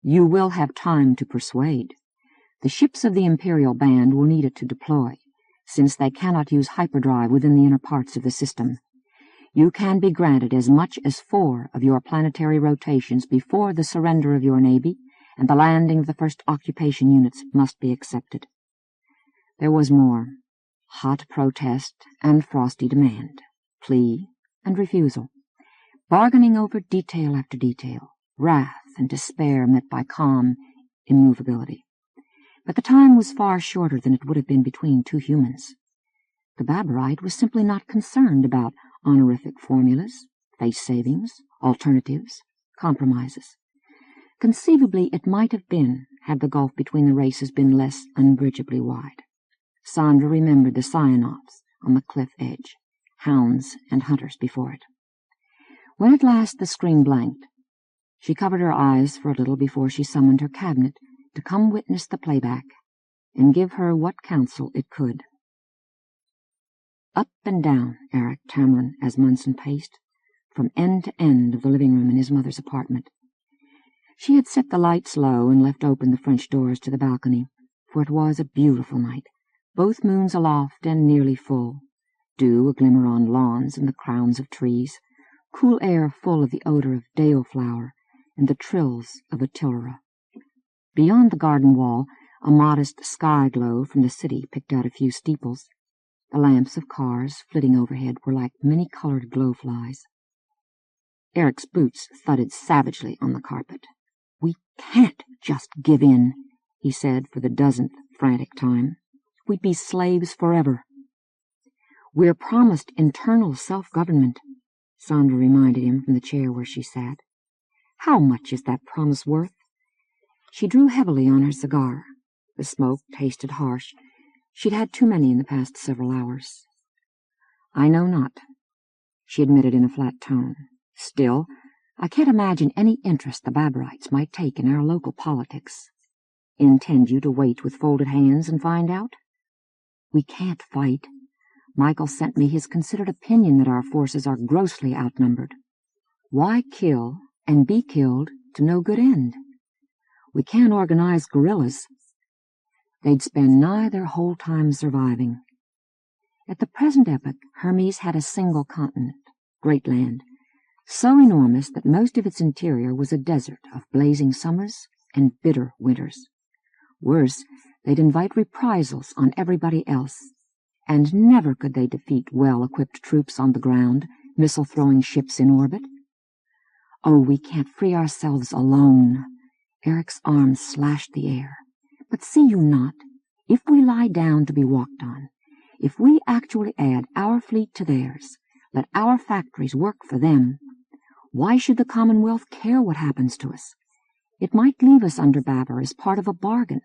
"You will have time to persuade. The ships of the Imperial Band will need it to deploy, since they cannot use hyperdrive within the inner parts of the system. You can be granted as much as 4 of your planetary rotations before the surrender of your navy, and the landing of the first occupation units must be accepted." There was more. Hot protest and frosty demand, plea and refusal, bargaining over detail after detail, wrath and despair met by calm immovability. But the time was far shorter than it would have been between 2 humans. The Babarite was simply not concerned about honorific formulas, face savings, alternatives, compromises. Conceivably it might have been, had the gulf between the races been less unbridgeably wide. Sandra remembered the Cyanovs on the cliff edge, hounds and hunters before it. When at last the screen blanked, she covered her eyes for a little before she summoned her cabinet to come witness the playback and give her what counsel it could. Up and down Eric Tamlin as Munson paced, from end to end of the living room in his mother's apartment. She had set the lights low and left open the French doors to the balcony, for it was a beautiful night, both moons aloft and nearly full, dew a-glimmer on lawns and the crowns of trees, cool air full of the odor of dale flower and the trills of a tilera. Beyond the garden wall, a modest sky glow from the city picked out a few steeples. The lamps of cars flitting overhead were like many-colored glowflies. Eric's boots thudded savagely on the carpet. "We can't just give in," he said for the 10th frantic time. "We'd be slaves forever." "We're promised internal self-government," Sandra reminded him from the chair where she sat. "How much is that promise worth?" She drew heavily on her cigar. The smoke tasted harsh. She'd had too many in the past several hours. "I know not," she admitted in a flat tone. "Still, I can't imagine any interest the Babarites might take in our local politics. Intend you to wait with folded hands and find out? We can't fight. Michael sent me his considered opinion that our forces are grossly outnumbered. Why kill and be killed to no good end? We can't organize guerrillas. They'd spend nigh their whole time surviving. At the present epoch, Hermes had a single continent, great land, so enormous that most of its interior was a desert of blazing summers and bitter winters. Worse, they'd invite reprisals on everybody else, and never could they defeat well-equipped troops on the ground, missile-throwing ships in orbit. "Oh, we can't free ourselves alone." Eric's arms slashed the air. "But see you not, if we lie down to be walked on, if we actually add our fleet to theirs, let our factories work for them, why should the Commonwealth care what happens to us? It might leave us under Babar as part of a bargain.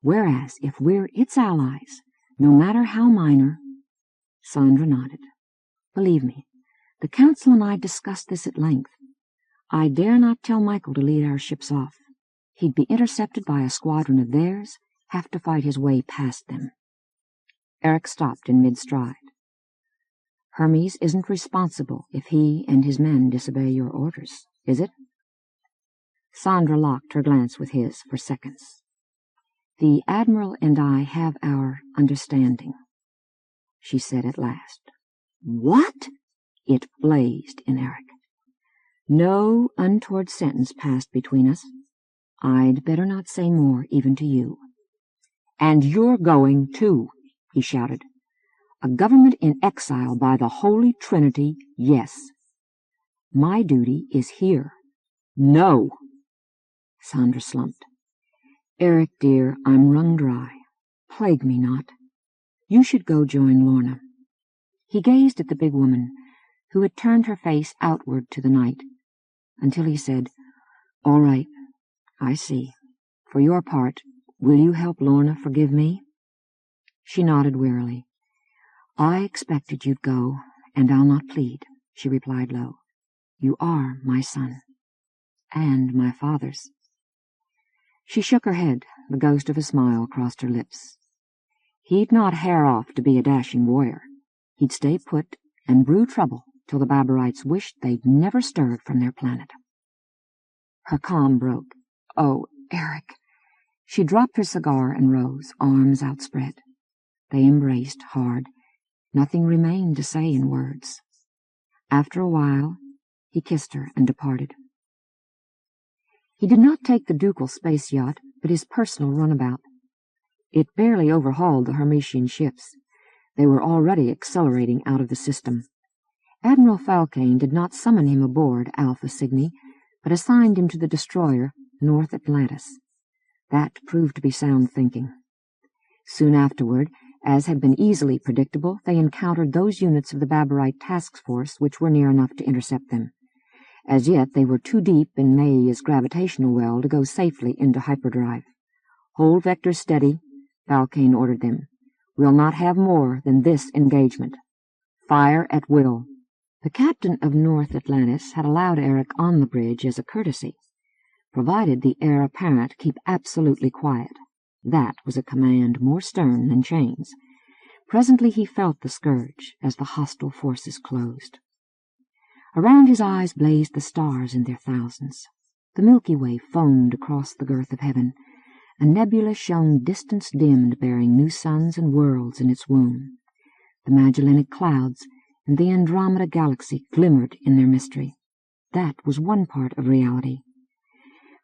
Whereas, if we're its allies, No matter how minor. Sandra nodded. Believe me, the Council and I discussed this at length. I dare not tell Michael to lead our ships off. He'd be intercepted by a squadron of theirs, have to fight his way past them. Eric stopped in mid-stride. Hermes isn't responsible if he and his men disobey your orders, is it? Sandra locked her glance with his for seconds. The Admiral and I have our understanding, she said at last. What? It blazed in Eric. No untoward sentence passed between us. I'd better not say more even to you. And you're going too, he shouted. A government in exile by the Holy Trinity, yes. My duty is here. No. Sandra slumped. Eric, dear, I'm wrung dry. Plague me not. You should go join Lorna. He gazed at the big woman, who had turned her face outward to the night, until he said, All right, I see. For your part, will you help Lorna forgive me? She nodded wearily. I expected you'd go, and I'll not plead, she replied low. You are my son, and my father's. She shook her head, the ghost of a smile crossed her lips. He'd not hair off to be a dashing warrior. He'd stay put and brew trouble till the Baburites wished they'd never stirred from their planet. Her calm broke. Oh, Eric. She dropped her cigar and rose, arms outspread. They embraced hard. Nothing remained to say in words. After a while, he kissed her and departed. He did not take the ducal space yacht, but his personal runabout. It barely overhauled the Hermetian ships. They were already accelerating out of the system. Admiral Falcane did not summon him aboard Alpha Cygni, but assigned him to the destroyer North Atlantis. That proved to be sound thinking. Soon afterward, as had been easily predictable, they encountered those units of the Baburite task force which were near enough to intercept them. As yet they were too deep in Maia's gravitational well to go safely into hyperdrive. Hold vectors steady, Falcane ordered them. We'll not have more than this engagement. Fire at will. The captain of North Atlantis had allowed Eric on the bridge as a courtesy, provided the heir apparent keep absolutely quiet. That was a command more stern than chains. Presently he felt the scourge as the hostile forces closed. Around his eyes blazed the stars in their thousands. The Milky Way foamed across the girth of heaven. A nebula shone distance-dimmed, bearing new suns and worlds in its womb. The Magellanic clouds and the Andromeda galaxy glimmered in their mystery. That was one part of reality.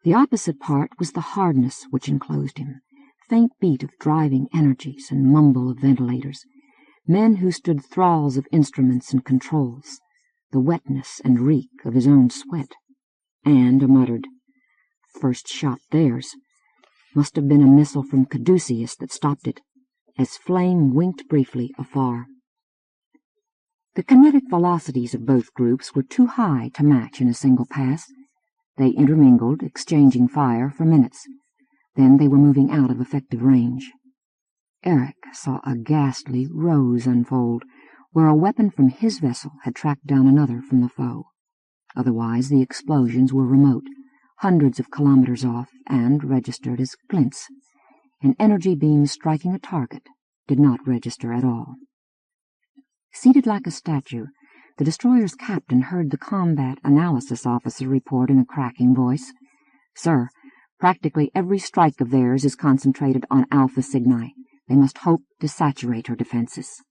The opposite part was the hardness which enclosed him, faint beat of driving energies and mumble of ventilators, men who stood thralls of instruments and controls, the wetness and reek of his own sweat, and a muttered, "First shot theirs. Must have been a missile from Caduceus that stopped it," as flame winked briefly afar. The kinetic velocities of both groups were too high to match in a single pass. They intermingled, exchanging fire for minutes. Then they were moving out of effective range. Eric saw a ghastly rose unfold, where a weapon from his vessel had tracked down another from the foe. Otherwise the explosions were remote, hundreds of kilometers off, and registered as glints. An energy beam striking a target did not register at all. Seated like a statue, the destroyer's captain heard the combat analysis officer report in a cracking voice. "Sir, practically every strike of theirs is concentrated on Alpha Cygni. They must hope to saturate her defenses."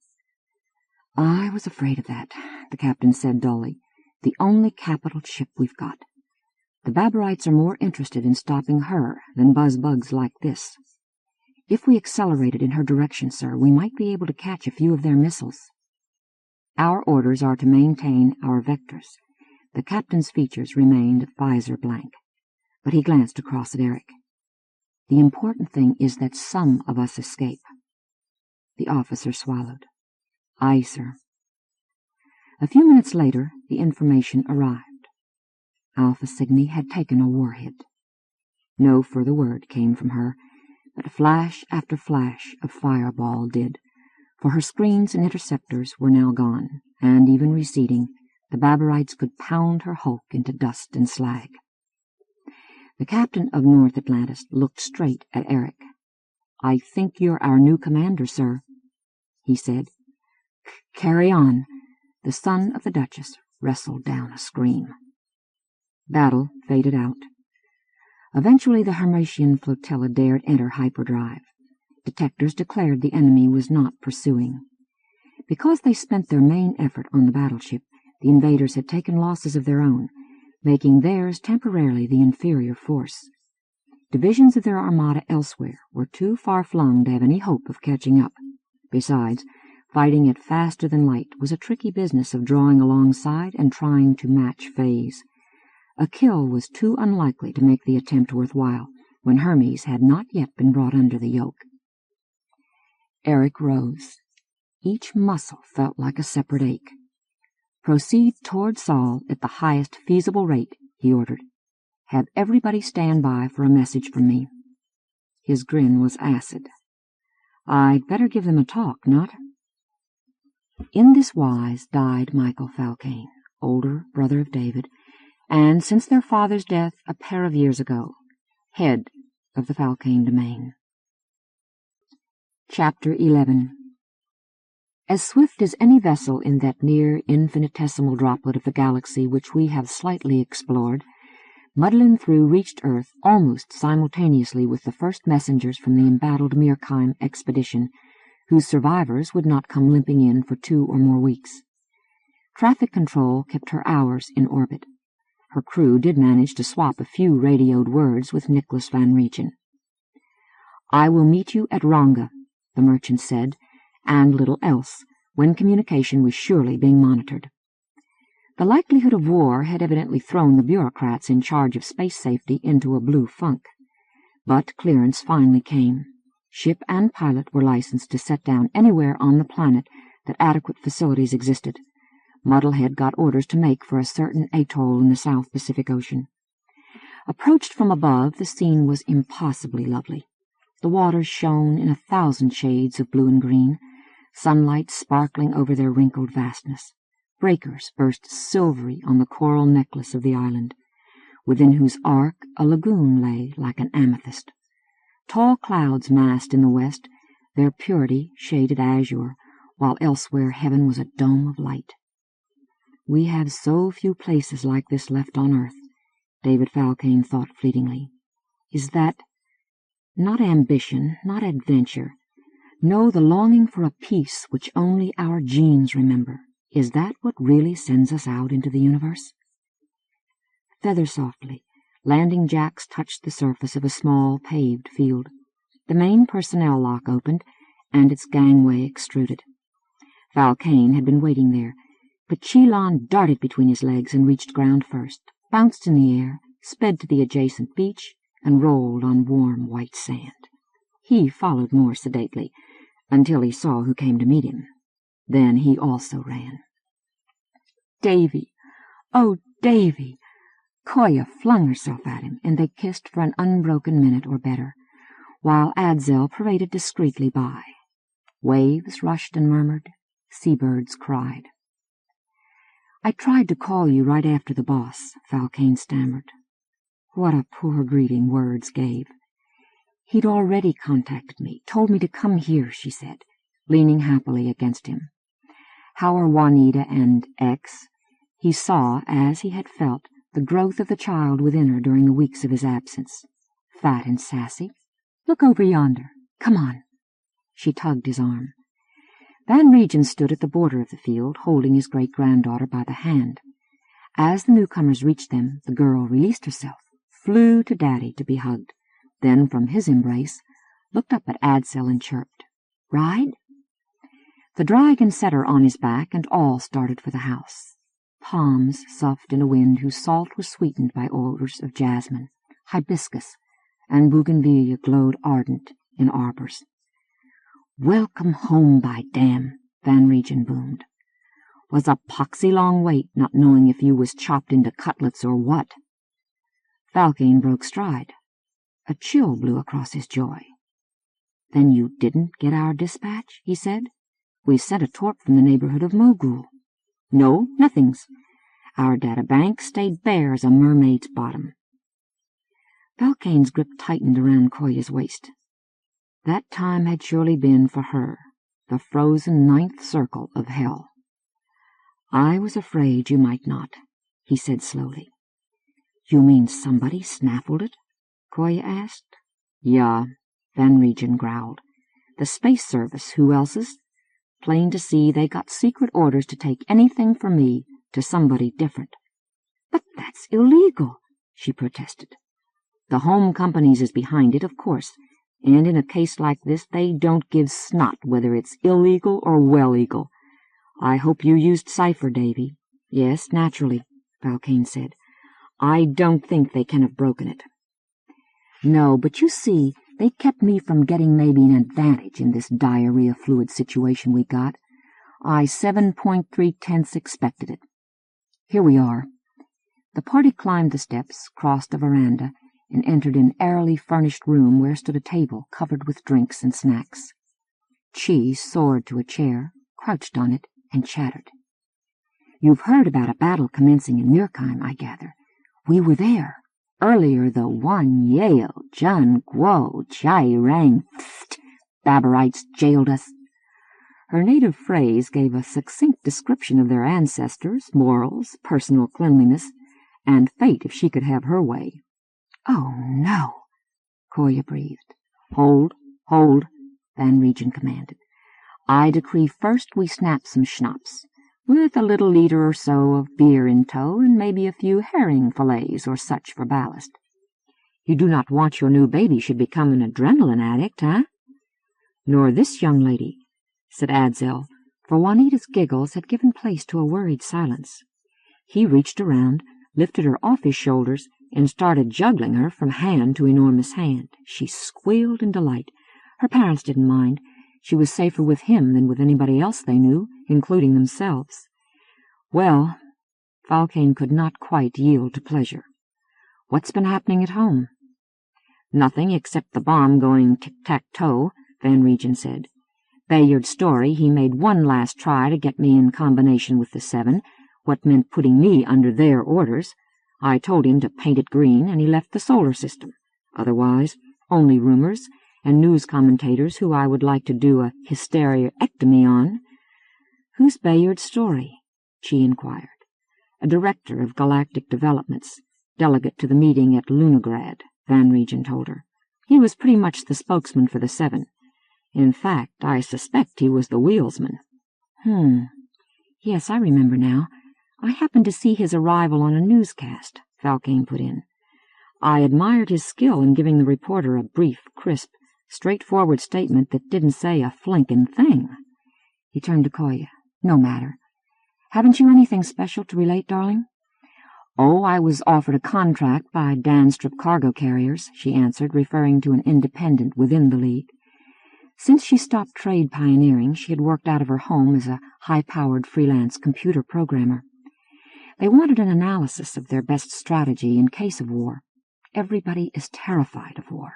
"I was afraid of that," the captain said dully. "The only capital ship we've got. The Baburites are more interested in stopping her than bugs like this. If we accelerated in her direction, sir, we might be able to catch a few of their missiles." "Our orders are to maintain our vectors." The captain's features remained visor blank, but he glanced across at Eric. "The important thing is that some of us escape." The officer swallowed. "Aye, sir." A few minutes later, the information arrived. Alpha Cygni had taken a warhead. No further word came from her, but flash after flash of fireball did, for her screens and interceptors were now gone, and even receding, the Baburites could pound her hulk into dust and slag. The captain of North Atlantis looked straight at Eric. "I think you're our new commander, sir," he said. "Carry on." The son of the Duchess wrestled down a scream. Battle faded out. Eventually the Hermatian flotilla dared enter hyperdrive. Detectors declared the enemy was not pursuing. Because they spent their main effort on the battleship, the invaders had taken losses of their own, making theirs temporarily the inferior force. Divisions of their armada elsewhere were too far flung to have any hope of catching up. Besides, fighting it faster than light was a tricky business of drawing alongside and trying to match phase. A kill was too unlikely to make the attempt worthwhile when Hermes had not yet been brought under the yoke. Eric rose. Each muscle felt like a separate ache. "Proceed toward Sol at the highest feasible rate," he ordered. "Have everybody stand by for a message from me." His grin was acid. "I'd better give them a talk, not?" In this wise died Michael Falcane, older brother of David, and since their father's death a pair of years ago, head of the Falcane domain. Chapter 11. As swift as any vessel in that near infinitesimal droplet of the galaxy which we have slightly explored, muddling through reached Earth almost simultaneously with the first messengers from the embattled Mirkheim expedition, whose survivors would not come limping in for 2 or more weeks. Traffic control kept her hours in orbit. Her crew did manage to swap a few radioed words with Nicholas Van Regen. "I will meet you at Ranga," the merchant said, and little else, when communication was surely being monitored. The likelihood of war had evidently thrown the bureaucrats in charge of space safety into a blue funk. But clearance finally came. Ship and pilot were licensed to set down anywhere on the planet that adequate facilities existed. Muddlehead got orders to make for a certain atoll in the South Pacific Ocean. Approached from above, the scene was impossibly lovely. The waters shone in 1,000 shades of blue and green, sunlight sparkling over their wrinkled vastness. Breakers burst silvery on the coral necklace of the island, within whose arc a lagoon lay like an amethyst. Tall clouds massed in the west, their purity shaded azure, while elsewhere heaven was a dome of light. "We have so few places like this left on earth," David Falcane thought fleetingly. "Is that not ambition, not adventure? No, the longing for a peace which only our genes remember. Is that what really sends us out into the universe?" Feather softly, landing jacks touched the surface of a small paved field. The main personnel lock opened, and its gangway extruded. Falcane had been waiting there, but Chelan darted between his legs and reached ground first, bounced in the air, sped to the adjacent beach, and rolled on warm white sand. He followed more sedately, until he saw who came to meet him. Then he also ran. "Davy! Oh, Davy!" Koya flung herself at him, and they kissed for an unbroken minute or better, while Adzel paraded discreetly by. Waves rushed and murmured, seabirds cried. "I tried to call you right after the boss," Falcane stammered. What a poor greeting words gave. "He'd already contacted me, told me to come here," she said, leaning happily against him. "How are Juanita and X?" He saw, as he had felt, the growth of the child within her during the weeks of his absence. "Fat and sassy. Look over yonder. Come on." She tugged his arm. Van Regen stood at the border of the field, holding his great-granddaughter by the hand. As the newcomers reached them, the girl released herself, flew to Daddy to be hugged, then from his embrace looked up at Adzel and chirped, "Ride?" The dragon set her on his back, and all started for the house. Palms soughed in a wind whose salt was sweetened by odors of jasmine, hibiscus, and bougainvillea glowed ardent in arbors. "Welcome home, by damn," Van Regen boomed. "Was a poxy long wait, not knowing if you was chopped into cutlets or what." Falcane broke stride. A chill blew across his joy. "Then you didn't get our dispatch?" he said. We sent a torp from the neighborhood of Mogul. No, nothings. Our databank stayed bare as a mermaid's bottom. Valkane's grip tightened around Kolya's waist. That time had surely been, for her, the frozen ninth circle of hell. "I was afraid you might not," he said slowly. "You mean somebody snaffled it?" Kolya asked. "Yeah," Van Regen growled. "The Space Service, who else's? Plain to see they got secret orders to take anything from me to somebody different." "But that's illegal," she protested. "The home companies is behind it, of course, and in a case like this they don't give snot whether it's illegal or well-legal. I hope you used cipher, Davy." "Yes, naturally," Valkane said. "I don't think they can have broken it." "No, but you see, they kept me from getting maybe an advantage in this diarrhea fluid situation we got. I 7.3 expected it. Here we are." The party climbed the steps, crossed a veranda, and entered an airily furnished room where stood a table covered with drinks and snacks. Chi soared to a chair, crouched on it, and chattered. "You've heard about a battle commencing in Mirkheim, I gather. We were there. Earlier the Wan Yale, Jun, Guo, Chai Rang, Baberites jailed us." Her native phrase gave a succinct description of their ancestors, morals, personal cleanliness, and fate if she could have her way. "Oh, no," Kolya breathed. "Hold, hold," Van Regen commanded. "I decree first we snap some schnapps, with a little liter or so of beer in tow, and maybe a few herring fillets or such for ballast. You do not want your new baby should become an adrenaline addict, eh?" "Nor this young lady," said Adzel, for Juanita's giggles had given place to a worried silence. He reached around, lifted her off his shoulders, and started juggling her from hand to enormous hand. She squealed in delight. Her parents didn't mind. She was safer with him than with anybody else they knew, including themselves. "Well," Valkane could not quite yield to pleasure. "What's been happening at home?" "Nothing except the bomb going tic-tac-toe," Van Regen said. "Bayard's story, he made one last try to get me in combination with the Seven, what meant putting me under their orders. I told him to paint it green, and he left the solar system. Otherwise, only rumors, and news commentators who I would like to do a hysterectomy on." "Who's Bayard's story?" Chi inquired. "A director of galactic developments, delegate to the meeting at Lunagrad," Van Regen told her. "He was pretty much the spokesman for the Seven. In fact, I suspect he was the wheelsman." "Yes, I remember now. I happened to see his arrival on a newscast," Valkane put in. "I admired his skill in giving the reporter a brief, crisp, straightforward statement that didn't say a flinkin' thing." He turned to Kolya. "No matter. Haven't you anything special to relate, darling?" "Oh, I was offered a contract by Danstrip Cargo Carriers," she answered, referring to an independent within the League. Since she stopped trade pioneering, she had worked out of her home as a high-powered freelance computer programmer. They wanted an analysis of their best strategy in case of war. Everybody is terrified of war.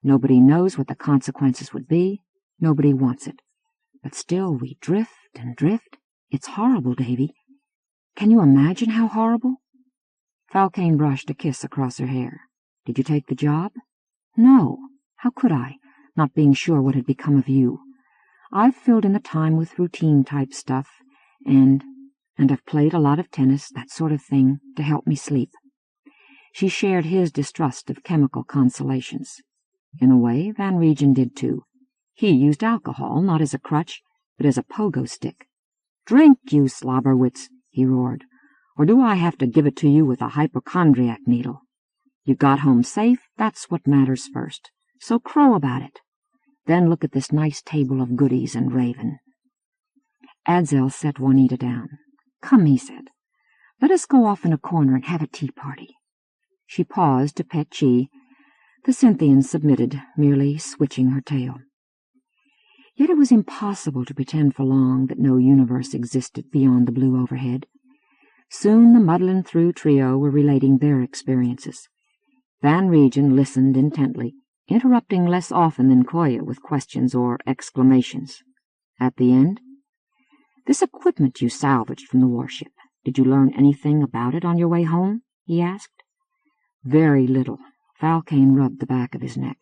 Nobody knows what the consequences would be. Nobody wants it. But still we drift and drift. It's horrible, Davy. Can you imagine how horrible?" Valkane brushed a kiss across her hair. "Did you take the job?" "No. How could I, not being sure what had become of you? I've filled in the time with routine-type stuff, and I've played a lot of tennis, that sort of thing, to help me sleep." She shared his distrust of chemical consolations. In a way, Van Regen did too. He used alcohol, not as a crutch, but as a pogo stick. "Drink, you slobberwits," he roared, "or do I have to give it to you with a hypochondriac needle? You got home safe, that's what matters first, so crow about it. Then look at this nice table of goodies and raven." Adzel set Juanita down. "Come," he said. "Let us go off in a corner and have a tea party." She paused to pet Chi. The Cynthian submitted, merely switching her tail. Yet it was impossible to pretend for long that no universe existed beyond the blue overhead. Soon the muddlin' through trio were relating their experiences. Van Regen listened intently, interrupting less often than Kolya with questions or exclamations. At the end, "This equipment you salvaged from the warship, did you learn anything about it on your way home?" he asked. "Very little." Falcane rubbed the back of his neck.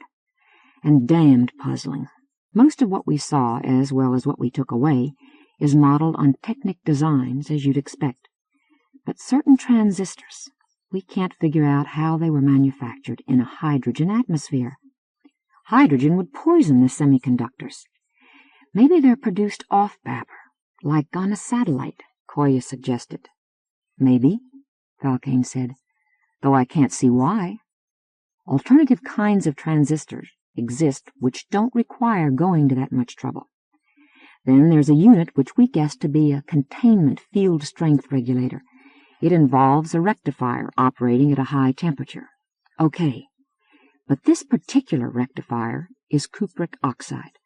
"And damned puzzling. Most of what we saw, as well as what we took away, is modeled on Technic designs, as you'd expect. But certain transistors, we can't figure out how they were manufactured in a hydrogen atmosphere. Hydrogen would poison the semiconductors. Maybe they're produced off Babber, like on a satellite," Koya suggested. "Maybe," Falcane said, "though I can't see why. Alternative kinds of transistors exist which don't require going to that much trouble. Then there's a unit which we guess to be a containment field strength regulator. It involves a rectifier operating at a high temperature. Okay, but this particular rectifier is cupric oxide.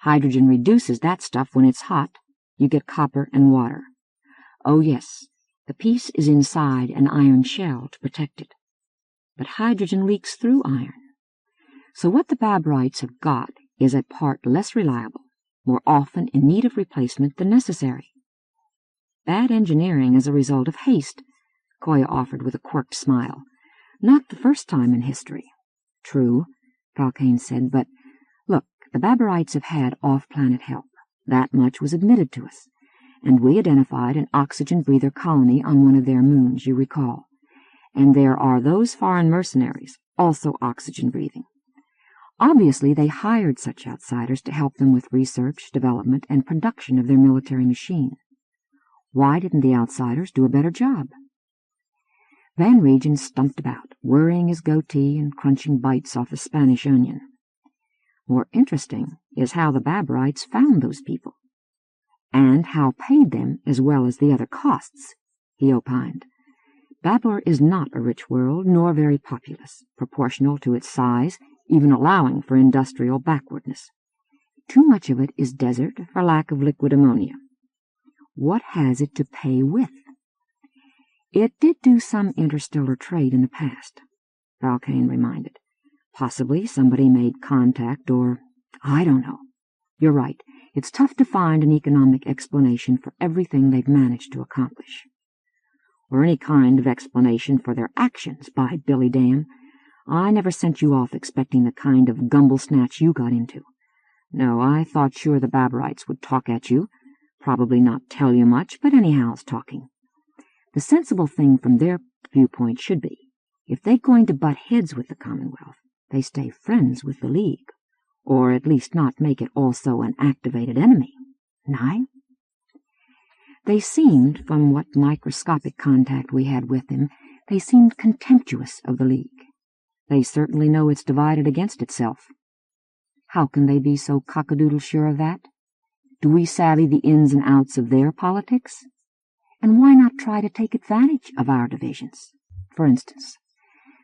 Hydrogen reduces that stuff when it's hot. You get copper and water. Oh yes, the piece is inside an iron shell to protect it. But hydrogen leaks through iron. So what the Babberites have got is a part less reliable, more often in need of replacement than necessary. Bad engineering as a result of haste," Koya offered with a quirked smile. "Not the first time in history." "True," Falcane said, "but look, the Babberites have had off-planet help. That much was admitted to us, and we identified an oxygen breather colony on one of their moons, you recall. And there are those foreign mercenaries, also oxygen-breathing. Obviously, they hired such outsiders to help them with research, development, and production of their military machine. Why didn't the outsiders do a better job?" Van Regen stumped about, worrying his goatee and crunching bites off a Spanish onion. "More interesting is how the Babberites found those people, and how paid them as well as the other costs," he opined. "Babylor is not a rich world, nor very populous, proportional to its size, even allowing for industrial backwardness. Too much of it is desert for lack of liquid ammonia. What has it to pay with? It did do some interstellar trade in the past," Falcane reminded. "Possibly somebody made contact or, I don't know. You're right, it's tough to find an economic explanation for everything they've managed to accomplish. Or any kind of explanation for their actions, by Billy Damn. I never sent you off expecting the kind of gumble snatch you got into. No, I thought sure the Babberites would talk at you, probably not tell you much, but anyhow's talking. The sensible thing from their viewpoint should be, if they're going to butt heads with the Commonwealth, they stay friends with the League, or at least not make it also an activated enemy. Nigh? They seemed, from what microscopic contact we had with them, they seemed contemptuous of the League. They certainly know it's divided against itself. How can they be so cockadoodle sure of that? Do we savvy the ins and outs of their politics? And why not try to take advantage of our divisions? For instance,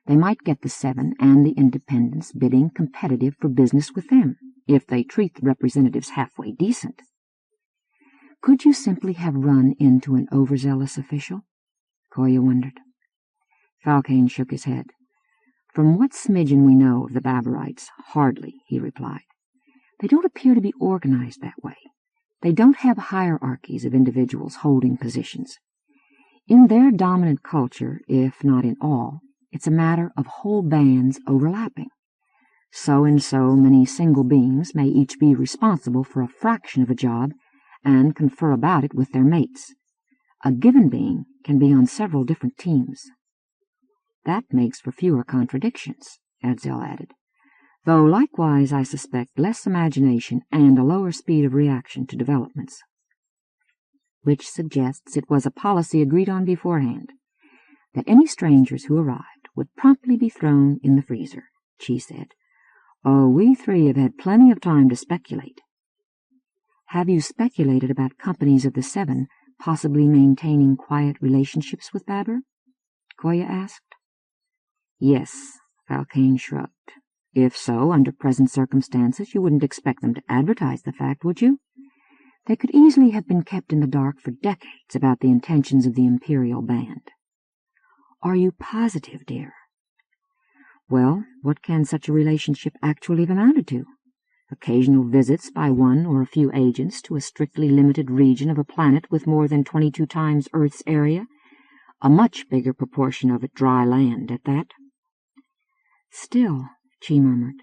they might get the Seven and the Independents bidding competitive for business with them, if they treat the representatives halfway decent. Could you simply have run into an overzealous official? Koya wondered. Falcane shook his head. From what smidgen we know of the Babberites, hardly, he replied. They don't appear to be organized that way. They don't have hierarchies of individuals holding positions. In their dominant culture, if not in all, it's a matter of whole bands overlapping. So and so many single beings may each be responsible for a fraction of a job and confer about it with their mates. A given being can be on several different teams. That makes for fewer contradictions, Adzel added, though likewise I suspect less imagination and a lower speed of reaction to developments. Which suggests it was a policy agreed on beforehand, that any strangers who arrived would promptly be thrown in the freezer, she said. Oh, we three have had plenty of time to speculate. Have you speculated about companies of the Seven possibly maintaining quiet relationships with Babber? Koya asked. Yes, Falcane shrugged. If so, under present circumstances, you wouldn't expect them to advertise the fact, would you? They could easily have been kept in the dark for decades about the intentions of the Imperial Band. Are you positive, dear? Well, what can such a relationship actually have amounted to? occasional visits by one or a few agents to a strictly limited region of a planet with more than 22 times Earth's area, a much bigger proportion of it dry land at that. Still, she murmured,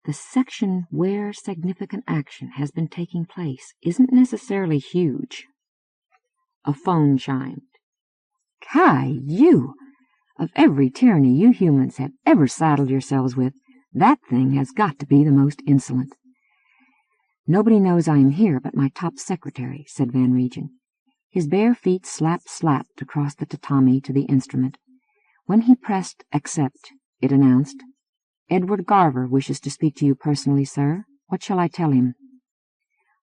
the section where significant action has been taking place isn't necessarily huge. A phone chimed. Kai, you! Of every tyranny you humans have ever saddled yourselves with, that thing has got to be the most insolent. Nobody knows I am here but my top secretary, said Van Regen. His bare feet slapped across the tatami to the instrument. When he pressed accept, it announced, Edward Garver wishes to speak to you personally, sir. What shall I tell him?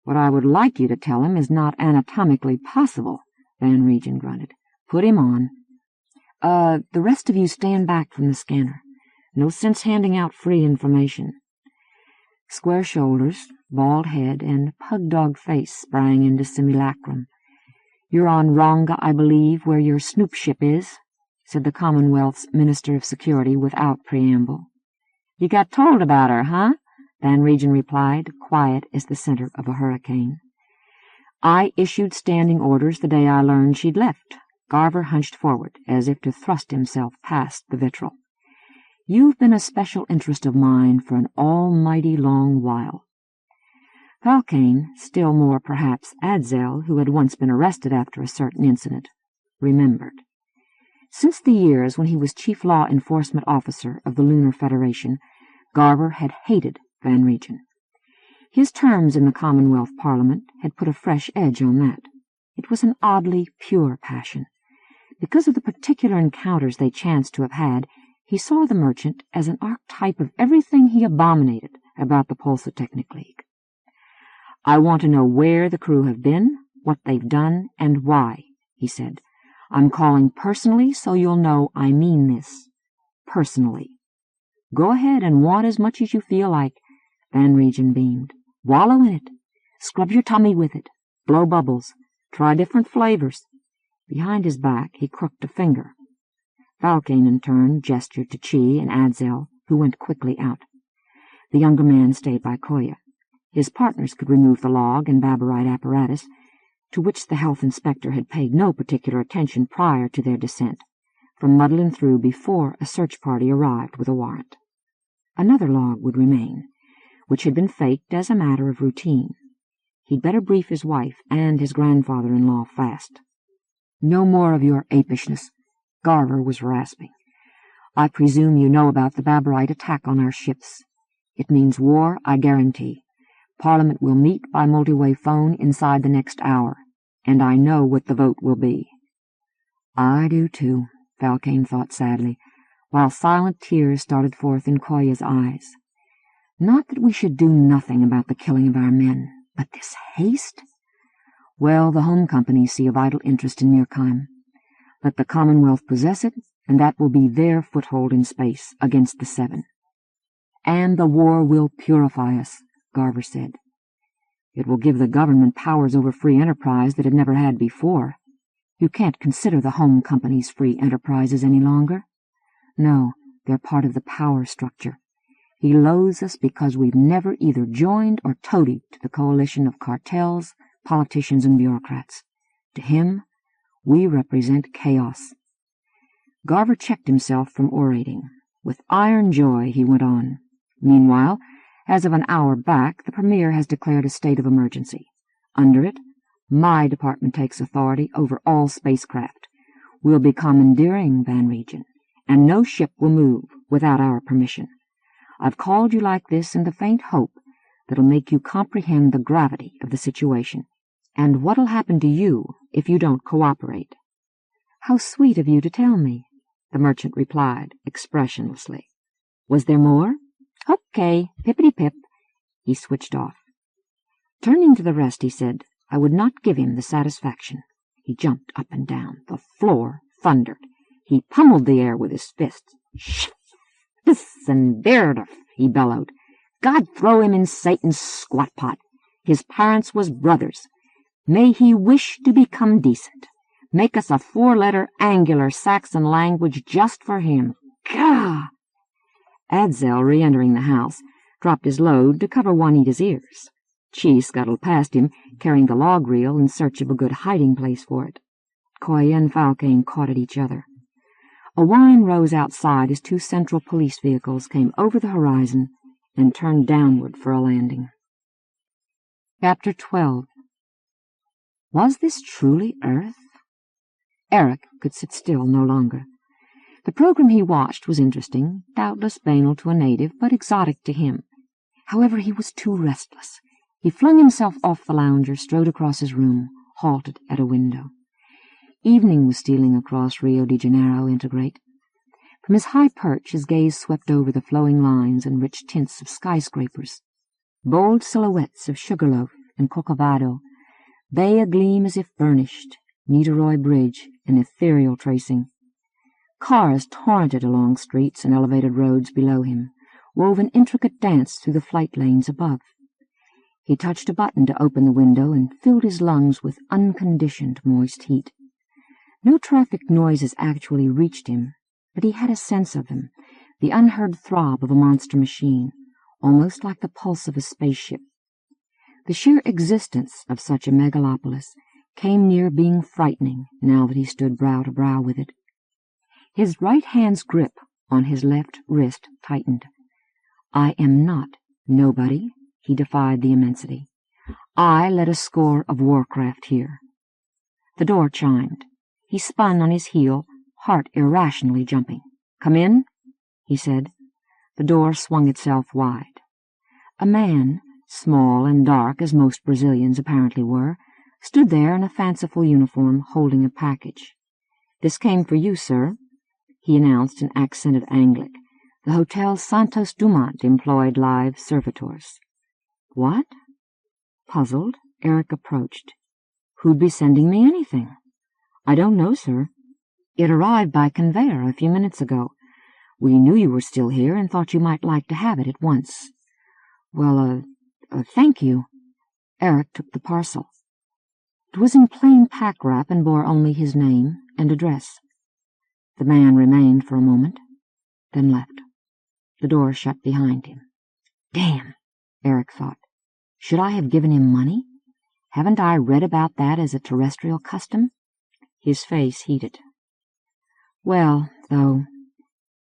What I would like you to tell him is not anatomically possible, Van Regen grunted. Put him on. The rest of you stand back from the scanner. No sense handing out free information. Square shoulders, bald head, and pug-dog face sprang into simulacrum. You're on Ronga, I believe, where your snoop ship is, said the Commonwealth's Minister of Security without preamble. You got told about her, huh? Van Regen replied, quiet as the center of a hurricane. I issued standing orders the day I learned she'd left. Garver hunched forward, as if to thrust himself past the vitriol. You've been a special interest of mine for an almighty long while. Falcane, still more perhaps Adzel, who had once been arrested after a certain incident, remembered. Since the years when he was Chief Law Enforcement Officer of the Lunar Federation, Garver had hated Van Regen. His terms in the Commonwealth Parliament had put a fresh edge on that. It was an oddly pure passion. Because of the particular encounters they chanced to have had, he saw the merchant as an archetype of everything he abominated about the Pulsatechnic League. I want to know where the crew have been, what they've done, and why, he said. I'm calling personally so you'll know I mean this. Personally. Go ahead and want as much as you feel like, Van Regen beamed. Wallow in it. Scrub your tummy with it. Blow bubbles. Try different flavors. Behind his back he crooked a finger. Falcane, in turn, gestured to Chi and Adzel, who went quickly out. The younger man stayed by Koya. His partners could remove the log and babarite apparatus, to which the health inspector had paid no particular attention prior to their descent, from muddling through before a search party arrived with a warrant. Another log would remain, which had been faked as a matter of routine. He'd better brief his wife and his grandfather-in-law fast. No more of your apishness, Garver was rasping. I presume you know about the babarite attack on our ships. It means war, I guarantee. Parliament will meet by multi-way phone inside the next hour, and I know what the vote will be. I do too, Falcane thought sadly, while silent tears started forth in Koya's eyes. Not that we should do nothing about the killing of our men, but this haste? Well, the home companies see a vital interest in Mirkheim. Let the Commonwealth possess it, and that will be their foothold in space against the Seven. And the war will purify us, Garver said. It will give the government powers over free enterprise that it never had before. You can't consider the home companies free enterprises any longer. No, they're part of the power structure. He loathes us because we've never either joined or toadied to the coalition of cartels, politicians, and bureaucrats. To him, we represent chaos. Garver checked himself from orating. With iron joy, he went on. Meanwhile, as of an hour back, the Premier has declared a state of emergency. Under it, my department takes authority over all spacecraft. We'll be commandeering Van Regen, and no ship will move without our permission. I've called you like this in the faint hope that'll make you comprehend the gravity of the situation, and what'll happen to you if you don't cooperate. How sweet of you to tell me, the merchant replied expressionlessly. Was there more? Okay, pippity-pip. He switched off. Turning to the rest, he said, I would not give him the satisfaction. He jumped up and down. The floor thundered. He pummeled the air with his fists. Sh! And Beardif, he bellowed. God throw him in Satan's squat pot. His parents was brothers. May he wish to become decent. Make us a 4-letter angular Saxon language just for him. Gah! Adzel, re-entering the house, dropped his load to cover Juanita's ears. She scuttled past him, carrying the log reel in search of a good hiding place for it. Coy and Falcane caught at each other. A whine rose outside as two central police vehicles came over the horizon and turned downward for a landing. Chapter 12. Was this truly Earth? Eric could sit still no longer. The program he watched was interesting, doubtless banal to a native, but exotic to him. However, he was too restless. He flung himself off the lounger, strode across his room, halted at a window. Evening was stealing across Rio de Janeiro Integrate. From his high perch, his gaze swept over the flowing lines and rich tints of skyscrapers, bold silhouettes of Sugarloaf and Corcovado, bay agleam as if burnished, Niterói Bridge, an ethereal tracing. Cars torrented along streets and elevated roads below him, wove an intricate dance through the flight lanes above. He touched a button to open the window and filled his lungs with unconditioned moist heat. No traffic noises actually reached him, but he had a sense of them, the unheard throb of a monster machine, almost like the pulse of a spaceship. The sheer existence of such a megalopolis came near being frightening now that he stood brow to brow with it. His right hand's grip on his left wrist tightened. I am not nobody, he defied the immensity. I led a score of warcraft here. The door chimed. He spun on his heel, heart irrationally jumping. "Come in," he said. The door swung itself wide. A man, small and dark as most Brazilians apparently were, stood there in a fanciful uniform holding a package. "This came for you, sir," he announced in accented Anglic. The Hotel Santos Dumont employed live servitors. "What?" Puzzled, Eric approached. "Who'd be sending me anything?" "I don't know, sir. It arrived by conveyor a few minutes ago. We knew you were still here and thought you might like to have it at once." "Well, thank you." Eric took the parcel. It was in plain pack wrap and bore only his name and address. The man remained for a moment, then left. The door shut behind him. Damn, Eric thought. Should I have given him money? Haven't I read about that as a terrestrial custom? His face heated. Well, though,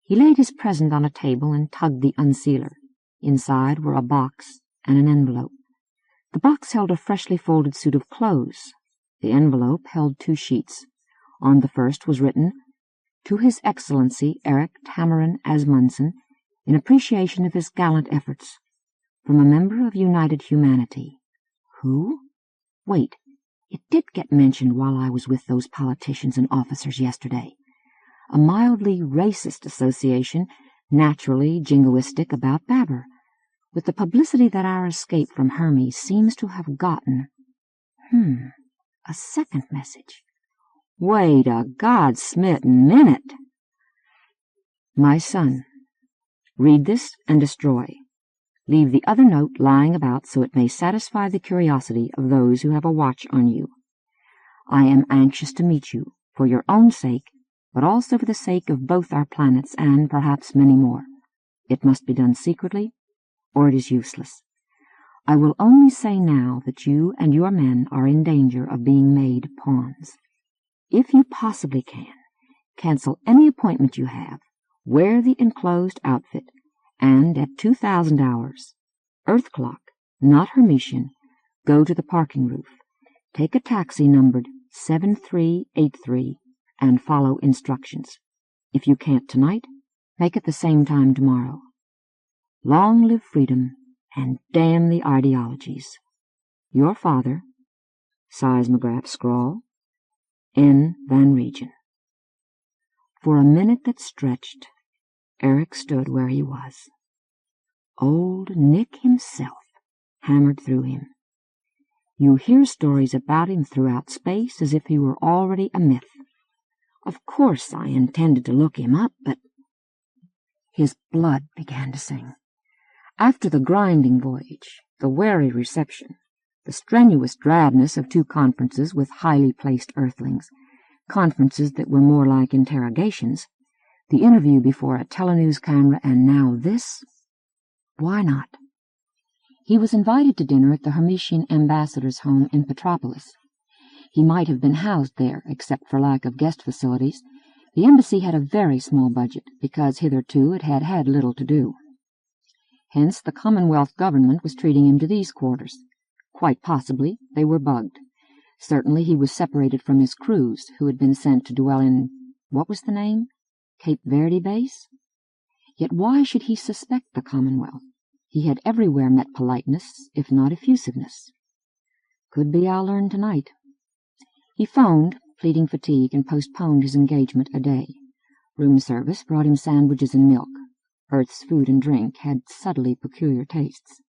he laid his present on a table and tugged the unsealer. Inside were a box and an envelope. The box held a freshly folded suit of clothes. The envelope held 2 sheets. On the first was written, "To His Excellency Eric Tamarin Asmunsen, in appreciation of his gallant efforts. From a member of United Humanity." Who? Wait, it did get mentioned while I was with those politicians and officers yesterday. A mildly racist association, naturally jingoistic about Babber, with the publicity that our escape from Hermes seems to have gotten. A second message. Wait a God-smitten minute. My son, read this and destroy. Leave the other note lying about so it may satisfy the curiosity of those who have a watch on you. I am anxious to meet you, for your own sake, but also for the sake of both our planets and perhaps many more. It must be done secretly, or it is useless. I will only say now that you and your men are in danger of being made pawns. If you possibly can, cancel any appointment you have, wear the enclosed outfit, and at 2000 hours, Earth clock, not Hermetian, go to the parking roof, take a taxi numbered 7383, and follow instructions. If you can't tonight, make it the same time tomorrow. Long live freedom, and damn the ideologies. Your father, seismograph scrawl, N. Van Regen. For a minute that stretched, Eric stood where he was. Old Nick himself hammered through him. You hear stories about him throughout space as if he were already a myth. Of course I intended to look him up, but... His blood began to sing. After the grinding voyage, the wary reception, the strenuous drabness of 2 conferences with highly placed earthlings, conferences that were more like interrogations, the interview before a telenews camera, and now this? Why not? He was invited to dinner at the Hermetian ambassador's home in Petropolis. He might have been housed there, except for lack of guest facilities. The embassy had a very small budget, because hitherto it had had little to do. Hence the Commonwealth government was treating him to these quarters. Quite possibly they were bugged. Certainly he was separated from his crews, who had been sent to dwell in, what was the name? Cape Verde base? Yet why should he suspect the Commonwealth? He had everywhere met politeness, if not effusiveness. Could be I'll learn tonight. He phoned, pleading fatigue, and postponed his engagement a day. Room service brought him sandwiches and milk. Earth's food and drink had subtly peculiar tastes.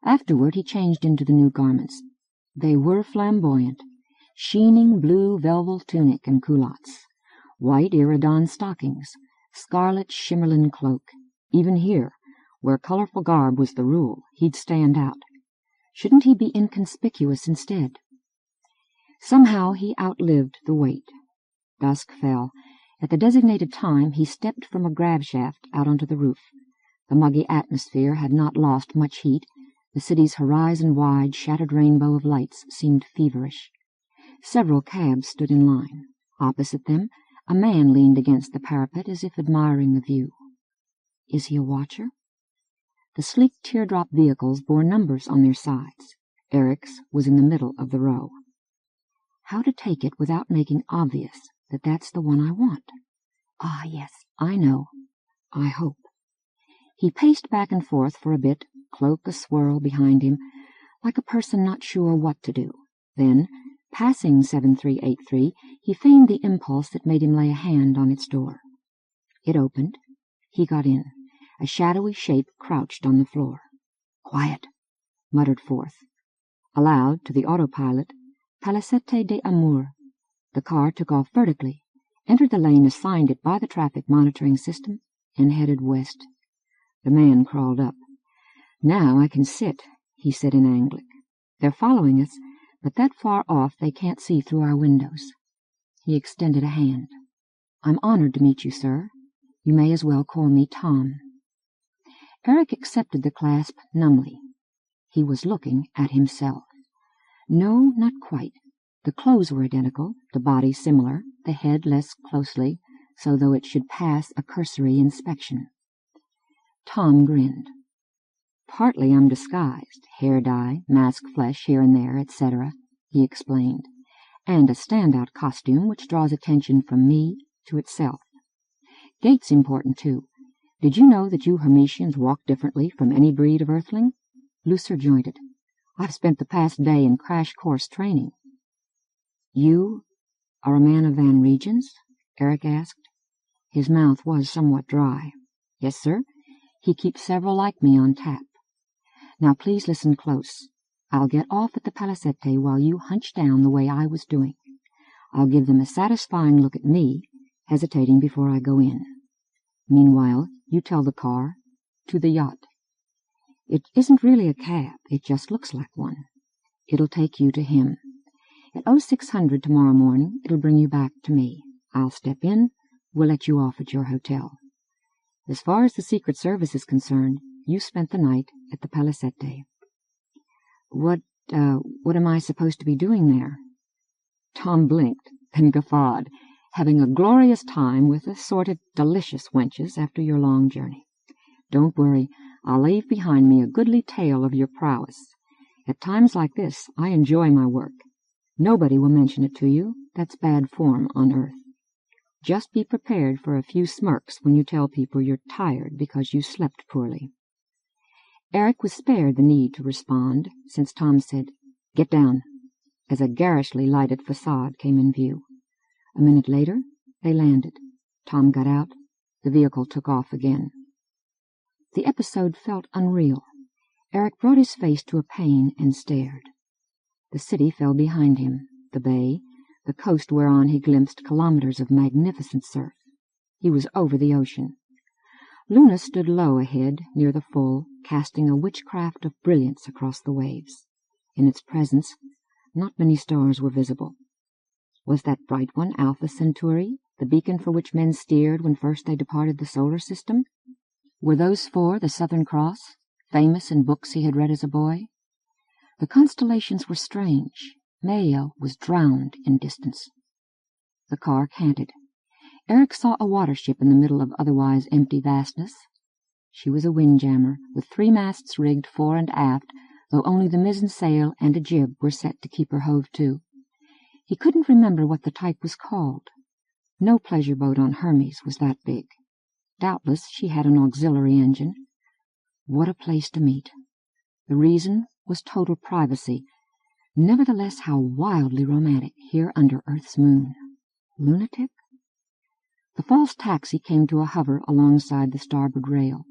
Afterward he changed into the new garments. They were flamboyant, sheening blue velvet tunic and culottes, white iridon stockings, scarlet shimmerlin cloak. Even here, where colorful garb was the rule, he'd stand out. Shouldn't he be inconspicuous instead? Somehow he outlived the wait. Dusk fell. At the designated time he stepped from a grab shaft out onto the roof. The muggy atmosphere had not lost much heat. The city's horizon-wide, shattered rainbow of lights seemed feverish. Several cabs stood in line. Opposite them, a man leaned against the parapet as if admiring the view. Is he a watcher? The sleek teardrop vehicles bore numbers on their sides. Eric's was in the middle of the row. How to take it without making obvious that that's the one I want? Ah, yes, I know. I hope. He paced back and forth for a bit, cloak a-swirl behind him, like a person not sure what to do. Then, passing 7383, he feigned the impulse that made him lay a hand on its door. It opened. He got in. A shadowy shape crouched on the floor. "Quiet," muttered forth. Aloud, to the autopilot, "Palacete de Amour." The car took off vertically, entered the lane assigned it by the traffic monitoring system, and headed west. The man crawled up. "Now I can sit," he said in Anglic. "They're following us, but that far off they can't see through our windows." He extended a hand. "I'm honored to meet you, sir. You may as well call me Tom." Eric accepted the clasp numbly. He was looking at himself. No, not quite. The clothes were identical, the body similar, the head less closely, so though it should pass a cursory inspection. Tom grinned. "Partly I'm disguised, hair dye, mask flesh here and there, etc.," he explained, "and a standout costume which draws attention from me to itself. Gait's important, too. Did you know that you Hermetians walk differently from any breed of earthling? Looser jointed. I've spent the past day in crash course training." "You are a man of Van Regen's?" Eric asked. His mouth was somewhat dry. "Yes, sir. He keeps several like me on tap. Now please listen close. I'll get off at the Palacete while you hunch down the way I was doing. I'll give them a satisfying look at me, hesitating before I go in. Meanwhile, you tell the car, to the yacht. It isn't really a cab, it just looks like one. It'll take you to him. At 0600 tomorrow morning, it'll bring you back to me. I'll step in, we'll let you off at your hotel. As far as the Secret Service is concerned, you spent the night at the Palacete." What am I supposed to be doing there?" Tom blinked, then guffawed. "Having a glorious time with assorted delicious wenches after your long journey. Don't worry, I'll leave behind me a goodly tale of your prowess. At times like this, I enjoy my work. Nobody will mention it to you. That's bad form on Earth. Just be prepared for a few smirks when you tell people you're tired because you slept poorly." Eric was spared the need to respond, since Tom said, "Get down," as a garishly lighted facade came in view. A minute later, they landed. Tom got out. The vehicle took off again. The episode felt unreal. Eric brought his face to a pane and stared. The city fell behind him, the bay, the coast whereon he glimpsed kilometers of magnificent surf. He was over the ocean. Luna stood low ahead, near the full, casting a witchcraft of brilliance across the waves. In its presence, not many stars were visible. Was that bright one Alpha Centauri, the beacon for which men steered when first they departed the solar system? Were those four the Southern Cross, famous in books he had read as a boy? The constellations were strange. Mayo was drowned in distance. The car canted. Eric saw a water-ship in the middle of otherwise empty vastness. She was a windjammer, with 3 masts rigged fore and aft, though only the mizzen sail and a jib were set to keep her hove to. He couldn't remember what the type was called. No pleasure boat on Hermes was that big. Doubtless she had an auxiliary engine. What a place to meet! The reason was total privacy. Nevertheless, how wildly romantic, here under Earth's moon. Lunatic? The false taxi came to a hover alongside the starboard rail.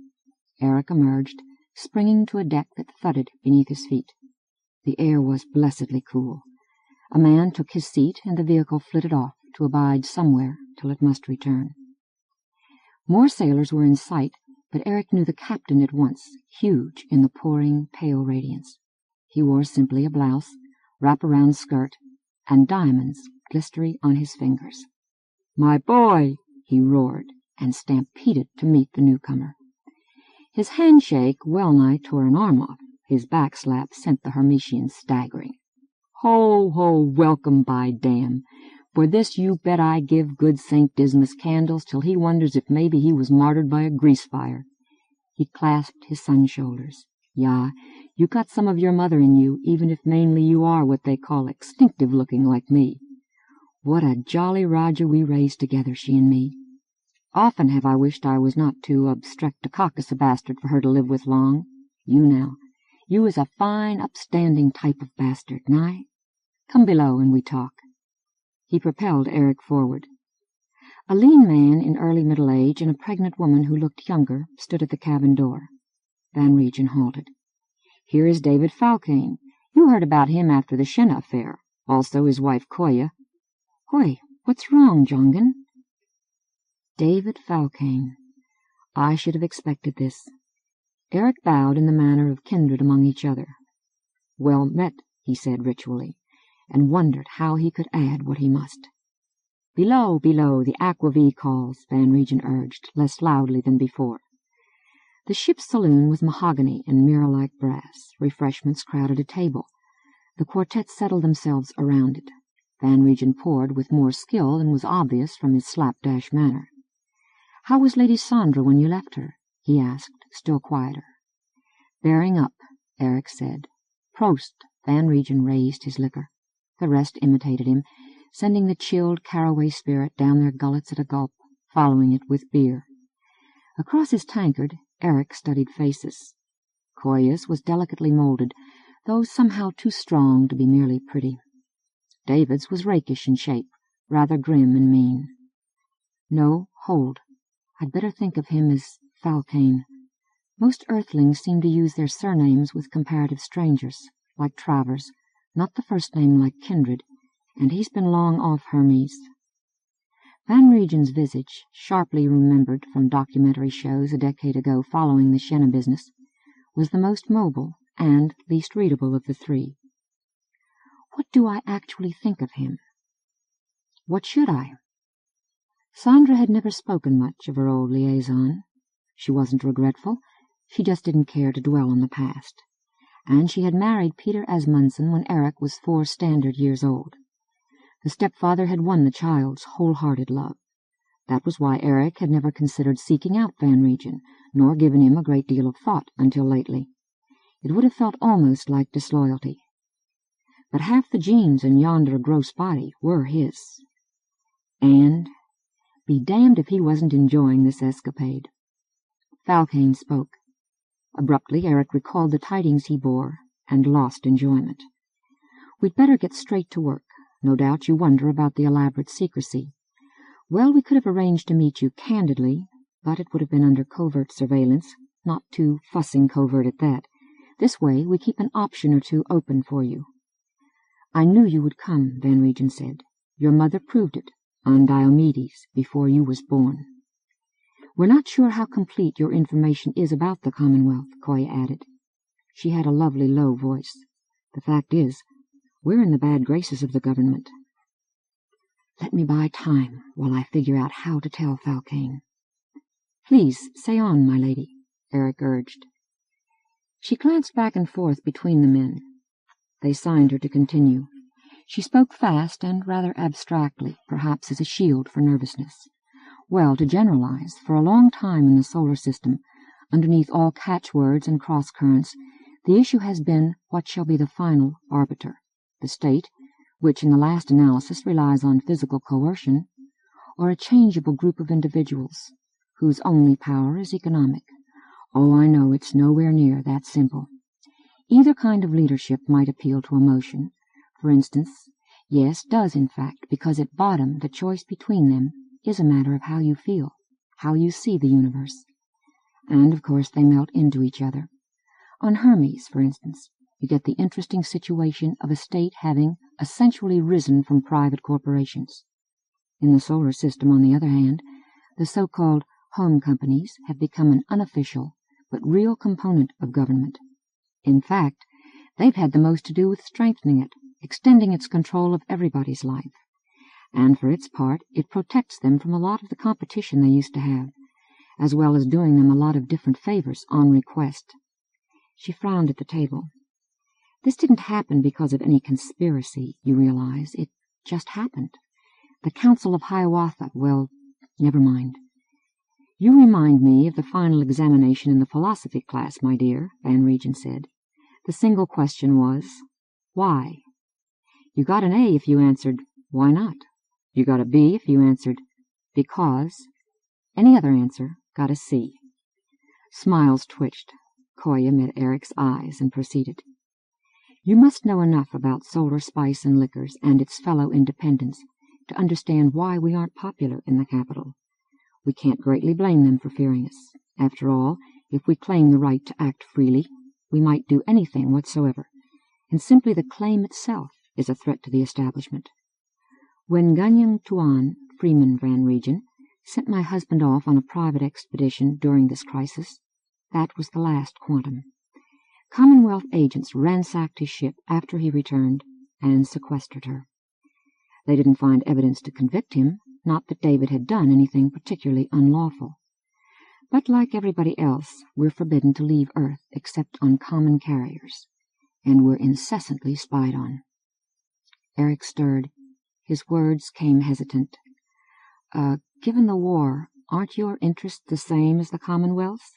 Eric emerged, springing to a deck that thudded beneath his feet. The air was blessedly cool. A man took his seat, and the vehicle flitted off to abide somewhere till it must return. More sailors were in sight, but Eric knew the captain at once, huge in the pouring, pale radiance. He wore simply a blouse, wrap-around skirt, and diamonds glistening on his fingers. "My boy!" he roared, and stampeded to meet the newcomer. His handshake well-nigh tore an arm off. His backslap sent the Hermetian staggering. "Ho, ho, welcome, by damn! For this you bet I give good St. Dismas candles till he wonders if maybe he was martyred by a grease fire." He clasped his son's shoulders. "Ya, you got some of your mother in you, even if mainly you are what they call extinctive-looking like me. What a jolly Roger we raised together, she and me. Often have I wished I was not too obstrectococcus a bastard for her to live with long. You now, you is a fine, upstanding type of bastard, nigh. Come below and we talk." He propelled Eric forward. A lean man in early middle age and a pregnant woman who looked younger stood at the cabin door. Van Regen halted. "Here is David Falcane. You heard about him after the Shenna affair. Also his wife Koya." "Hoy, what's wrong, Jongen?" David Falcane. I should have expected this. Eric bowed in the manner of kindred among each other. "Well met," he said ritually, and wondered how he could add what he must. "Below, below, the Aqua-V calls," Van Regen urged, less loudly than before. The ship's saloon was mahogany and mirror-like brass. Refreshments crowded a table. The quartet settled themselves around it. Van Regen poured with more skill than was obvious from his slapdash manner. "How was Lady Sandra when you left her?" he asked, still quieter. "Bearing up," Eric said. "Prost!" Van Regen raised his liquor. The rest imitated him, sending the chilled caraway spirit down their gullets at a gulp, following it with beer. Across his tankard, Eric studied faces. Koya's was delicately molded, though somehow too strong to be merely pretty. David's was rakish in shape, rather grim and mean. No, hold. I'd better think of him as Falcane. Most earthlings seem to use their surnames with comparative strangers, like Travers, not the first name like kindred, and he's been long off Hermes. Van Regen's visage, sharply remembered from documentary shows a decade ago following the Shenna business, was the most mobile and least readable of the 3. What do I actually think of him? What should I? Sandra had never spoken much of her old liaison. She wasn't regretful, she just didn't care to dwell on the past. And she had married Peter Asmundsen when Eric was 4 standard years old. The stepfather had won the child's wholehearted love. That was why Eric had never considered seeking out Van Regen, nor given him a great deal of thought until lately. It would have felt almost like disloyalty. But half the genes in yonder gross body were his. And be damned if he wasn't enjoying this escapade. Falcane spoke. Abruptly, Eric recalled the tidings he bore, and lost enjoyment. "We'd better get straight to work. No doubt you wonder about the elaborate secrecy. Well, we could have arranged to meet you candidly, but it would have been under covert surveillance, not too fussing covert at that. This way, we keep an option or 2 open for you." "I knew you would come," Van Regen said. "Your mother proved it, on Diomedes, before you was born." "We're not sure how complete your information is about the Commonwealth," Koya added. She had a lovely low voice. "The fact is, we're in the bad graces of the government." "Let me buy time while I figure out how to tell Falcane." "Please, say on, my lady," Eric urged. She glanced back and forth between the men. They signed her to continue. She spoke fast and rather abstractly, perhaps as a shield for nervousness. Well, to generalize, for a long time in the solar system, underneath all catchwords and cross-currents, the issue has been what shall be the final arbiter, the state, which in the last analysis relies on physical coercion, or a changeable group of individuals, whose only power is economic. Oh, I know it's nowhere near that simple. Either kind of leadership might appeal to emotion. For instance, yes, does in fact, because at bottom the choice between them is a matter of how you feel, how you see the universe. And, of course, they melt into each other. On Hermes, for instance, you get the interesting situation of a state having essentially risen from private corporations. In the solar system, on the other hand, the so-called home companies have become an unofficial but real component of government. In fact, they've had the most to do with strengthening it, extending its control of everybody's life. And for its part, it protects them from a lot of the competition they used to have, as well as doing them a lot of different favors on request. She frowned at the table. This didn't happen because of any conspiracy, you realize. It just happened. The Council of Hiawatha, well, never mind. You remind me of the final examination in the philosophy class, my dear, Van Regen said. The single question was, why? You got an A if you answered, why not? You got a B if you answered, because. Any other answer got a C. Smiles twitched. Koya met Eric's eyes and proceeded. You must know enough about solar spice and liquors and its fellow independents to understand why we aren't popular in the capital. We can't greatly blame them for fearing us. After all, if we claim the right to act freely, we might do anything whatsoever, and simply the claim itself is a threat to the establishment. When Ganyang Tuan, Freeman Van Regen, sent my husband off on a private expedition during this crisis, that was the last quantum. Commonwealth agents ransacked his ship after he returned and sequestered her. They didn't find evidence to convict him, not that David had done anything particularly unlawful. But like everybody else, we're forbidden to leave Earth except on common carriers, and we're incessantly spied on. Eric stirred. His words came hesitant. Given the war, aren't your interests the same as the Commonwealth's?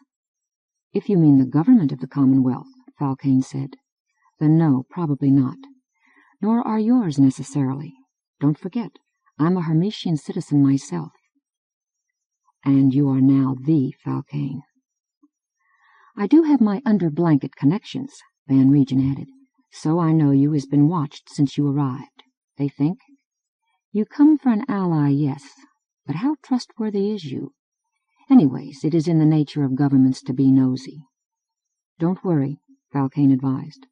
If you mean the government of the Commonwealth, Falcane said, then no, probably not. Nor are yours necessarily. Don't forget, I'm a Hermetian citizen myself. And you are now the Falcane. I do have my under-blanket connections, Van Regen added, so I know you has been watched since you arrived. They think. You come for an ally, yes, but how trustworthy is you? Anyways, it is in the nature of governments to be nosy. Don't worry, Falcane advised.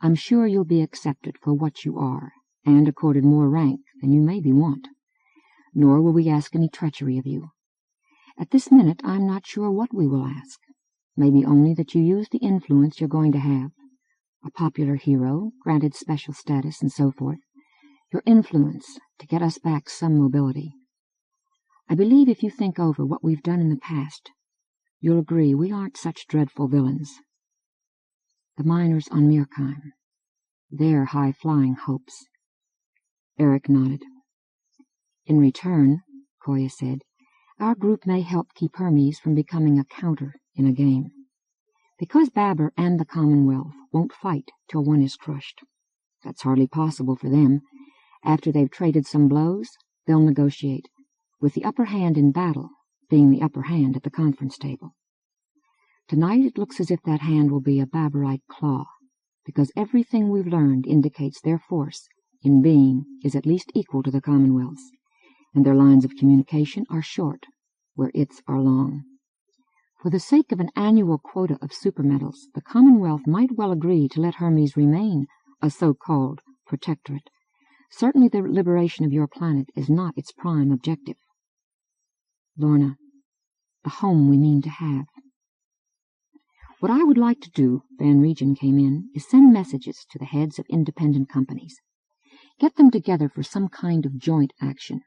I'm sure you'll be accepted for what you are, and accorded more rank than you maybe want. Nor will we ask any treachery of you. At this minute, I'm not sure what we will ask. Maybe only that you use the influence you're going to have. A popular hero, granted special status, and so forth. Your influence to get us back some mobility. I believe if you think over what we've done in the past, you'll agree we aren't such dreadful villains. The miners on Mirkheim. Their high-flying hopes. Eric nodded. In return, Koya said, our group may help keep Hermes from becoming a counter in a game. Because Babur and the Commonwealth won't fight till one is crushed. That's hardly possible for them. After they've traded some blows, they'll negotiate, with the upper hand in battle being the upper hand at the conference table. Tonight it looks as if that hand will be a Baburite claw, because everything we've learned indicates their force in being is at least equal to the Commonwealth's, and their lines of communication are short, where its are long. For the sake of an annual quota of supermetals, the Commonwealth might well agree to let Hermes remain a so-called protectorate. Certainly the liberation of your planet is not its prime objective. Lorna, the home we mean to have. What I would like to do, Van Regen came in, is send messages to the heads of independent companies. Get them together for some kind of joint action.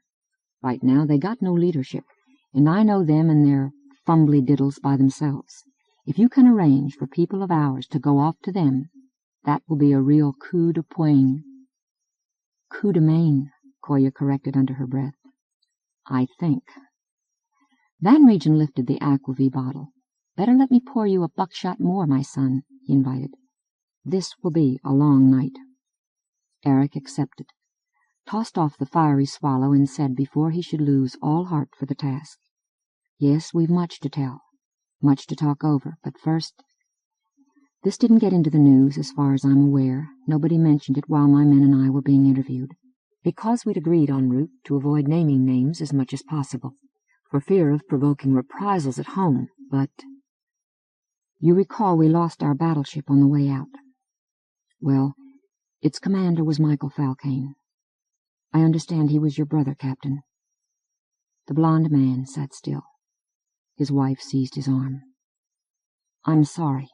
Right now they got no leadership, and I know them and their fumbly diddles by themselves. If you can arrange for people of ours to go off to them, that will be a real coup de poing." "Coup de main," Kolya corrected under her breath. "I think." Van Regen lifted the aquavit bottle. "Better let me pour you a buckshot more, my son," he invited. "This will be a long night." Eric accepted, tossed off the fiery swallow, and said before he should lose all heart for the task, "Yes, we've much to tell, much to talk over, but first—" This didn't get into the news, as far as I'm aware. Nobody mentioned it while my men and I were being interviewed, because we'd agreed en route to avoid naming names as much as possible, for fear of provoking reprisals at home, but— You recall we lost our battleship on the way out. Well, its commander was Michael Falcane. I understand he was your brother, Captain." The blond man sat still. His wife seized his arm. "I'm sorry."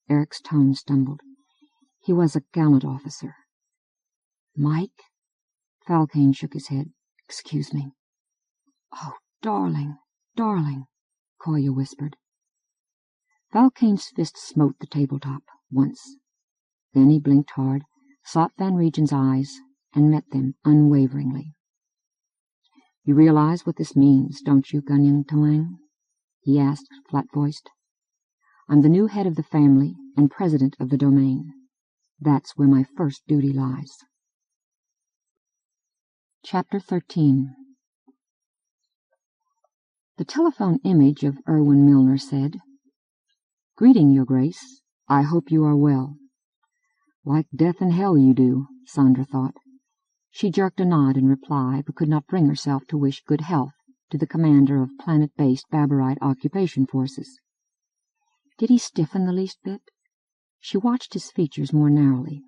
Eric's tone stumbled. "He was a gallant officer." "Mike?" Falcane shook his head. "Excuse me." "Oh, darling, darling," Kolya whispered. Falcane's fist smote the tabletop once. Then he blinked hard, sought Van Regen's eyes, and met them unwaveringly. "You realize what this means, don't you, Gunyan Tawang?" he asked, flat-voiced. "I'm the new head of the family and president of the domain. That's where my first duty lies." Chapter 13. The telephone image of Irwin Milner said, "Greeting, Your Grace. I hope you are well." Like death and hell you do, Sandra thought. She jerked a nod in reply, but could not bring herself to wish good health to the commander of planet-based Babarite occupation forces. Did he stiffen the least bit? She watched his features more narrowly.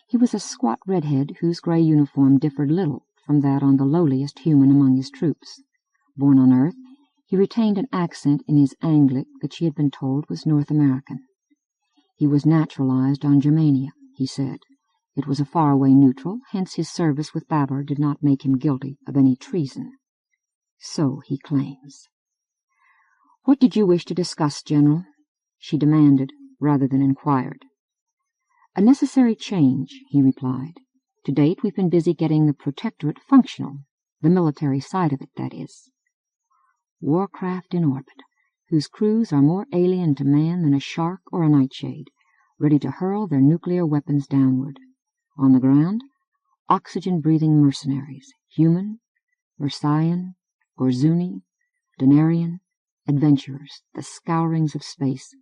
He was a squat redhead whose gray uniform differed little from that on the lowliest human among his troops. Born on Earth, he retained an accent in his Anglic that she had been told was North American. He was naturalized on Germania, he said. It was a faraway neutral, hence his service with Babar did not make him guilty of any treason. So he claims. "What did you wish to discuss, General?" she demanded, rather than inquired. "A necessary change," he replied. "To date we've been busy getting the Protectorate functional, the military side of it, that is. Warcraft in orbit, whose crews are more alien to man than a shark or a nightshade, ready to hurl their nuclear weapons downward. On the ground, oxygen-breathing mercenaries, human, Versaillan, Orzuni, Denarian, adventurers, the scourings of space,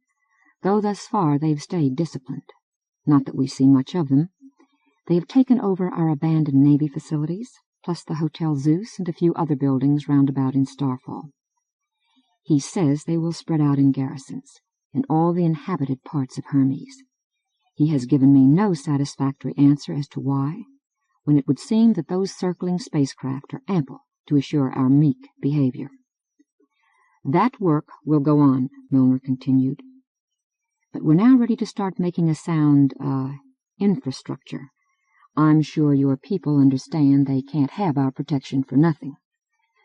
though thus far they've stayed disciplined. Not that we see much of them. They have taken over our abandoned Navy facilities, plus the Hotel Zeus and a few other buildings round about in Starfall. He says they will spread out in garrisons, in all the inhabited parts of Hermes. He has given me no satisfactory answer as to why, when it would seem that those circling spacecraft are ample to assure our meek behavior. That work will go on, Milner continued. But we're now ready to start making a sound, infrastructure. I'm sure your people understand they can't have our protection for nothing.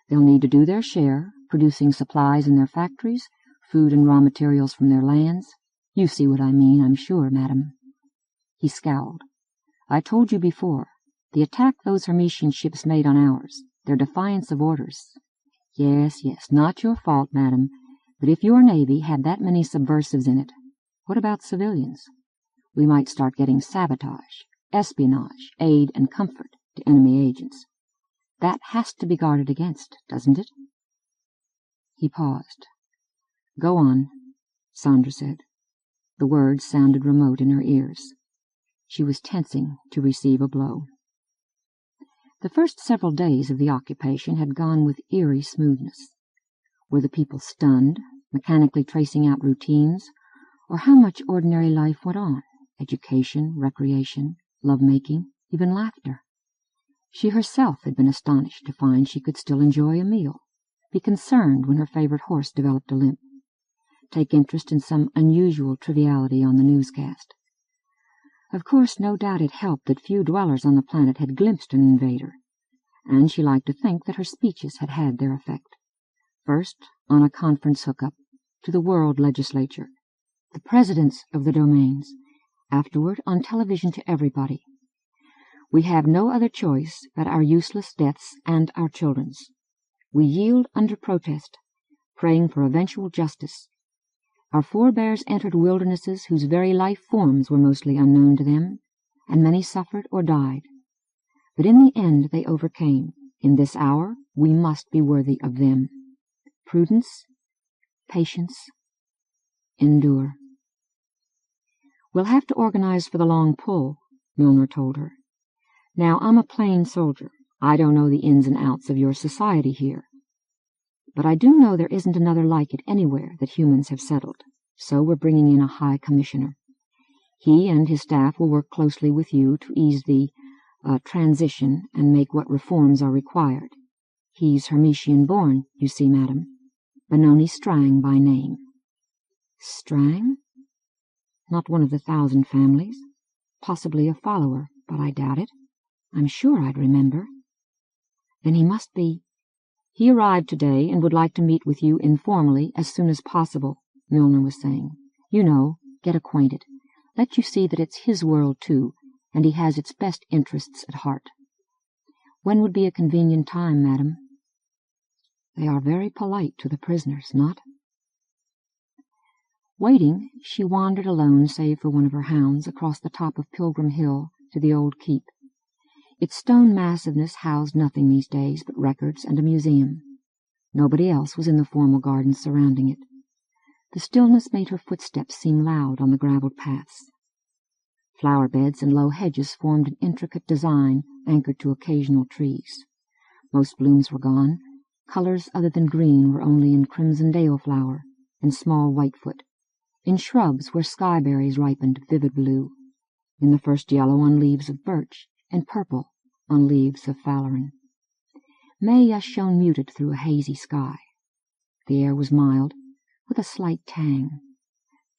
They'll need to do their share, producing supplies in their factories, food and raw materials from their lands. You see what I mean, I'm sure, madam. He scowled. I told you before, the attack those Hermetian ships made on ours, their defiance of orders. Yes, not your fault, madam, but if your Navy had that many subversives in it, what about civilians? We might start getting sabotage, espionage, aid, and comfort to enemy agents. That has to be guarded against, doesn't it? He paused. Go on, Sandra said. The words sounded remote in her ears. She was tensing to receive a blow. The first several days of the occupation had gone with eerie smoothness. Were the people stunned, mechanically tracing out routines, or how much ordinary life went on? Education, recreation, love-making, even laughter. She herself had been astonished to find she could still enjoy a meal, be concerned when her favorite horse developed a limp, take interest in some unusual triviality on the newscast. Of course, no doubt it helped that few dwellers on the planet had glimpsed an invader, and she liked to think that her speeches had had their effect. First, on a conference hookup, to the World Legislature, the presidents of the domains, afterward on television to everybody. We have no other choice but our useless deaths and our children's. We yield under protest, praying for eventual justice. Our forebears entered wildernesses whose very life forms were mostly unknown to them, and many suffered or died. But in the end they overcame. In this hour we must be worthy of them. Prudence, patience, endure. We'll have to organize for the long pull, Milner told her. Now, I'm a plain soldier. I don't know the ins and outs of your society here. But I do know there isn't another like it anywhere that humans have settled, so we're bringing in a high commissioner. He and his staff will work closely with you to ease the transition and make what reforms are required. He's Hermetian-born, you see, madam. Benoni Strang by name. Strang? Not one of the 1,000 families. Possibly a follower, but I doubt it. I'm sure I'd remember. Then he must be. He arrived today and would like to meet with you informally as soon as possible, Milner was saying. You know, get acquainted. Let you see that it's his world, too, and he has its best interests at heart. When would be a convenient time, madam? They are very polite to the prisoners, not? Waiting, she wandered alone save for one of her hounds across the top of Pilgrim Hill to the old keep. Its stone massiveness housed nothing these days but records and a museum. Nobody else was in the formal gardens surrounding it. The stillness made her footsteps seem loud on the gravelled paths. Flower beds and low hedges formed an intricate design anchored to occasional trees. Most blooms were gone. Colors other than green were only in crimson dale flower and small whitefoot, in shrubs where skyberries ripened vivid blue, in the first yellow on leaves of birch, and purple on leaves of phalaron. May shone muted through a hazy sky. The air was mild, with a slight tang.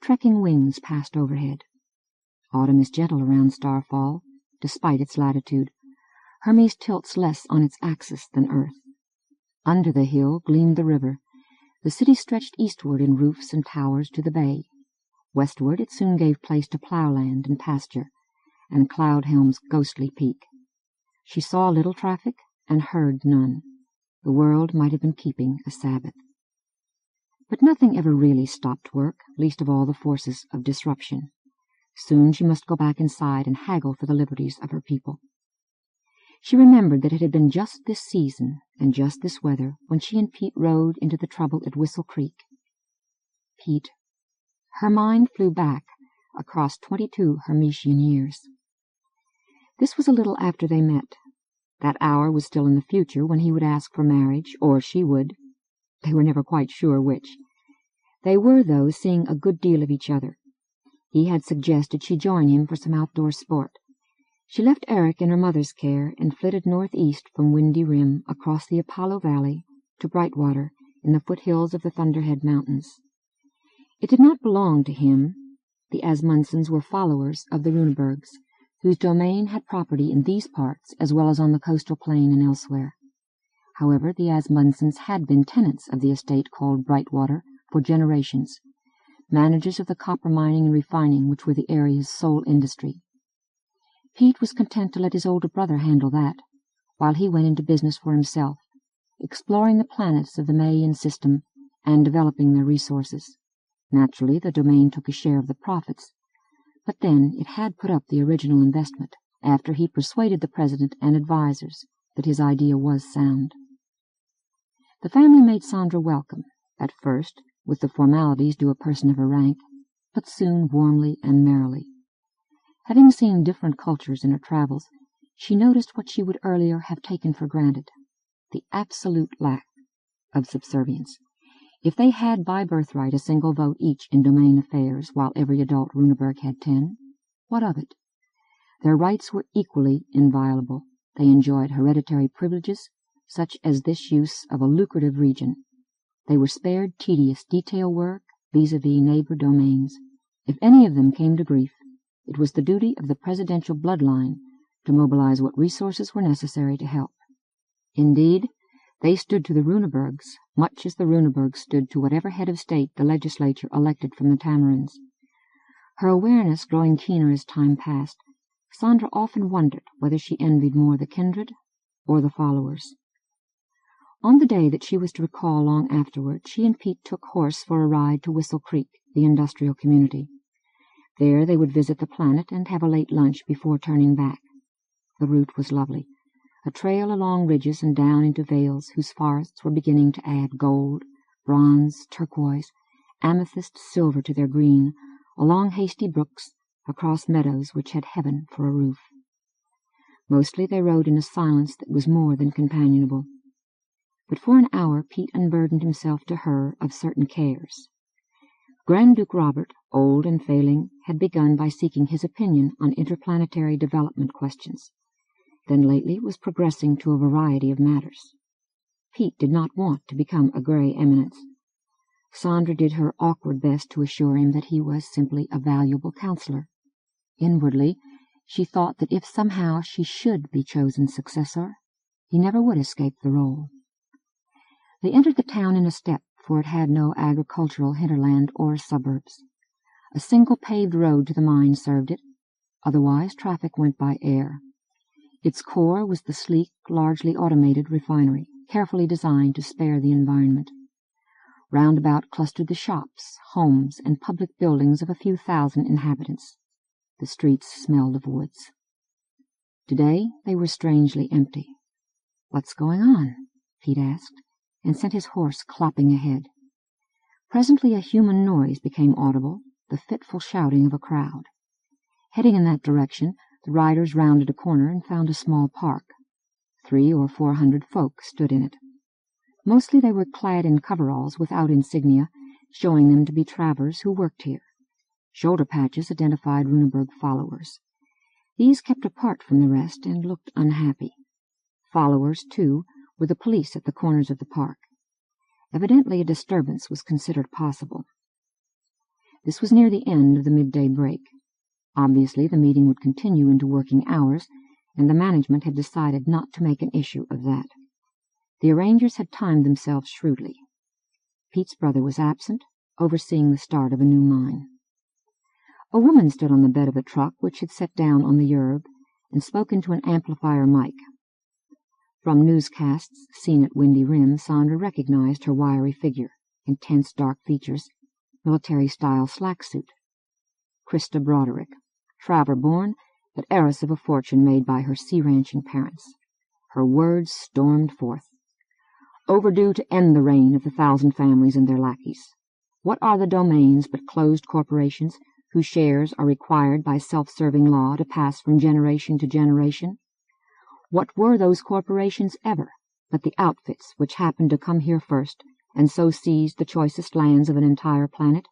Trekking wings passed overhead. Autumn is gentle around Starfall, despite its latitude. Hermes tilts less on its axis than Earth. Under the hill gleamed the river. The city stretched eastward in roofs and towers to the bay. Westward it soon gave place to ploughland and pasture, and Cloudhelm's ghostly peak. She saw little traffic and heard none. The world might have been keeping a Sabbath. But nothing ever really stopped work, least of all the forces of disruption. Soon she must go back inside and haggle for the liberties of her people. She remembered that it had been just this season and just this weather when she and Pete rode into the trouble at Whistle Creek. Pete. Her mind flew back across 22 Hermetian years. This was a little after they met. That hour was still in the future when he would ask for marriage, or she would. They were never quite sure which. They were, though, seeing a good deal of each other. He had suggested she join him for some outdoor sport. She left Eric in her mother's care and flitted northeast from Windy Rim across the Apollo Valley to Brightwater in the foothills of the Thunderhead Mountains. It did not belong to him. The Asmundsens were followers of the Runebergs, whose domain had property in these parts as well as on the coastal plain and elsewhere. However, the Asmundsens had been tenants of the estate called Brightwater for generations, managers of the copper mining and refining which were the area's sole industry. Pete was content to let his older brother handle that, while he went into business for himself, exploring the planets of the Mayan system and developing their resources. Naturally, the domain took a share of the profits, but then it had put up the original investment, after he persuaded the president and advisers that his idea was sound. The family made Sandra welcome, at first, with the formalities due a person of her rank, but soon warmly and merrily. Having seen different cultures in her travels, she noticed what she would earlier have taken for granted, the absolute lack of subservience. If they had by birthright a single vote each in domain affairs, while every adult Runeberg had 10, what of it? Their rights were equally inviolable. They enjoyed hereditary privileges, such as this use of a lucrative region. They were spared tedious detail work vis-à-vis neighbor domains. If any of them came to grief, it was the duty of the presidential bloodline to mobilize what resources were necessary to help. Indeed, They stood to the Runebergs, much as the Runebergs stood to whatever head of state the legislature elected from the Tamarins. Her awareness growing keener as time passed, Sandra often wondered whether she envied more the kindred or the followers. On the day that she was to recall long afterward, she and Pete took horse for a ride to Whistle Creek, the industrial community. There they would visit the planet and have a late lunch before turning back. The route was lovely, a trail along ridges and down into vales whose forests were beginning to add gold, bronze, turquoise, amethyst, silver to their green, along hasty brooks, across meadows which had heaven for a roof. Mostly they rode in a silence that was more than companionable. But for an hour Pete unburdened himself to her of certain cares. Grand Duke Robert, old and failing, had begun by seeking his opinion on interplanetary development questions, then lately was progressing to a variety of matters. Pete did not want to become a gray eminence. Sandra did her awkward best to assure him that he was simply a valuable counselor. Inwardly, she thought that if somehow she should be chosen successor, he never would escape the role. They entered the town in a step, for it had no agricultural hinterland or suburbs. A single paved road to the mine served it, otherwise traffic went by air. Its core was the sleek, largely automated refinery, carefully designed to spare the environment. Round about clustered the shops, homes, and public buildings of a few thousand inhabitants. The streets smelled of woods. Today they were strangely empty. "What's going on?" Pete asked, and sent his horse clopping ahead. Presently a human noise became audible, the fitful shouting of a crowd. Heading in that direction, the riders rounded a corner and found a small park. 300 or 400 folk stood in it. Mostly they were clad in coveralls without insignia, showing them to be travelers who worked here. Shoulder patches identified Runeberg followers. These kept apart from the rest and looked unhappy. Followers, too, were the police at the corners of the park. Evidently a disturbance was considered possible. This was near the end of the midday break. Obviously the meeting would continue into working hours, and the management had decided not to make an issue of that. The arrangers had timed themselves shrewdly. Pete's brother was absent, overseeing the start of a new mine. A woman stood on the bed of a truck which had set down on the yerb and spoke into an amplifier mic. From newscasts seen at Windy Rim, Sandra recognized her wiry figure, intense dark features, military-style slack suit. Krista Broderick, traveler-born, but heiress of a fortune made by her sea-ranching parents. Her words stormed forth. Overdue to end the reign of the 1,000 families and their lackeys. What are the domains but closed corporations whose shares are required by self-serving law to pass from generation to generation? What were those corporations ever but the outfits which happened to come here first and so seized the choicest lands of an entire planet?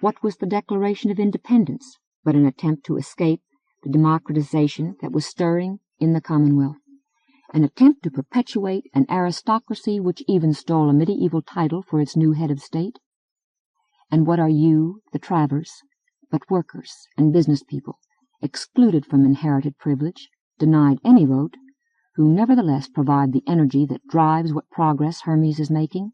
What was the Declaration of Independence but an attempt to escape the democratization that was stirring in the Commonwealth? An attempt to perpetuate an aristocracy which even stole a medieval title for its new head of state? And what are you, the Travers, but workers and business people, excluded from inherited privilege, denied any vote, who nevertheless provide the energy that drives what progress Hermes is making?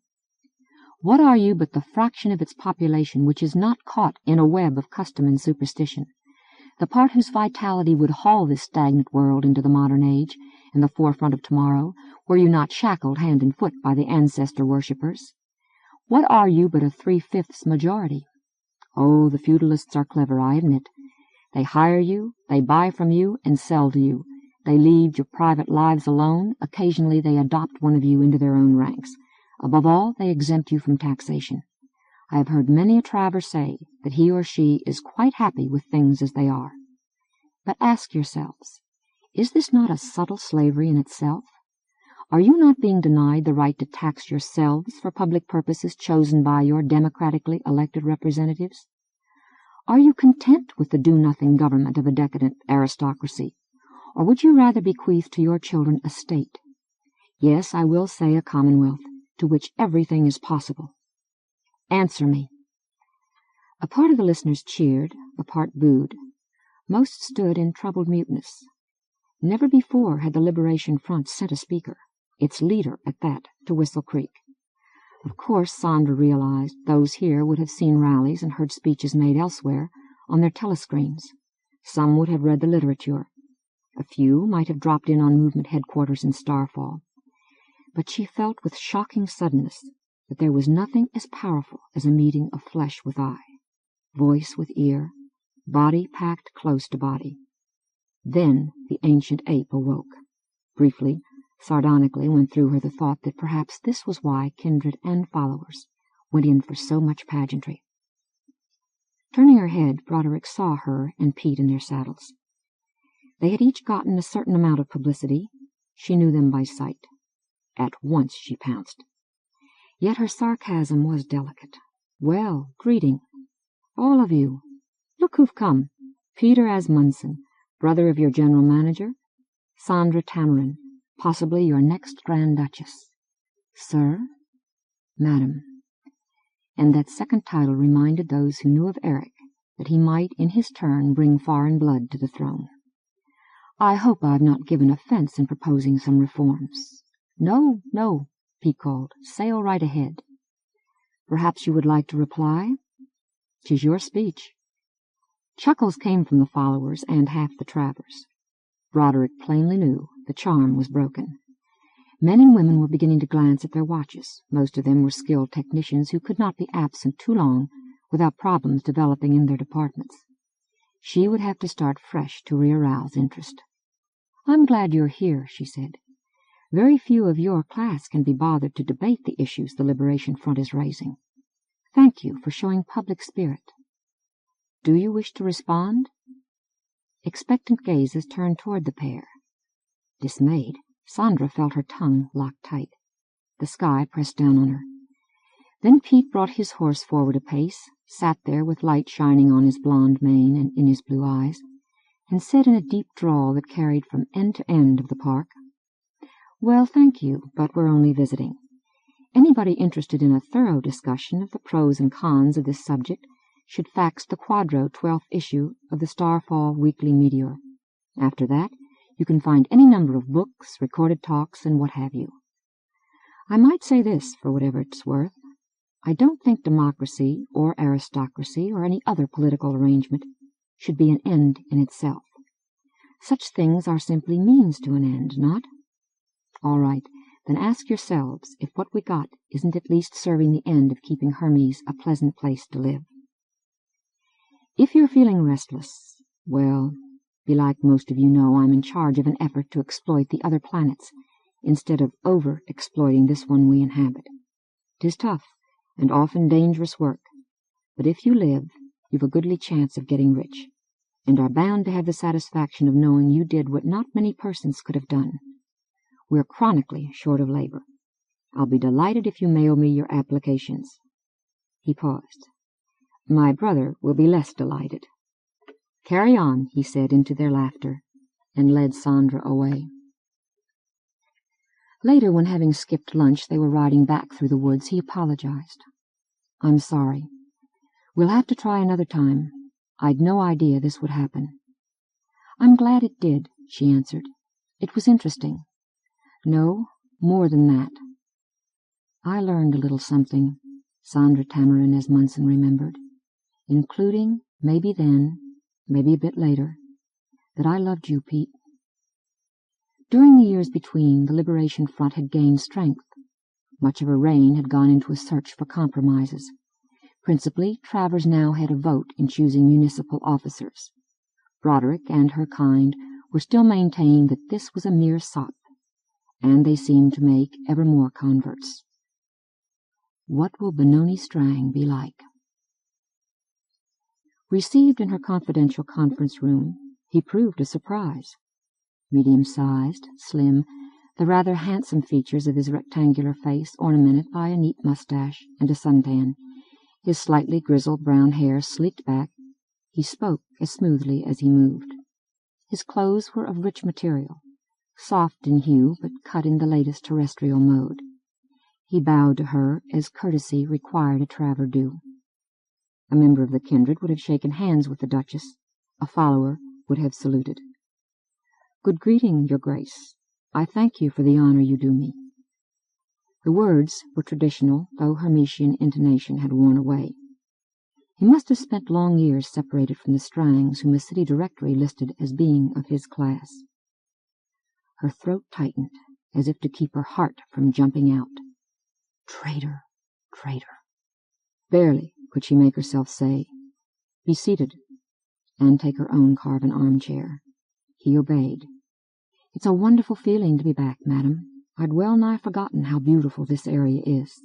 What are you but the fraction of its population which is not caught in a web of custom and superstition, the part whose vitality would haul this stagnant world into the modern age, in the forefront of tomorrow, were you not shackled hand and foot by the ancestor worshippers? What are you but a 3/5 majority? Oh, the feudalists are clever, I admit. They hire you, they buy from you, and sell to you. They leave your private lives alone. Occasionally they adopt one of you into their own ranks. Above all, they exempt you from taxation. I have heard many a traveler say that he or she is quite happy with things as they are. But ask yourselves, is this not a subtle slavery in itself? Are you not being denied the right to tax yourselves for public purposes chosen by your democratically elected representatives? Are you content with the do-nothing government of a decadent aristocracy, or would you rather bequeath to your children a state? Yes, I will say a commonwealth, to which everything is possible. Answer me. A part of the listeners cheered, a part booed. Most stood in troubled muteness. Never before had the Liberation Front sent a speaker, its leader at that, to Whistle Creek. Of course, Sandra realized those here would have seen rallies and heard speeches made elsewhere on their telescreens. Some would have read the literature. A few might have dropped in on movement headquarters in Starfall. But she felt with shocking suddenness that there was nothing as powerful as a meeting of flesh with eye, voice with ear, body packed close to body. Then the ancient ape awoke. Briefly, sardonically, went through her the thought that perhaps this was why kindred and followers went in for so much pageantry. Turning her head, Broderick saw her and Pete in their saddles. They had each gotten a certain amount of publicity. She knew them by sight. At once she pounced. Yet her sarcasm was delicate. "Well, greeting. All of you. Look who've come. Peter Asmundsen, brother of your general manager. Sandra Tamarin, possibly your next Grand Duchess. Sir? Madam." And that second title reminded those who knew of Eric that he might in his turn bring foreign blood to the throne. "I hope I've not given offense in proposing some reforms." "No, no," Pete called. "Sail right ahead." "Perhaps you would like to reply?" "'Tis your speech." Chuckles came from the followers and half the Travers. Broderick plainly knew the charm was broken. Men and women were beginning to glance at their watches. Most of them were skilled technicians who could not be absent too long without problems developing in their departments. She would have to start fresh to re-arouse interest. "I'm glad you're here," she said. "Very few of your class can be bothered to debate the issues the Liberation Front is raising. Thank you for showing public spirit. Do you wish to respond?" Expectant gazes turned toward the pair. Dismayed, Sandra felt her tongue locked tight. The sky pressed down on her. Then Pete brought his horse forward a pace, sat there with light shining on his blond mane and in his blue eyes, and said in a deep drawl that carried from end to end of the park, "Well, thank you, but we're only visiting. Anybody interested in a thorough discussion of the pros and cons of this subject should fax the Quadro 12th issue of the Starfall Weekly Meteor. After that, you can find any number of books, recorded talks, and what have you. I might say this, for whatever it's worth. I don't think democracy or aristocracy or any other political arrangement should be an end in itself. Such things are simply means to an end, not? All right, then ask yourselves if what we got isn't at least serving the end of keeping Hermes a pleasant place to live. If you're feeling restless, well, belike most of you know I'm in charge of an effort to exploit the other planets instead of over-exploiting this one we inhabit. 'Tis tough and often dangerous work, but if you live, you've a goodly chance of getting rich, and are bound to have the satisfaction of knowing you did what not many persons could have done. We're chronically short of labor. I'll be delighted if you mail me your applications." He paused. "My brother will be less delighted." "Carry on," he said into their laughter, and led Sandra away. Later, when having skipped lunch they were riding back through the woods, he apologized. "I'm sorry. We'll have to try another time. I'd no idea this would happen." "I'm glad it did," she answered. "It was interesting. No, more than that." "I learned a little something," Sandra Tamarin Asmundsen remembered, "including, maybe then, maybe a bit later, that I loved you, Pete." During the years between, the Liberation Front had gained strength. Much of her reign had gone into a search for compromises. Principally, Travers now had a vote in choosing municipal officers. Broderick and her kind were still maintaining that this was a mere sop, and they seemed to make ever more converts. What will Benoni Strang be like? Received in her confidential conference room, he proved a surprise. Medium-sized, slim, the rather handsome features of his rectangular face ornamented by a neat mustache and a suntan, his slightly grizzled brown hair sleeked back, he spoke as smoothly as he moved. His clothes were of rich material, soft in hue but cut in the latest terrestrial mode. He bowed to her as courtesy required a traver do. A member of the kindred would have shaken hands with the Duchess. A follower would have saluted. "Good greeting, Your Grace. I thank you for the honor you do me." The words were traditional, though Hermetian intonation had worn away. He must have spent long years separated from the Strangs whom a city directory listed as being of his class. Her throat tightened, as if to keep her heart from jumping out. Traitor, traitor. Barely could she make herself say, "Be seated," and take her own carven armchair. He obeyed. "It's a wonderful feeling to be back, madam. I'd well nigh forgotten how beautiful this area is."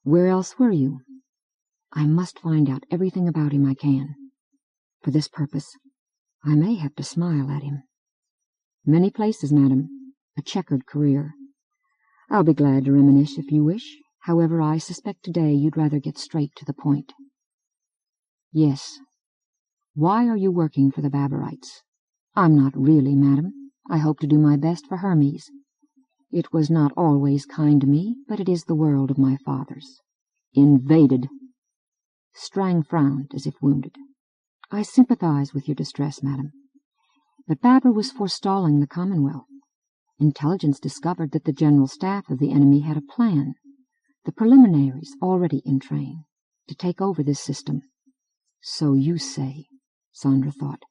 "Where else were you?" "I must find out everything about him I can. For this purpose, I may have to smile at him." "Many places, madam. A checkered career. I'll be glad to reminisce if you wish. However, I suspect today you'd rather get straight to the point." "Yes. Why are you working for the Baburites?" "I'm not really, madam. I hope to do my best for Hermes. It was not always kind to me, but it is the world of my fathers." "Invaded." Strang frowned as if wounded. "I sympathize with your distress, madam. But Babur was forestalling the Commonwealth. Intelligence discovered that the general staff of the enemy had a plan, the preliminaries already in train, to take over this system." "So you say," Sandra thought.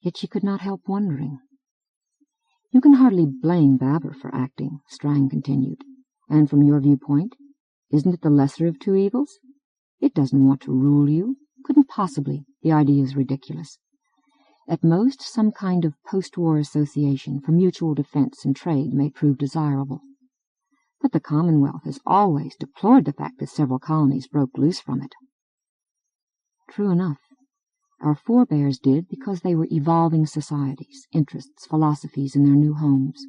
Yet she could not help wondering. "You can hardly blame Babur for acting," Strang continued. "And from your viewpoint, isn't it the lesser of two evils? It doesn't want to rule you. Couldn't possibly. The idea is ridiculous. At most, some kind of post-war association for mutual defense and trade may prove desirable. But the Commonwealth has always deplored the fact that several colonies broke loose from it." "True enough. Our forebears did because they were evolving societies, interests, philosophies in their new homes,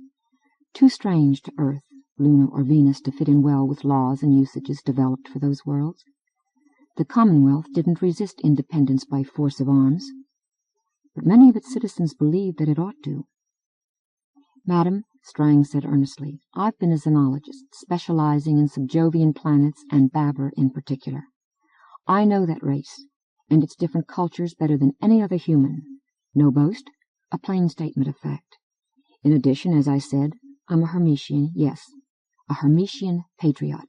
too strange to Earth, Luna, or Venus to fit in well with laws and usages developed for those worlds. The Commonwealth didn't resist independence by force of arms, but many of its citizens believed that it ought to." "Madam," Strang said earnestly, "I've been a xenologist, specializing in subjovian planets and Babur in particular. I know that race and its different cultures better than any other human. No boast, a plain statement of fact. In addition, as I said, I'm a Hermetian, yes, a Hermetian patriot.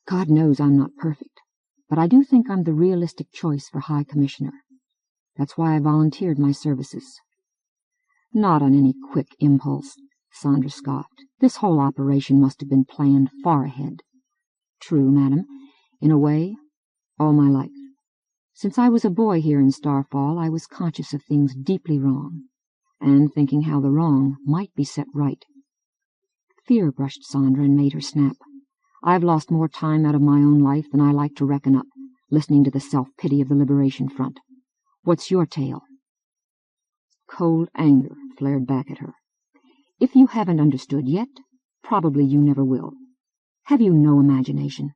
God knows I'm not perfect, but I do think I'm the realistic choice for High Commissioner. That's why I volunteered my services." "Not on any quick impulse," Sandra scoffed. "This whole operation must have been planned far ahead." "True, madam. In a way, all my life. Since I was a boy here in Starfall, I was conscious of things deeply wrong, and thinking how the wrong might be set right." Fear brushed Sandra and made her snap. "I've lost more time out of my own life than I like to reckon up, listening to the self-pity of the Liberation Front. What's your tale?" Cold anger flared back at her. "If you haven't understood yet, probably you never will. Have you no imagination?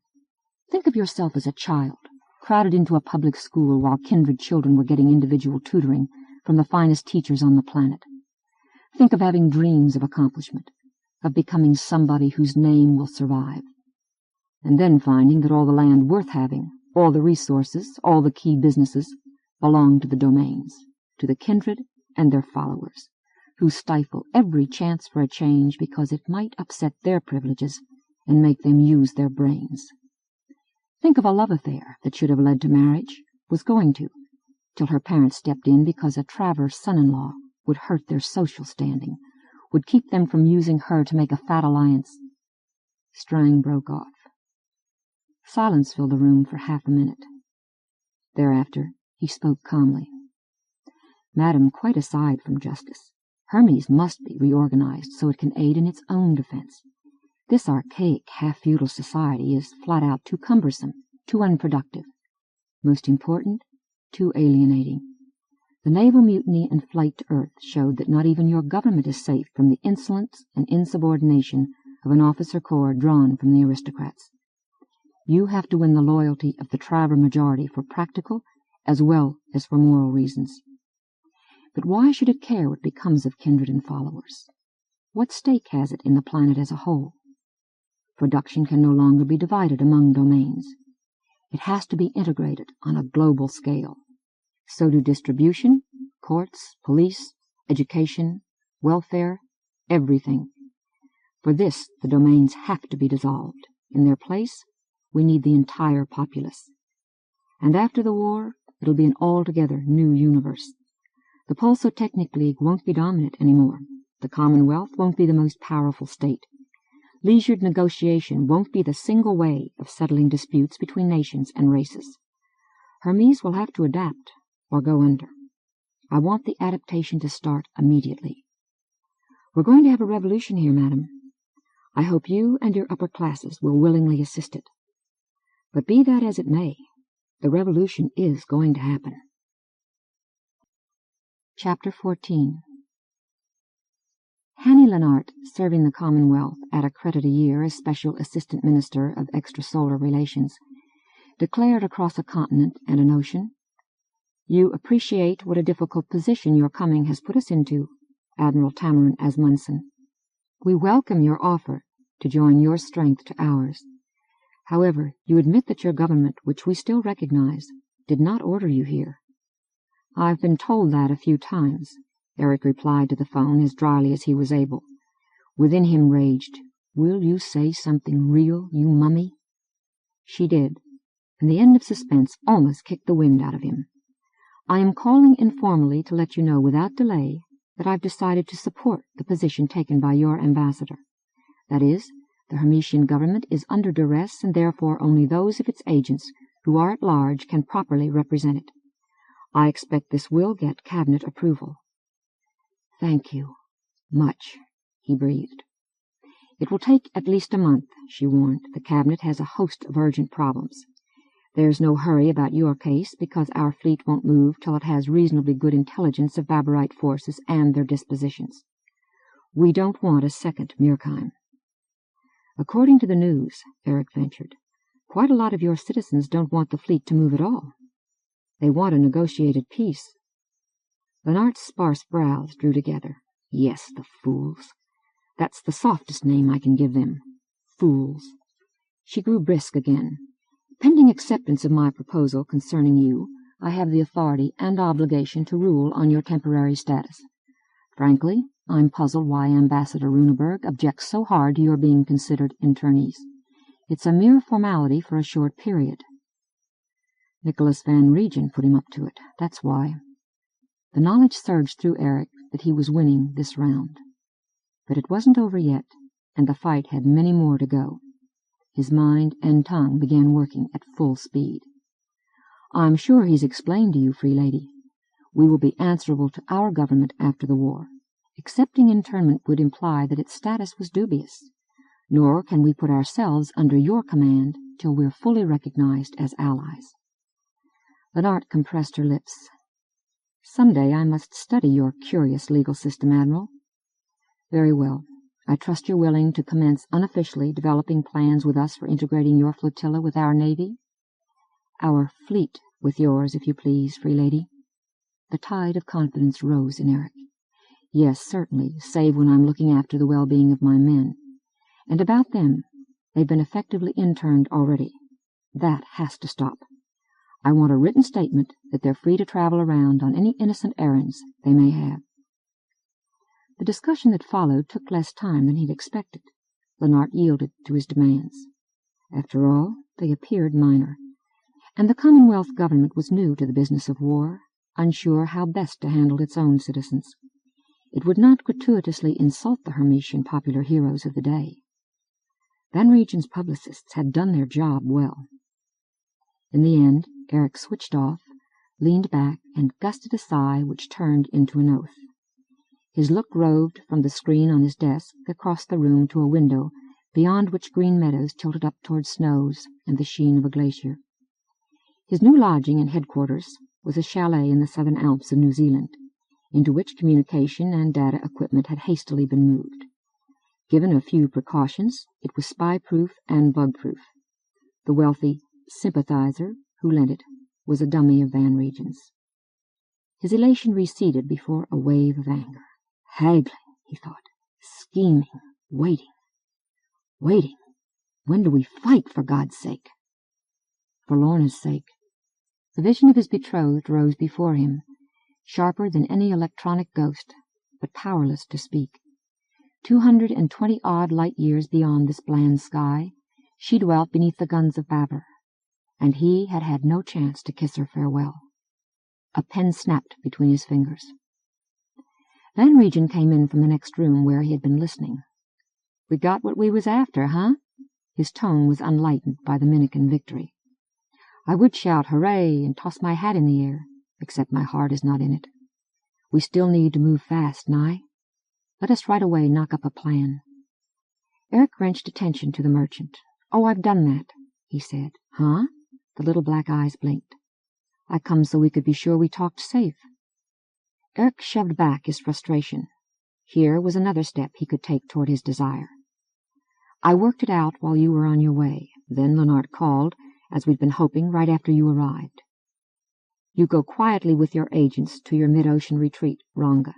Think of yourself as a child, crowded into a public school while kindred children were getting individual tutoring from the finest teachers on the planet. Think of having dreams of accomplishment, of becoming somebody whose name will survive. And then finding that all the land worth having, all the resources, all the key businesses, belong to the domains, to the kindred and their followers, who stifle every chance for a change because it might upset their privileges and make them use their brains. Think of a love affair that should have led to marriage, was going to, till her parents stepped in because a Travers son-in-law would hurt their social standing, would keep them from using her to make a fat alliance." Strang broke off. Silence filled the room for half a minute. Thereafter he spoke calmly. "Madam, quite aside from justice, Hermes must be reorganized so it can aid in its own defense. This archaic, half-feudal society is flat-out too cumbersome, too unproductive. Most important, too alienating. The naval mutiny and flight to Earth showed that not even your government is safe from the insolence and insubordination of an officer corps drawn from the aristocrats. You have to win the loyalty of the Traver majority for practical as well as for moral reasons. But why should it care what becomes of kindred and followers? What stake has it in the planet as a whole? Production can no longer be divided among domains. It has to be integrated on a global scale. So do distribution, courts, police, education, welfare, everything. For this, the domains have to be dissolved. In their place, we need the entire populace. And after the war, it'll be an altogether new universe. The Pulsotechnic League won't be dominant anymore. The Commonwealth won't be the most powerful state. Leisured negotiation won't be the single way of settling disputes between nations and races. Hermes will have to adapt or go under. I want the adaptation to start immediately. We're going to have a revolution here, madam. I hope you and your upper classes will willingly assist it. But be that as it may, the revolution is going to happen. Chapter 14. Hanny Lennart, serving the Commonwealth at a credit a year as Special Assistant Minister of Extrasolar Relations, declared across a continent and an ocean, "You appreciate what a difficult position your coming has put us into, Admiral Tamarin Asmundsen. We welcome your offer to join your strength to ours. However, you admit that your government, which we still recognize, did not order you here." "I've been told that a few times," Eric replied to the phone as dryly as he was able. Within him raged, "Will you say something real, you mummy?" She did, and the end of suspense almost kicked the wind out of him. "I am calling informally to let you know without delay that I've decided to support the position taken by your ambassador. That is, the Hermetian government is under duress, and therefore only those of its agents who are at large can properly represent it. I expect this will get cabinet approval." "Thank you. Much," he breathed. "It will take at least a month," she warned. "The cabinet has a host of urgent problems. There's no hurry about your case, because our fleet won't move till it has reasonably good intelligence of Babarite forces and their dispositions. We don't want a second Mirkheim." "According to the news," Eric ventured, "quite a lot of your citizens don't want the fleet to move at all. They want a negotiated peace." Lennart's sparse brows drew together. "Yes, the fools. That's the softest name I can give them. Fools." She grew brisk again. "Pending acceptance of my proposal concerning you, I have the authority and obligation to rule on your temporary status. Frankly, I'm puzzled why Ambassador Runeberg objects so hard to your being considered internees. It's a mere formality for a short period. Nicholas Van Regen put him up to it, that's why." The knowledge surged through Eric that he was winning this round. But it wasn't over yet, and the fight had many more to go. His mind and tongue began working at full speed. "I'm sure he's explained to you, Free Lady. We will be answerable to our government after the war. Accepting internment would imply that its status was dubious. Nor can we put ourselves under your command till we're fully recognized as allies." Lennart compressed her lips. "Some day I must study your curious legal system, Admiral." "Very well. I trust you're willing to commence unofficially developing plans with us for integrating your flotilla with our navy?" "Our fleet with yours, if you please, Free Lady." The tide of confidence rose in Eric. "Yes, certainly, save when I'm looking after the well-being of my men. And about them, they've been effectively interned already. That has to stop. I want a written statement that they're free to travel around on any innocent errands they may have." The discussion that followed took less time than he'd expected. Lennart yielded to his demands. After all, they appeared minor. And the Commonwealth government was new to the business of war, unsure how best to handle its own citizens. It would not gratuitously insult the Hermetian popular heroes of the day. Van Regen's publicists had done their job well. In the end, Eric switched off, leaned back, and gusted a sigh which turned into an oath. His look roved from the screen on his desk across the room to a window beyond which green meadows tilted up toward snows and the sheen of a glacier. His new lodging and headquarters was a chalet in the southern Alps of New Zealand, into which communication and data equipment had hastily been moved. Given a few precautions, it was spy-proof and bug-proof. The wealthy sympathizer who lent it was a dummy of Van Regen's. His elation receded before a wave of anger. Haggling, he thought, scheming, waiting. Waiting. When do we fight, for God's sake? For Lorna's sake. The vision of his betrothed rose before him, sharper than any electronic ghost, but powerless to speak. 220-odd light-years beyond this bland sky, she dwelt beneath the guns of Babur, and he had had no chance to kiss her farewell. A pen snapped between his fingers. Van Regen came in from the next room where he had been listening. "We got what we was after, huh?" His tone was unlightened by the Minikin victory. "I would shout hooray and toss my hat in the air, except my heart is not in it. We still need to move fast, Nye. Let us right away knock up a plan." Eric wrenched attention to the merchant. "Oh, I've done that," he said. "Huh?" The little black eyes blinked. "I come so we could be sure we talked safe." Eric shoved back his frustration. Here was another step he could take toward his desire. "I worked it out while you were on your way. Then Leonard called, as we'd been hoping, right after you arrived. You go quietly with your agents to your mid-ocean retreat, Ranga,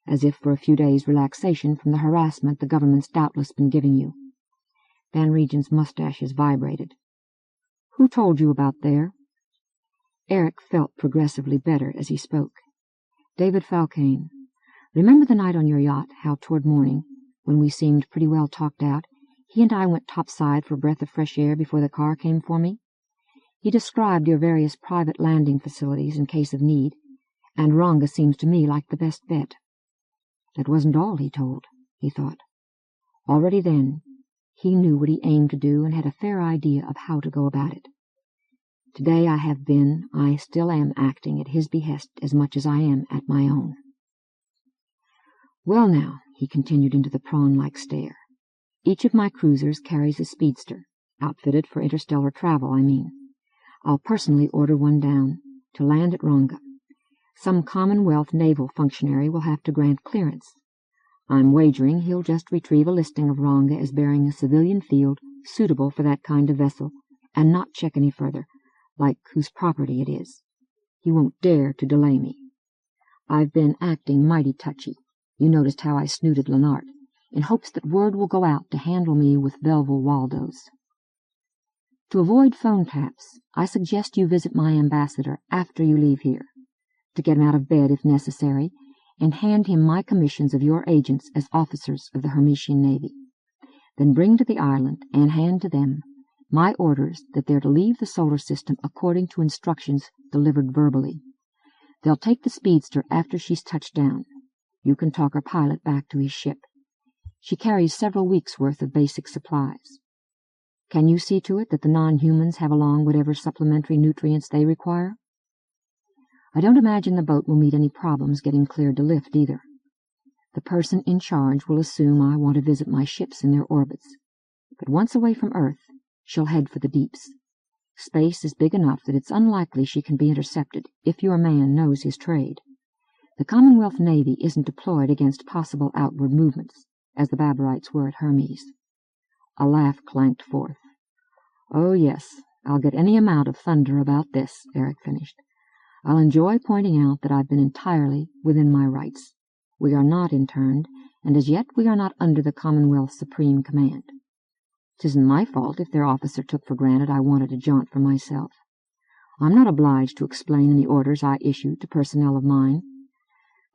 as if for a few days' relaxation from the harassment the government's doubtless been giving you." Van Regen's mustaches vibrated. "Who told you about there?" Eric felt progressively better as he spoke. "David Falcane. Remember the night on your yacht, how toward morning, when we seemed pretty well talked out, he and I went topside for a breath of fresh air before the car came for me? He described your various private landing facilities in case of need, and Ranga seems to me like the best bet." That wasn't all he told, he thought. Already then, he knew what he aimed to do and had a fair idea of how to go about it. Today I still am acting at his behest as much as I am at my own. "Well now," he continued into the prawn-like stare, "each of my cruisers carries a speedster, outfitted for interstellar travel, I mean. I'll personally order one down, to land at Ranga. Some Commonwealth naval functionary will have to grant clearance. I'm wagering he'll just retrieve a listing of Ranga as bearing a civilian field suitable for that kind of vessel, and not check any further, like whose property it is. He won't dare to delay me. I've been acting mighty touchy. You noticed how I snooted Leonard, in hopes that word will go out to handle me with Belleville Waldos. To avoid phone taps, I suggest you visit my ambassador after you leave here, to get him out of bed if necessary, and hand him my commissions of your agents as officers of the Hermetian Navy. Then bring to the island, and hand to them, my orders that they're to leave the solar system according to instructions delivered verbally. They'll take the speedster after she's touched down. You can talk her pilot back to his ship. She carries several weeks' worth of basic supplies. Can you see to it that the non-humans have along whatever supplementary nutrients they require? I don't imagine the boat will meet any problems getting cleared to lift either. The person in charge will assume I want to visit my ships in their orbits, but once away from Earth, she'll head for the deeps. Space is big enough that it's unlikely she can be intercepted if your man knows his trade. The Commonwealth Navy isn't deployed against possible outward movements, as the Baburites were at Hermes. A laugh clanked forth. "Oh, yes, I'll get any amount of thunder about this," Eric finished. "I'll enjoy pointing out that I've been entirely within my rights. We are not interned, and as yet we are not under the Commonwealth's supreme command. 'Tisn't my fault if their officer took for granted I wanted a jaunt for myself. I'm not obliged to explain any orders I issue to personnel of mine,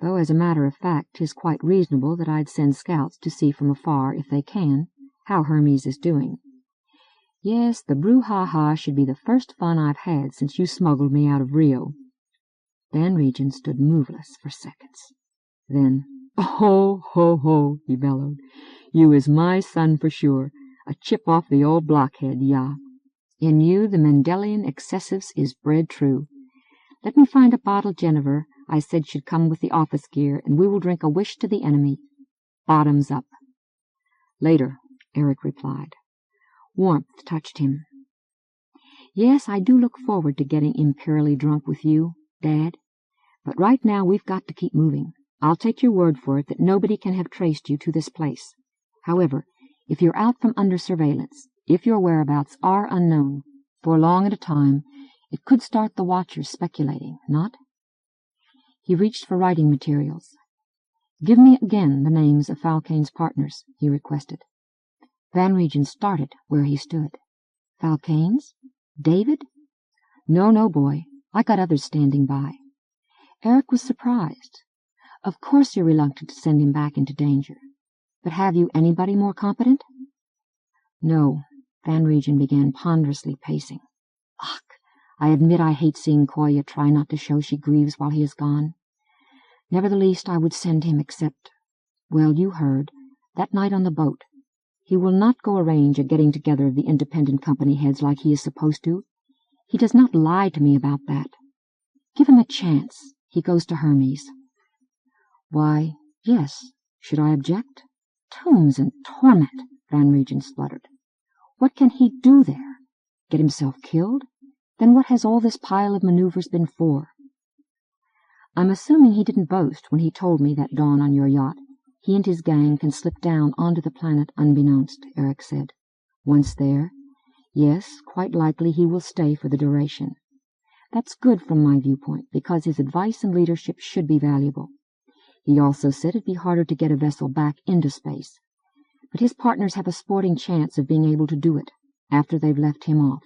though as a matter of fact 'tis quite reasonable that I'd send scouts to see from afar, if they can, how Hermes is doing. Yes, the brouhaha should be the first fun I've had since you smuggled me out of Rio." Van Regen stood moveless for seconds. Then, "Oh, ho, ho," he bellowed. "You is my son for sure. A chip off the old blockhead, ya. In you the Mendelian excessives is bred true. Let me find a bottle Genever I said should come with the office gear, and we will drink a wish to the enemy. Bottoms up." "Later," Eric replied. Warmth touched him. "Yes, I do look forward to getting imperially drunk with you, Dad. But right now we've got to keep moving. I'll take your word for it that nobody can have traced you to this place. However, if you're out from under surveillance, if your whereabouts are unknown, for long at a time, it could start the watchers speculating, not?" He reached for writing materials. "Give me again the names of Falcane's partners," he requested. Van Regen started where he stood. "Falcane's? David?" No, boy. I got others standing by." Eric was surprised. "Of course you're reluctant to send him back into danger. But have you anybody more competent? No. Van Regen began ponderously pacing. Ach, I admit I hate seeing Kolya try not to show she grieves while he is gone. Never the least I would send him except, well, you heard, that night on the boat. He will not go arrange a getting together of the independent company heads like he is supposed to. He does not lie to me about that. Give him a chance. He goes to Hermes. Why, yes. Should I object? Tombs and torment, Van Regen spluttered. What can he do there? Get himself killed? Then what has all this pile of maneuvers been for? I'm assuming he didn't boast when he told me that dawn on your yacht. He and his gang can slip down onto the planet unbeknownst, Eric said. Once there, yes, quite likely he will stay for the duration. That's good from my viewpoint, because his advice and leadership should be valuable. He also said it'd be harder to get a vessel back into space. But his partners have a sporting chance of being able to do it after they've left him off.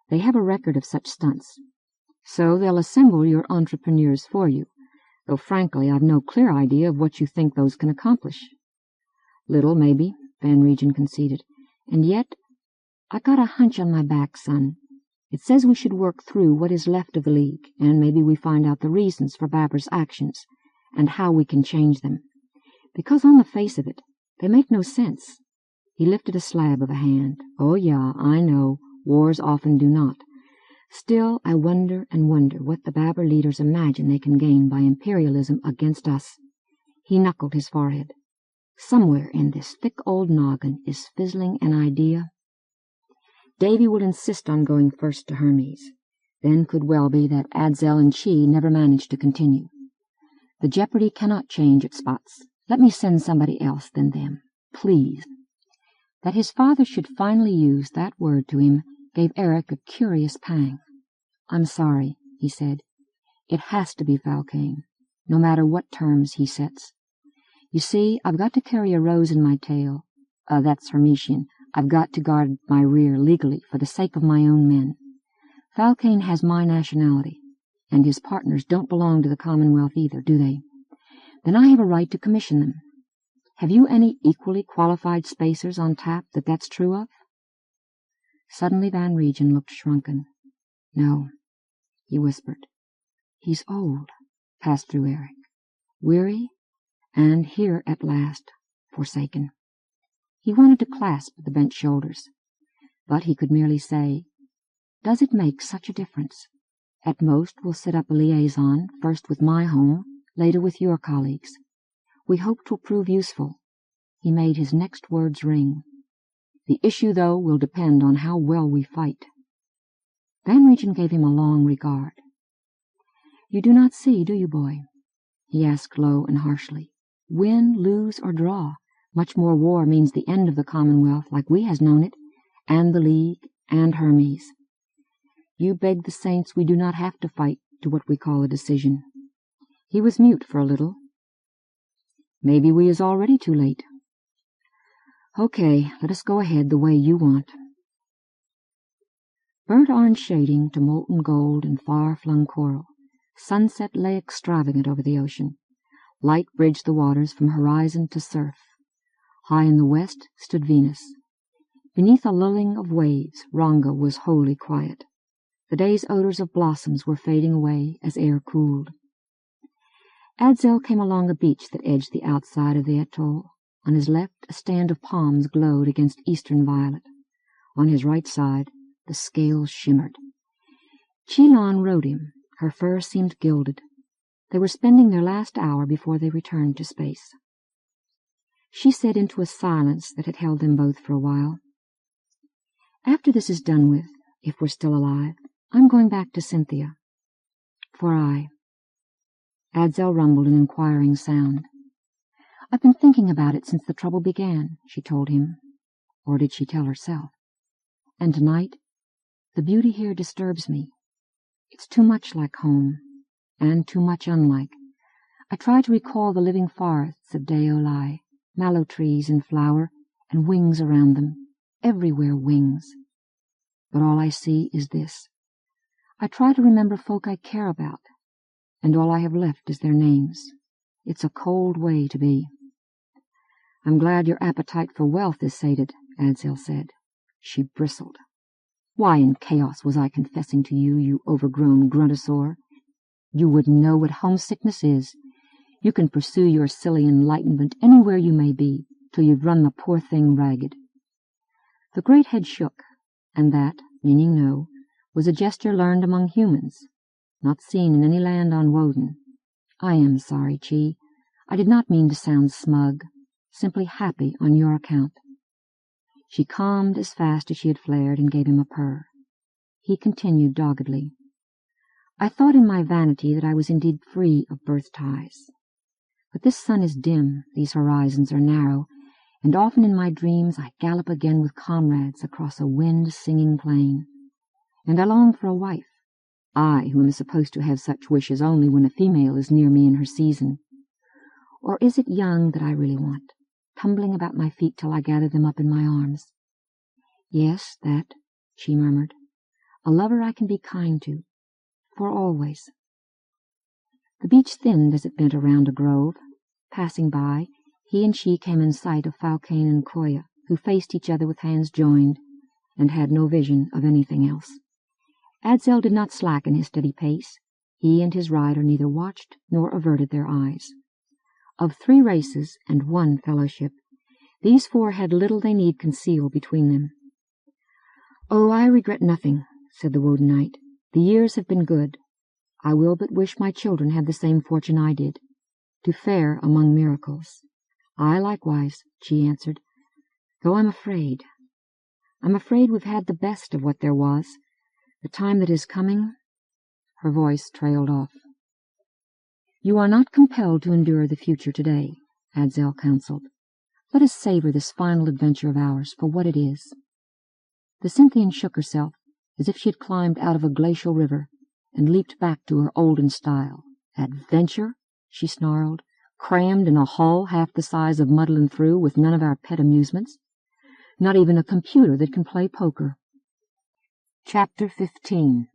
They have a record of such stunts. So they'll assemble your entrepreneurs for you, though frankly I've no clear idea of what you think those can accomplish. Little, maybe, Van Regen conceded. And yet, I got a hunch on my back, son. It says we should work through what is left of the League, and maybe we find out the reasons for Baber's actions, and how we can change them. Because on the face of it, they make no sense. He lifted a slab of a hand. Oh, yeah, I know. Wars often do not. Still, I wonder and wonder what the Baber leaders imagine they can gain by imperialism against us. He knuckled his forehead. Somewhere in this thick old noggin is fizzling an idea. Davy will insist on going first to Hermes. Then could well be that Adzel and Chi never managed to continue. The jeopardy cannot change at spots. Let me send somebody else than them, please. That his father should finally use that word to him gave Eric a curious pang. I'm sorry, he said. It has to be Falcane, no matter what terms he sets. You see, I've got to carry a rose in my tail. That's Hermetian. I've got to guard my rear legally for the sake of my own men. Falcane has my nationality, and his partners don't belong to the Commonwealth either, do they? Then I have a right to commission them. Have you any equally qualified spacers on tap that's true of? Suddenly Van Regen looked shrunken. No, he whispered. He's old, passed through Eric. Weary, and here at last, forsaken. He wanted to clasp the bent shoulders, but he could merely say, Does it make such a difference? At most we'll set up a liaison, first with my home, later with your colleagues. We hope 'twill prove useful. He made his next words ring. The issue, though, will depend on how well we fight. Van Regen gave him a long regard. You do not see, do you, boy? He asked low and harshly. Win, lose, or draw, much more war means the end of the Commonwealth like we has known it, and the League, and Hermes. You beg the saints we do not have to fight to what we call a decision. He was mute for a little. Maybe we is already too late. Okay, let us go ahead the way you want. Burnt orange shading to molten gold and far-flung coral, sunset lay extravagant over the ocean. Light bridged the waters from horizon to surf. High in the west stood Venus. Beneath a lulling of waves, Ranga was wholly quiet. The day's odors of blossoms were fading away as air cooled. Adzel came along a beach that edged the outside of the atoll. On his left, a stand of palms glowed against eastern violet. On his right side, the scales shimmered. Chilan rode him. Her fur seemed gilded. They were spending their last hour before they returned to space. She said into a silence that had held them both for a while, After this is done with, if we're still alive, I'm going back to Cynthia. For I. Adzel rumbled an inquiring sound. I've been thinking about it since the trouble began, she told him. Or did she tell herself? And tonight, the beauty here disturbs me. It's too much like home, and too much unlike. I try to recall the living forests of Deolai, mallow trees in flower, and wings around them, everywhere wings. But all I see is this. I try to remember folk I care about, and all I have left is their names. It's a cold way to be. I'm glad your appetite for wealth is sated, Adzel said. She bristled. Why in chaos was I confessing to you, you overgrown gruntosaur? You wouldn't know what homesickness is. You can pursue your silly enlightenment anywhere you may be, till you've run the poor thing ragged. The great head shook, and that, meaning no, was a gesture learned among humans, not seen in any land on Woden. I am sorry, Chi. I did not mean to sound smug, simply happy on your account. She calmed as fast as she had flared and gave him a purr. He continued doggedly. I thought in my vanity that I was indeed free of birth ties. But this sun is dim, these horizons are narrow, and often in my dreams I gallop again with comrades across a wind-singing plain. And I long for a wife, I who am supposed to have such wishes only when a female is near me in her season. Or is it young that I really want, tumbling about my feet till I gather them up in my arms? Yes, that, she murmured. A lover I can be kind to, for always. The beach thinned as it bent around a grove. Passing by, he and she came in sight of Falcane and Koya, who faced each other with hands joined, and had no vision of anything else. Adzel did not slacken his steady pace. He and his rider neither watched nor averted their eyes. Of 3 races and 1 fellowship, these 4 had little they need conceal between them. Oh, I regret nothing, said the Wodenite. The years have been good. I will but wish my children had the same fortune I did, to fare among miracles. I likewise, she answered, though I'm afraid. I'm afraid we've had the best of what there was. The time that is coming— Her voice trailed off. You are not compelled to endure the future today, Adzel counseled. Let us savor this final adventure of ours for what it is. The Cynthian shook herself, as if she had climbed out of a glacial river, and leaped back to her olden style. Adventure? She snarled. Crammed in a hull half the size of muddling through with none of our pet amusements? Not even a computer that can play poker. Chapter 15.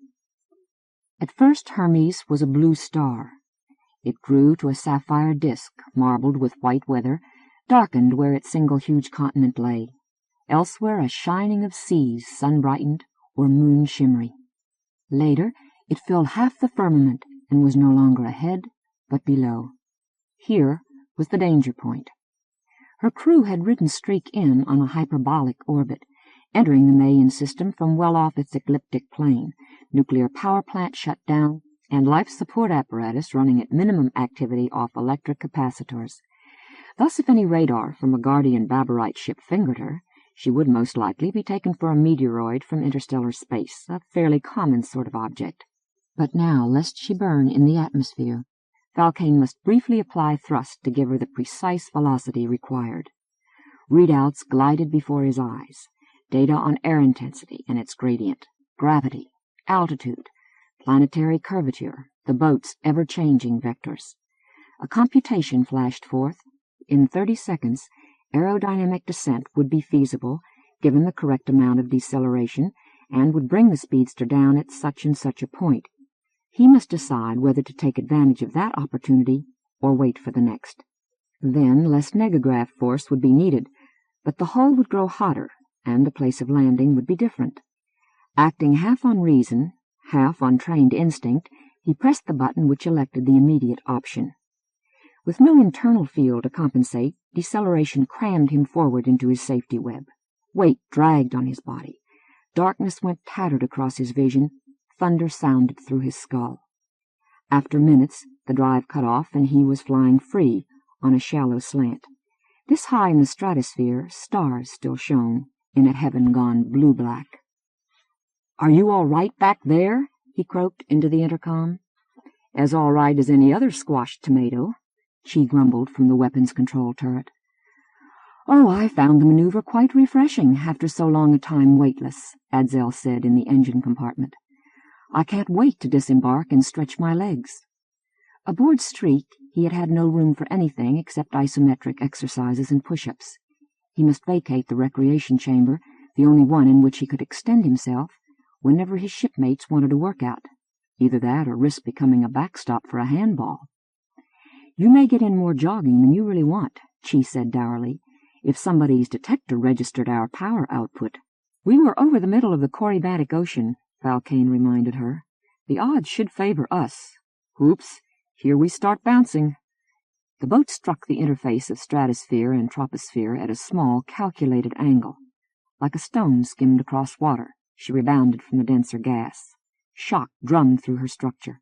At first Hermes was a blue star. It grew to a sapphire disk, marbled with white weather, darkened where its single huge continent lay. Elsewhere a shining of seas, sun-brightened or moon-shimmery. Later it filled half the firmament and was no longer ahead, but below. Here was the danger point. Her crew had ridden Streak in on a hyperbolic orbit, entering the Mayan system from well off its ecliptic plane, nuclear power plant shut down, and life support apparatus running at minimum activity off electric capacitors. Thus, if any radar from a Guardian Babarite ship fingered her, she would most likely be taken for a meteoroid from interstellar space, a fairly common sort of object. But now, lest she burn in the atmosphere, Falcane must briefly apply thrust to give her the precise velocity required. Readouts glided before his eyes. Data on air intensity and its gradient, gravity, altitude, planetary curvature, the boat's ever-changing vectors. A computation flashed forth. In 30 seconds, aerodynamic descent would be feasible, given the correct amount of deceleration, and would bring the speedster down at such and such a point. He must decide whether to take advantage of that opportunity or wait for the next. Then less negagraph force would be needed, but the hull would grow hotter, and the place of landing would be different. Acting half on reason, half on trained instinct, he pressed the button which elected the immediate option. With no internal field to compensate, deceleration crammed him forward into his safety web. Weight dragged on his body. Darkness went tattered across his vision. Thunder sounded through his skull. After minutes, the drive cut off, and he was flying free on a shallow slant. This high in the stratosphere, stars still shone in a heaven gone blue-black. "Are you all right back there?" he croaked into the intercom. "As all right as any other squashed tomato," Chi grumbled from the weapons control turret. "Oh, I found the maneuver quite refreshing after so long a time weightless," Adzel said in the engine compartment. "I can't wait to disembark and stretch my legs." Aboard Streak, he had had no room for anything except isometric exercises and push-ups. He must vacate the recreation chamber, the only one in which he could extend himself, whenever his shipmates wanted a workout. Either that or risk becoming a backstop for a handball. "You may get in more jogging than you really want," Chi said dourly. if somebody's detector registered our power output. We were over the middle of the Corybatic Ocean, Falcane reminded her. The odds should favor us. Oops, here we start bouncing. The boat struck the interface of stratosphere and troposphere at a small, calculated angle. Like a stone skimmed across water, she rebounded from the denser gas. Shock drummed through her structure.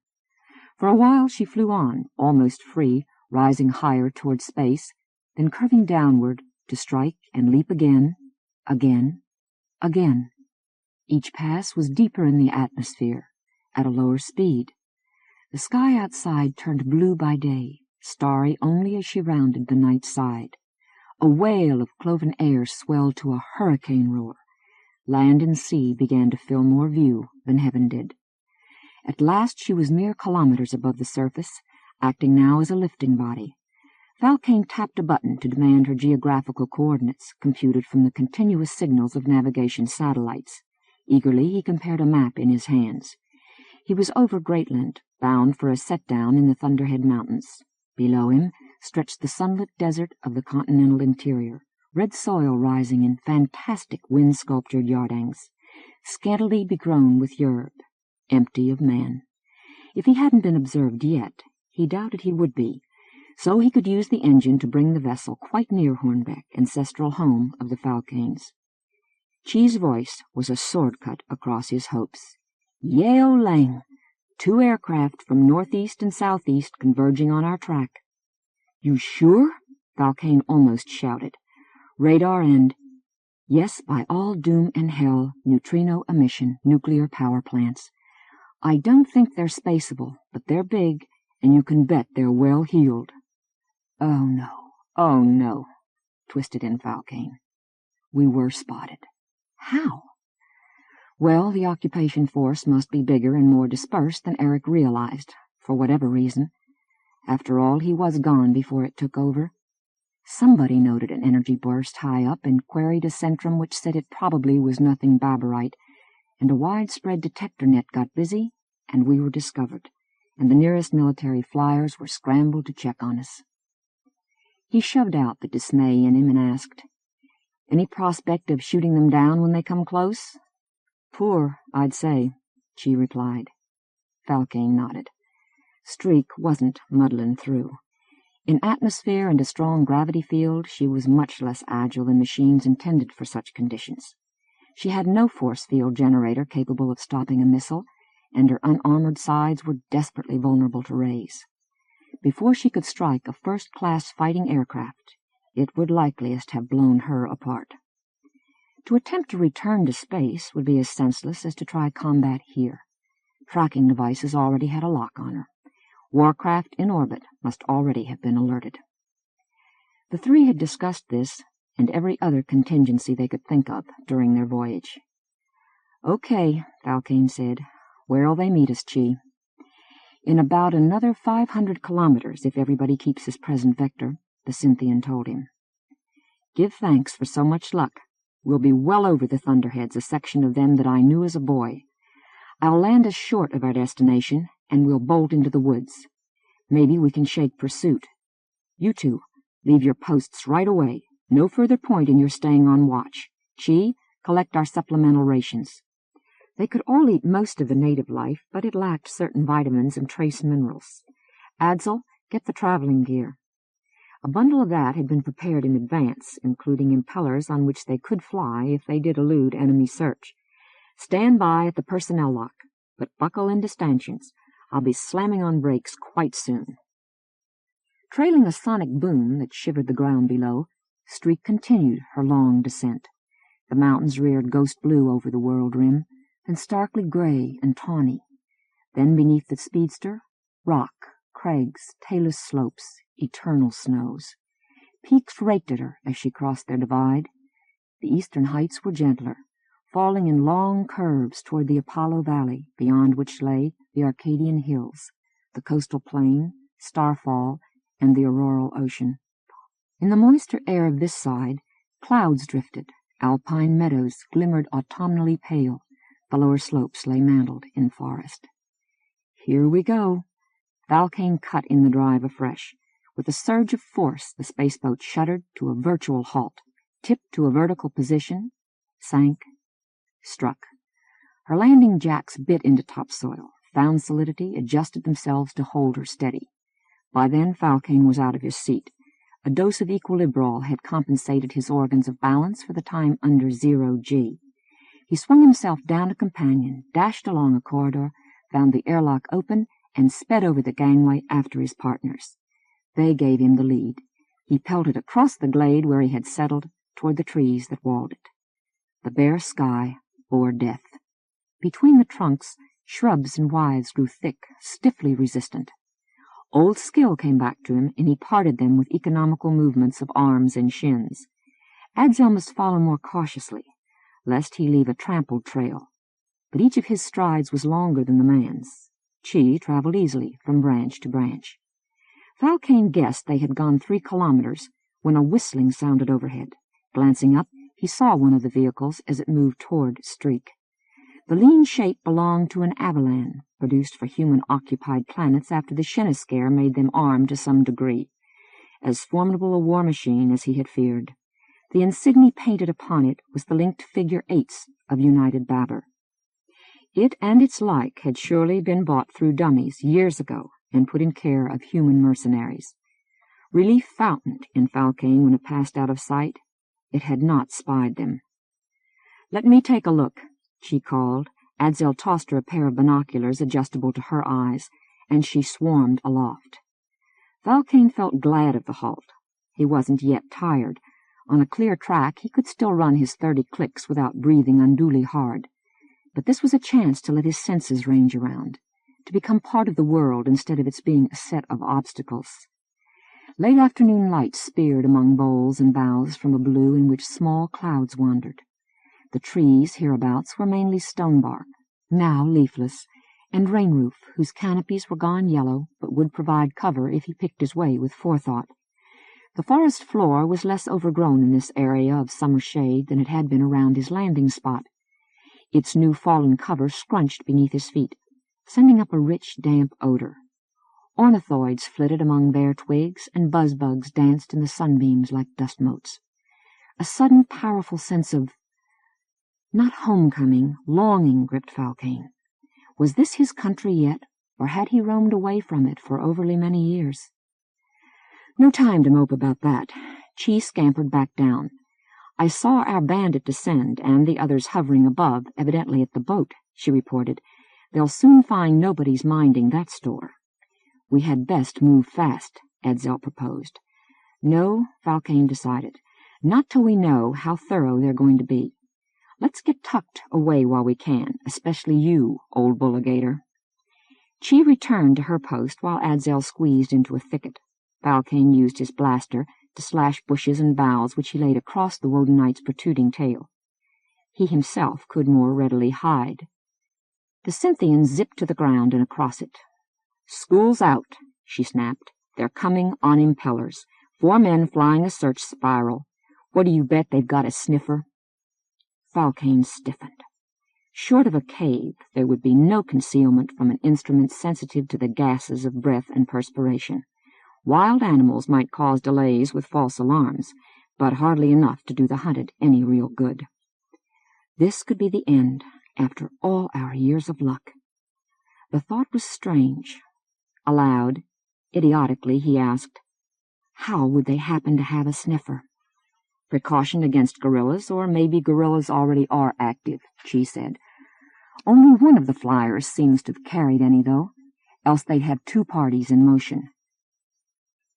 For a while she flew on, almost free, rising higher toward space, then curving downward to strike and leap again, again, again. Each pass was deeper in the atmosphere, at a lower speed. The sky outside turned blue by day, starry only as she rounded the night side. A wail of cloven air swelled to a hurricane roar. Land and sea began to fill more view than heaven did. At last she was mere kilometers above the surface, acting now as a lifting body. Falcane tapped a button to demand her geographical coordinates, computed from the continuous signals of navigation satellites. Eagerly he compared a map in his hands. He was over Greatland, bound for a set-down in the Thunderhead Mountains. Below him stretched the sunlit desert of the continental interior, red soil rising in fantastic wind-sculptured yardangs, scantily begrown with yerb, empty of man. If he hadn't been observed yet, he doubted he would be, so he could use the engine to bring the vessel quite near Hornbeck, ancestral home of the Falcanes. Chi's voice was a sword-cut across his hopes. Yeo Lang! 2 aircraft from northeast and southeast converging on our track. You sure? Falcane almost shouted. Radar and... Yes, by all doom and hell, neutrino emission, nuclear power plants. I don't think they're spaceable, but they're big, and you can bet they're well-heeled. Oh no, twisted in Falcane. We were spotted. How? Well, the occupation force must be bigger and more dispersed than Eric realized, for whatever reason. After all, he was gone before it took over. Somebody noted an energy burst high up and queried a centrum which said it probably was nothing Babarite, and a widespread detector net got busy, and we were discovered, and the nearest military flyers were scrambled to check on us. He shoved out the dismay in him and asked, Any prospect of shooting them down when they come close? Poor, I'd say, Chi replied. Falcane nodded. Streak wasn't muddling through. In atmosphere and a strong gravity field, she was much less agile than machines intended for such conditions. She had no force field generator capable of stopping a missile, and her unarmored sides were desperately vulnerable to rays. Before she could strike a first-class fighting aircraft, it would likeliest have blown her apart. To attempt to return to space would be as senseless as to try combat here. Tracking devices already had a lock on her. Warcraft in orbit must already have been alerted. The three had discussed this and every other contingency they could think of during their voyage. Okay, Falcane said. Where'll they meet us, Chi? In about another 500 kilometers, if everybody keeps his present vector, the Cynthian told him. Give thanks for so much luck. We'll be well over the Thunderheads, a section of them that I knew as a boy. I'll land us short of our destination, and we'll bolt into the woods. Maybe we can shake pursuit. You two, leave your posts right away. No further point in your staying on watch. Chi, collect our supplemental rations. They could all eat most of the native life, but it lacked certain vitamins and trace minerals. Adsel, get the traveling gear. A bundle of that had been prepared in advance, including impellers on which they could fly if they did elude enemy search. Stand by at the personnel lock, but buckle into stanchions. I'll be slamming on brakes quite soon. Trailing a sonic boom that shivered the ground below, Streak continued her long descent. The mountains reared ghost blue over the world rim, then starkly gray and tawny. Then beneath the speedster, rock, crags, tailless slopes, eternal snows. Peaks raked at her as she crossed their divide. The eastern heights were gentler, falling in long curves toward the Apollo Valley, beyond which lay the Arcadian hills, the coastal plain, Starfall, and the auroral ocean. In the moister air of this side, clouds drifted, alpine meadows glimmered autumnally pale, the lower slopes lay mantled in forest. Here we go. Falcane cut in the drive afresh. With a surge of force, the spaceboat shuddered to a virtual halt. tipped to a vertical position, sank, struck. Her landing jacks bit into topsoil, found solidity, adjusted themselves to hold her steady. By then Falcane was out of his seat. A dose of equilibrol had compensated his organs of balance for the time under 0G. He swung himself down a companion, dashed along a corridor, found the airlock open, and sped over the gangway after his partners. They gave him the lead. He pelted across the glade where he had settled toward the trees that walled it. The bare sky bore death. Between the trunks, shrubs and withes grew thick, stiffly resistant. Old skill came back to him, and he parted them with economical movements of arms and shins. Adzel must follow more cautiously, lest he leave a trampled trail. But each of his strides was longer than the man's. Chi traveled easily from branch to branch. Falcane guessed they had gone 3 kilometers when a whistling sounded overhead. Glancing up, he saw one of the vehicles as it moved toward Streak. The lean shape belonged to an Avalan, produced for human-occupied planets after the Shinna scare made them armed to some degree. As formidable a war machine as he had feared. The insignia painted upon it was the linked figure 8s of United Babur. It and its like had surely been bought through dummies years ago and put in care of human mercenaries. Relief fountained in Falcane when it passed out of sight. It had not spied them. "Let me take a look," she called. Adzel tossed her a pair of binoculars adjustable to her eyes, and she swarmed aloft. Falcane felt glad of the halt. He wasn't yet tired. On a clear track he could still run his 30 clicks without breathing unduly hard. But this was a chance to let his senses range around, to become part of the world instead of its being a set of obstacles. Late afternoon light speared among boles and boughs from a blue in which small clouds wandered. The trees hereabouts were mainly stonebark, now leafless, and rainroof, whose canopies were gone yellow but would provide cover if he picked his way with forethought. The forest floor was less overgrown in this area of summer shade than it had been around his landing spot. Its new fallen cover scrunched beneath his feet, sending up a rich, damp odor. Ornithoids flitted among bare twigs, and buzzbugs danced in the sunbeams like dust motes. A sudden, powerful sense of, not homecoming, longing gripped Falcane. Was this his country yet, or had he roamed away from it for overly many years? No time to mope about that. Chi scampered back down. "I saw our bandit descend, and the others hovering above, evidently at the boat," she reported. "They'll soon find nobody's minding that store." "We had best move fast," Adzel proposed. "No," Falcane decided. "Not till we know how thorough they're going to be. Let's get tucked away while we can, especially you, old bulligator." Chi returned to her post while Adzel squeezed into a thicket. Falcane used his blaster to slash bushes and boughs which he laid across the Wodenite's protruding tail. He himself could more readily hide. The Cynthian zipped to the ground and across it. "School's out," she snapped. "They're coming on impellers. 4 men flying a search spiral. What do you bet they've got a sniffer?" Falcane stiffened. Short of a cave, there would be no concealment from an instrument sensitive to the gases of breath and perspiration. Wild animals might cause delays with false alarms, but hardly enough to do the hunted any real good. This could be the end, after all our years of luck. The thought was strange. Aloud, idiotically, he asked, "How would they happen to have a sniffer?" "Precaution against guerrillas, or maybe guerrillas already are active," she said. "Only one of the flyers seems to have carried any, though, else they'd have 2 parties in motion."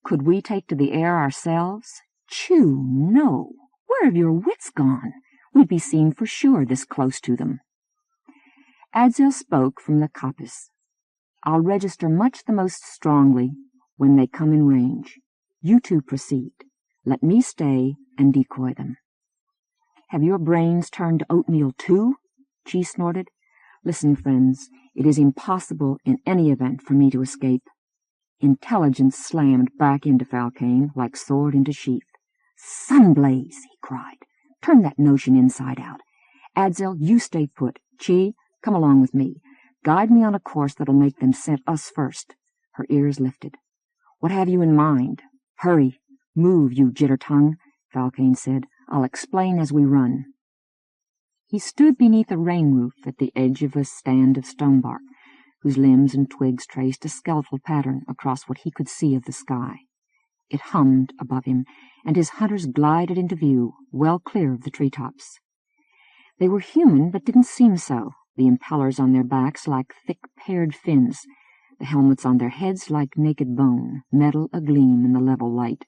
"Could we take to the air ourselves?" "Chew, no. Where have your wits gone? We'd be seen for sure this close to them." Adzel spoke from the coppice. "I'll register much the most strongly when they come in range. You 2 proceed. Let me stay and decoy them." "Have your brains turned to oatmeal too?" Chi snorted. "Listen, friends, it is impossible in any event for me to escape." Intelligence slammed back into Falcane like sword into sheath. "Sunblaze!" he cried. "Turn that notion inside out. Adzel, you stay put. Chi, come along with me. Guide me on a course that'll make them scent us first." Her ears lifted. "What have you in mind? Hurry. Move, you jitter-tongue," Falcane said. I'll explain as we run." He stood beneath a rain roof at the edge of a stand of stonebark, whose limbs and twigs traced a skeletal pattern across what he could see of the sky. It hummed above him, and his hunters glided into view, well clear of the treetops. They were human, but didn't seem so, the impellers on their backs like thick paired fins, the helmets on their heads like naked bone, metal agleam in the level light.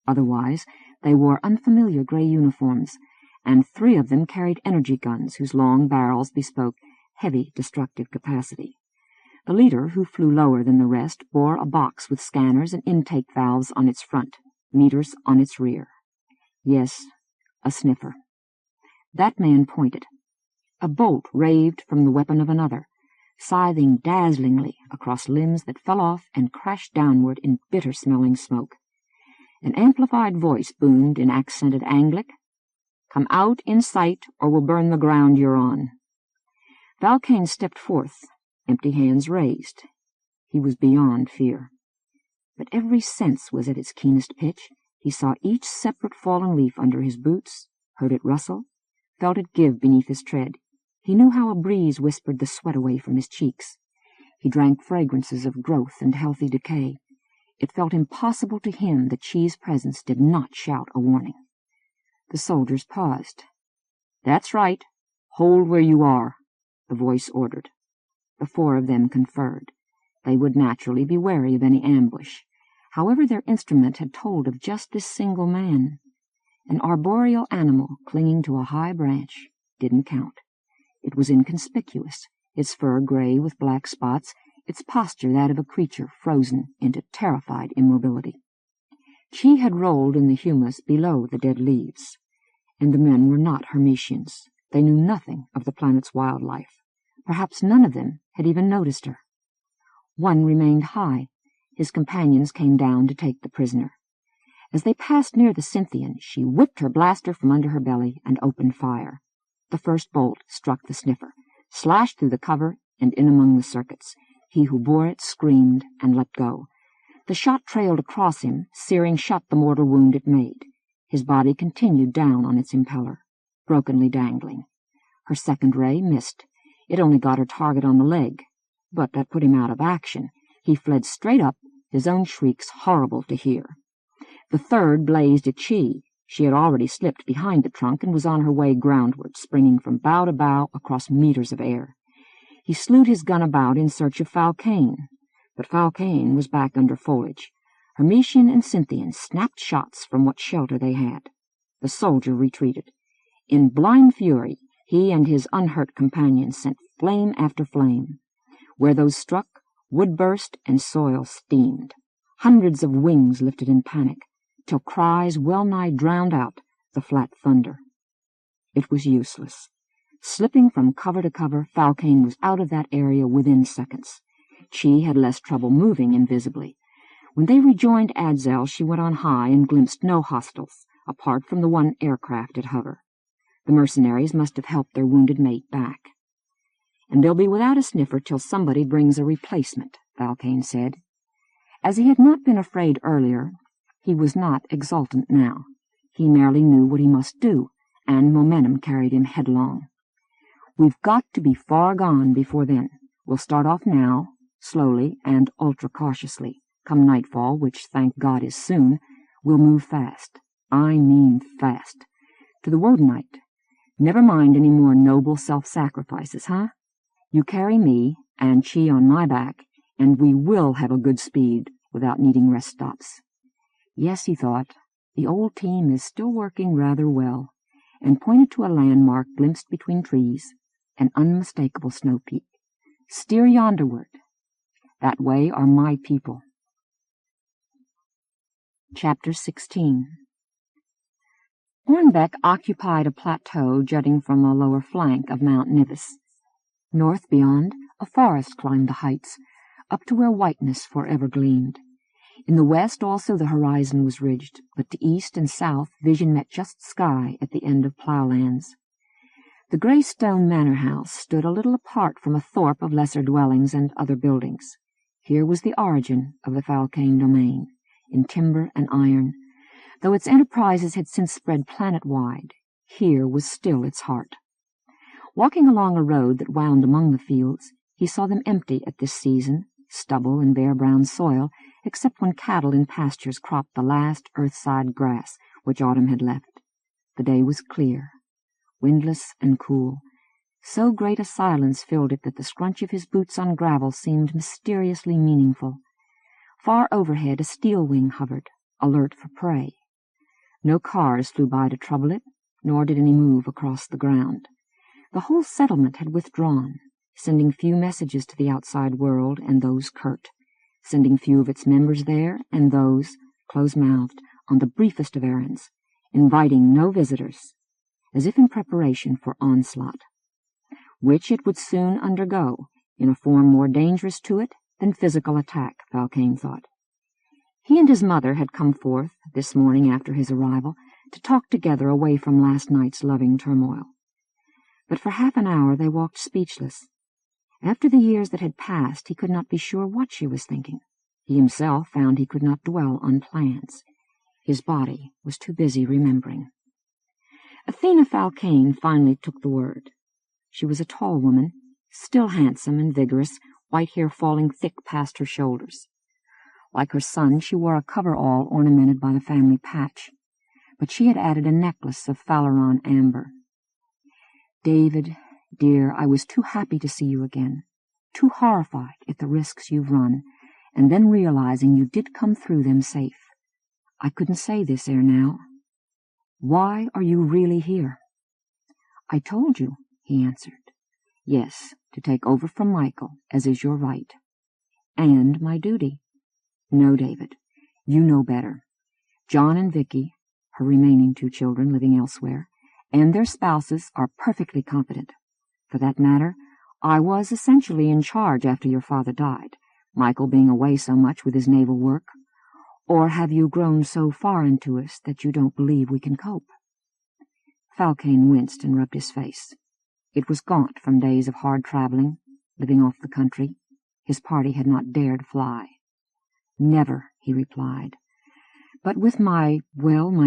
Otherwise, they wore unfamiliar gray uniforms, and 3 of them carried energy guns whose long barrels bespoke heavy destructive capacity. The leader, who flew lower than the rest, bore a box with scanners and intake valves on its front, meters on its rear. Yes, a sniffer. That man pointed. A bolt raved from the weapon of another, scything dazzlingly across limbs that fell off and crashed downward in bitter-smelling smoke. An amplified voice boomed in accented Anglic, "Come out in sight, or we'll burn the ground you're on." Valkane stepped forth, empty hands raised. He was beyond fear. But every sense was at its keenest pitch. He saw each separate fallen leaf under his boots, heard it rustle, felt it give beneath his tread. He knew how a breeze whispered the sweat away from his cheeks. He drank fragrances of growth and healthy decay. It felt impossible to him that Chi's presence did not shout a warning. The soldiers paused. "That's right. Hold where you are," the voice ordered. The 4 of them conferred. They would naturally be wary of any ambush. However, their instrument had told of just this single man. An arboreal animal clinging to a high branch didn't count. It was inconspicuous, its fur gray with black spots, its posture that of a creature frozen into terrified immobility. Chi had rolled in the humus below the dead leaves, and the men were not Hermetians. They knew nothing of the planet's wildlife. Perhaps none of them had even noticed her. One remained high. His companions came down to take the prisoner. As they passed near the Cynthian, she whipped her blaster from under her belly and opened fire. The first bolt struck the sniffer, slashed through the cover and in among the circuits. He who bore it screamed and let go. The shot trailed across him, searing shut the mortal wound it made. His body continued down on its impeller, brokenly dangling. Her second ray missed. It only got her target on the leg, but that put him out of action. He fled straight up, his own shrieks horrible to hear. The third blazed at Chi. She had already slipped behind the trunk and was on her way groundward, springing from bough to bough across meters of air. He slewed his gun about in search of Valkane, but Valkane was back under foliage. Hermetian and Cynthian snapped shots from what shelter they had. The soldier retreated. In blind fury, he and his unhurt companions sent flame after flame. Where those struck, wood burst and soil steamed. Hundreds of wings lifted in panic, till cries well-nigh drowned out the flat thunder. It was useless. Slipping from cover to cover, Valkane was out of that area within seconds. Chi had less trouble moving invisibly. When they rejoined Adzel, she went on high and glimpsed no hostiles, apart from the one aircraft at hover. The mercenaries must have helped their wounded mate back. "And they'll be without a sniffer till somebody brings a replacement," Valkane said. As he had not been afraid earlier, he was not exultant now. He merely knew what he must do, and momentum carried him headlong. "We've got to be far gone before then. We'll start off now, slowly and ultra-cautiously. Come nightfall, which thank God is soon, we'll move fast. I mean fast. To the Wodenite. Never mind any more noble self-sacrifices, huh? You carry me, and Chi on my back, and we will have a good speed without needing rest stops." Yes, he thought, the old team is still working rather well, and pointed to a landmark glimpsed between trees, an unmistakable snow peak. "Steer yonderward. That way are my people." Chapter 16. Hornbeck occupied a plateau jutting from a lower flank of Mount Nivis. North beyond, a forest climbed the heights, up to where whiteness forever gleamed. In the west also the horizon was ridged, but to east and south vision met just sky at the end of ploughlands. The grey stone manor house stood a little apart from a thorp of lesser dwellings and other buildings. Here was the origin of the Valkane domain, in timber and iron. Though its enterprises had since spread planet-wide, here was still its heart. Walking along a road that wound among the fields, he saw them empty at this season, stubble and bare brown soil, except when cattle in pastures cropped the last earthside grass which autumn had left. The day was clear, windless and cool. So great a silence filled it that the scrunch of his boots on gravel seemed mysteriously meaningful. Far overhead a steel wing hovered, alert for prey. No cars flew by to trouble it, nor did any move across the ground. The whole settlement had withdrawn, sending few messages to the outside world, and those curt, sending few of its members there, and those, close-mouthed, on the briefest of errands, inviting no visitors, as if in preparation for onslaught, which it would soon undergo, in a form more dangerous to it than physical attack, Falcane thought. He and his mother had come forth, this morning after his arrival, to talk together away from last night's loving turmoil. But for half an hour they walked speechless. After the years that had passed, he could not be sure what she was thinking. He himself found he could not dwell on plans. His body was too busy remembering. Athena Falcane finally took the word. She was a tall woman, still handsome and vigorous, white hair falling thick past her shoulders. Like her son, she wore a coverall ornamented by the family patch, but she had added a necklace of Phaleron amber. "David, dear, I was too happy to see you again, too horrified at the risks you've run, and then realizing you did come through them safe. I couldn't say this ere now. Why are you really here?" "I told you," he answered. "Yes, to take over from Michael, as is your right." "And my duty." "No, David, you know better. John and Vicky, her remaining 2 children living elsewhere, and their spouses are perfectly competent. For that matter, I was essentially in charge after your father died, Michael being away so much with his naval work. Or have you grown so far into us that you don't believe we can cope?" Falcane winced and rubbed his face. It was gaunt from days of hard traveling, living off the country. His party had not dared fly. "Never," he replied. "But with my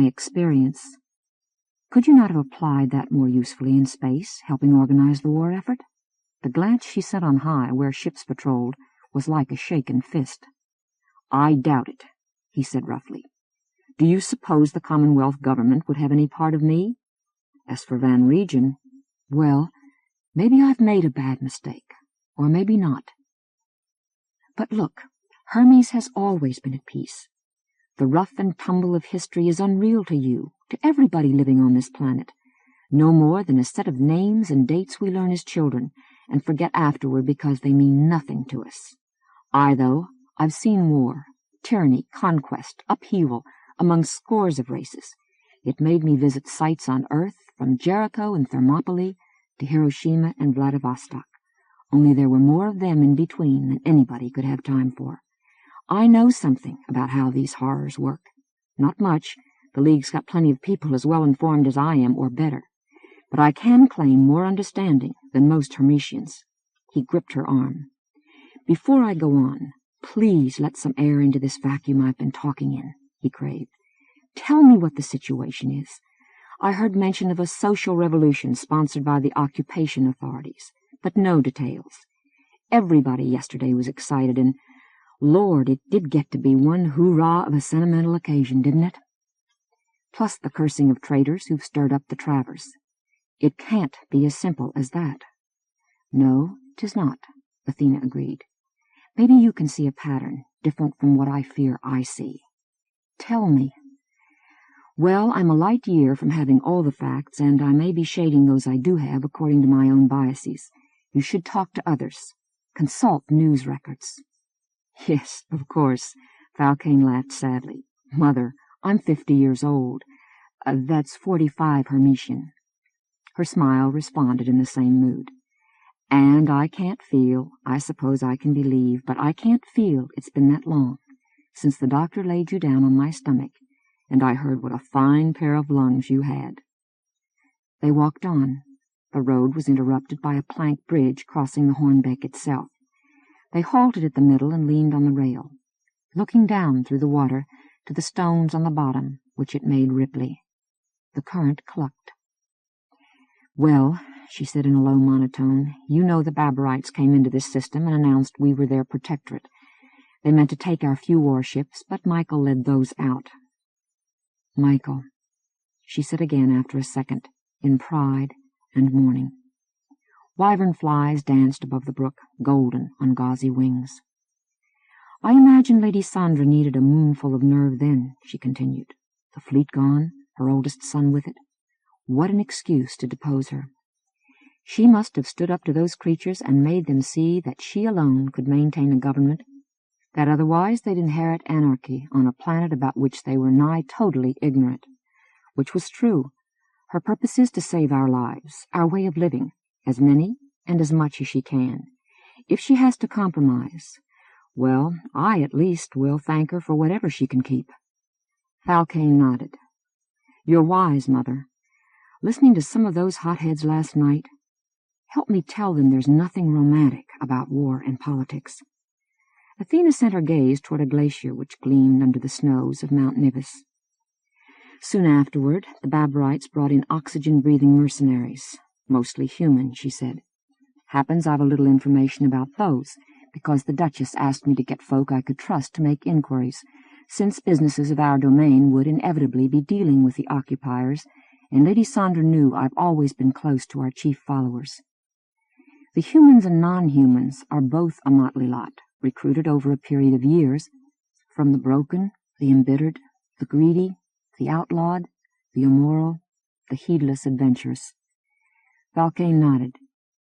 experience—" "Could you not have applied that more usefully in space, helping organize the war effort?" The glance she sent on high, where ships patrolled, was like a shaken fist. "I doubt it," he said roughly. "Do you suppose the Commonwealth government would have any part of me? As for Van Regen, well, maybe I've made a bad mistake, or maybe not. But look, Hermes has always been at peace. The rough and tumble of history is unreal to you, to everybody living on this planet, no more than a set of names and dates we learn as children and forget afterward because they mean nothing to us. I've seen war, tyranny, conquest, upheaval among scores of races. It made me visit sites on Earth, from Jericho and Thermopylae to Hiroshima and Vladivostok, only there were more of them in between than anybody could have time for. I know something about how these horrors work. Not much. The League's got plenty of people as well informed as I am, or better. But I can claim more understanding than most Hermetians." He gripped her arm. "Before I go on, please let some air into this vacuum I've been talking in," he craved. "Tell me what the situation is. I heard mention of a social revolution sponsored by the occupation authorities, but no details. Everybody yesterday was excited, and, Lord, it did get to be one hoorah of a sentimental occasion, didn't it? Plus the cursing of traitors who've stirred up the Travers. It can't be as simple as that." "No, 'tis not," Athena agreed. "Maybe you can see a pattern, different from what I fear I see." "Tell me." "Well, I'm a light year from having all the facts, and I may be shading those I do have according to my own biases. You should talk to others. Consult news records." "Yes, of course," Falcane laughed sadly. "Mother, I'm 50 years old. That's 45 Hermetian." Her smile responded in the same mood. "And I can't feel, I suppose I can believe, but I can't feel it's been that long, since the doctor laid you down on my stomach, and I heard what a fine pair of lungs you had." They walked on. The road was interrupted by a plank bridge crossing the Hornbeck itself. They halted at the middle and leaned on the rail, looking down through the water to the stones on the bottom, which it made ripply. The current clucked. "Well," she said in a low monotone, "you know the Baburites came into this system and announced we were their protectorate. They meant to take our few warships, but Michael led those out." "Michael," she said again after a second, in pride and mourning. Wyvern flies danced above the brook, golden on gauzy wings. "I imagine Lady Sandra needed a moonful of nerve then," she continued. "The fleet gone, her oldest son with it. What an excuse to depose her. She must have stood up to those creatures and made them see that she alone could maintain a government, that otherwise they'd inherit anarchy on a planet about which they were nigh totally ignorant. Which was true. Her purpose is to save our lives, our way of living, as many and as much as she can. If she has to compromise, well, I at least will thank her for whatever she can keep." Falcane nodded. "You're wise, Mother. Listening to some of those hotheads last night, help me tell them there's nothing romantic about war and politics." Athena sent her gaze toward a glacier which gleamed under the snows of Mount Nivis. Soon afterward, the Baburites brought in oxygen-breathing mercenaries, mostly human, she said. "Happens I've a little information about those, because the Duchess asked me to get folk I could trust to make inquiries, since businesses of our domain would inevitably be dealing with the occupiers, and Lady Sandra knew I've always been close to our chief followers. The humans and non-humans are both a motley lot, recruited over a period of years, from the broken, the embittered, the greedy, the outlawed, the immoral, the heedless adventurous." Falcane nodded.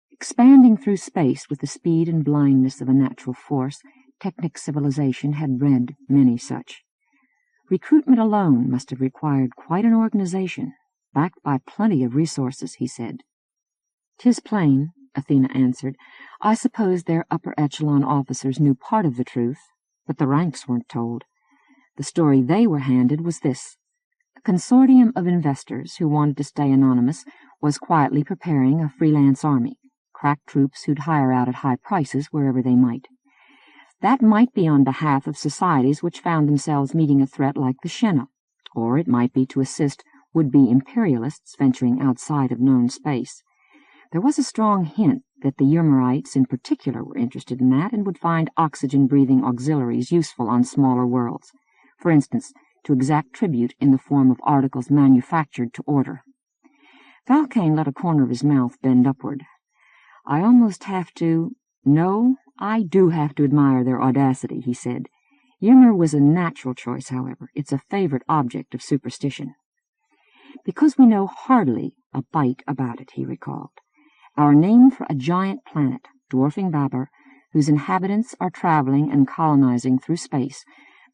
Expanding through space with the speed and blindness of a natural force, technic civilization had bred many such. Recruitment alone must have required quite an organization, backed by plenty of resources, he said. "'Tis plain," Athena answered. "I suppose their upper echelon officers knew part of the truth, but the ranks weren't told. The story they were handed was this. A consortium of investors who wanted to stay anonymous was quietly preparing a freelance army, crack troops who'd hire out at high prices wherever they might. That might be on behalf of societies which found themselves meeting a threat like the Shenna, or it might be to assist would-be imperialists venturing outside of known space. There was a strong hint that the Ymirites in particular were interested in that and would find oxygen-breathing auxiliaries useful on smaller worlds, for instance, to exact tribute in the form of articles manufactured to order." Falcane let a corner of his mouth bend upward. "I almost have to— No, I do have to admire their audacity," he said. "Ymir was a natural choice, however. It's a favorite object of superstition." "Because we know hardly a bite about it," he recalled. "Our name for a giant planet, dwarfing Babur, whose inhabitants are traveling and colonizing through space,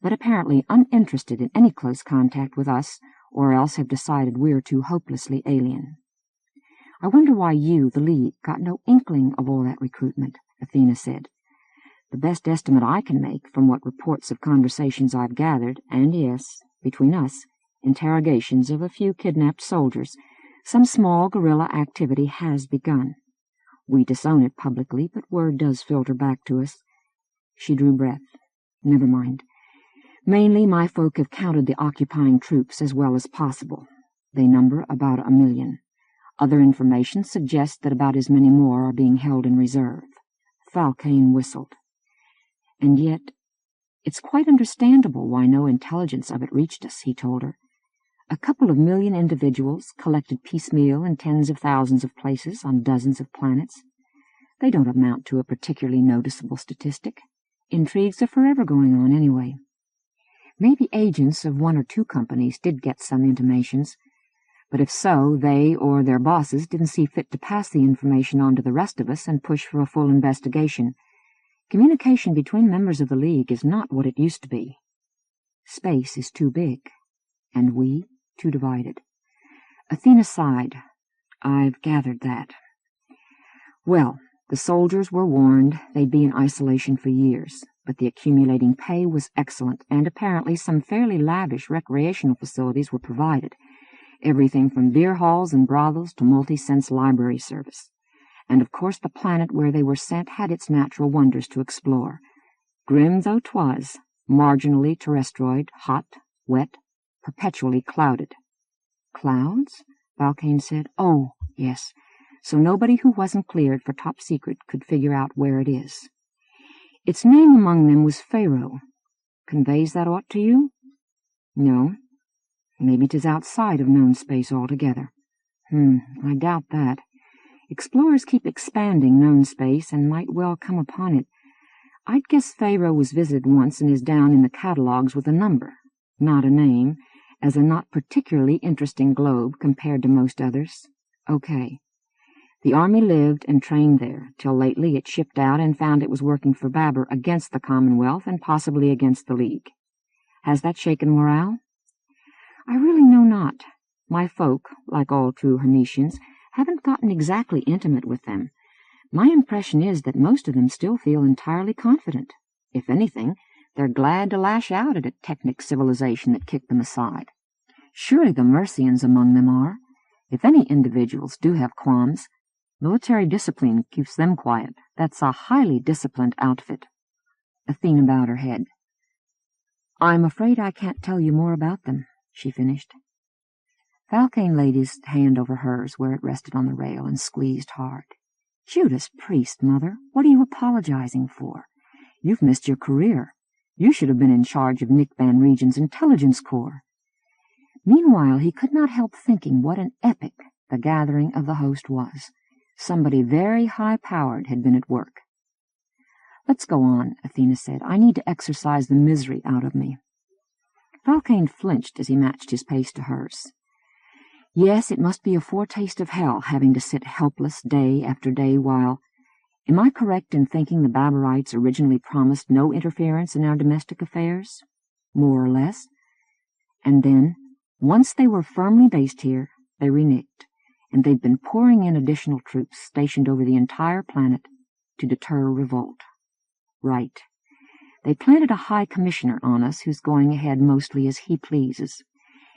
but apparently uninterested in any close contact with us, or else have decided we're too hopelessly alien." "I wonder why you, the League, got no inkling of all that recruitment," Athena said. "The best estimate I can make from what reports of conversations I've gathered, and yes, between us, interrogations of a few kidnapped soldiers, some small guerrilla activity has begun. We disown it publicly, but word does filter back to us." She drew breath. "Never mind. Mainly my folk have counted the occupying troops as well as possible. They number about 1 million. Other information suggests that about as many more are being held in reserve." Falcane whistled. "And yet, it's quite understandable why no intelligence of it reached us," he told her. "A couple of million individuals collected piecemeal in tens of thousands of places on dozens of planets. They don't amount to a particularly noticeable statistic. Intrigues are forever going on anyway. Maybe agents of 1 or 2 companies did get some intimations, but if so, they or their bosses didn't see fit to pass the information on to the rest of us and push for a full investigation. Communication between members of the League is not what it used to be. Space is too big, and we too divided." Athena sighed. "I've gathered that. Well, the soldiers were warned they'd be in isolation for years, but the accumulating pay was excellent, and apparently some fairly lavish recreational facilities were provided, everything from beer halls and brothels to multi-sense library service. And of course the planet where they were sent had its natural wonders to explore. Grim though 'twas, marginally terrestroid, hot, wet, perpetually clouded. Clouds? Valkane said. Oh, yes. So nobody who wasn't cleared for top secret could figure out where it is. Its name among them was Pharaoh. Conveys that aught to you? No. Maybe 'tis outside of known space altogether. I doubt that. Explorers keep expanding known space and might well come upon it. I'd guess Pharaoh was visited once and is down in the catalogues with a number, not a name, as a not particularly interesting globe compared to most others. Okay. The Army lived and trained there, till lately it shipped out and found it was working for Babur against the Commonwealth and possibly against the League. Has that shaken morale? I really know not. My folk, like all true Hermetians, haven't gotten exactly intimate with them. My impression is that most of them still feel entirely confident. If anything, they're glad to lash out at a technic civilization that kicked them aside. Surely the Mercians among them are. If any individuals do have qualms, military discipline keeps them quiet. That's a highly disciplined outfit. Athena bowed her head. I'm afraid I can't tell you more about them, she finished. Valkane laid his hand over hers where it rested on the rail and squeezed hard. Judas Priest, Mother, what are you apologizing for? You've missed your career. You should have been in charge of Nick Van Region's intelligence corps. Meanwhile, he could not help thinking what an epic the gathering of the host was. Somebody very high-powered had been at work. Let's go on, Athena said. I need to exercise the misery out of me. Valkane flinched as he matched his pace to hers. Yes, it must be a foretaste of hell having to sit helpless day after day while— Am I correct in thinking the Baburites originally promised no interference in our domestic affairs? More or less. And then, once they were firmly based here, they reneged, and they've been pouring in additional troops stationed over the entire planet to deter revolt. Right. They planted a high commissioner on us who's going ahead mostly as he pleases.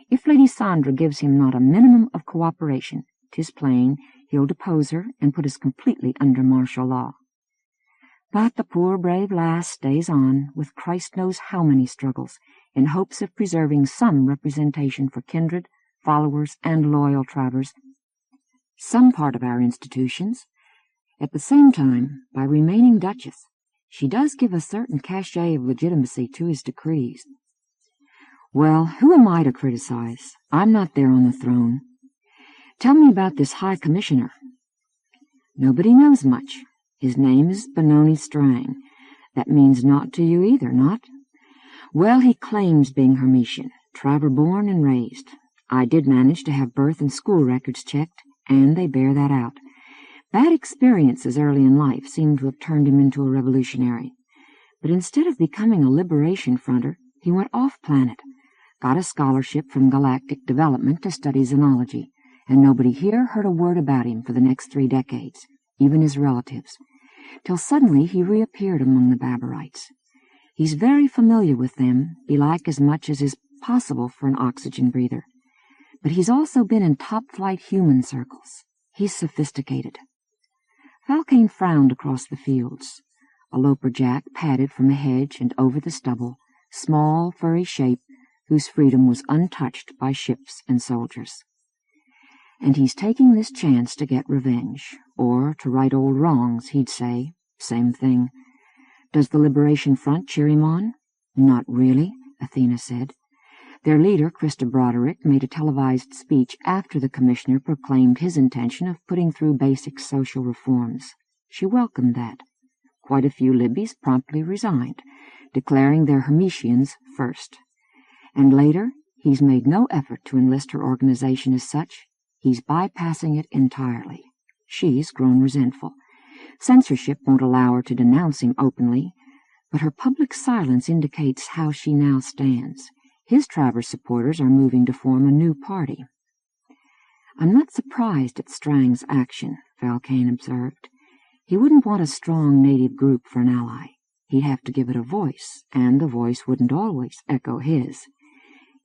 If Lady Sandra gives him not a minimum of cooperation, 'tis plain he'll depose her and put us completely under martial law. But the poor brave lass stays on, with Christ knows how many struggles, in hopes of preserving some representation for kindred, followers, and loyal travelers, some part of our institutions. At the same time, by remaining Duchess, she does give a certain cachet of legitimacy to his decrees. Well, who am I to criticize? I'm not there on the throne. Tell me about this High Commissioner. Nobody knows much. His name is Benoni Strang. That means naught to you either, not? Well, he claims being Hermetian, travel-born and raised. I did manage to have birth and school records checked, and they bear that out. Bad experiences early in life seem to have turned him into a revolutionary. But instead of becoming a liberation fronter, he went off-planet, got a scholarship from Galactic Development to study xenology, and nobody here heard a word about him for the next 3 decades, even his relatives, till suddenly he reappeared among the Baburites. He's very familiar with them, belike as much as is possible for an oxygen breather. But he's also been in top-flight human circles. He's sophisticated. Valkane frowned across the fields. A loperjack padded from a hedge and over the stubble, small, furry shape, whose freedom was untouched by ships and soldiers. And he's taking this chance to get revenge, or to right old wrongs, he'd say. Same thing. Does the Liberation Front cheer him on? Not really, Athena said. Their leader, Krista Broderick, made a televised speech after the commissioner proclaimed his intention of putting through basic social reforms. She welcomed that. Quite a few Libbies promptly resigned, declaring their Hermetians first. And later, he's made no effort to enlist her organization as such. He's bypassing it entirely. She's grown resentful. Censorship won't allow her to denounce him openly, but her public silence indicates how she now stands. His Travers supporters are moving to form a new party. I'm not surprised at Strang's action, Valkane observed. He wouldn't want a strong native group for an ally. He'd have to give it a voice, and the voice wouldn't always echo his.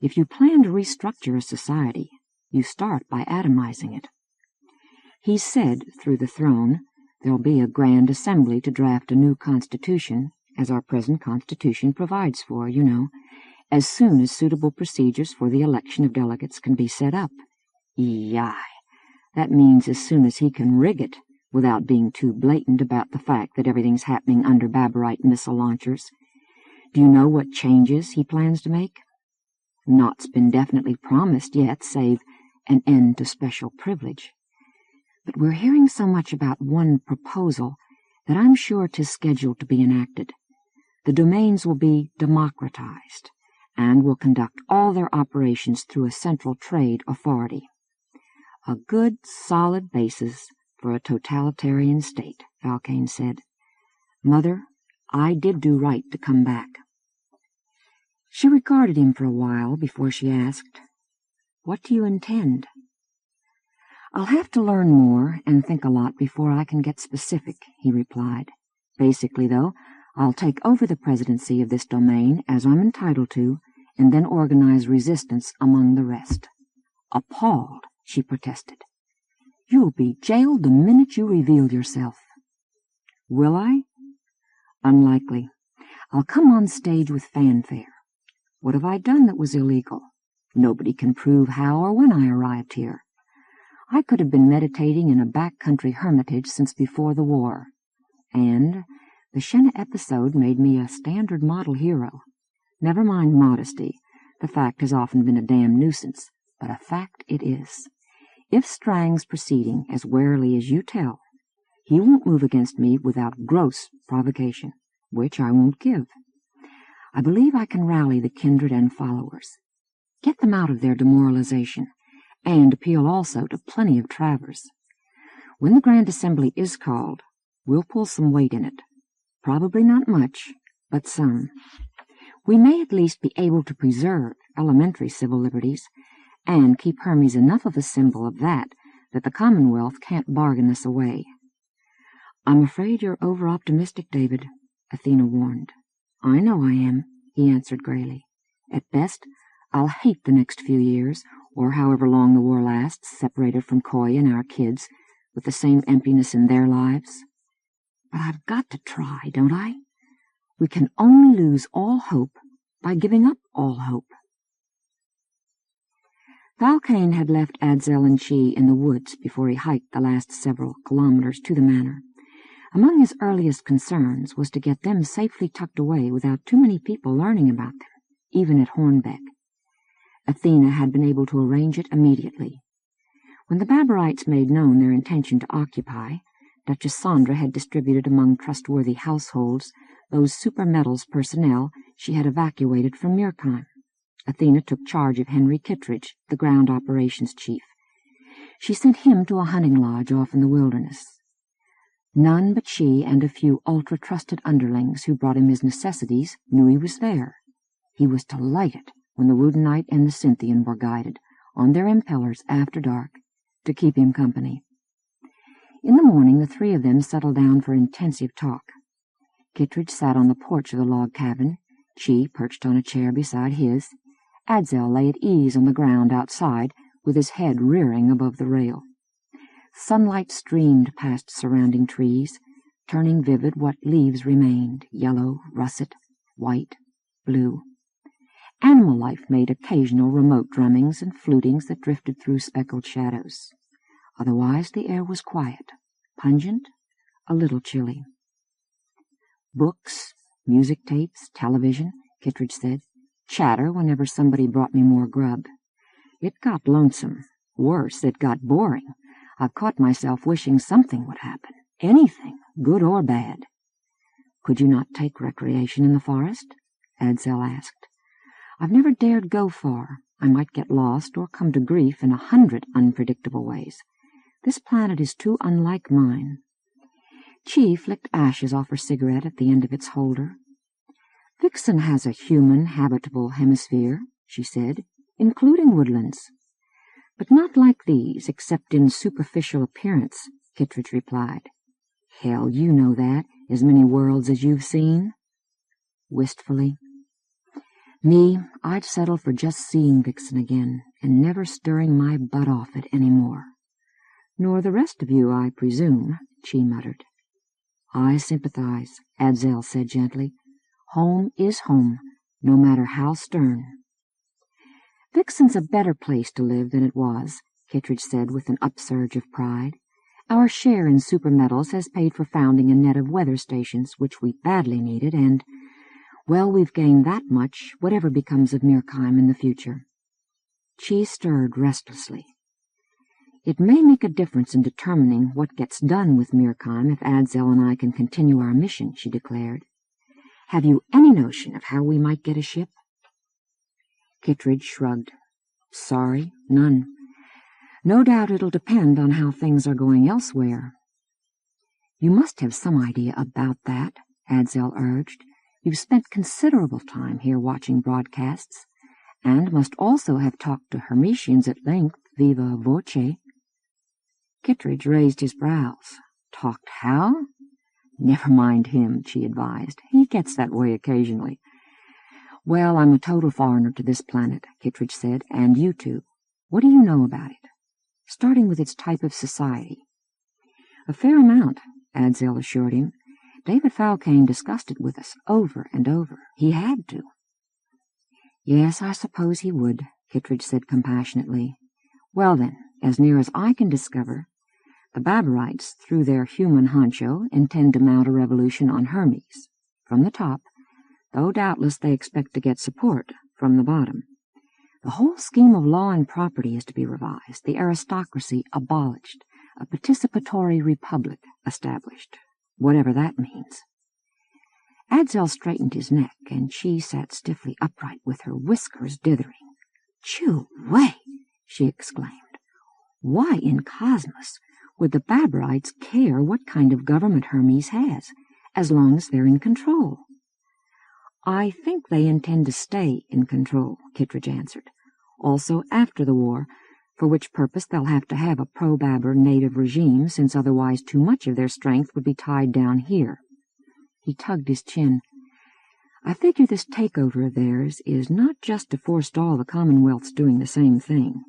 If you plan to restructure a society, you start by atomizing it. He said, through the throne, there'll be a grand assembly to draft a new constitution, as our present constitution provides for, you know, as soon as suitable procedures for the election of delegates can be set up. Yai, that means as soon as he can rig it, without being too blatant about the fact that everything's happening under Babarite missile launchers. Do you know what changes he plans to make? Not's been definitely promised yet, save an end to special privilege. But we're hearing so much about one proposal that I'm sure 'tis scheduled to be enacted. The domains will be democratized, and will conduct all their operations through a central trade authority. A good, solid basis for a totalitarian state, Valkane said. Mother, I did do right to come back. She regarded him for a while before she asked, What do you intend? I'll have to learn more and think a lot before I can get specific, he replied. Basically, though, I'll take over the presidency of this domain as I'm entitled to, and then organize resistance among the rest. Appalled, she protested. You'll be jailed the minute you reveal yourself. Will I? Unlikely. I'll come on stage with fanfare. What have I done that was illegal? Nobody can prove how or when I arrived here. I could have been meditating in a back-country hermitage since before the war. And the Shenna episode made me a standard model hero. Never mind modesty. The fact has often been a damn nuisance, but a fact it is. If Strang's proceeding as warily as you tell, he won't move against me without gross provocation, which I won't give. I believe I can rally the kindred and followers, get them out of their demoralization, and appeal also to plenty of Travers. When the Grand Assembly is called, we'll pull some weight in it. Probably not much, but some. We may at least be able to preserve elementary civil liberties and keep Hermes enough of a symbol of that the Commonwealth can't bargain us away. I'm afraid you're over-optimistic, David, Athena warned. I know I am, he answered grayly. At best, I'll hate the next few years, or however long the war lasts, separated from Koi and our kids, with the same emptiness in their lives. But I've got to try, don't I? We can only lose all hope by giving up all hope. Valkane had left Adzel and Chi in the woods before he hiked the last several kilometers to the manor. Among his earliest concerns was to get them safely tucked away without too many people learning about them, even at Hornbeck. Athena had been able to arrange it immediately. When the Babarites made known their intention to occupy, Duchess Sandra had distributed among trustworthy households those supermetals personnel she had evacuated from Mirkheim. Athena took charge of Henry Kittredge, the ground operations chief. She sent him to a hunting lodge off in the wilderness. None but she and a few ultra-trusted underlings who brought him his necessities knew he was there. He was delighted when the Woodenite and the Cynthian were guided, on their impellers after dark, to keep him company. In the morning the three of them settled down for intensive talk. Kittredge sat on the porch of the log cabin, Chi perched on a chair beside his. Adzel lay at ease on the ground outside, with his head rearing above the rail. Sunlight streamed past surrounding trees, turning vivid what leaves remained, yellow, russet, white, blue. Animal life made occasional remote drummings and flutings that drifted through speckled shadows. Otherwise the air was quiet, pungent, a little chilly. Books, music tapes, television, Kittredge said. Chatter whenever somebody brought me more grub. It got lonesome. Worse, it got boring. I've caught myself wishing something would happen. Anything, good or bad. Could you not take recreation in the forest? Adzel asked. I've never dared go far. I might get lost or come to grief in 100 unpredictable ways. This planet is too unlike mine. Chi flicked ashes off her cigarette at the end of its holder. Vixen has a human habitable hemisphere, she said, including woodlands. But not like these, except in superficial appearance, Kittredge replied. Hell, you know that, as many worlds as you've seen. Wistfully. Me, I'd settle for just seeing Vixen again, and never stirring my butt off it any more. Nor the rest of you, I presume, Chi muttered. I sympathize, Adzel said gently. Home is home, no matter how stern. Vixen's a better place to live than it was, Kittredge said with an upsurge of pride. Our share in supermetals has paid for founding a net of weather stations, which we badly needed, and, well, we've gained that much, whatever becomes of Mirkheim in the future. She stirred restlessly. It may make a difference in determining what gets done with Mirkheim if Adzel and I can continue our mission, she declared. Have you any notion of how we might get a ship? Kittredge shrugged. Sorry, none. No doubt it'll depend on how things are going elsewhere. You must have some idea about that, Adzel urged. You've spent considerable time here watching broadcasts, and must also have talked to Hermetians at length, viva voce. Kittredge raised his brows. Talked how? Never mind him, she advised. He gets that way occasionally. Well, I'm a total foreigner to this planet, Kittredge said, and you too. What do you know about it? Starting with its type of society. A fair amount, Adzel assured him. David Falcane discussed it with us over and over. He had to. Yes, I suppose he would, Kittredge said compassionately. Well then, as near as I can discover, the Baberites, through their human honcho, intend to mount a revolution on Hermes, from the top, though doubtless they expect to get support from the bottom. The whole scheme of law and property is to be revised, the aristocracy abolished, a participatory republic established, whatever that means. Adzel straightened his neck, and she sat stiffly upright with her whiskers dithering. Chew way! She exclaimed. Why in Cosmos would the Baberites care what kind of government Hermes has, as long as they're in control? I think they intend to stay in control, Kittredge answered. Also after the war, for which purpose they'll have to have a pro-Baber native regime, since otherwise too much of their strength would be tied down here. He tugged his chin. I figure this takeover of theirs is not just to forestall the Commonwealth's doing the same thing.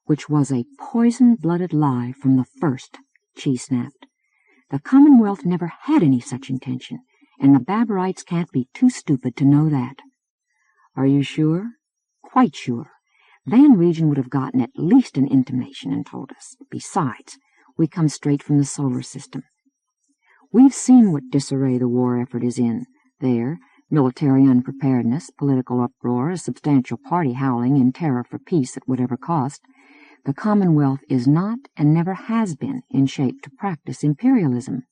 Which was a poison-blooded lie from the first, she snapped. The Commonwealth never had any such intention, and the Baberites can't be too stupid to know that. Are you sure? Quite sure. Van Regen would have gotten at least an intimation and told us. Besides, we come straight from the solar system. We've seen what disarray the war effort is in. There, military unpreparedness, political uproar, a substantial party howling in terror for peace at whatever cost. The Commonwealth is not and never has been in shape to practice imperialism.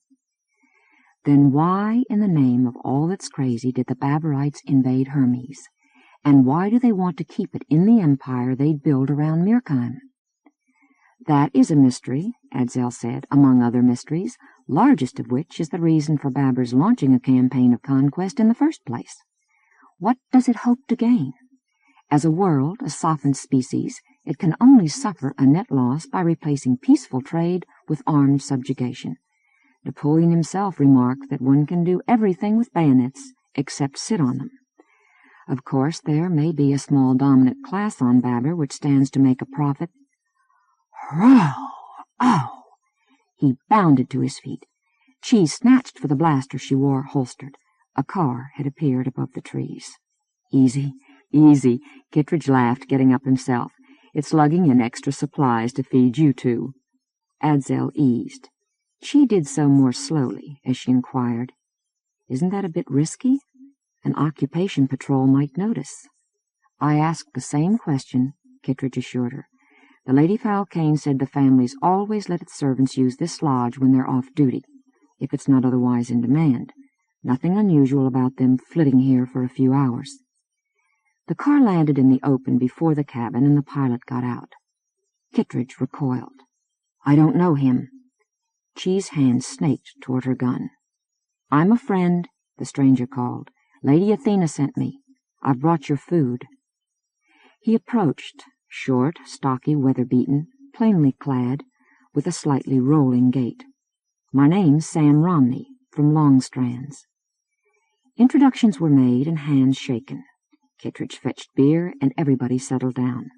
Then why, in the name of all that's crazy, did the Baberites invade Hermes? And why do they want to keep it in the empire they'd build around Mirkheim? That is a mystery, Adzel said, among other mysteries, largest of which is the reason for Baber's launching a campaign of conquest in the first place. What does it hope to gain? As a world, a softened species, it can only suffer a net loss by replacing peaceful trade with armed subjugation. Napoleon himself remarked that one can do everything with bayonets except sit on them. Of course, there may be a small dominant class on Baber which stands to make a profit. Row! Oh! He bounded to his feet. She snatched for the blaster she wore holstered. A car had appeared above the trees. Easy, easy, Kittredge laughed, getting up himself. It's lugging in extra supplies to feed you two. Adzel eased. She did so more slowly as she inquired, Isn't that a bit risky? An occupation patrol might notice. I asked the same question, Kittredge assured her. The Lady Falcane said the families always let its servants use this lodge when they're off duty, if it's not otherwise in demand. Nothing unusual about them flitting here for a few hours. The car landed in the open before the cabin, and the pilot got out. Kittredge recoiled. I don't know him. Chee's hand snaked toward her gun. I'm a friend, the stranger called. Lady Athena sent me. I've brought your food. He approached, short, stocky, weather-beaten, plainly clad, with a slightly rolling gait. My name's Sam Romney, from Longstrands. Introductions were made and hands shaken. Kittredge fetched beer, and everybody settled down.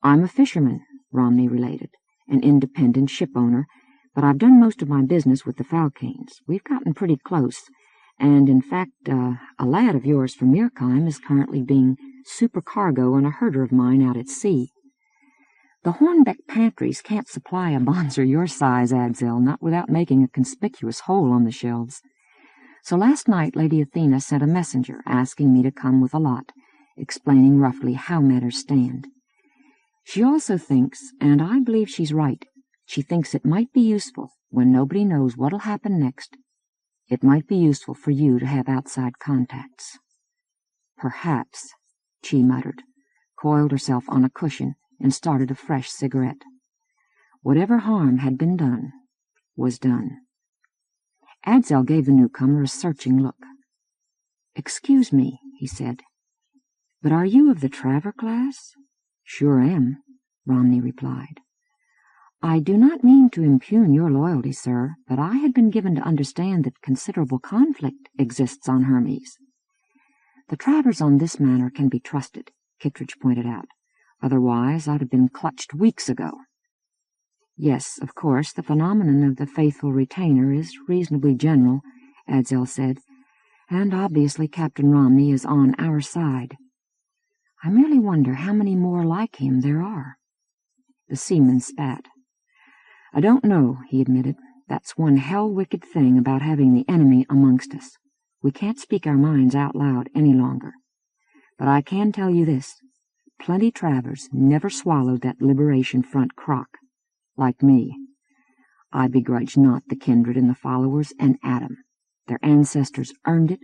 I'm a fisherman, Romney related, an independent ship owner, but I've done most of my business with the Falcanes. We've gotten pretty close, And, in fact, a lad of yours from Mirkheim is currently being supercargo on a herder of mine out at sea. The Hornbeck pantries can't supply a bonzer your size, Adzel, not without making a conspicuous hole on the shelves. So last night Lady Athena sent a messenger asking me to come with a lot, explaining roughly how matters stand. She also thinks, and I believe she's right, she thinks it might be useful, when nobody knows what'll happen next, it might be useful for you to have outside contacts. Perhaps, she muttered, coiled herself on a cushion, and started a fresh cigarette. Whatever harm had been done was done. Adzel gave the newcomer a searching look. "Excuse me," he said, "but are you of the Traver class?" "Sure am," Romney replied. "I do not mean to impugn your loyalty, sir, but I had been given to understand that considerable conflict exists on Hermes." "The Travers on this matter can be trusted," Kittredge pointed out. "Otherwise I'd have been clutched weeks ago." "Yes, of course, the phenomenon of the faithful retainer is reasonably general," Adzel said, "and obviously Captain Romney is on our side. I merely wonder how many more like him there are." The seaman spat. "I don't know," he admitted. "That's one hell-wicked thing about having the enemy amongst us. We can't speak our minds out loud any longer. But I can tell you this. Plenty Travers never swallowed that Liberation Front crock, like me. I begrudge not the kindred and the followers an atom. Their ancestors earned it,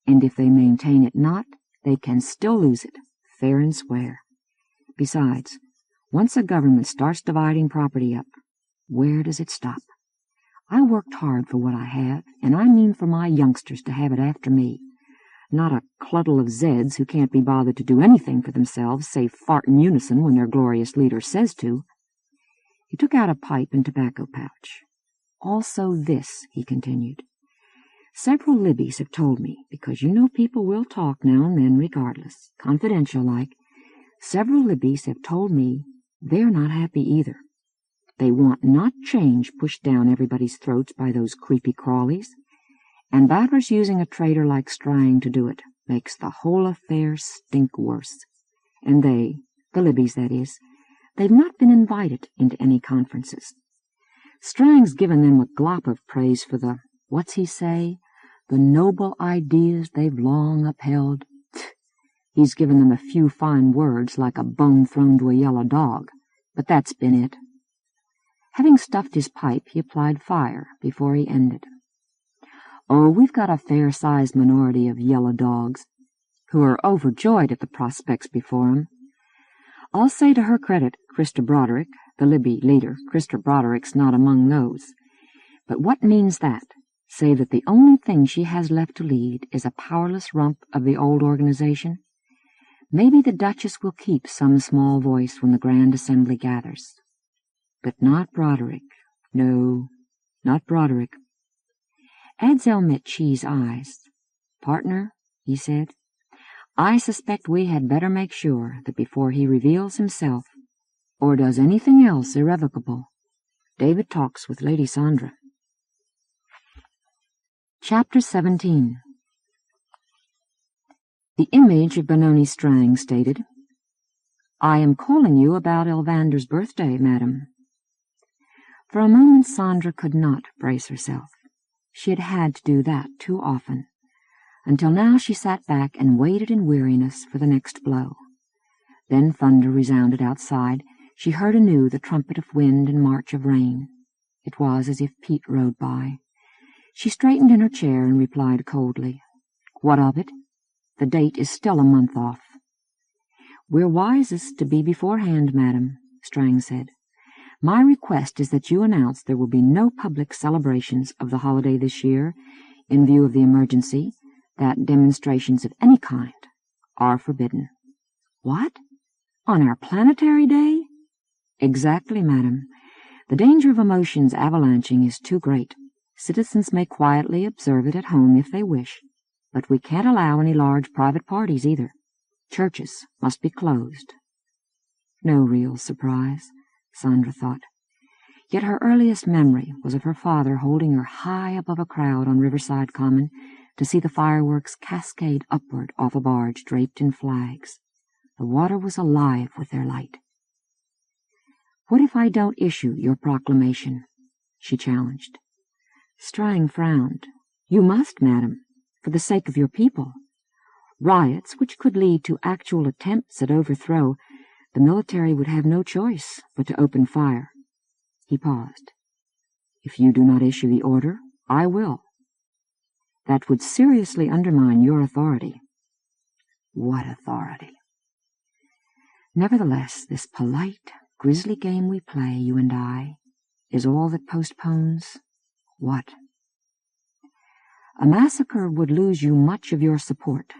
and if they maintain it not, they can still lose it, fair and square. Besides, once a government starts dividing property up, where does it stop? I worked hard for what I have, and I mean for my youngsters to have it after me. Not a cluddle of Zeds who can't be bothered to do anything for themselves save fart in unison when their glorious leader says to." He took out a pipe and tobacco pouch. "Also this," he continued. "Several Libbies have told me, because you know people will talk now and then regardless, confidential-like, several Libbies have told me they're not happy either. They want not change pushed down everybody's throats by those creepy crawlies, and Bowder's using a traitor like Strang to do it makes the whole affair stink worse. And they, the Libbies that is, they've not been invited into any conferences. Strang's given them a glop of praise for the, what's he say, the noble ideas they've long upheld. He's given them a few fine words like a bone thrown to a yellow dog, but that's been it." Having stuffed his pipe, he applied fire before he ended. "Oh, we've got a fair-sized minority of yellow dogs, who are overjoyed at the prospects before 'em. I'll say to her credit, Christa Broderick, the Libby leader, Christa Broderick's not among those. But what means that, save that the only thing she has left to lead is a powerless rump of the old organization? Maybe the Duchess will keep some small voice when the Grand Assembly gathers. But not Broderick. No, not Broderick." Adzel met Chee's eyes. "Partner," he said, "I suspect we had better make sure that before he reveals himself, or does anything else irrevocable, David talks with Lady Sandra." Chapter 17. The image of Benoni Strang stated, "I am calling you about Elvander's birthday, madam." For a moment Sandra could not brace herself. She had had to do that too often. Until now she sat back and waited in weariness for the next blow. Then thunder resounded outside. She heard anew the trumpet of wind and march of rain. It was as if Pete rode by. She straightened in her chair and replied coldly, "What of it? The date is still a month off." "We're wisest to be beforehand, madam," Strang said. "My request is that you announce there will be no public celebrations of the holiday this year, in view of the emergency, that demonstrations of any kind are forbidden." "What? On our planetary day?" "Exactly, madam. The danger of emotions avalanching is too great. Citizens may quietly observe it at home if they wish, but we can't allow any large private parties either. Churches must be closed." No real surprise, Sandra thought. Yet her earliest memory was of her father holding her high above a crowd on Riverside Common, to see the fireworks cascade upward off a barge draped in flags. The water was alive with their light. "What if I don't issue your proclamation?" she challenged. Strang frowned. "You must, madam, for the sake of your people. Riots which could lead to actual attempts at overthrow, the military would have no choice but to open fire." He paused. "If you do not issue the order, I will. That would seriously undermine your authority." "What authority?" "Nevertheless, this polite, grisly game we play, you and I, is all that postpones—" "What?" "A massacre would lose you much of your support,"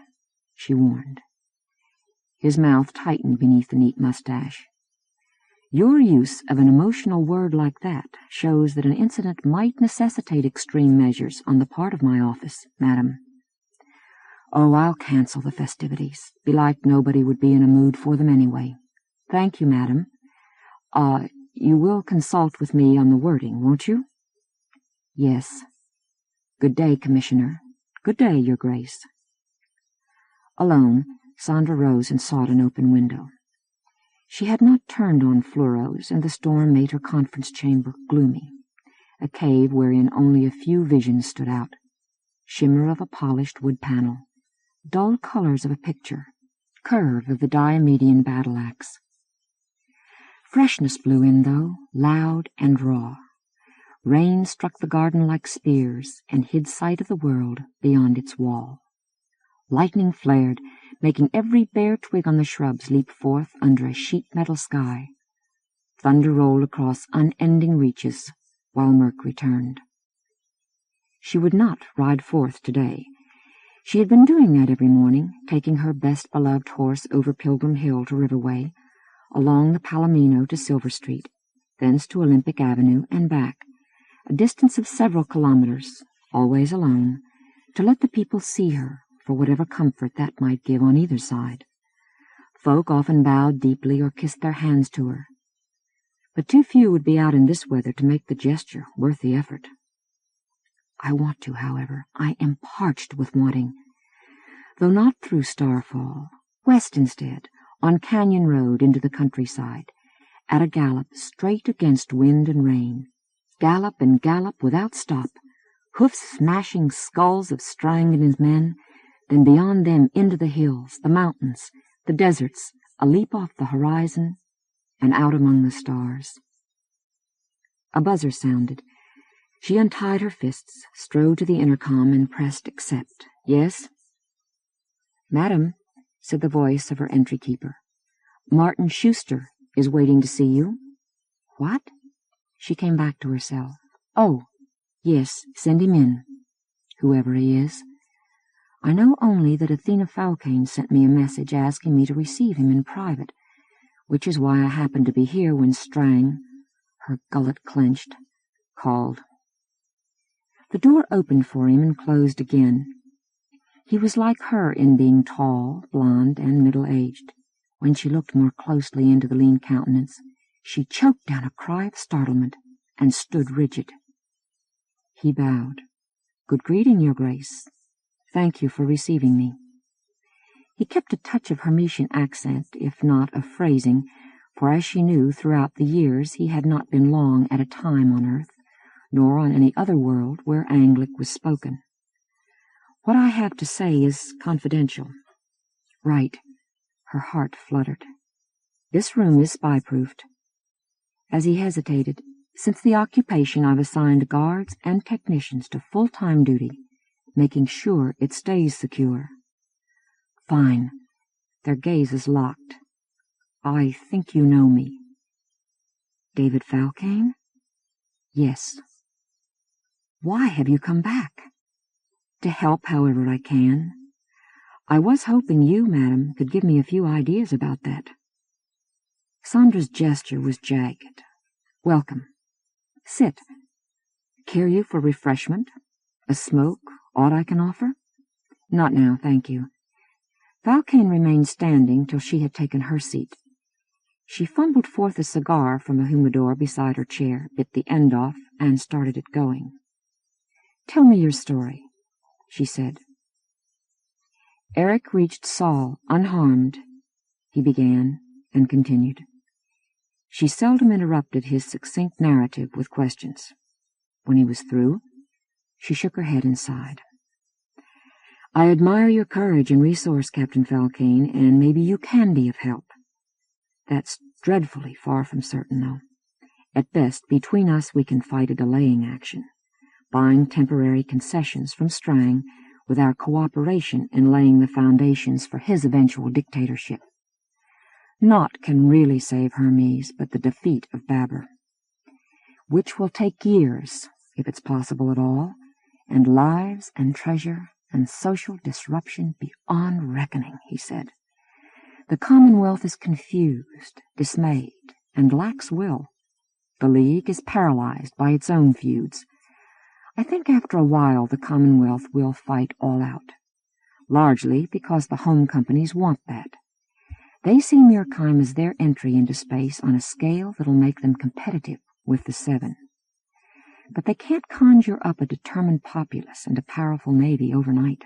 she warned. His mouth tightened beneath the neat mustache. "Your use of an emotional word like that shows that an incident might necessitate extreme measures on the part of my office, madam." "Oh, I'll cancel the festivities. Belike nobody would be in a mood for them anyway. Thank you, madam. You will consult with me on the wording, won't you?" "Yes. Good day, Commissioner. Good day, Your Grace." Alone, Sandra rose and sought an open window. She had not turned on fluoros, and the storm made her conference chamber gloomy, a cave wherein only a few visions stood out: shimmer of a polished wood panel, dull colors of a picture, curve of the Diomedian battle-axe. Freshness blew in, though, loud and raw. Rain struck the garden like spears and hid sight of the world beyond its wall. Lightning flared, making every bare twig on the shrubs leap forth under a sheet-metal sky. Thunder rolled across unending reaches, while murk returned. She would not ride forth today. She had been doing that every morning, taking her best-beloved horse over Pilgrim Hill to Riverway, along the Palomino to Silver Street, thence to Olympic Avenue and back, a distance of several kilometers, always alone, to let the people see her, for whatever comfort that might give on either side. Folk often bowed deeply or kissed their hands to her, but too few would be out in this weather to make the gesture worth the effort. "I want to, however. I am parched with wanting. Though not through Starfall, west instead, on Canyon Road into the countryside, at a gallop straight against wind and rain. Gallop and gallop without stop, hoofs smashing skulls of Strang and his men, then beyond them into the hills, the mountains, the deserts, a leap off the horizon, and out among the stars." A buzzer sounded. She untied her fists, strode to the intercom, and pressed accept. "Yes?" "Madam," said the voice of her entry-keeper, "Martin Schuster is waiting to see you." "What?" She came back to herself. "Oh, yes, send him in, whoever he is. I know only that Athena Falcane sent me a message asking me to receive him in private, which is why I happened to be here when Strang," her gullet clenched, called. The door opened for him and closed again. He was like her in being tall, blond, and middle-aged. When she looked more closely into the lean countenance, she choked down a cry of startlement and stood rigid. He bowed. "Good greeting, Your Grace. Thank you for receiving me." He kept a touch of Hermetian accent, if not of phrasing, for as she knew, throughout the years he had not been long at a time on earth, nor on any other world where Anglic was spoken. "What I have to say is confidential." "Right." Her heart fluttered. "This room is spy-proofed." As he hesitated, "Since the occupation I've assigned guards and technicians to full-time duty, making sure it stays secure." "Fine." Their gazes locked. "I think you know me." "David Falcane?" "Yes." "Why have you come back?" "To help however I can. I was hoping you, madam, could give me a few ideas about that." Sandra's gesture was jagged. "Welcome. Sit. Care you for refreshment? A smoke? Aught I can offer?" "Not now, thank you." Falcane remained standing till she had taken her seat. She fumbled forth a cigar from a humidor beside her chair, bit the end off, and started it going. "Tell me your story," she said. Eric reached Saul unharmed, he began, and continued. She seldom interrupted his succinct narrative with questions. When he was through, she shook her head and sighed. I admire your courage and resource, Captain Falcane, and maybe you can be of help. That's dreadfully far from certain, though. At best, between us we can fight a delaying action, buying temporary concessions from Strang with our cooperation in laying the foundations for his eventual dictatorship. Naught can really save Hermes but the defeat of Babur, which will take years, if it's possible at all, and lives and treasure and social disruption beyond reckoning, he said. The Commonwealth is confused, dismayed, and lacks will. The League is paralyzed by its own feuds. I think after a while the Commonwealth will fight all out, largely because the home companies want that. They see Mirkheim as their entry into space on a scale that'll make them competitive with the Seven. But they can't conjure up a determined populace and a powerful navy overnight.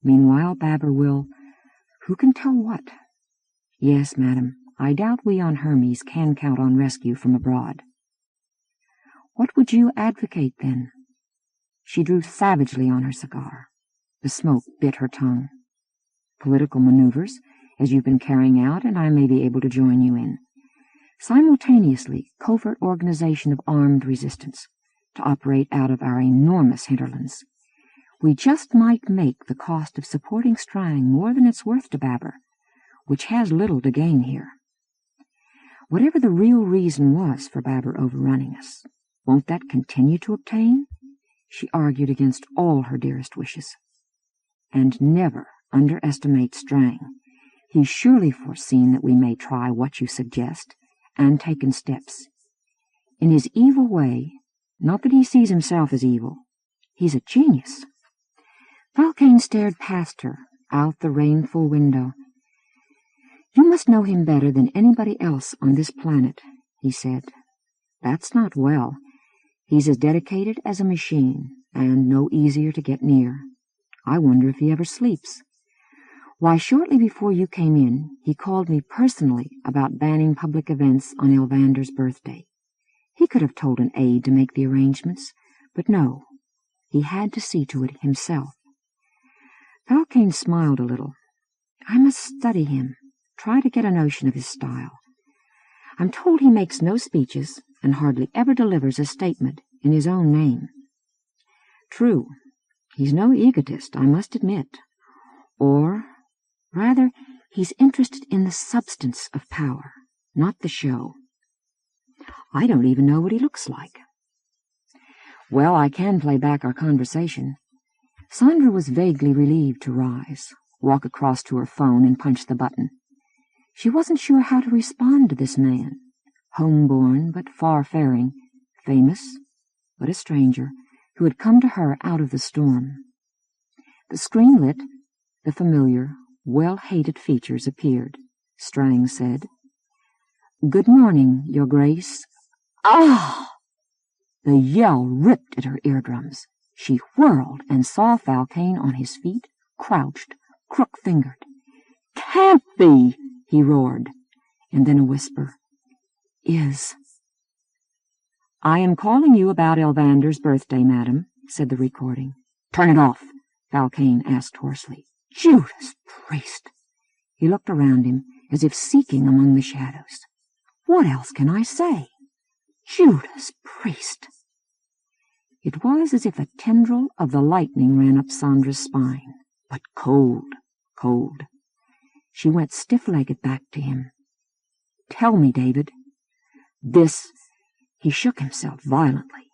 Meanwhile, Babur will, who can tell what? Yes, madam, I doubt we on Hermes can count on rescue from abroad. What would you advocate, then? She drew savagely on her cigar. The smoke bit her tongue. Political maneuvers, as you've been carrying out, and I may be able to join you in. Simultaneously, covert organization of armed resistance, to operate out of our enormous hinterlands. We just might make the cost of supporting Strang more than it's worth to Babur, which has little to gain here. Whatever the real reason was for Babur overrunning us, won't that continue to obtain? She argued against all her dearest wishes. And never underestimate Strang. He's surely foreseen that we may try what you suggest, and taken steps. In his evil way, not that he sees himself as evil, he's a genius. Falcane stared past her, out the rainful window. You must know him better than anybody else on this planet, he said. That's not well. He's as dedicated as a machine, and no easier to get near. I wonder if he ever sleeps. Why, shortly before you came in, he called me personally about banning public events on Elvander's birthday. He could have told an aide to make the arrangements, but no, he had to see to it himself. Falcane smiled a little. I must study him, try to get a notion of his style. I'm told he makes no speeches and hardly ever delivers a statement in his own name. True, he's no egotist, I must admit. Or, rather, he's interested in the substance of power, not the show. I don't even know what he looks like. Well, I can play back our conversation. Sandra was vaguely relieved to rise, walk across to her phone and punch the button. She wasn't sure how to respond to this man, home-born but far-faring, famous but a stranger, who had come to her out of the storm. The screen lit, the familiar, well-hated features appeared. Strang said, Good morning, Your Grace. Ah! The yell ripped at her eardrums. She whirled and saw Falcane on his feet, crouched, crook-fingered. Can't be, he roared, and then a whisper. Is. I am calling you about Elvander's birthday, madam, said the recording. Turn it off, Falcane asked hoarsely. Judas Priest! He looked around him as if seeking among the shadows. What else can I say? Judas Priest! It was as if a tendril of the lightning ran up Sandra's spine, but cold, cold. She went stiff-legged back to him. Tell me, David. This... He shook himself violently.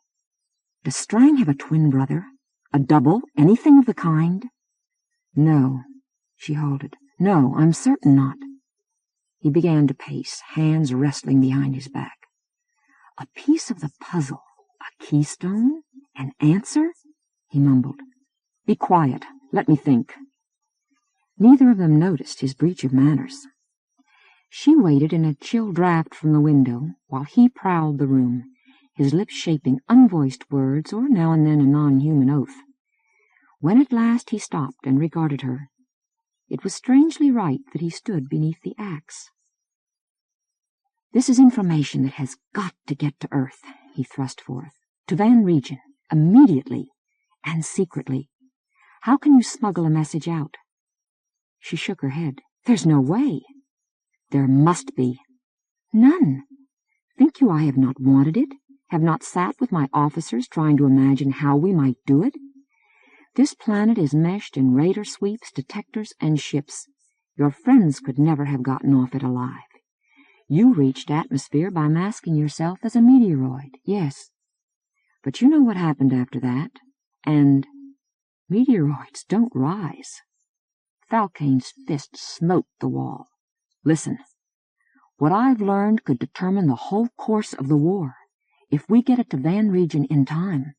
Does Strang have a twin brother? A double? Anything of the kind? No, she halted. No, I'm certain not. He began to pace, hands wrestling behind his back. A piece of the puzzle, a keystone, an answer? He mumbled. Be quiet. Let me think. Neither of them noticed his breach of manners. She waited in a chill draught from the window while he prowled the room, his lips shaping unvoiced words or now and then a non-human oath. When at last he stopped and regarded her, It was strangely right that he stood beneath the axe. "This is information that has got to get to Earth," he thrust forth. "To Van Region, immediately, and secretly. How can you smuggle a message out?" She shook her head. "There's no way." "There must be." "None. Think you I have not wanted it? Have not sat with my officers trying to imagine how we might do it? This planet is meshed in radar sweeps, detectors, and ships. Your friends could never have gotten off it alive. You reached atmosphere by masking yourself as a meteoroid, yes. But you know what happened after that. And meteoroids don't rise." Falcane's fist smote the wall. "Listen. What I've learned could determine the whole course of the war, if we get it to Van Region in time.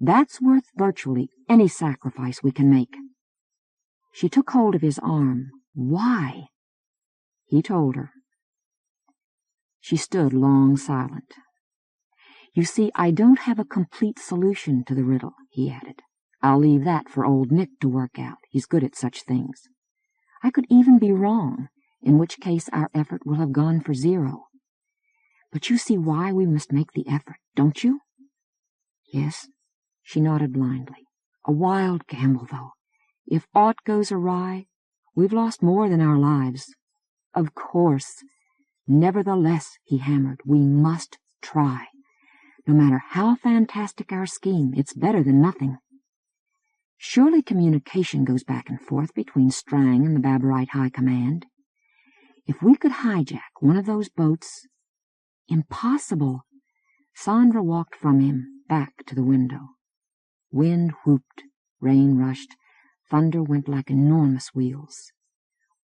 That's worth virtually any sacrifice we can make." She took hold of his arm. "Why?" He told her. She stood long silent. "You see, I don't have a complete solution to the riddle," he added. "I'll leave that for old Nick to work out. He's good at such things. I could even be wrong, in which case our effort will have gone for zero. But you see why we must make the effort, don't you?" "Yes." She nodded blindly. "A wild gamble, though. If aught goes awry, we've lost more than our lives." "Of course. Nevertheless," he hammered, "we must try. No matter how fantastic our scheme, it's better than nothing. Surely communication goes back and forth between Strang and the Babarite High Command. If we could hijack one of those boats—" "Impossible." Sandra walked from him, back to the window. Wind whooped, rain rushed, thunder went like enormous wheels.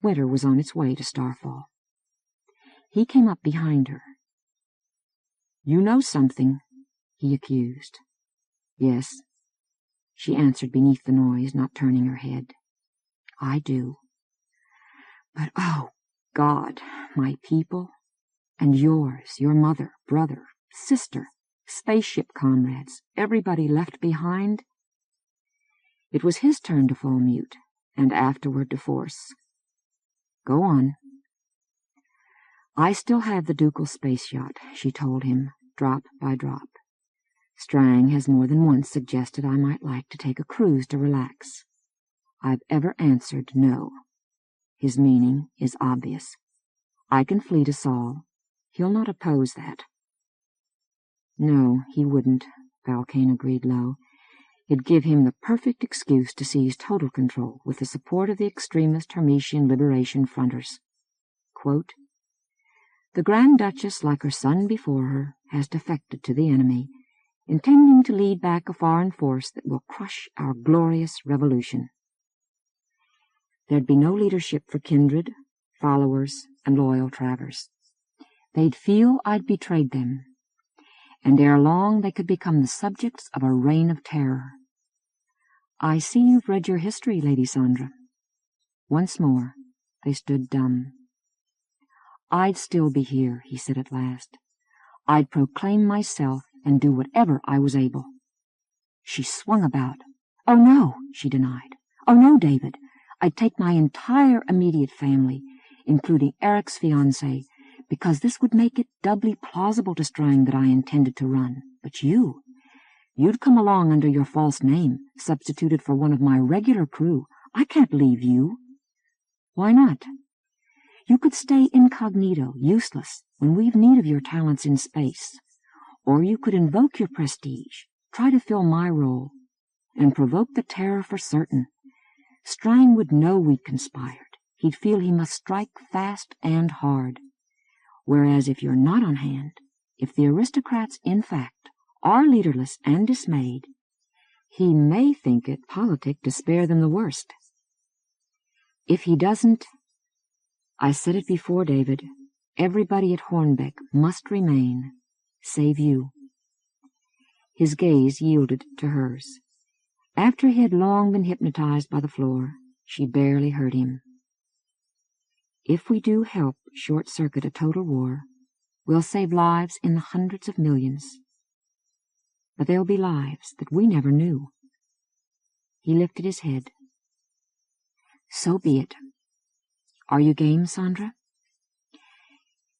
Winter was on its way to Starfall. He came up behind her. "You know something," he accused. "Yes." She answered beneath the noise, not turning her head. "I do. But, oh, God, my people, and yours, your mother, brother, sister, spaceship comrades, everybody left behind." It was his turn to fall mute, and afterward to force. "Go on." "I still have the ducal space yacht," she told him, drop by drop. "Strang has more than once suggested I might like to take a cruise to relax. I've ever answered no. His meaning is obvious. I can flee to Sol. He'll not oppose that." "No, he wouldn't," Falcane agreed low. "It'd give him the perfect excuse to seize total control with the support of the extremist Hermetian Liberation Fronters. Quote, the Grand Duchess, like her son before her, has defected to the enemy, intending to lead back a foreign force that will crush our glorious revolution. There'd be no leadership for kindred, followers, and loyal Travers. They'd feel I'd betrayed them, and ere long they could become the subjects of a reign of terror. I see you've read your history, Lady Sandra." Once more they stood dumb. "I'd still be here," he said at last. "I'd proclaim myself and do whatever I was able." She swung about. "Oh, no," she denied. "Oh, no, David. I'd take my entire immediate family, including Eric's fiancée, because this would make it doubly plausible to Strang that I intended to run. But you'd come along under your false name, substituted for one of my regular crew. I can't leave you." "Why not?" "You could stay incognito, useless, when we've need of your talents in space. Or you could invoke your prestige, try to fill my role, and provoke the terror for certain. Strang would know we'd conspired. He'd feel he must strike fast and hard. Whereas if you're not on hand, if the aristocrats, in fact, are leaderless and dismayed, he may think it politic to spare them the worst. If he doesn't, I said it before, David, everybody at Hornbeck must remain, save you." His gaze yielded to hers. After he had long been hypnotized by the floor, she barely heard him. "If we do help short-circuit a total war, we'll save lives in the hundreds of millions. But there'll be lives that we never knew." He lifted his head. "So be it. Are you game, Sandra?"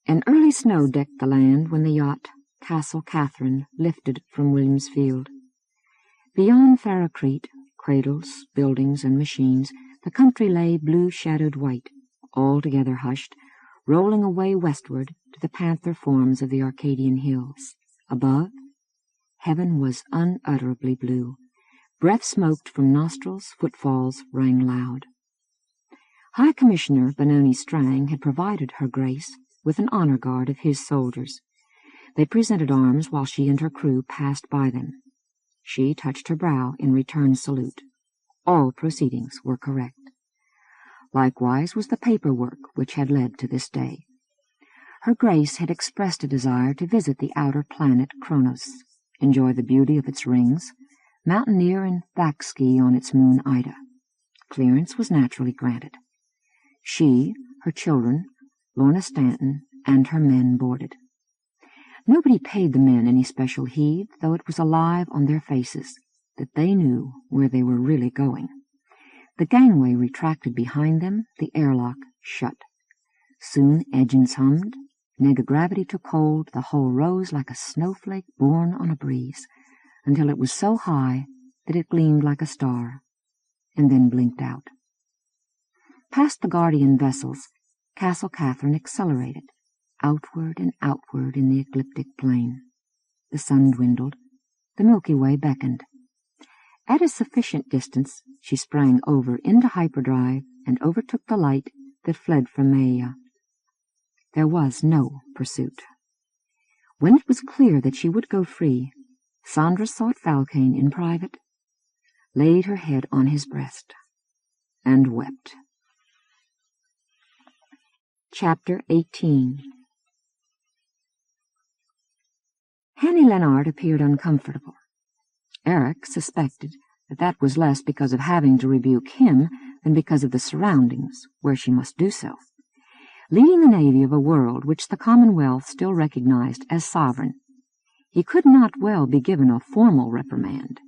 An early snow decked the land when the yacht Castle Catherine lifted from Williams Field. Beyond Farracrete, cradles, buildings, and machines, the country lay blue-shadowed white, altogether hushed, rolling away westward to the panther forms of the Arcadian hills. Above, heaven was unutterably blue. Breath smoked from nostrils, footfalls rang loud. High Commissioner Benoni Strang had provided Her Grace with an honor guard of his soldiers. They presented arms while she and her crew passed by them. She touched her brow in return salute. All proceedings were correct. Likewise was the paperwork which had led to this day. Her Grace had expressed a desire to visit the outer planet Kronos, enjoy the beauty of its rings, mountaineer and back-ski on its moon Ida. Clearance was naturally granted. She, her children, Lorna Stanton, and her men boarded. Nobody paid the men any special heed, though it was alive on their faces that they knew where they were really going. The gangway retracted behind them, the airlock shut. Soon engines hummed, negagravity took hold, the hull rose like a snowflake borne on a breeze, until it was so high that it gleamed like a star, and then blinked out. Past the Guardian vessels, Castle Catherine accelerated, outward and outward in the ecliptic plain. The sun dwindled. The Milky Way beckoned. At a sufficient distance, she sprang over into hyperdrive and overtook the light that fled from Maia. There was no pursuit. When it was clear that she would go free, Sandra sought Falcane in private, laid her head on his breast, and wept. Chapter 18. Hanny Leonard appeared uncomfortable. Eric suspected that that was less because of having to rebuke him than because of the surroundings where she must do so. Leading the navy of a world which the Commonwealth still recognized as sovereign, he could not well be given a formal reprimand.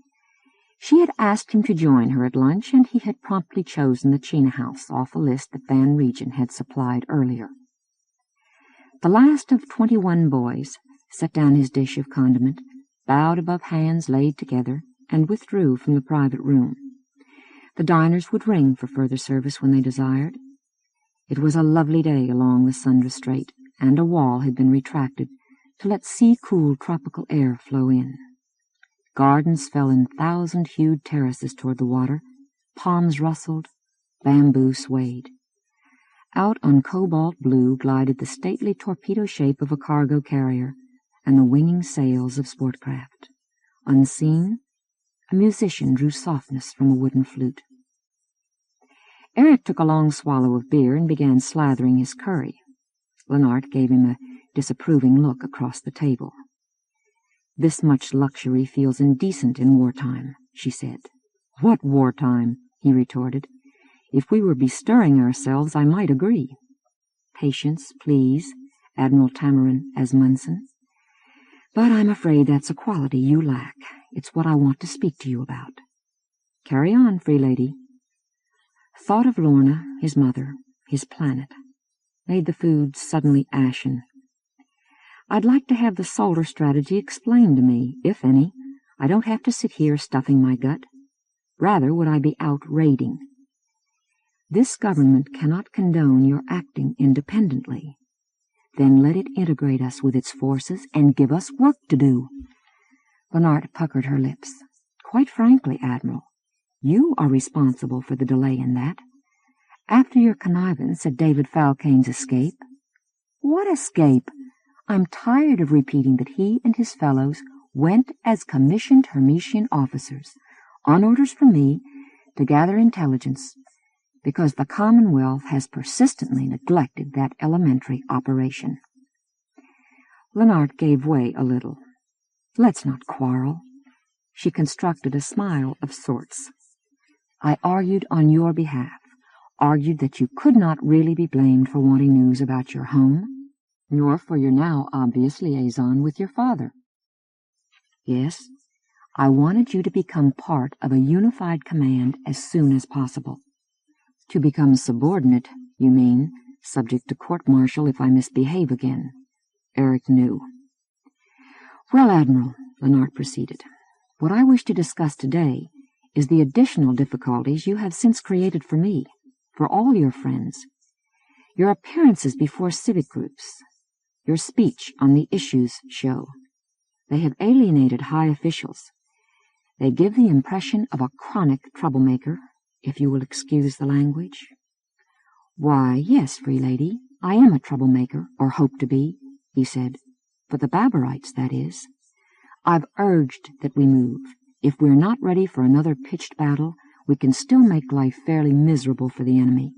She had asked him to join her at lunch, and he had promptly chosen the China House off a list that Van Regen had supplied earlier. The last of 21 boys set down his dish of condiment, bowed above hands laid together, and withdrew from the private room. The diners would ring for further service when they desired. It was a lovely day along the Sundra Strait, and a wall had been retracted to let sea-cool tropical air flow in. Gardens fell in thousand-hued terraces toward the water, palms rustled, bamboo swayed. Out on cobalt blue glided the stately torpedo shape of a cargo carrier and the winging sails of sportcraft. Unseen, a musician drew softness from a wooden flute. Eric took a long swallow of beer and began slathering his curry. Lennart gave him a disapproving look across the table. "This much luxury feels indecent in wartime," she said. "What wartime?" he retorted. "If we were bestirring ourselves, I might agree." "Patience, please, Admiral Tamarin Asmundsen. But I'm afraid that's a quality you lack. It's what I want to speak to you about." "Carry on, free lady." Thought of Lorna, his mother, his planet, made the food suddenly ashen. "I'd like to have the solar strategy explained to me, if any. I don't have to sit here stuffing my gut. Rather would I be out raiding. This government cannot condone your acting independently. Then let it integrate us with its forces and give us work to do." Lennart puckered her lips. "Quite frankly, Admiral, you are responsible for the delay in that. After your connivance at David Falcane's escape—" "What escape? I'm tired of repeating that he and his fellows went as commissioned Hermetian officers, on orders from me, to gather intelligence, because the Commonwealth has persistently neglected that elementary operation." Lennart gave way a little. "Let's not quarrel." She constructed a smile of sorts. "I argued on your behalf, argued that you could not really be blamed for wanting news about your home, nor for your now obvious liaison with your father. Yes, I wanted you to become part of a unified command as soon as possible. To become subordinate You mean, subject to court-martial if I misbehave again. Eric knew. Well, Admiral, Lenart proceeded, what I wish to discuss today is the additional difficulties you have since created for me, for all your friends. Your appearances before civic groups, your speech on the issues show. They have alienated high officials. They give the impression of a chronic troublemaker, if you will excuse the language. Why, yes, free lady, I am a troublemaker, or hope to be, he said. For the Baburites, that is. I've urged that we move. If we're not ready for another pitched battle, we can still make life fairly miserable for the enemy.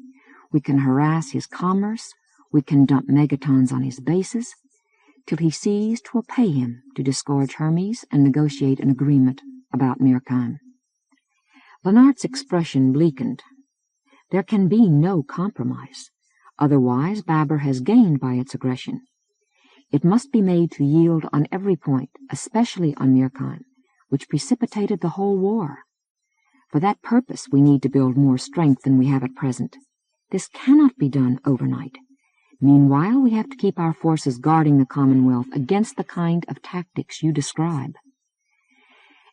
We can harass his commerce, we can dump megatons on his bases, till he sees 'twill pay him to disgorge Hermes and negotiate an agreement about Mirkheim. Lenart's expression bleakened. There can be no compromise. Otherwise, Babur has gained by its aggression. It must be made to yield on every point, especially on Mirkheim, which precipitated the whole war. For that purpose we need to build more strength than we have at present. This cannot be done overnight. Meanwhile, we have to keep our forces guarding the Commonwealth against the kind of tactics you describe.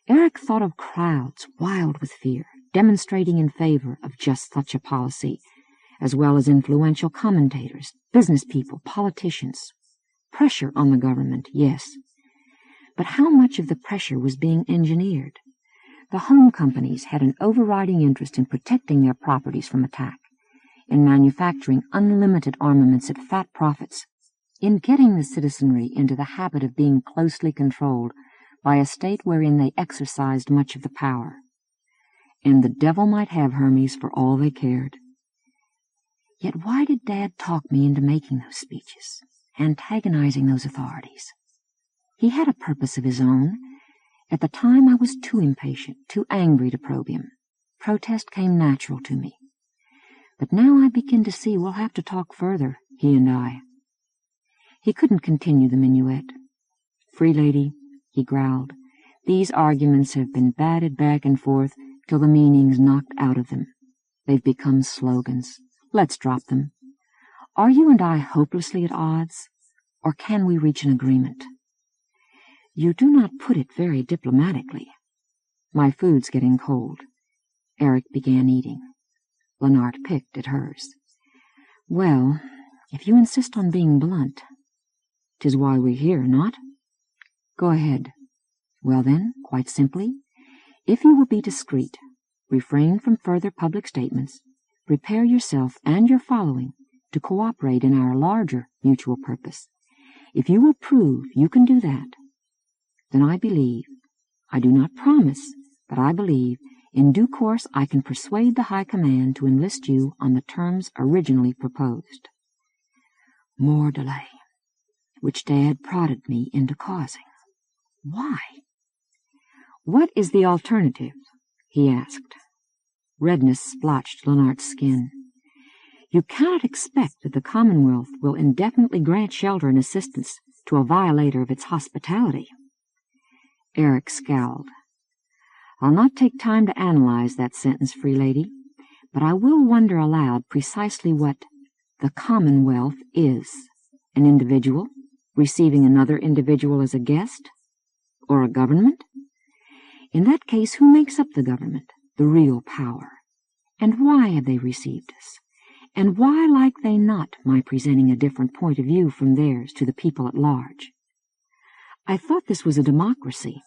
Eric thought of crowds wild with fear, demonstrating in favor of just such a policy, as well as influential commentators, business people, politicians. Pressure on the government, yes. But how much of the pressure was being engineered? The home companies had an overriding interest in protecting their properties from attack, in manufacturing unlimited armaments at fat profits, in getting the citizenry into the habit of being closely controlled by a state wherein they exercised much of the power. And the devil might have Hermes for all they cared. Yet why did Dad talk me into making those speeches, antagonizing those authorities? He had a purpose of his own. At the time I was too impatient, too angry to probe him. Protest came natural to me. But now I begin to see we'll have to talk further, he and I. He couldn't continue the minuet. Free lady, he growled, these arguments have been batted back and forth till the meaning's knocked out of them. They've become slogans. Let's drop them. Are you and I hopelessly at odds, or can we reach an agreement? You do not put it very diplomatically. My food's getting cold. Eric began eating. Lenart picked at hers. Well, if you insist on being blunt, 'tis why we're here, not? Go ahead. Well then, quite simply, if you will be discreet, refrain from further public statements, prepare yourself and your following to cooperate in our larger mutual purpose. If you will prove you can do that, then I believe, I do not promise, but I believe, in due course I can persuade the High Command to enlist you on the terms originally proposed. More delay, which Dad prodded me into causing. Why? What is the alternative? He asked. Redness splotched Lenart's skin. You cannot expect that the Commonwealth will indefinitely grant shelter and assistance to a violator of its hospitality. Eric scowled. I'll not take time to analyze that sentence, free lady, but I will wonder aloud precisely what the Commonwealth is. An individual receiving another individual as a guest? Or a government? In that case, who makes up the government, the real power? And why have they received us? And why like they not my presenting a different point of view from theirs to the people at large? I thought this was a democracy.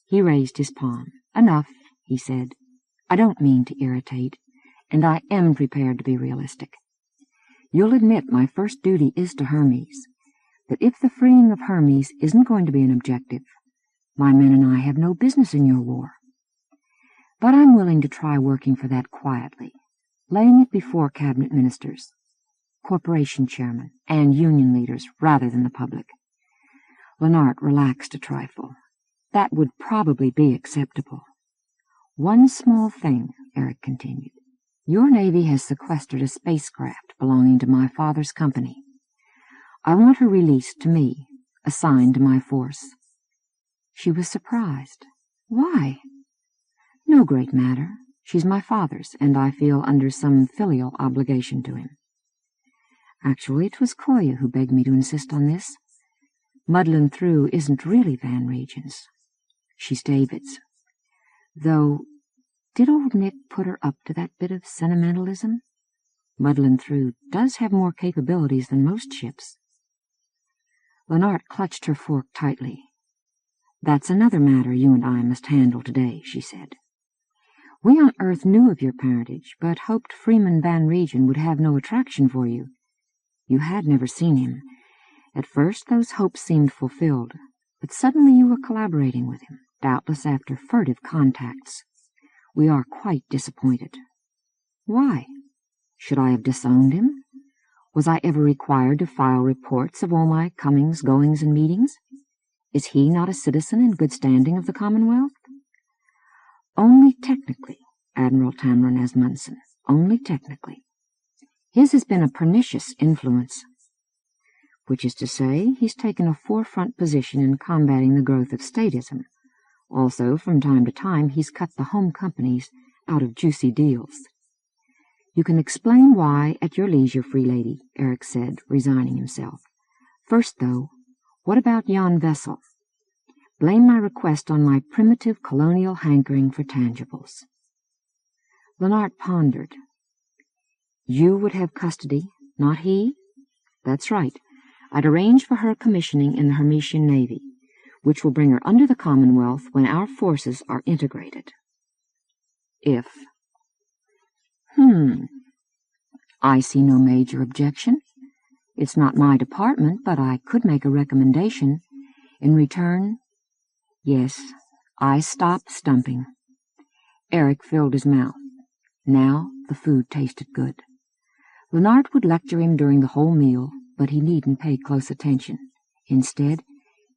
He raised his palm. Enough, he said. I don't mean to irritate, and I am prepared to be realistic. You'll admit my first duty is to Hermes, but if the freeing of Hermes isn't going to be an objective, my men and I have no business in your war. But I'm willing to try working for that quietly, laying it before cabinet ministers, corporation chairmen, and union leaders rather than the public. Lenart relaxed a trifle. That would probably be acceptable. One small thing, Eric continued. Your Navy has sequestered a spacecraft belonging to my father's company. I want her released to me, assigned to my force. She was surprised. Why? No great matter. She's my father's, and I feel under some filial obligation to him. Actually, it was Koya who begged me to insist on this. Muddlin' Through isn't really Van Regen's. She's David's. Though, did old Nick put her up to that bit of sentimentalism? Muddlin' Through does have more capabilities than most ships. Lennart clutched her fork tightly. That's another matter you and I must handle today, she said. We on Earth knew of your parentage, but hoped Freeman Van Regen would have no attraction for you. You had never seen him. At first those hopes seemed fulfilled, but suddenly you were collaborating with him, doubtless after furtive contacts. We are quite disappointed. Why? Should I have disowned him? Was I ever required to file reports of all my comings, goings, and meetings? Is he not a citizen in good standing of the Commonwealth? Only technically, Admiral Tamron Asmundsen, only technically. His has been a pernicious influence, which is to say, he's taken a forefront position in combating the growth of statism. Also, from time to time, he's cut the home companies out of juicy deals. You can explain why at your leisure, free lady, Eric said, resigning himself. First, though, what about yon vessel? Blame my request on my primitive colonial hankering for tangibles. Lennart pondered. You would have custody, not he? That's right. I'd arrange for her commissioning in the Hermetian Navy, which will bring her under the Commonwealth when our forces are integrated. If. I see no major objection. It's not my department, but I could make a recommendation. In return, yes, I stop stumping. Eric filled his mouth. Now the food tasted good. Lennart would lecture him during the whole meal, but he needn't pay close attention. Instead,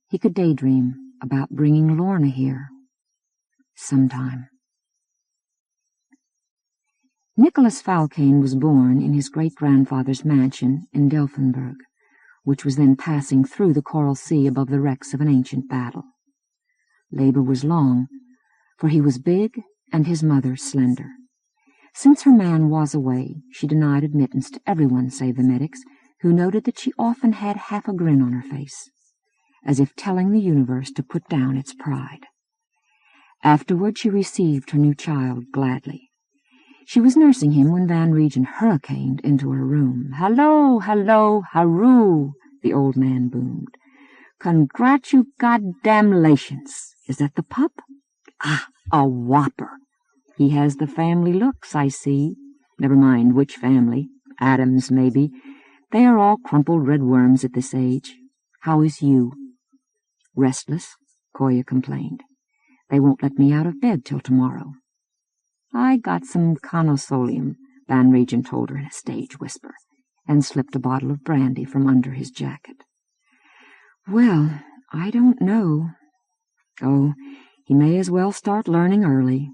he could daydream about bringing Lorna here. Sometime. Nicholas Falcane was born in his great-grandfather's mansion in Delfenburg, which was then passing through the Coral Sea above the wrecks of an ancient battle. Labor was long, for he was big and his mother slender. Since her man was away, she denied admittance to everyone save the medics, who noted that she often had half a grin on her face, as if telling the universe to put down its pride. Afterward she received her new child gladly. She was nursing him when Van Regen hurricaned into her room. "Hello, hello, haroo," the old man boomed. "Congratulations. Is that the pup? Ah, a whopper. He has the family looks, I see. Never mind which family. Adams, maybe. They are all crumpled red worms at this age. How is you?" "Restless," Koya complained. "They won't let me out of bed till tomorrow." "I got some conosolium," Van Regen told her in a stage whisper, and slipped a bottle of brandy from under his jacket. "Well, I don't know." "Oh, he may as well start learning early."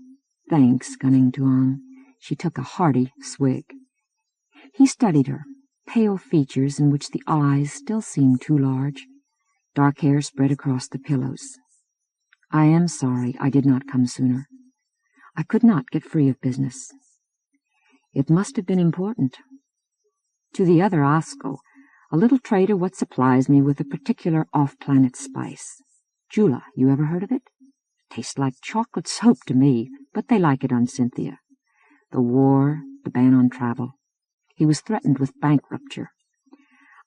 "Thanks, Gunning Tuong." She took a hearty swig. He studied her, pale features in which the eyes still seemed too large, dark hair spread across the pillows. "I am sorry I did not come sooner. I could not get free of business." "It must have been important." "To the other Osco, a little trader what supplies me with a particular off-planet spice. Jula, you ever heard of it? Tastes like chocolate soap to me, but they like it on Cynthia. The war, the ban on travel. He was threatened with bankruptcy.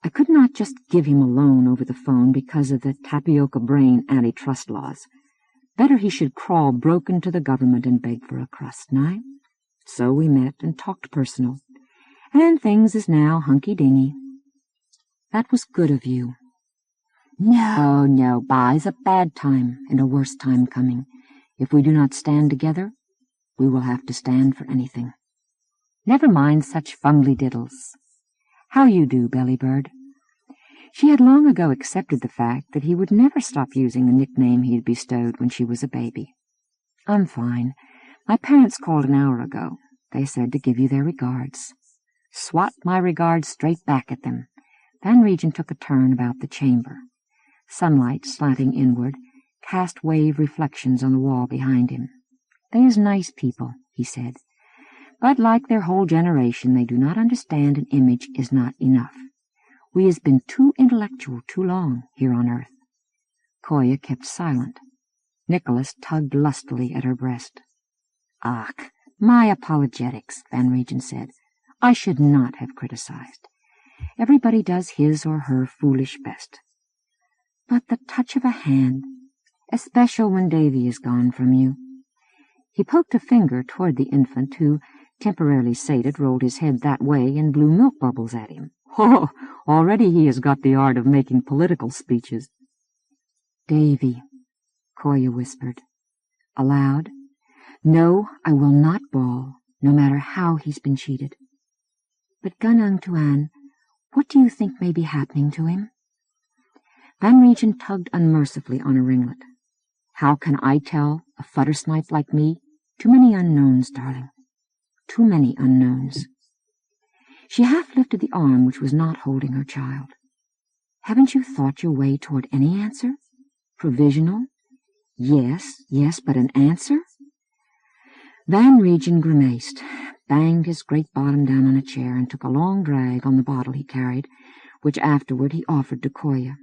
I could not just give him a loan over the phone because of the tapioca brain antitrust laws. Better he should crawl broken to the government and beg for a crust, nigh. So we met and talked personal, and things is now hunky-dinky." "That was good of you." No, buy's a bad time and a worse time coming. If we do not stand together, we will have to stand for anything. Never mind such fumbly diddles. How you do, Bellybird?" She had long ago accepted the fact that he would never stop using the nickname he had bestowed when she was a baby. "I'm fine. My parents called an hour ago. They said to give you their regards." "Swat my regards straight back at them." Van Regen took a turn about the chamber. Sunlight, slanting inward, cast wave reflections on the wall behind him. "They is nice people," he said, "but like their whole generation, they do not understand an image is not enough. We has been too intellectual too long here on earth." Koya kept silent. Nicholas tugged lustily at her breast. "Ach, my apologetics," Van Regen said. "I should not have criticized. Everybody does his or her foolish best. But the touch of a hand, especially when Davy is gone from you." He poked a finger toward the infant, who, temporarily sated, rolled his head that way and blew milk bubbles at him. "Oh, already he has got the art of making political speeches." "Davy," Koya whispered. Aloud, "No, I will not bawl, no matter how he's been cheated. But Gunung Tuan, what do you think may be happening to him?" Van Regen tugged unmercifully on a ringlet. "How can I tell, a futtersnipe like me? Too many unknowns, darling. Too many unknowns." She half lifted the arm which was not holding her child. "Haven't you thought your way toward any answer? Provisional? Yes, but an answer?" Van Regen grimaced, banged his great bottom down on a chair, and took a long drag on the bottle he carried, which afterward he offered to Koya.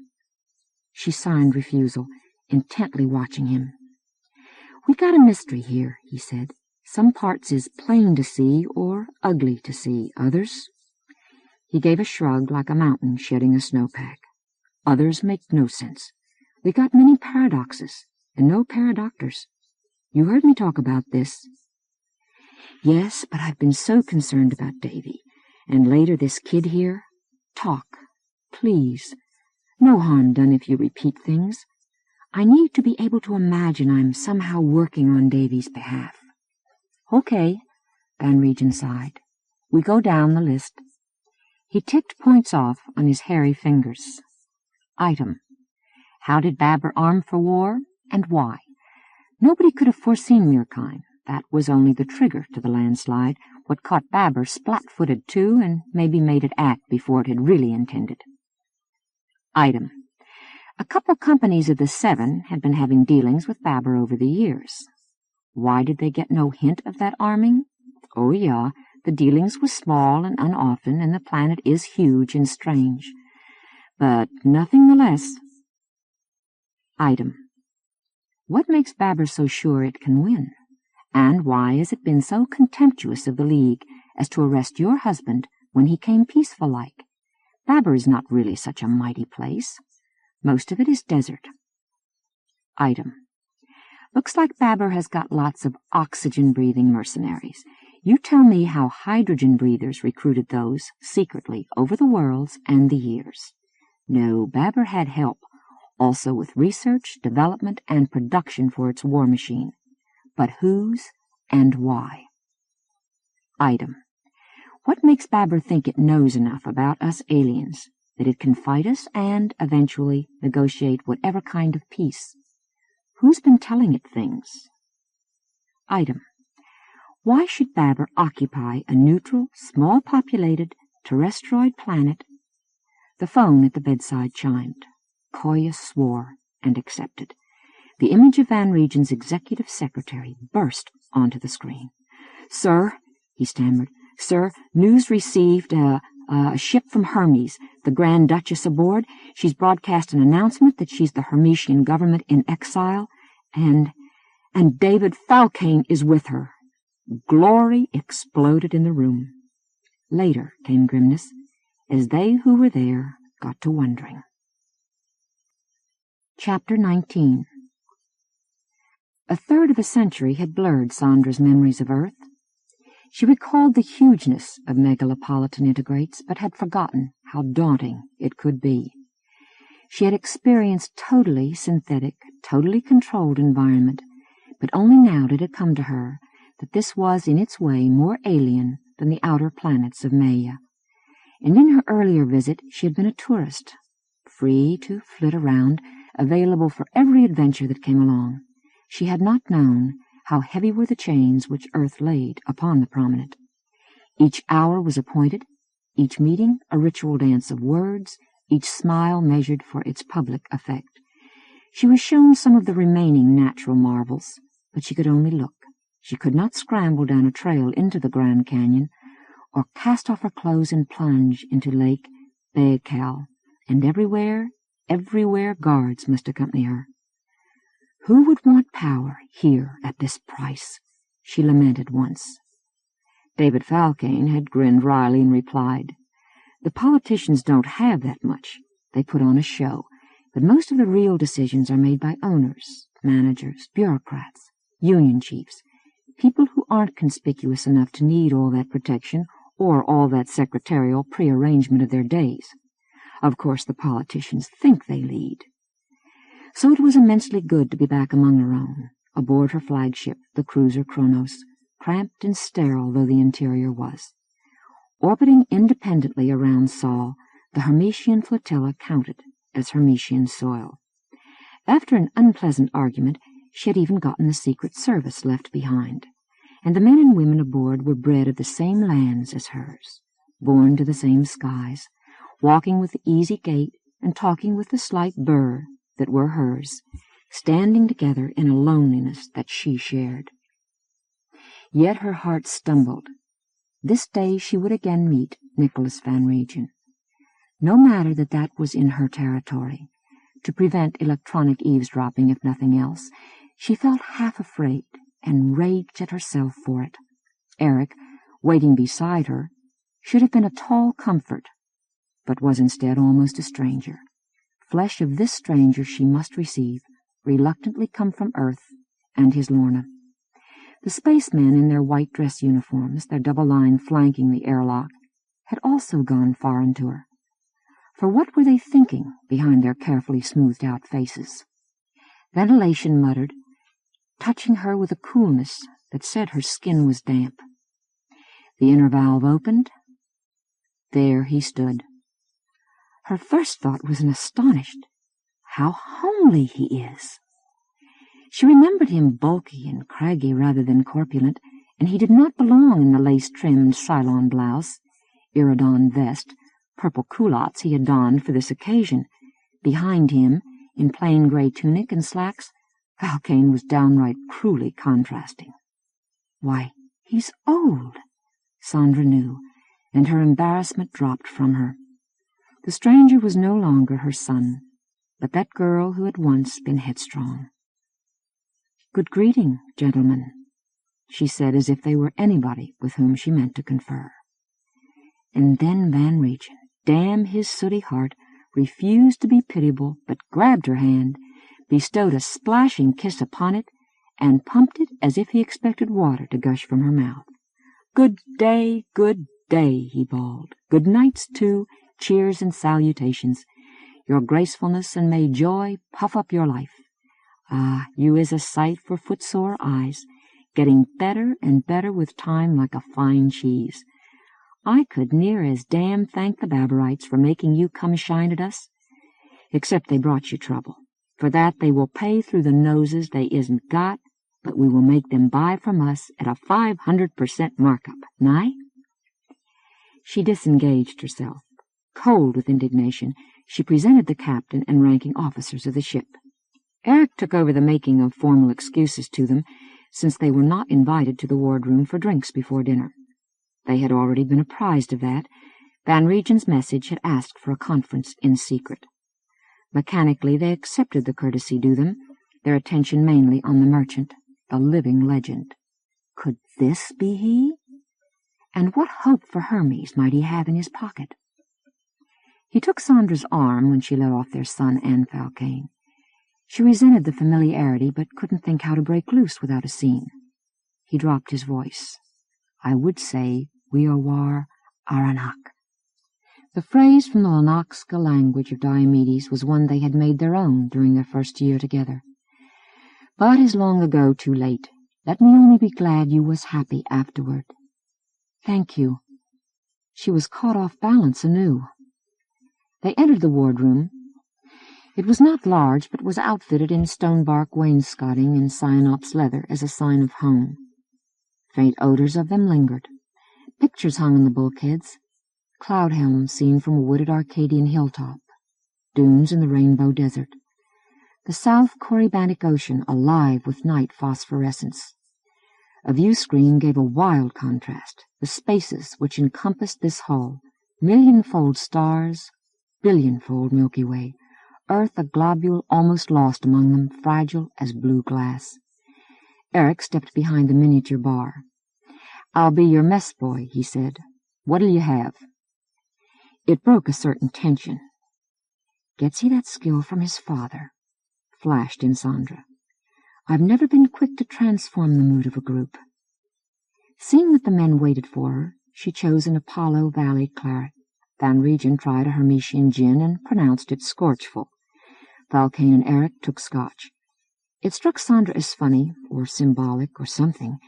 She signed refusal, intently watching him. "We got a mystery here," he said. "Some parts is plain to see or ugly to see. Others—" He gave a shrug like a mountain shedding a snowpack. "Others make no sense. We got many paradoxes, and no paradoctors. You heard me talk about this." "Yes, but I've been so concerned about Davy, and later this kid here. Talk, please. No harm done if you repeat things. I need to be able to imagine I'm somehow working on Davy's behalf." "Okay," Van Regen sighed. "We go down the list." He ticked points off on his hairy fingers. Item: How did Babber arm for war, and why? Nobody could have foreseen Mirkheim. That was only the trigger to the landslide, what caught Babber splat-footed too, and maybe made it act before it had really intended. Item: A couple companies of the 7 had been having dealings with Babber over the years. Why did they get no hint of that arming? Oh, yeah, the dealings was small and unoften, and the planet is huge and strange. But nothing the less. Item: What makes Babber so sure it can win? And why has it been so contemptuous of the League as to arrest your husband when he came peaceful-like? Babber is not really such a mighty place. Most of it is desert. Item: Looks like Babber has got lots of oxygen-breathing mercenaries. You tell me how hydrogen breathers recruited those, secretly, over the worlds and the years. No, Babber had help, also with research, development, and production for its war machine. But whose and why? Item: What makes Babber think it knows enough about us aliens, that it can fight us and, eventually, negotiate whatever kind of peace? Who's been telling it things? Item: Why should Babber occupy a neutral, small-populated, terrestroid planet? The phone at the bedside chimed. Koya swore and accepted. The image of Van Regen's executive secretary burst onto the screen. "Sir," he stammered, "sir, news received, a ship from Hermes, the Grand Duchess aboard. She's broadcast an announcement that she's the Hermetian government in exile, and David Falcane is with her." Glory exploded in the room. Later came grimness, as they who were there got to wondering. Chapter 19. A third of a century had blurred Sandra's memories of Earth. She recalled the hugeness of megalopolitan integrates, but had forgotten how daunting it could be. She had experienced totally synthetic, totally controlled environment, but only now did it come to her that this was in its way more alien than the outer planets of Maya. And in her earlier visit she had been a tourist, free to flit around, available for every adventure that came along. She had not known how heavy were the chains which Earth laid upon the prominent. Each hour was appointed, each meeting a ritual dance of words, each smile measured for its public effect. She was shown some of the remaining natural marvels, but she could only look. She could not scramble down a trail into the Grand Canyon, or cast off her clothes and plunge into Lake Baikal, and everywhere guards must accompany her. Who would want power here at this price? She lamented once. David Falcane had grinned wryly and replied, "The politicians don't have that much. They put on a show, but most of the real decisions are made by owners, managers, bureaucrats, union chiefs, people who aren't conspicuous enough to need all that protection or all that secretarial prearrangement of their days. Of course, the politicians think they lead." So it was immensely good to be back among her own, aboard her flagship, the cruiser Kronos, cramped and sterile though the interior was. Orbiting independently around Sol, the Hermetian flotilla counted as Hermetian soil. After an unpleasant argument, she had even gotten the Secret Service left behind, and the men and women aboard were bred of the same lands as hers, born to the same skies, walking with the easy gait and talking with the slight burr that were hers, standing together in a loneliness that she shared. Yet her heart stumbled. This day she would again meet Nicholas Van Regen. No matter that that was in her territory. To prevent electronic eavesdropping, if nothing else, she felt half afraid and raged at herself for it. Eric, waiting beside her, should have been a tall comfort, but was instead almost a stranger. Flesh of this stranger she must receive, reluctantly come from Earth and his Lorna. The spacemen in their white dress uniforms, their double line flanking the airlock, had also gone far into her. For what were they thinking behind their carefully smoothed-out faces? Ventilation muttered, touching her with a coolness that said her skin was damp. The inner valve opened. There he stood. Her first thought was an astonished, "How homely he is!" She remembered him bulky and craggy rather than corpulent, and he did not belong in the lace-trimmed Cylon blouse, iridon vest, purple culottes he had donned for this occasion. Behind him, in plain gray tunic and slacks, Falcane was downright cruelly contrasting. "Why, he's old," Sandra knew, and her embarrassment dropped from her. The stranger was no longer her son, but that girl who had once been headstrong. "Good greeting, gentlemen," she said, as if they were anybody with whom she meant to confer. And then Van Regen, damn his sooty heart, refused to be pitiable, but grabbed her hand, bestowed a splashing kiss upon it, and pumped it as if he expected water to gush from her mouth. Good day," he bawled. "Good nights, too. Cheers and salutations. Your gracefulness and may joy puff up your life. Ah, you is a sight for footsore eyes, getting better and better with time like a fine cheese. I could near as damn thank the Baberites for making you come shine at us. Except they brought you trouble. For that they will pay through the noses they isn't got, but we will make them buy from us at a 500% markup. Nigh?" She disengaged herself. Cold with indignation, she presented the captain and ranking officers of the ship. Eric took over the making of formal excuses to them, since they were not invited to the wardroom for drinks before dinner. They had already been apprised of that. Van Regen's message had asked for a conference in secret. Mechanically they accepted the courtesy due them, their attention mainly on the merchant, the living legend. Could this be he? And what hope for Hermes might he have in his pocket? He took Sandra's arm when she let off their son and Falcane. She resented the familiarity, but couldn't think how to break loose without a scene. He dropped his voice. "I would say, we are war Aranak." The phrase from the Lenaxca language of Diomedes was one they had made their own during their first year together. "But is long ago too late. Let me only be glad you was happy afterward." "Thank you." She was caught off balance anew. They entered the wardroom. It was not large, but was outfitted in stonebark wainscoting and cyanops leather as a sign of home. Faint odors of them lingered. Pictures hung on the bulkheads, cloud helms seen from a wooded Arcadian hilltop, dunes in the rainbow desert, the South Corybantic Ocean alive with night phosphorescence. A view screen gave a wild contrast. The spaces which encompassed this hull, millionfold stars, billionfold Milky Way, Earth a globule almost lost among them, fragile as blue glass. Eric stepped behind the miniature bar. "I'll be your mess boy," he said. "What'll you have?" It broke a certain tension. "Gets he that skill from his father?" flashed in Sandra. "I've never been quick to transform the mood of a group." Seeing that the men waited for her, she chose an Apollo Valley claret. Van Regen tried a Hermetian gin and pronounced it scorchful. Falcane and Eric took Scotch. It struck Sandra as funny, or symbolic, or something,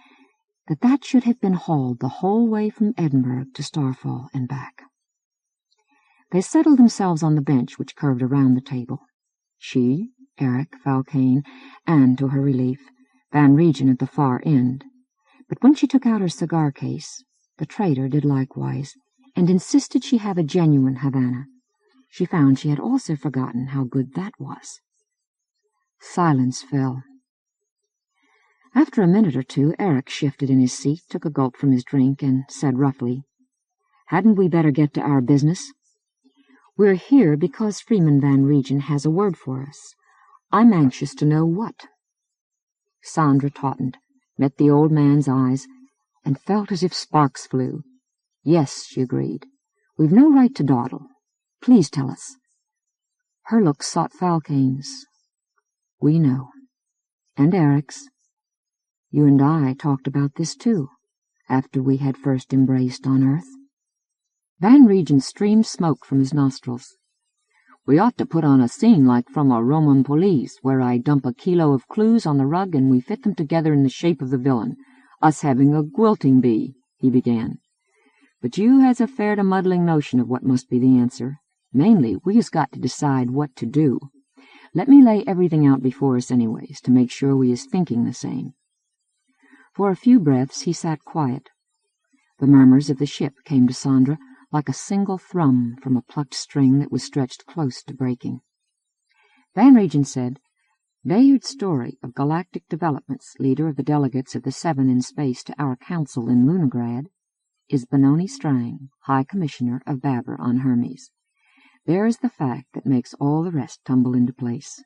that should have been hauled the whole way from Edinburgh to Starfall and back. They settled themselves on the bench which curved around the table. She, Eric, Falcane, and, to her relief, Van Regen at the far end. But when she took out her cigar case, the traitor did likewise, and insisted she have a genuine Havana. She found she had also forgotten how good that was. Silence fell. After a minute or two, Eric shifted in his seat, took a gulp from his drink, and said roughly, "Hadn't we better get to our business? We're here because Freeman Van Regen has a word for us. I'm anxious to know what." Sandra tautened, met the old man's eyes, and felt as if sparks flew. "Yes," she agreed. "We've no right to dawdle. Please tell us." Her look sought Falcane's. "We know. And Eric's. You and I talked about this too, after we had first embraced on Earth." Van Regen streamed smoke from his nostrils. "We ought to put on a scene like from a Roman police, where I dump a kilo of clues on the rug and we fit them together in the shape of the villain. Us having a quilting bee," he began. "But you has a fair to muddling notion of what must be the answer. Mainly, we has got to decide what to do. Let me lay everything out before us anyways, to make sure we is thinking the same." For a few breaths he sat quiet. The murmurs of the ship came to Sandra like a single thrum from a plucked string that was stretched close to breaking. Van Regen said, "Bayard's story of galactic developments, leader of the delegates of the Seven in space to our council in Lunagrad, is Benoni Strang, High Commissioner of Babur on Hermes. There is the fact that makes all the rest tumble into place."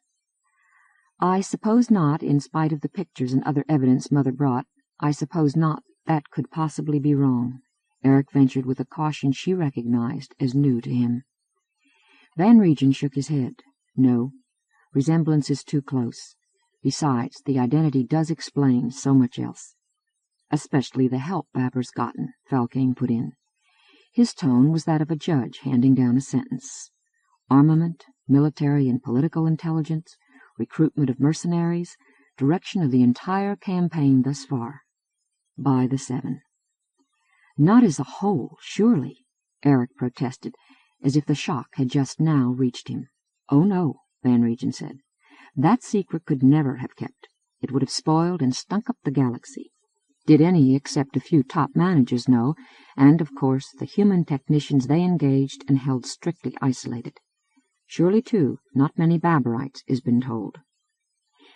"I suppose not, in spite of the pictures and other evidence Mother brought, I suppose not that could possibly be wrong," Eric ventured with a caution she recognized as new to him. Van Regen shook his head. "No, resemblance is too close. Besides, the identity does explain so much else." "Especially the help Babur's gotten," Falcane put in. His tone was that of a judge handing down a sentence. "Armament, military and political intelligence, recruitment of mercenaries, direction of the entire campaign thus far. By the Seven." "Not as a whole, surely," Eric protested, as if the shock had just now reached him. "Oh, no," Van Regen said. "That secret could never have kept. It would have spoiled and stunk up the galaxy. Did any except a few top managers know, and, of course, the human technicians they engaged and held strictly isolated. Surely, too, not many Baburites is been told."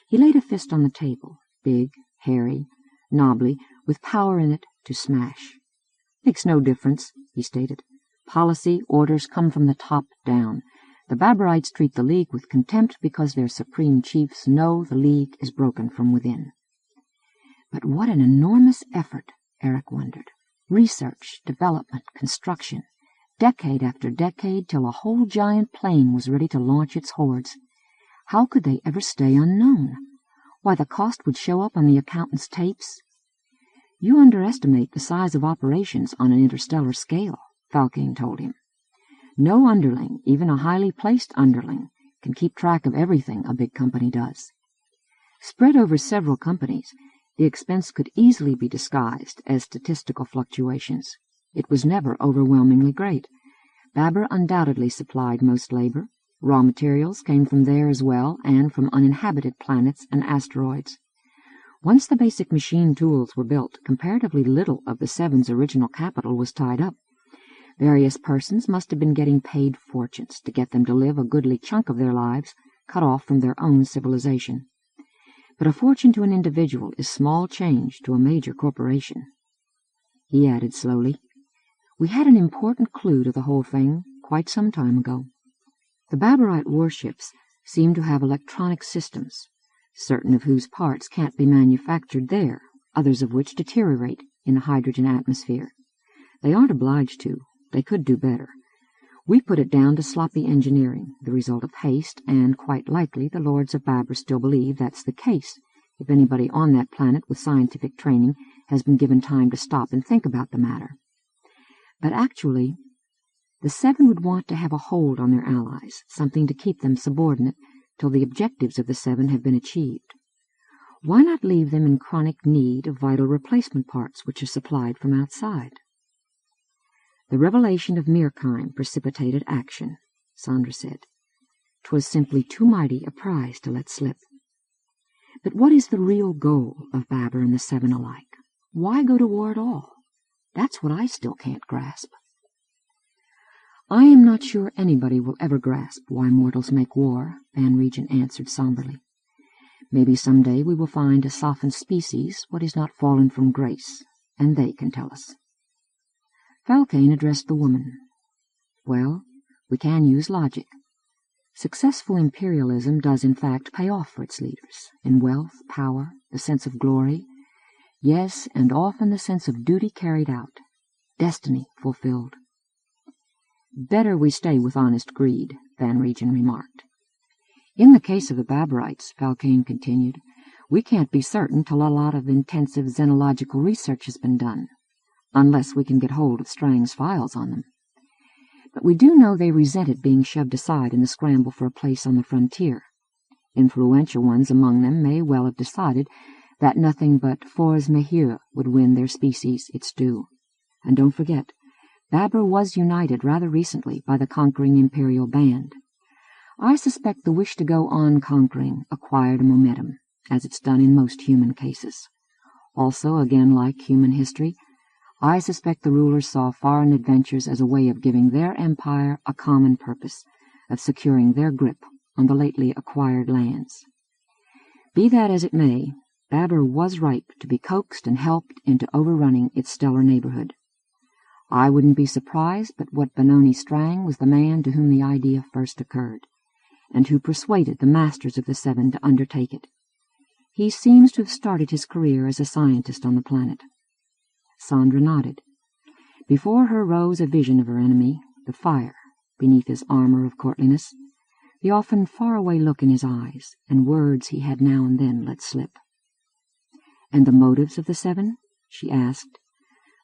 He laid a fist on the table, big, hairy, knobbly, with power in it to smash. "Makes no difference," he stated. "Policy, orders come from the top down. The Baburites treat the League with contempt because their supreme chiefs know the League is broken from within." But what an enormous effort, Eric wondered. Research, development, construction, decade after decade, till a whole giant plane was ready to launch its hordes. How could they ever stay unknown? Why, the cost would show up on the accountant's tapes. "You underestimate the size of operations on an interstellar scale," Falcane told him. "No underling, even a highly placed underling, can keep track of everything a big company does. Spread over several companies, the expense could easily be disguised as statistical fluctuations. It was never overwhelmingly great. Babur undoubtedly supplied most labor. Raw materials came from there as well, and from uninhabited planets and asteroids. Once the basic machine tools were built, comparatively little of the Seven's original capital was tied up. Various persons must have been getting paid fortunes to get them to live a goodly chunk of their lives cut off from their own civilization. But a fortune to an individual is small change to a major corporation. He added slowly, "We had an important clue to the whole thing quite some time ago. The Baberite warships seem to have electronic systems, certain of whose parts can't be manufactured there, others of which deteriorate in the hydrogen atmosphere. They aren't obliged to. They could do better. We put it down to sloppy engineering, the result of haste, and quite likely the lords of Baber still believe that's the case, if anybody on that planet with scientific training has been given time to stop and think about the matter. But actually, the Seven would want to have a hold on their allies, something to keep them subordinate till the objectives of the Seven have been achieved. Why not leave them in chronic need of vital replacement parts which are supplied from outside?" "The revelation of Mirkheim precipitated action," Sandra said. "'Twas simply too mighty a prize to let slip. But what is the real goal of Baber and the Seven alike? Why go to war at all? That's what I still can't grasp." "I am not sure anybody will ever grasp why mortals make war," Van Regent answered somberly. "Maybe some day we will find a softened species what is not fallen from grace, and they can tell us." Falcane addressed the woman. "Well, we can use logic. Successful imperialism does in fact pay off for its leaders, in wealth, power, the sense of glory, yes, and often the sense of duty carried out, destiny fulfilled." "Better we stay with honest greed," Van Regent remarked. "In the case of the Baberites," Falcane continued, "we can't be certain till a lot of intensive xenological research has been done, unless we can get hold of Strang's files on them. But we do know they resented being shoved aside in the scramble for a place on the frontier. Influential ones among them may well have decided that nothing but force majeure would win their species its due. And don't forget, Baber was united rather recently by the conquering imperial band. I suspect the wish to go on conquering acquired a momentum, as it's done in most human cases. Also, again like human history, I suspect the rulers saw foreign adventures as a way of giving their empire a common purpose, of securing their grip on the lately acquired lands. Be that as it may, Baber was ripe to be coaxed and helped into overrunning its stellar neighborhood. I wouldn't be surprised but what Benoni Strang was the man to whom the idea first occurred, and who persuaded the masters of the Seven to undertake it. He seems to have started his career as a scientist on the planet." Sandra nodded. Before her rose a vision of her enemy, the fire, beneath his armor of courtliness, the often far-away look in his eyes, and words he had now and then let slip. "And the motives of the Seven?" she asked,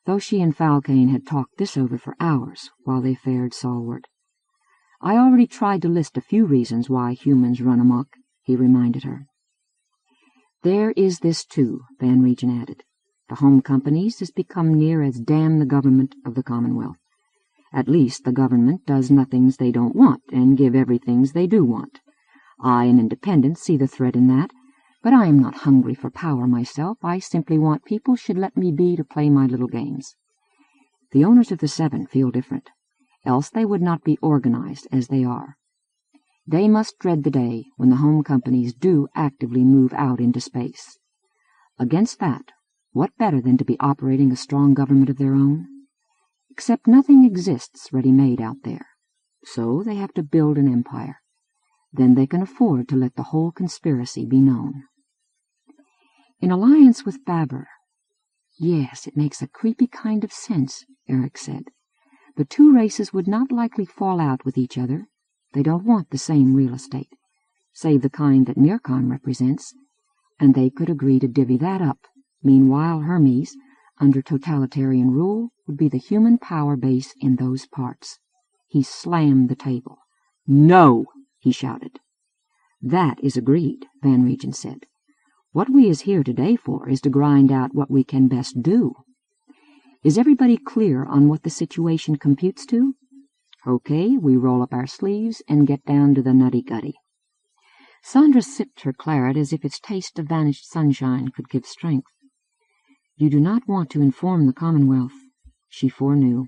though she and Falcane had talked this over for hours while they fared sawward. "I already tried to list a few reasons why humans run amok," he reminded her. "There is this, too," Van Regent added. "The home companies has become near as damn the government of the Commonwealth. At least the government does nothings they don't want and give everythings they do want. I, an independent, see the threat in that, but I am not hungry for power myself. I simply want people should let me be to play my little games. The owners of the Seven feel different, else they would not be organized as they are. They must dread the day when the home companies do actively move out into space. Against that, what better than to be operating a strong government of their own? Except nothing exists ready-made out there, so they have to build an empire. Then they can afford to let the whole conspiracy be known." "In alliance with Baber, yes, it makes a creepy kind of sense," Eric said. "The two races would not likely fall out with each other. They don't want the same real estate, save the kind that Mirkheim represents, and they could agree to divvy that up. Meanwhile, Hermes, under totalitarian rule, would be the human power base in those parts." He slammed the table. "No!" he shouted. "That is agreed," Van Regent said. "What we is here today for is to grind out what we can best do. Is everybody clear on what the situation computes to? Okay, we roll up our sleeves and get down to the nutty-gutty." Sandra sipped her claret as if its taste of vanished sunshine could give strength. "You do not want to inform the Commonwealth," she foreknew.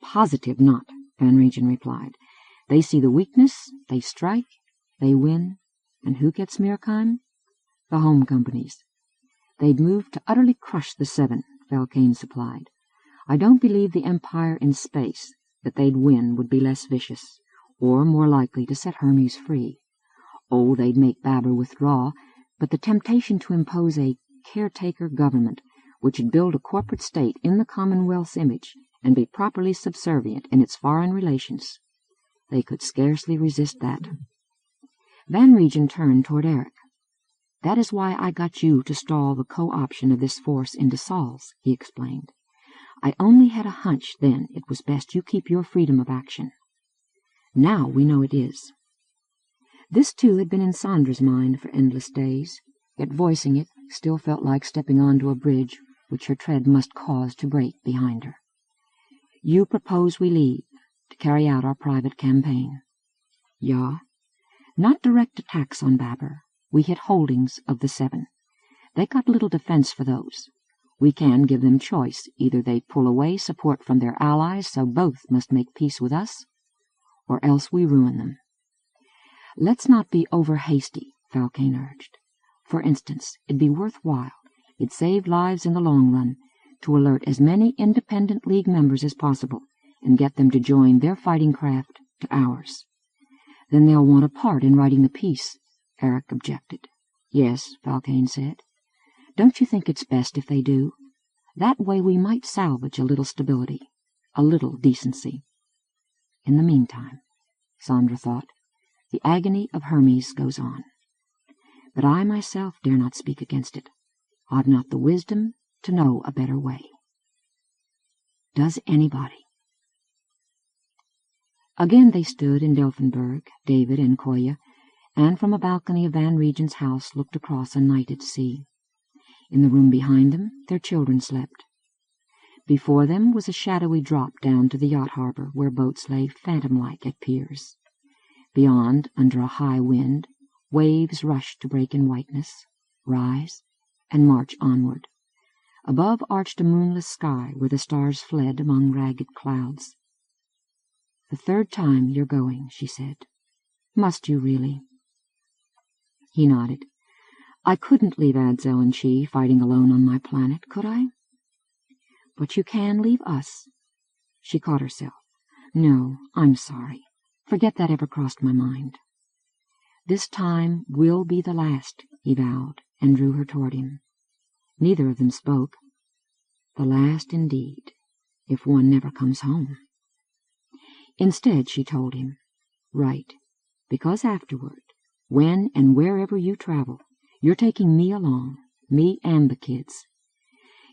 "Positive not," Van Regent replied. "They see the weakness, they strike, they win, and who gets Mirkheim? the home companies. They'd moved to utterly crush the 7, Falcane supplied. I don't believe the empire in space that they'd win would be less vicious, or more likely to set Hermes free. Oh, they'd make Babur withdraw, but the temptation to impose a caretaker government which would build a corporate state in the Commonwealth's image and be properly subservient in its foreign relations, they could scarcely resist that. Van Regen turned toward Eric. "That is why I got you to stall the co-option of this force into Sol's," he explained. "I only had a hunch then it was best you keep your freedom of action. Now we know it is." This, too, had been in Sandra's mind for endless days, yet voicing it still felt like stepping onto a bridge which her tread must cause to break behind her. "You propose we leave, to carry out our private campaign." "Ja. Not direct attacks on Babur. We hit holdings of the 7. They got little defense for those. We can give them choice. Either they pull away support from their allies, so both must make peace with us, or else we ruin them." "Let's not be over-hasty," Falcane urged. "For instance, it'd be worthwhile, it'd save lives in the long run, to alert as many Independent League members as possible and get them to join their fighting craft to ours." "Then they'll want a part in writing the peace," Eric objected. "Yes," Falcane said. "Don't you think it's best if they do? That way we might salvage a little stability, a little decency." In the meantime, Sandra thought, the agony of Hermes goes on. But I myself dare not speak against it. I've not the wisdom to know a better way. Does anybody? Again they stood in Delphinburg, David and Koya, and from a balcony of Van Regen's house looked across a nighted sea. In the room behind them their children slept. Before them was a shadowy drop down to the yacht harbor where boats lay phantom-like at piers. Beyond, under a high wind, waves rushed to break in whiteness, rise, and march onward. Above arched a moonless sky where the stars fled among ragged clouds. "The 3rd time you're going," she said. "Must you really?" He nodded. "I couldn't leave Adzel and Chi fighting alone on my planet, could I?" "But you can leave us." She caught herself. "No, I'm sorry. Forget that ever crossed my mind." "This time will be the last," he vowed, and drew her toward him. Neither of them spoke. The last indeed, if one never comes home. Instead, she told him, "Right, because afterward, when and wherever you travel, you're taking me along, me and the kids.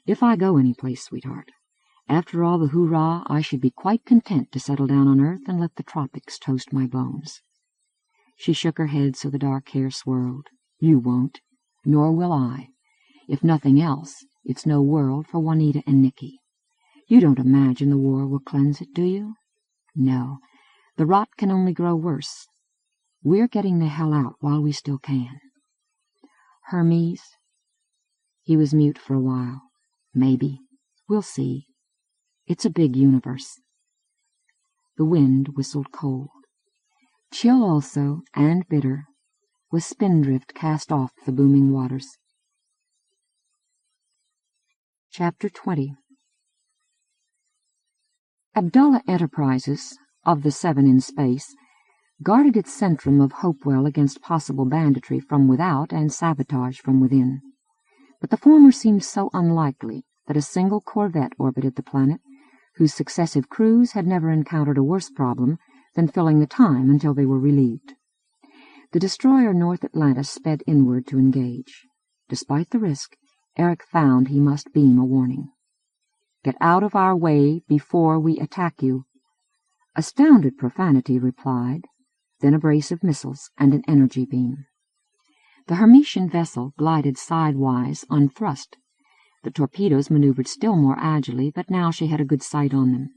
If I go any place, sweetheart, after all the hoorah, I should be quite content to settle down on Earth and let the tropics toast my bones." She shook her head so the dark hair swirled. "You won't, nor will I. If nothing else, it's no world for Juanita and Nicky. You don't imagine the war will cleanse it, do you? No, the rot can only grow worse. We're getting the hell out while we still can." "Hermes?" He was mute for a while. "Maybe. We'll see. It's a big universe." The wind whistled cold. Chill also, and bitter, was spindrift cast off the booming waters. Chapter 20. Abdullah Enterprises, of the 7 in space, guarded its centrum of Hopewell against possible banditry from without and sabotage from within. But the former seemed so unlikely that a single corvette orbited the planet, whose successive crews had never encountered a worse problem than filling the time until they were relieved. The destroyer North Atlantis sped inward to engage. Despite the risk, Eric found he must beam a warning. "Get out of our way before we attack you." Astounded profanity replied, then a brace of missiles and an energy beam. The Hermetian vessel glided sidewise on thrust. The torpedoes maneuvered still more agilely, but now she had a good sight on them.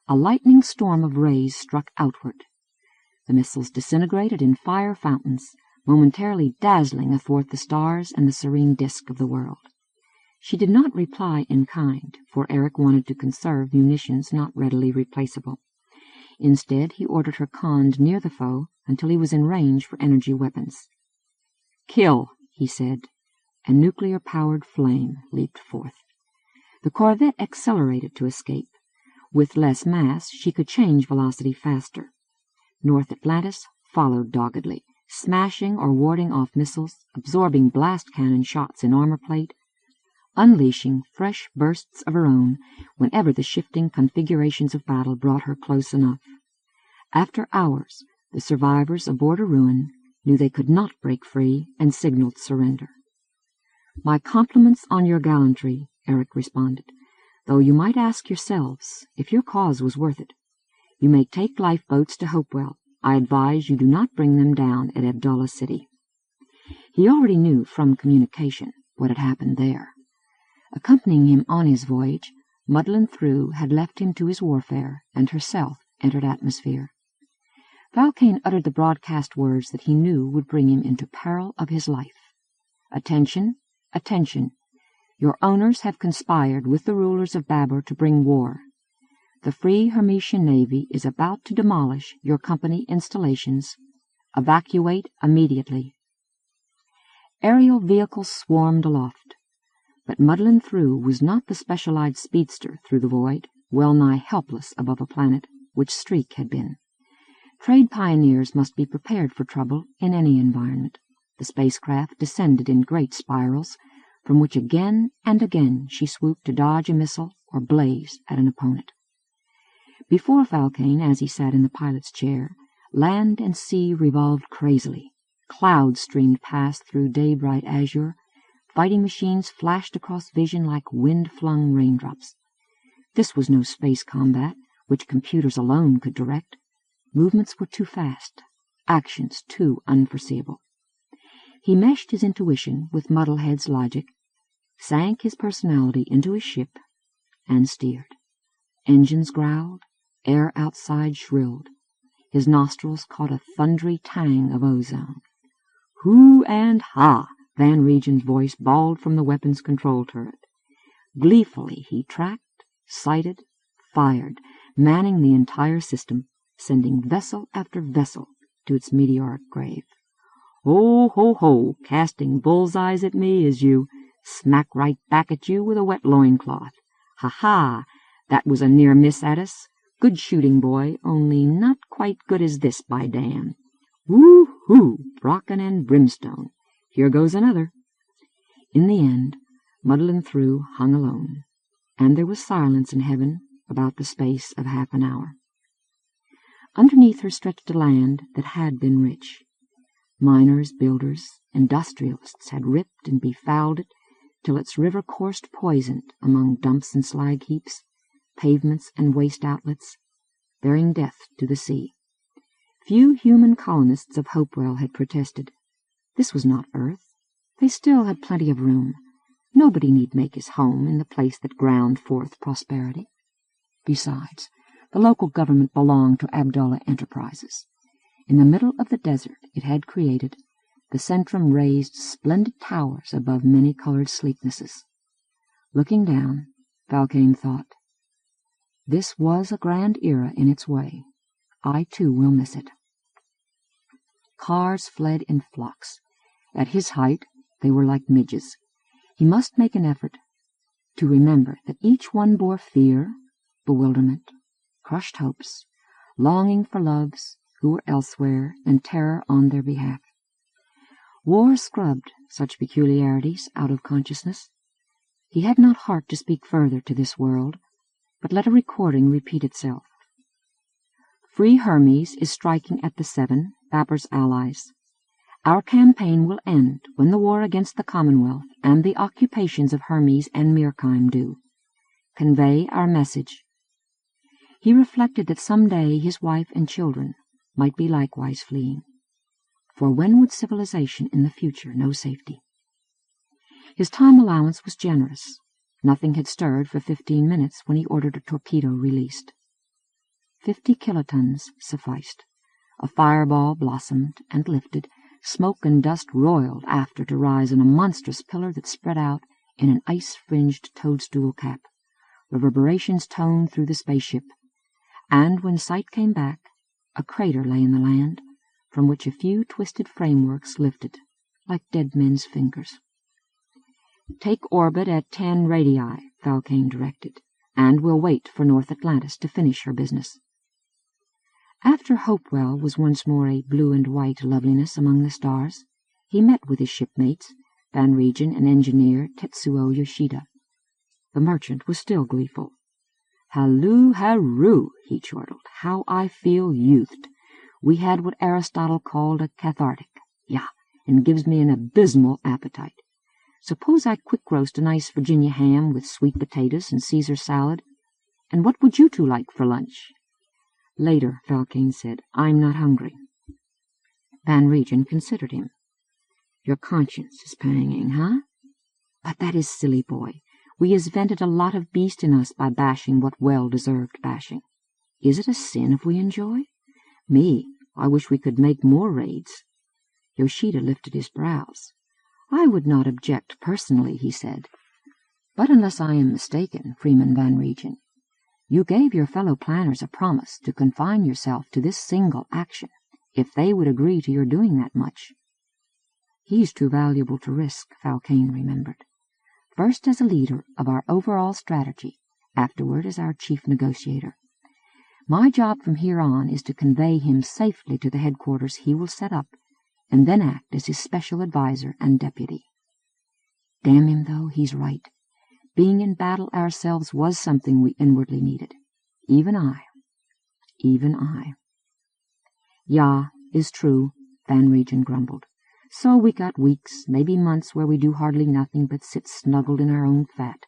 A lightning storm of rays struck outward. The missiles disintegrated in fire fountains, momentarily dazzling athwart the stars and the serene disk of the world. She did not reply in kind, for Eric wanted to conserve munitions not readily replaceable. Instead, he ordered her conned near the foe until he was in range for energy weapons. "Kill," he said, and nuclear-powered flame leaped forth. The corvette accelerated to escape. With less mass, she could change velocity faster. North Atlantis followed doggedly, smashing or warding off missiles, absorbing blast cannon shots in armor plate, unleashing fresh bursts of her own whenever the shifting configurations of battle brought her close enough. After hours, the survivors aboard a ruin knew they could not break free and signaled surrender. "My compliments on your gallantry," Eric responded, "though you might ask yourselves if your cause was worth it. You may take lifeboats to Hopewell. I advise you do not bring them down at Abdullah City." He already knew from communication what had happened there. Accompanying him on his voyage, Muddlin Through had left him to his warfare, and herself entered atmosphere. Valkane uttered the broadcast words that he knew would bring him into peril of his life. "Attention, attention. Your owners have conspired with the rulers of Babur to bring war. The Free Hermetian Navy is about to demolish your company installations. Evacuate immediately." Aerial vehicles swarmed aloft, but Muddlin Through was not the specialized speedster through the void, well-nigh helpless above a planet, which Streak had been. Trade pioneers must be prepared for trouble in any environment. The spacecraft descended in great spirals, from which again and again she swooped to dodge a missile or blaze at an opponent. Before Valkane, as he sat in the pilot's chair, land and sea revolved crazily. Clouds streamed past through day-bright azure. Fighting machines flashed across vision like wind-flung raindrops. This was no space combat, which computers alone could direct. Movements were too fast, actions too unforeseeable. He meshed his intuition with Muddlehead's logic, sank his personality into his ship, and steered. Engines growled, air outside shrilled. His nostrils caught a thundery tang of ozone. "Hoo and ha!" Van Regen's voice bawled from the weapons control turret. Gleefully he tracked, sighted, fired, manning the entire system, sending vessel after vessel to its meteoric grave. "Ho, ho, ho, casting bullseyes at me, is you? Smack right back at you with a wet loincloth. Ha-ha, that was a near miss at us. Good shooting, boy, only not quite good as this, by damn. Woo-hoo, Brocken and brimstone. Here goes another." In the end, Muddlin Through hung alone, and there was silence in heaven about the space of half an hour. Underneath her stretched a land that had been rich. Miners, builders, industrialists had ripped and befouled it till its river coursed poisoned among dumps and slag heaps, pavements and waste outlets, bearing death to the sea. Few human colonists of Hopewell had protested. This was not Earth. They still had plenty of room. Nobody need make his home in the place that ground forth prosperity. Besides, the local government belonged to Abdullah Enterprises. In the middle of the desert it had created, the Centrum raised splendid towers above many-colored sleeknesses. Looking down, Valkane thought, "This was a grand era in its way. I, too, will miss it." Cars fled in flocks. At his height, they were like midges. He must make an effort to remember that each one bore fear, bewilderment, crushed hopes, longing for loves who were elsewhere, and terror on their behalf. War scrubbed such peculiarities out of consciousness. He had not heart to speak further to this world, but let a recording repeat itself. "Free Hermes is striking at the Seven, Babur's allies. Our campaign will end when the war against the Commonwealth and the occupations of Hermes and Mirkheim do. Convey our message." He reflected that some day his wife and children might be likewise fleeing. For when would civilization in the future know safety? His time allowance was generous. Nothing had stirred for 15 minutes when he ordered a torpedo released. 50 kilotons sufficed. A fireball blossomed and lifted. Smoke and dust roiled after to rise in a monstrous pillar that spread out in an ice-fringed toadstool cap. Reverberations toned through the spaceship, and when sight came back, a crater lay in the land, from which a few twisted frameworks lifted, like dead men's fingers. "Take orbit at 10 radii," Falcane directed, "and we'll wait for North Atlantis to finish her business." After Hopewell was once more a blue and white loveliness among the stars, he met with his shipmates, Van Regen and engineer Tetsuo Yoshida. The merchant was still gleeful. "Halloo, haroo," he chortled. "How I feel youthed. We had what Aristotle called a cathartic. Yeah, and gives me an abysmal appetite. Suppose I quick roast a nice Virginia ham with sweet potatoes and Caesar salad. And what would you two like for lunch?" "Later," Falcane said. "I'm not hungry." Van Regen considered him. "Your conscience is panging, huh? But that is silly, boy. We has vented a lot of beast in us by bashing what well-deserved bashing. Is it a sin if we enjoy? Me, I wish we could make more raids." Yoshida lifted his brows. "I would not object personally," he said. "But unless I am mistaken, Freeman Van Regen, you gave your fellow planners a promise to confine yourself to this single action, if they would agree to your doing that much." "He's too valuable to risk," Falcane remembered. "First as a leader of our overall strategy, afterward as our chief negotiator. My job from here on is to convey him safely to the headquarters he will set up, and then act as his special advisor and deputy. Damn him, though, he's right. Being in battle ourselves was something we inwardly needed. Even I. "Ja, is true," Van Regen grumbled. "So we got weeks, maybe months, where we do hardly nothing but sit snuggled in our own fat.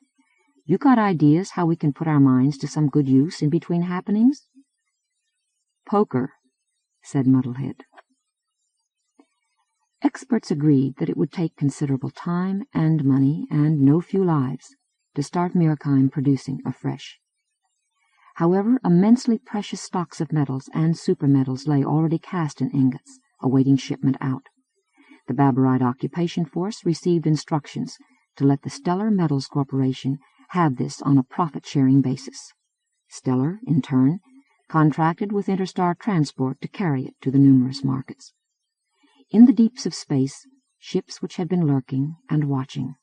You got ideas how we can put our minds to some good use in between happenings?" "Poker," said Muddlehead. Experts agreed that it would take considerable time and money and no few lives to start Mirkheim producing afresh. However, immensely precious stocks of metals and supermetals lay already cast in ingots, awaiting shipment out. The Babarite Occupation Force received instructions to let the Stellar Metals Corporation have this on a profit-sharing basis. Stellar, in turn, contracted with Interstar Transport to carry it to the numerous markets. In the deeps of space, ships which had been lurking and watching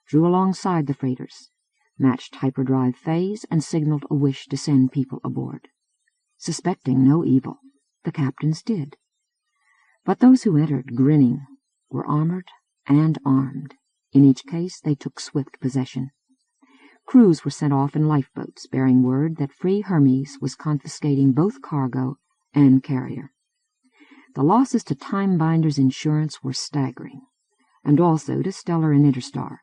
drew alongside the freighters, matched hyperdrive phase, and signaled a wish to send people aboard. Suspecting no evil, the captains did. But those who entered, grinning, were armored and armed. In each case they took swift possession. Crews were sent off in lifeboats, bearing word that Free Hermes was confiscating both cargo and carrier. The losses to Timebinder's insurance were staggering, and also to Stellar and Interstar,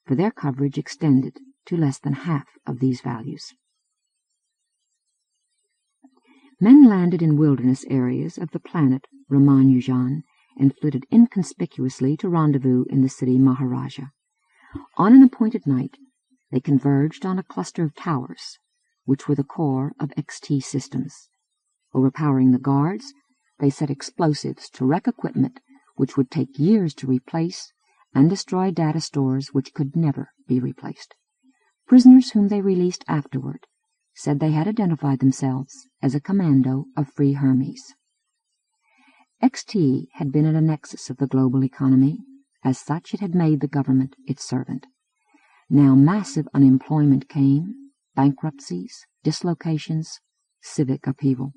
for their coverage extended to less than half of these values. Men landed in wilderness areas of the planet Ramanujan and flitted inconspicuously to rendezvous in the city Maharaja. On an appointed night, they converged on a cluster of towers, which were the core of XT systems. Overpowering the guards, they set explosives to wreck equipment which would take years to replace and destroy data stores which could never be replaced. Prisoners whom they released afterward said they had identified themselves as a commando of Free Hermes. XT had been at a nexus of the global economy. As such, it had made the government its servant. Now massive unemployment came, bankruptcies, dislocations, civic upheaval.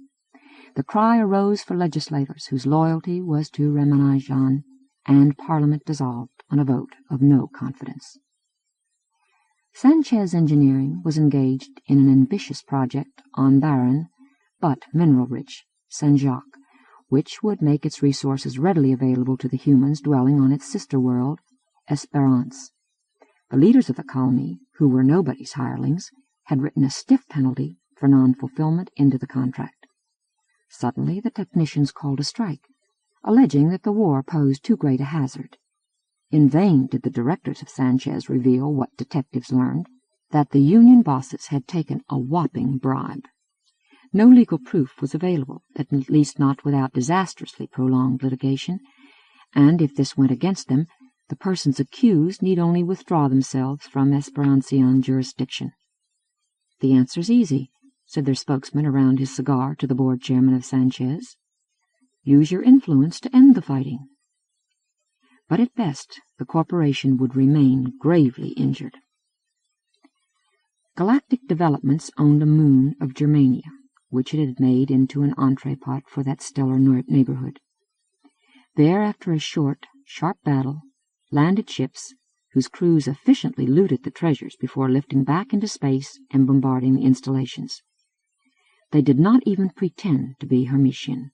The cry arose for legislators whose loyalty was to Ramanujan, and Parliament dissolved on a vote of no confidence. Sanchez Engineering was engaged in an ambitious project on barren, but mineral-rich, Saint-Jacques, which would make its resources readily available to the humans dwelling on its sister world, Espérance. The leaders of the colony, who were nobody's hirelings, had written a stiff penalty for non-fulfillment into the contract. Suddenly the technicians called a strike, alleging that the war posed too great a hazard. In vain did the directors of Sanchez reveal what detectives learned, that the union bosses had taken a whopping bribe. No legal proof was available, at least not without disastrously prolonged litigation, and if this went against them, the persons accused need only withdraw themselves from Espérancion jurisdiction. "The answer's easy," said their spokesman around his cigar to the board chairman of Sanchez. "Use your influence to end the fighting." but at best the corporation would remain gravely injured. Galactic Developments owned a moon of Germania, which it had made into an entrepot for that stellar neighborhood. There, after a short, sharp battle, landed ships whose crews efficiently looted the treasures before lifting back into space and bombarding the installations. They did not even pretend to be Hermetian.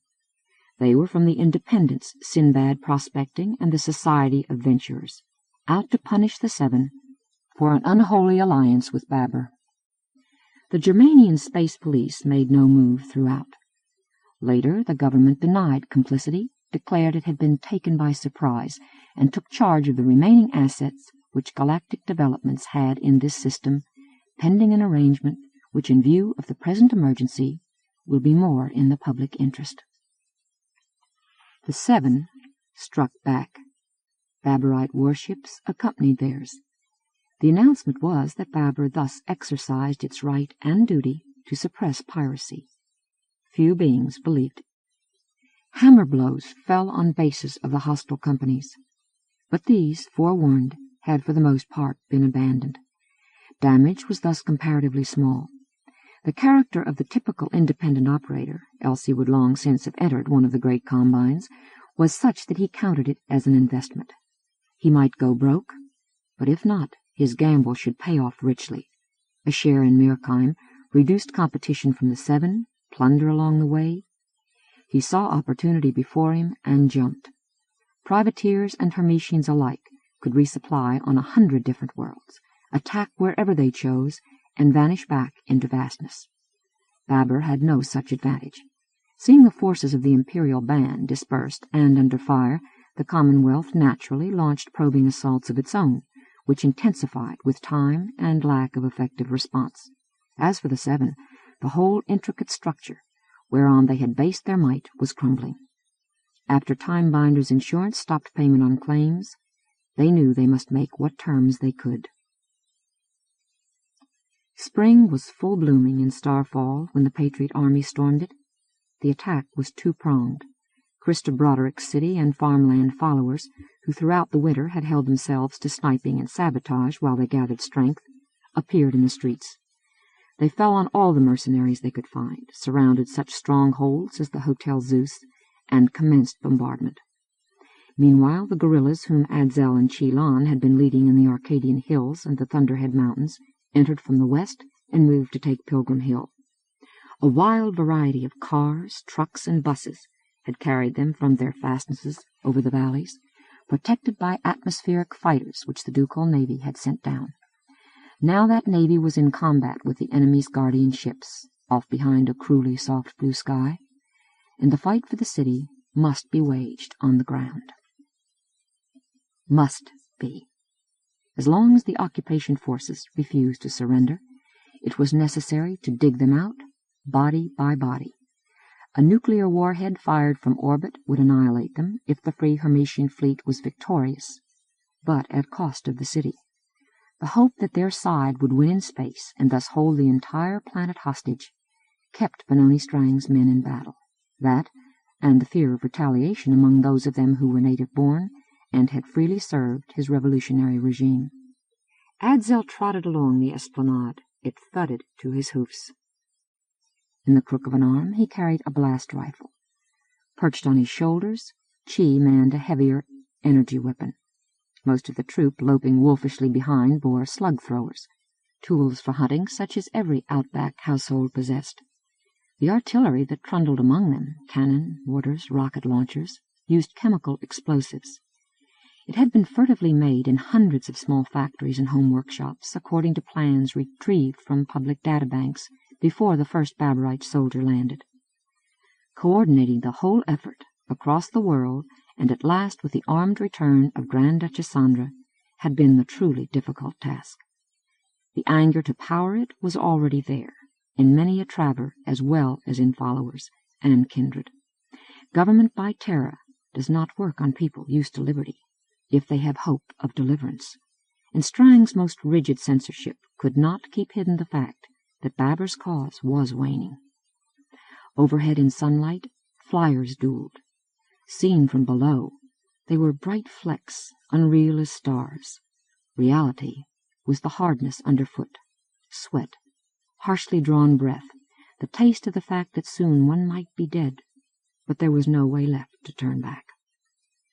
They were from the Independence, Sinbad Prospecting, and the Society of Venturers, out to punish the Seven for an unholy alliance with Babber. The Germanian Space Police made no move throughout. Later, the government denied complicity, declared it had been taken by surprise, and took charge of the remaining assets which Galactic Developments had in this system, pending an arrangement which, in view of the present emergency, will be more in the public interest. The Seven struck back. Babberite warships accompanied theirs. The announcement was that Babber thus exercised its right and duty to suppress piracy. Few beings believed it. Hammer blows fell on bases of the hostile companies, but these, forewarned, had for the most part been abandoned. Damage was thus comparatively small. The character of the typical independent operator, else he would long since have entered one of the great combines, was such that he counted it as an investment. He might go broke, but if not, his gamble should pay off richly. A share in Mirkheim, reduced competition from the Seven, plunder along the way. He saw opportunity before him and jumped. Privateers and Hermetians alike could resupply on 100 different worlds, attack wherever they chose, and vanish back into vastness. Babber had no such advantage. Seeing the forces of the Imperial Band dispersed and under fire, the Commonwealth naturally launched probing assaults of its own, which intensified with time and lack of effective response. As for the Seven, the whole intricate structure whereon they had based their might was crumbling. After Time Binder's insurance stopped payment on claims, they knew they must make what terms they could. Spring was full blooming in Starfall when the Patriot Army stormed it. The attack was two-pronged. Christa Broderick's city and farmland followers, who throughout the winter had held themselves to sniping and sabotage while they gathered strength, appeared in the streets. They fell on all the mercenaries they could find, surrounded such strongholds as the Hotel Zeus, and commenced bombardment. Meanwhile, the guerrillas whom Adzel and Chelan had been leading in the Arcadian Hills and the Thunderhead Mountains entered from the west and moved to take Pilgrim Hill. A wild variety of cars, trucks, and buses had carried them from their fastnesses over the valleys, protected by atmospheric fighters which the ducal navy had sent down. Now that navy was in combat with the enemy's guardian ships, off behind a cruelly soft blue sky, and the fight for the city must be waged on the ground. Must be. As long as the occupation forces refused to surrender, it was necessary to dig them out, body by body. A nuclear warhead fired from orbit would annihilate them if the Free Hermetian fleet was victorious, but at cost of the city. The hope that their side would win in space and thus hold the entire planet hostage kept Benoni Strang's men in battle. That, and the fear of retaliation among those of them who were native-born and had freely served his revolutionary regime. Adzel trotted along the esplanade. It thudded to his hoofs. In the crook of an arm he carried a blast rifle. Perched on his shoulders, Chi manned a heavier energy weapon. Most of the troop, loping wolfishly behind, bore slug-throwers, tools for hunting such as every outback household possessed. The artillery that trundled among them, cannon, mortars, rocket launchers, used chemical explosives. It had been furtively made in hundreds of small factories and home workshops, according to plans retrieved from public databanks before the first Babberite soldier landed. Coordinating the whole effort across the world, and at last with the armed return of Grand Duchess Sandra, had been the truly difficult task. The anger to power it was already there, in many a traver as well as in followers and kindred. Government by terror does not work on people used to liberty, if they have hope of deliverance, and Strang's most rigid censorship could not keep hidden the fact that Babber's cause was waning. Overhead in sunlight, flyers dueled. Seen from below, They were bright flecks, unreal as stars. Reality was the hardness underfoot, sweat, harshly drawn breath, the taste of the fact that soon one might be dead, but there was no way left to turn back.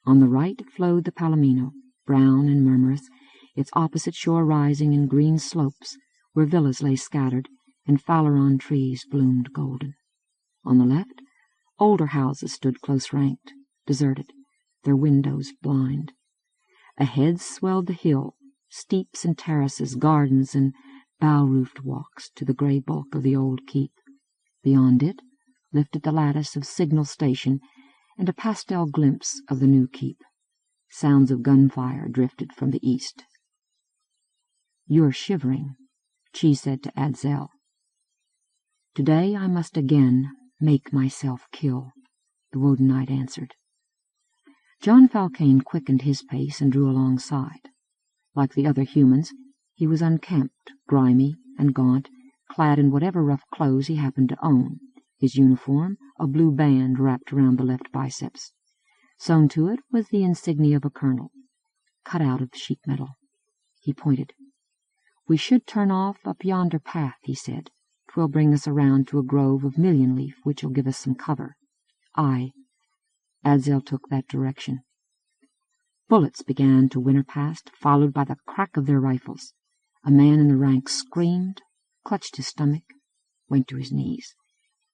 On the right flowed the Palomino, brown and murmurous, its opposite shore rising in green slopes where villas lay scattered and phalaron trees bloomed golden. On the left, older houses stood close-ranked, deserted, their windows blind. Ahead swelled the hill, steeps and terraces, gardens and bow-roofed walks to the grey bulk of the old keep. Beyond it lifted the lattice of Signal Station and a pastel glimpse of the new keep. Sounds of gunfire drifted from the east. "You're shivering," Chi said to Adzel. "Today I must again make myself kill," the Wodenite answered. John Falcane quickened his pace and drew alongside. Like the other humans, he was unkempt, grimy, and gaunt, clad in whatever rough clothes he happened to own, his uniform a blue band wrapped around the left biceps. Sewn to it was the insignia of a colonel, cut out of sheet metal. He pointed. "We should turn off up yonder path," he said. "'Twill bring us around to a grove of million-leaf, which'll give us some cover." "Aye." Adzel took that direction. Bullets began to winter past, followed by the crack of their rifles. A man in the ranks screamed, clutched his stomach, went to his knees.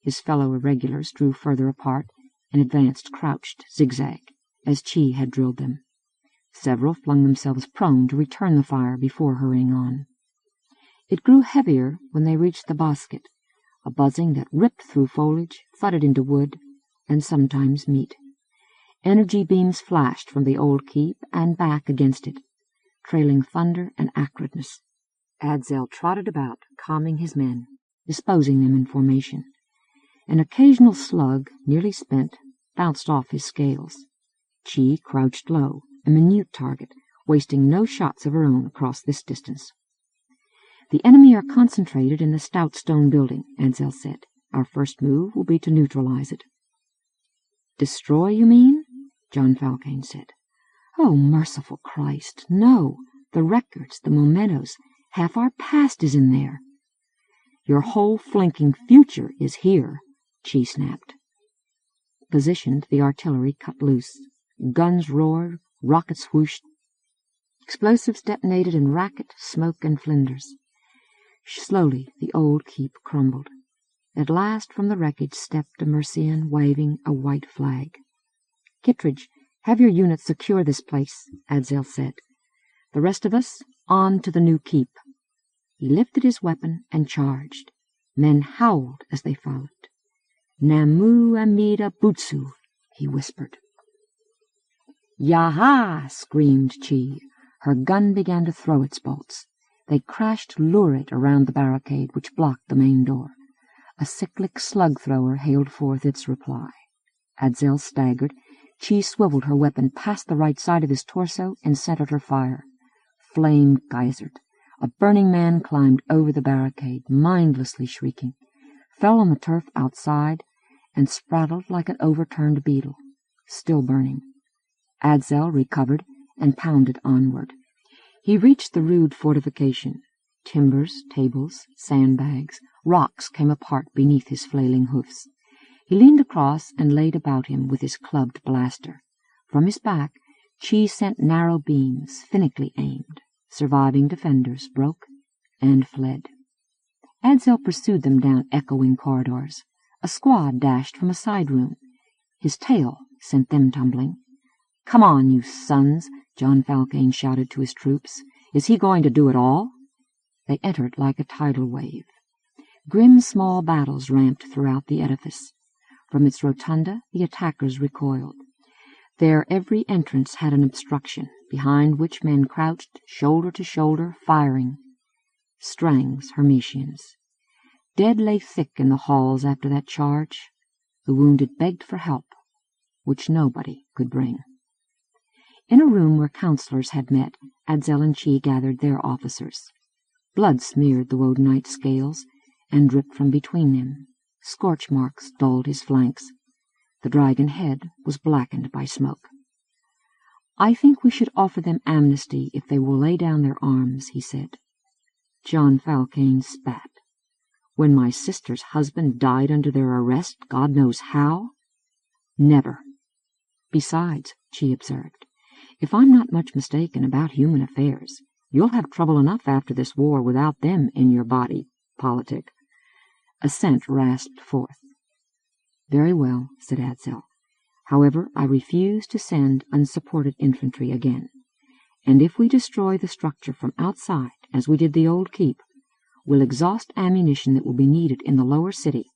His fellow irregulars drew further apart and advanced crouched, zigzag, as Chi had drilled them. Several flung themselves prone to return the fire before hurrying on. It grew heavier when they reached the bosquet, a buzzing that ripped through foliage, thudded into wood, and sometimes meat. Energy beams flashed from the old keep and back against it, trailing thunder and acridness. Adzel trotted about, calming his men, disposing them in formation. An occasional slug, nearly spent, bounced off his scales. Chi crouched low, a minute target, wasting no shots of her own across this distance. "The enemy are concentrated in the stout stone building," Adzel said. "Our first move will be to neutralize it." "Destroy, you mean?" John Falcane said. "Oh, merciful Christ, no! The records, the mementos, half our past is in there." "Your whole flanking future is here," Chi snapped. Positioned, the artillery cut loose. Guns roared, rockets whooshed. Explosives detonated in racket, smoke, and flinders. Slowly the old keep crumbled. At last from the wreckage stepped a Mercian waving a white flag. "Kittredge, have your units secure this place," Adzel said. "The rest of us, on to the new keep." He lifted his weapon and charged. Men howled as they followed. "Namu Amida Butsu," he whispered. "Yaha!" screamed Chi. Her gun began to throw its bolts. They crashed lurid around the barricade which blocked the main door. A cyclic slug-thrower hailed forth its reply. Adzel staggered. Chi swiveled her weapon past the right side of his torso and centered her fire. Flame geysered. A burning man climbed over the barricade, mindlessly shrieking, fell on the turf outside, and sprattled like an overturned beetle, still burning. Adzel recovered and pounded onward. He reached the rude fortification. Timbers, tables, sandbags, rocks came apart beneath his flailing hoofs. He leaned across and laid about him with his clubbed blaster. From his back, Chi sent narrow beams, finically aimed. Surviving defenders broke and fled. Adzel pursued them down echoing corridors. A squad dashed from a side room. His tail sent them tumbling. "Come on, you sons," John Falcane shouted to his troops. "Is he going to do it all?" They entered like a tidal wave. Grim small battles ramped throughout the edifice. From its rotunda the attackers recoiled. There every entrance had an obstruction, behind which men crouched, shoulder to shoulder, firing. Strangs Hermetians. Dead lay thick in the halls after that charge. The wounded begged for help, which nobody could bring. In a room where councillors had met, Adzel and Chi gathered their officers. Blood smeared the Wodenite scales and dripped from between them. Scorch marks dulled his flanks. The dragon head was blackened by smoke. "I think we should offer them amnesty if they will lay down their arms," he said. John Falcane spat. "When my sister's husband died under their arrest, God knows how? Never." "Besides," she observed, "if I'm not much mistaken about human affairs, you'll have trouble enough after this war without them in your body politic." Assent rasped forth. "Very well," said Adsel. "However, I refuse to send unsupported infantry again. And if we destroy the structure from outside, as we did the old keep, we'll exhaust ammunition that will be needed in the lower city,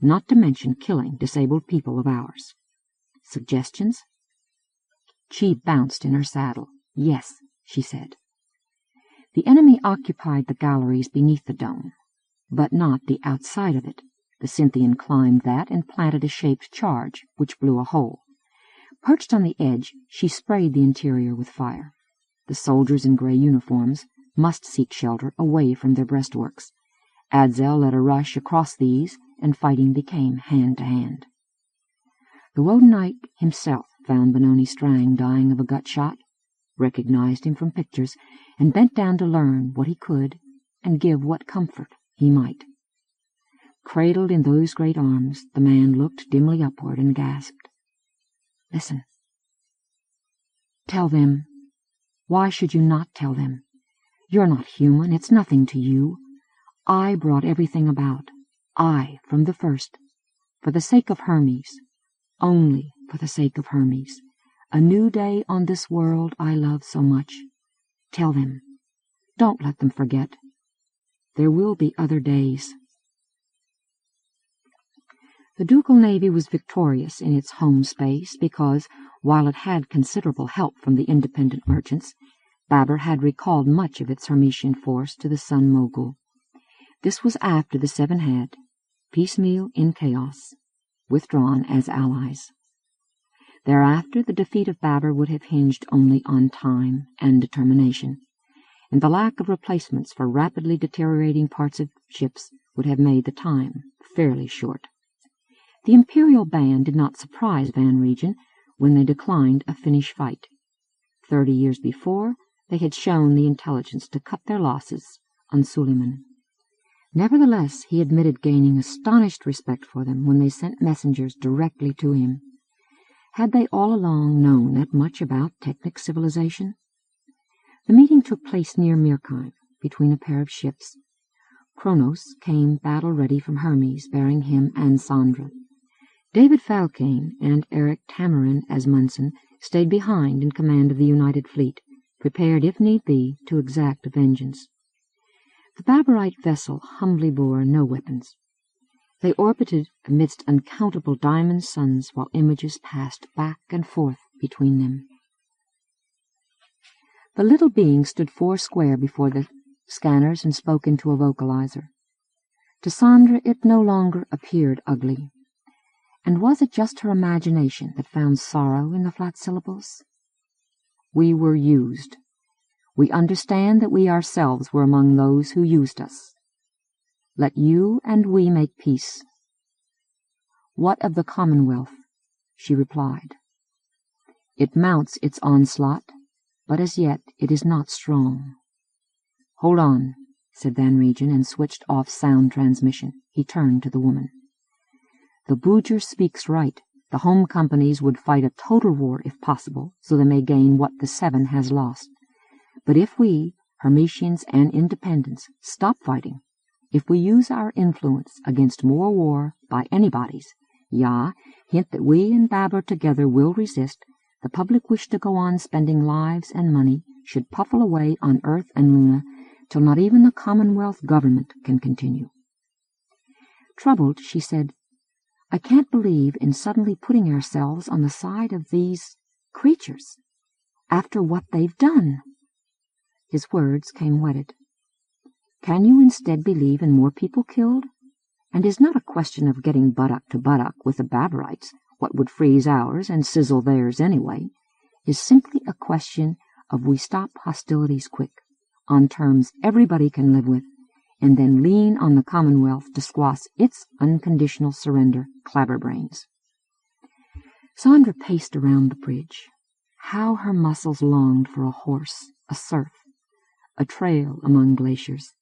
not to mention killing disabled people of ours. Suggestions?" She bounced in her saddle. "Yes," she said. The enemy occupied the galleries beneath the dome, but not the outside of it. The Scythian climbed that and planted a shaped charge, which blew a hole. Perched on the edge, she sprayed the interior with fire. The soldiers in gray uniforms must seek shelter away from their breastworks. Adsel led a rush across these, and fighting became hand-to-hand. The Wodenite himself found Benoni Strang dying of a gut shot, recognized him from pictures, and bent down to learn what he could and give what comfort he might. Cradled in those great arms, the man looked dimly upward and gasped. "Listen. Tell them. Why should you not tell them? You're not human. It's nothing to you. I brought everything about. I, from the first. For the sake of Hermes. Only for the sake of Hermes. A new day on this world I love so much. Tell them. Don't let them forget. There will be other days." The ducal navy was victorious in its home space because, while it had considerable help from the independent merchants, Babur had recalled much of its Hermetian force to the Sun Mogul. This was after the Seven had, piecemeal in chaos, withdrawn as allies. Thereafter the defeat of Babur would have hinged only on time and determination, and the lack of replacements for rapidly deteriorating parts of ships would have made the time fairly short. The Imperial band did not surprise Van Regen when they declined a Finnish fight. 30 years before, they had shown the intelligence to cut their losses on Suleiman. Nevertheless, he admitted gaining astonished respect for them when they sent messengers directly to him. Had they all along known that much about technic civilization? The meeting took place near Mirkheim, between a pair of ships. Kronos came battle-ready from Hermes, bearing him and Sandra. David Falcane and Eric Tamarin as Munson stayed behind in command of the United Fleet, prepared, if need be, to exact vengeance. The Baburite vessel humbly bore no weapons. They orbited amidst uncountable diamond suns while images passed back and forth between them. The little being stood foursquare before the scanners and spoke into a vocalizer. To Sandra it no longer appeared ugly. And was it just her imagination that found sorrow in the flat syllables? "We were used. We understand that we ourselves were among those who used us. Let you and we make peace." "What of the Commonwealth?" she replied. "It mounts its onslaught, but as yet it is not strong." "Hold on," said Van Regen, and switched off sound transmission. He turned to the woman. "The Booger speaks right. The home companies would fight a total war if possible, so they may gain what the Seven has lost. But if we, Hermetians and Independents, stop fighting, if we use our influence against more war by anybody's, hint that we and Babur together will resist, the public wish to go on spending lives and money should puffle away on Earth and Luna till not even the Commonwealth government can continue." Troubled, she said, "I can't believe in suddenly putting ourselves on the side of these creatures, after what they've done." His words came wetted. "Can you instead believe in more people killed? And is not a question of getting buttock to buttock with the Baburites, what would freeze ours and sizzle theirs anyway, is simply a question of we stop hostilities quick, on terms everybody can live with, and then lean on the Commonwealth to squash its unconditional surrender, clabberbrains." Sandra paced around the bridge. How her muscles longed for a horse, a surf, a trail among glaciers.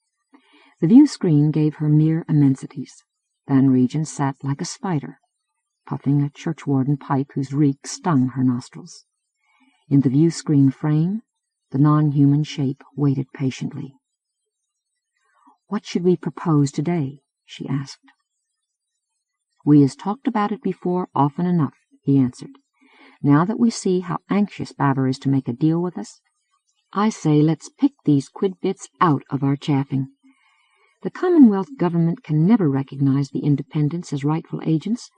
The view screen gave her mere immensities. Van Regen sat like a spider, puffing a churchwarden pipe whose reek stung her nostrils. In the view screen frame, the non-human shape waited patiently. "What should we propose today?" she asked. "We has talked about it before often enough," he answered. "Now that we see how anxious Baber is to make a deal with us, I say let's pick these quid-bits out of our chaffing. The Commonwealth government can never recognize the independents as rightful agents,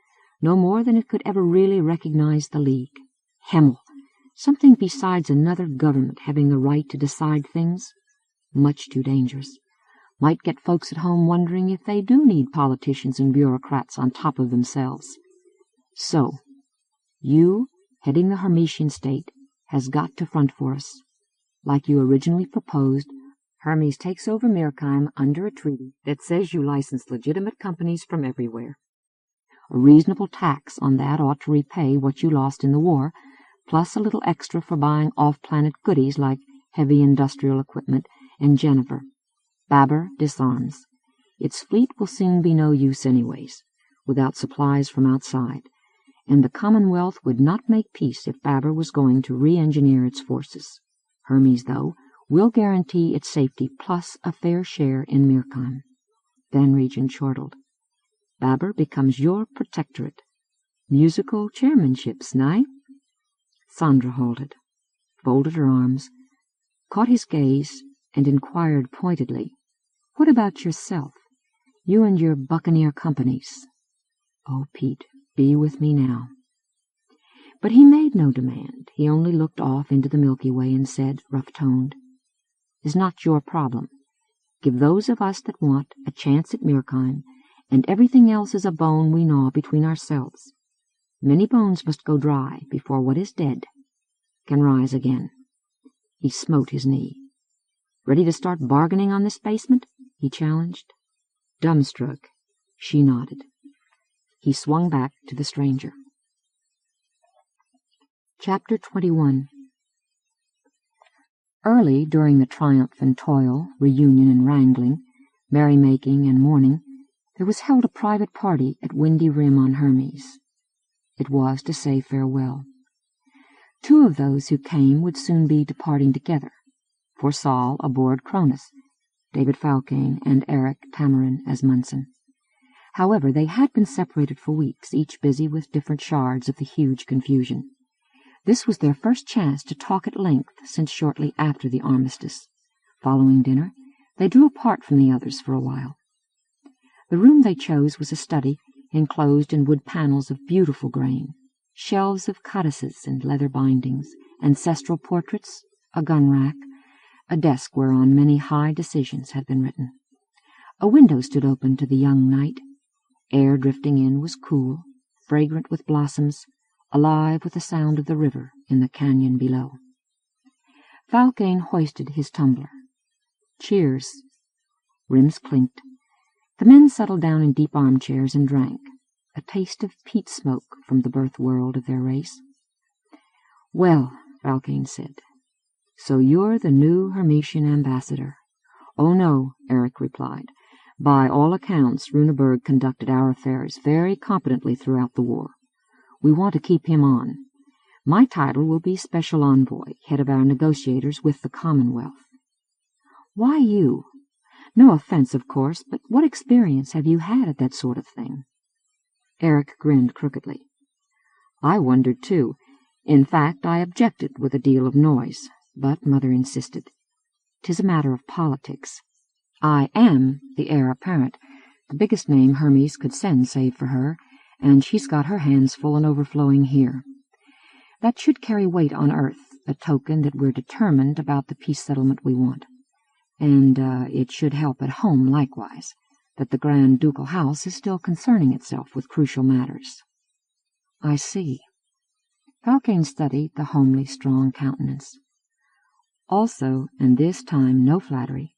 no more than it could ever really recognize the League. Himmel! Something besides another government having the right to decide things? Much too dangerous. Might get folks at home wondering if they do need politicians and bureaucrats on top of themselves. So, you, heading the Hermetian state, has got to front for us. Like you originally proposed, Hermes takes over Mirkheim under a treaty that says you license legitimate companies from everywhere. A reasonable tax on that ought to repay what you lost in the war, plus a little extra for buying off-planet goodies like heavy industrial equipment and Jennifer. Baber disarms. Its fleet will soon be no use anyways, without supplies from outside, and the Commonwealth would not make peace if Baber was going to re-engineer its forces. Hermes, though, will guarantee its safety plus a fair share in Mirkheim." Van Regen chortled. "Baber becomes your protectorate. Musical chairmanships, nay?" Sandra halted, folded her arms, caught his gaze, and inquired pointedly, "What about yourself? You and your buccaneer companies?" "Oh, Pete, be with me now." But he made no demand. He only looked off into the Milky Way and said, rough-toned, "Is not your problem. Give those of us that want a chance at Mirkheim, and everything else is a bone we gnaw between ourselves. Many bones must go dry before what is dead can rise again." He smote his knee. "Ready to start bargaining on this basement?" he challenged. Dumbstruck, she nodded. He swung back to the stranger. Chapter 21. Early during the triumph and toil, reunion and wrangling, merrymaking and mourning, there was held a private party at Windy Rim on Hermes. It was to say farewell. Two of those who came would soon be departing together, for Saul aboard Cronus, David Falcane and Eric Tamarin as Munson. However, they had been separated for weeks, each busy with different shards of the huge confusion. This was their first chance to talk at length since shortly after the armistice. Following dinner, they drew apart from the others for a while. The room they chose was a study, enclosed in wood panels of beautiful grain, shelves of codices and leather bindings, ancestral portraits, a gun rack, a desk whereon many high decisions had been written. A window stood open to the young night. Air drifting in was cool, fragrant with blossoms, alive with the sound of the river in the canyon below. Falcane hoisted his tumbler. "Cheers." Rims clinked. The men settled down in deep armchairs and drank, a taste of peat smoke from the birth world of their race. "Well," Falcane said, "so you're the new Hermetian ambassador." "Oh, no," Eric replied. "By all accounts, Runeberg conducted our affairs very competently throughout the war. We want to keep him on. My title will be Special Envoy, head of our negotiators with the Commonwealth." "Why you? No offense, of course, but what experience have you had at that sort of thing?" Eric grinned crookedly. "I wondered, too. In fact, I objected with a deal of noise, but Mother insisted. 'Tis a matter of politics. I am the heir apparent, the biggest name Hermes could send save for her, and she's got her hands full and overflowing here. That should carry weight on Earth, a token that we're determined about the peace settlement we want. And it should help at home likewise, that the Grand Ducal House is still concerning itself with crucial matters." "I see." Falcane studied the homely, strong countenance. "Also, and this time no flattery,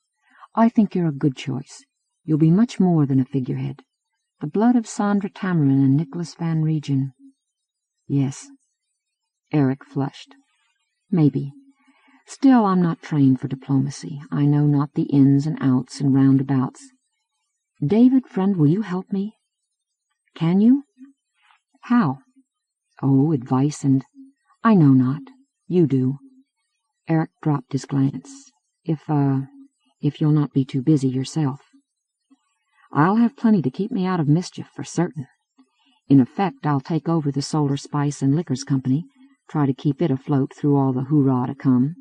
I think you're a good choice. You'll be much more than a figurehead. The blood of Sandra Tamarin and Nicholas Van Regen." "Yes." Eric flushed. Maybe. Still, I'm not trained for diplomacy. I know not the ins and outs and roundabouts. David, friend, will you help me? Can you? How? Oh, advice and— I know not. You do. Eric dropped his glance. If you'll not be too busy yourself. I'll have plenty to keep me out of mischief, for certain. In effect, I'll take over the Solar Spice and Liquors Company, try to keep it afloat through all the hoorah to come.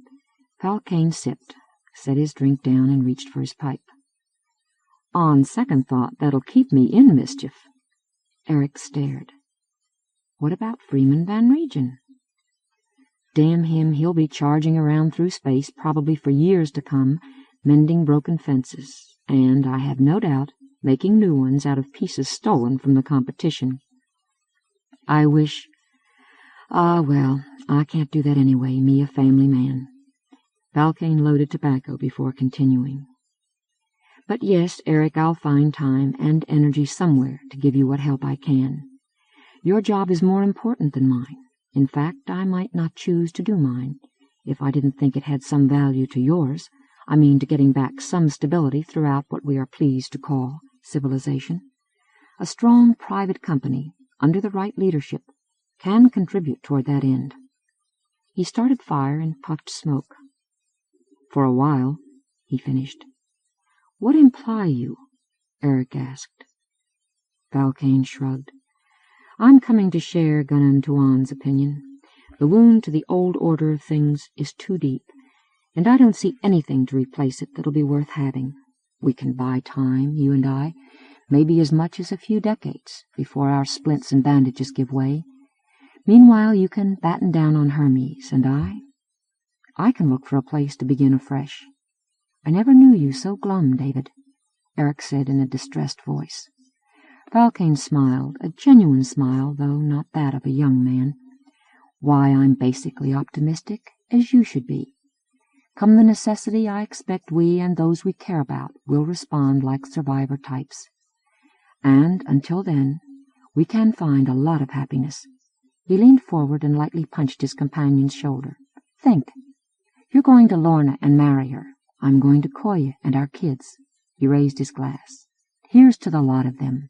Falcane sipped, set his drink down, and reached for his pipe. On second thought, that'll keep me in mischief. Eric stared. What about Freeman Van Regen? Damn him, he'll be charging around through space, probably for years to come, mending broken fences, and, I have no doubt, making new ones out of pieces stolen from the competition. I wish— well, I can't do that anyway, me a family man. Falcane loaded tobacco before continuing. But yes, Eric, I'll find time and energy somewhere to give you what help I can. Your job is more important than mine. In fact, I might not choose to do mine, if I didn't think it had some value to yours. I mean to getting back some stability throughout what we are pleased to call civilization. A strong private company, under the right leadership, can contribute toward that end. He started fire and puffed smoke. For a while, he finished. What imply you? Eric asked. Falcane shrugged. I'm coming to share Gunnan Tuan's opinion. The wound to the old order of things is too deep, and I don't see anything to replace it that'll be worth having. We can buy time, you and I, maybe as much as a few decades, before our splints and bandages give way. Meanwhile, you can batten down on Hermes, and I can look for a place to begin afresh. I never knew you so glum, David, Eric said in a distressed voice. Falcane smiled, a genuine smile, though not that of a young man. Why, I'm basically optimistic, as you should be. Come the necessity, I expect we and those we care about will respond like survivor types. And, until then, we can find a lot of happiness. He leaned forward and lightly punched his companion's shoulder. Think. You're going to Lorna and marry her. I'm going to Koya and our kids. He raised his glass. Here's to the lot of them.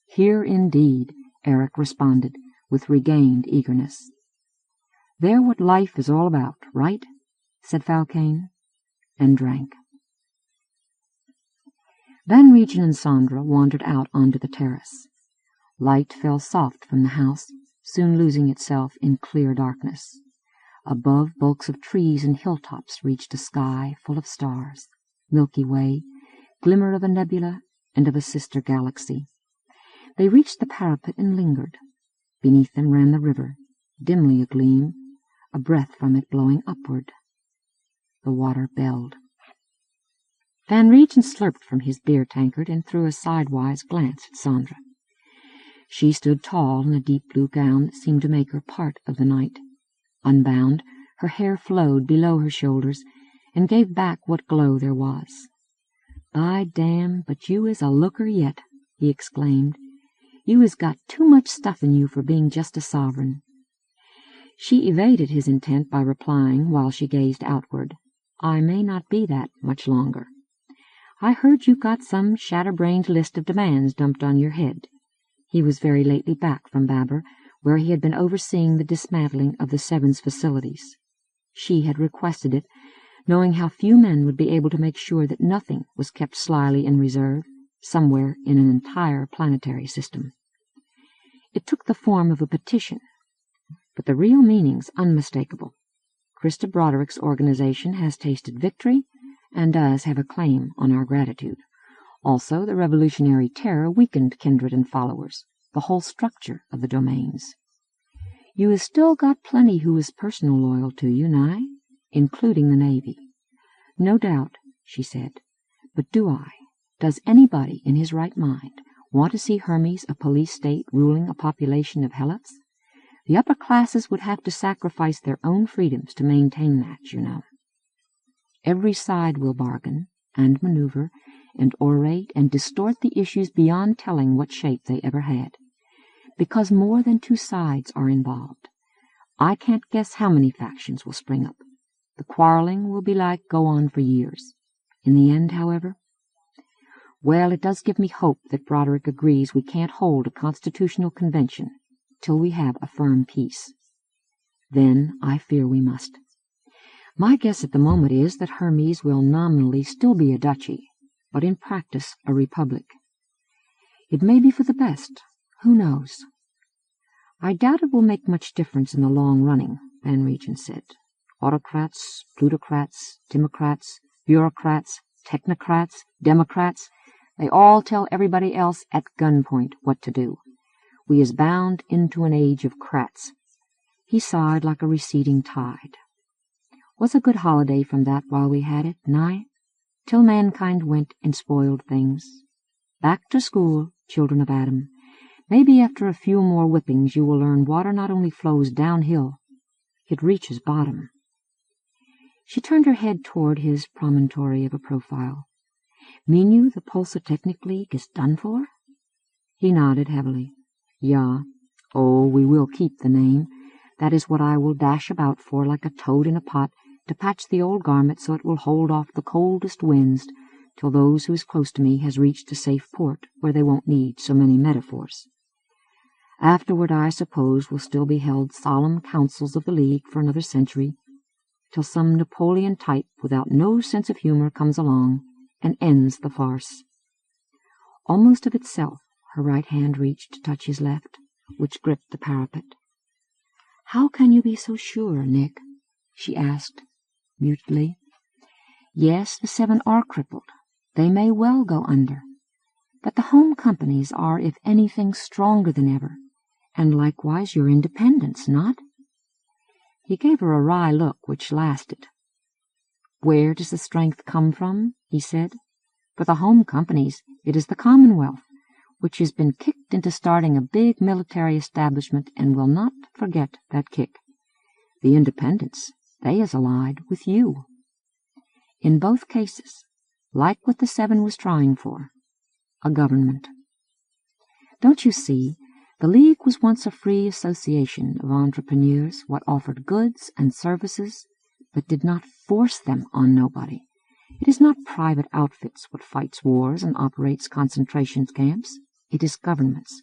Here indeed, Eric responded, with regained eagerness. They're what life is all about, right? Said Falcane, and drank. Van Regen and Sandra wandered out onto the terrace. Light fell soft from the house, soon losing itself in clear darkness. Above, bulks of trees and hilltops reached a sky full of stars, Milky Way, glimmer of a nebula and of a sister galaxy. They reached the parapet and lingered. Beneath them ran the river, dimly agleam, a breath from it blowing upward. The water belled. Van Regen slurped from his beer tankard and threw a sidewise glance at Sandra. She stood tall in a deep blue gown that seemed to make her part of the night. Unbound, her hair flowed below her shoulders and gave back what glow there was. "By damn, but you is a looker yet," he exclaimed. "You has got too much stuff in you for being just a sovereign." She evaded his intent by replying, while she gazed outward, "I may not be that much longer. I heard you've got some shatterbrained list of demands dumped on your head." He was very lately back from Babber, where he had been overseeing the dismantling of the Sevens facilities. She had requested it, knowing how few men would be able to make sure that nothing was kept slyly in reserve, somewhere in an entire planetary system. It took the form of a petition, but the real meaning's unmistakable. Krista Broderick's organization has tasted victory and does have a claim on our gratitude. Also, the revolutionary terror weakened kindred and followers, the whole structure of the domains. You has still got plenty who is personal loyal to you, nigh, including the Navy. No doubt, she said, but does anybody in his right mind want to see Hermes a police state ruling a population of helots? The upper classes would have to sacrifice their own freedoms to maintain that, you know. Every side will bargain and maneuver and orate and distort the issues beyond telling what shape they ever had, because more than two sides are involved. I can't guess how many factions will spring up. The quarreling will be like go on for years. In the end, however, well, it does give me hope that Broderick agrees we can't hold a constitutional convention till we have a firm peace. Then I fear we must. My guess at the moment is that Hermes will nominally still be a duchy, but in practice a republic. It may be for the best. Who knows? I doubt it will make much difference in the long running, Van Regent said. Autocrats, plutocrats, democrats, bureaucrats, technocrats, democrats, they all tell everybody else at gunpoint what to do. We is bound into an age of crats. He sighed like a receding tide. Was a good holiday from that while we had it, nigh, till mankind went and spoiled things. Back to school, children of Adam. Maybe after a few more whippings you will learn water not only flows downhill, it reaches bottom. She turned her head toward his promontory of a profile. Mean you the Pulsatechnic League is done for? He nodded heavily. Ja. Oh, we will keep the name. That is what I will dash about for like a toad in a pot, to patch the old garment so it will hold off the coldest winds till those who is close to me has reached a safe port where they won't need so many metaphors. Afterward, I suppose, will still be held solemn councils of the League for another century, till some Napoleon type without no sense of humor comes along and ends the farce. Almost of itself, her right hand reached to touch his left, which gripped the parapet. "How can you be so sure, Nick?" she asked, mutely. "Yes, the 7 are crippled. They may well go under. But the home companies are, if anything, stronger than ever, and likewise your independence, not?" He gave her a wry look which lasted. "Where does the strength come from?" he said. "For the home companies, it is the Commonwealth, which has been kicked into starting a big military establishment and will not forget that kick. The independents, they is allied with you. In both cases, like what the 7 was trying for, a government. Don't you see, the League was once a free association of entrepreneurs what offered goods and services, but did not force them on nobody. It is not private outfits what fights wars and operates concentration camps. It is governments,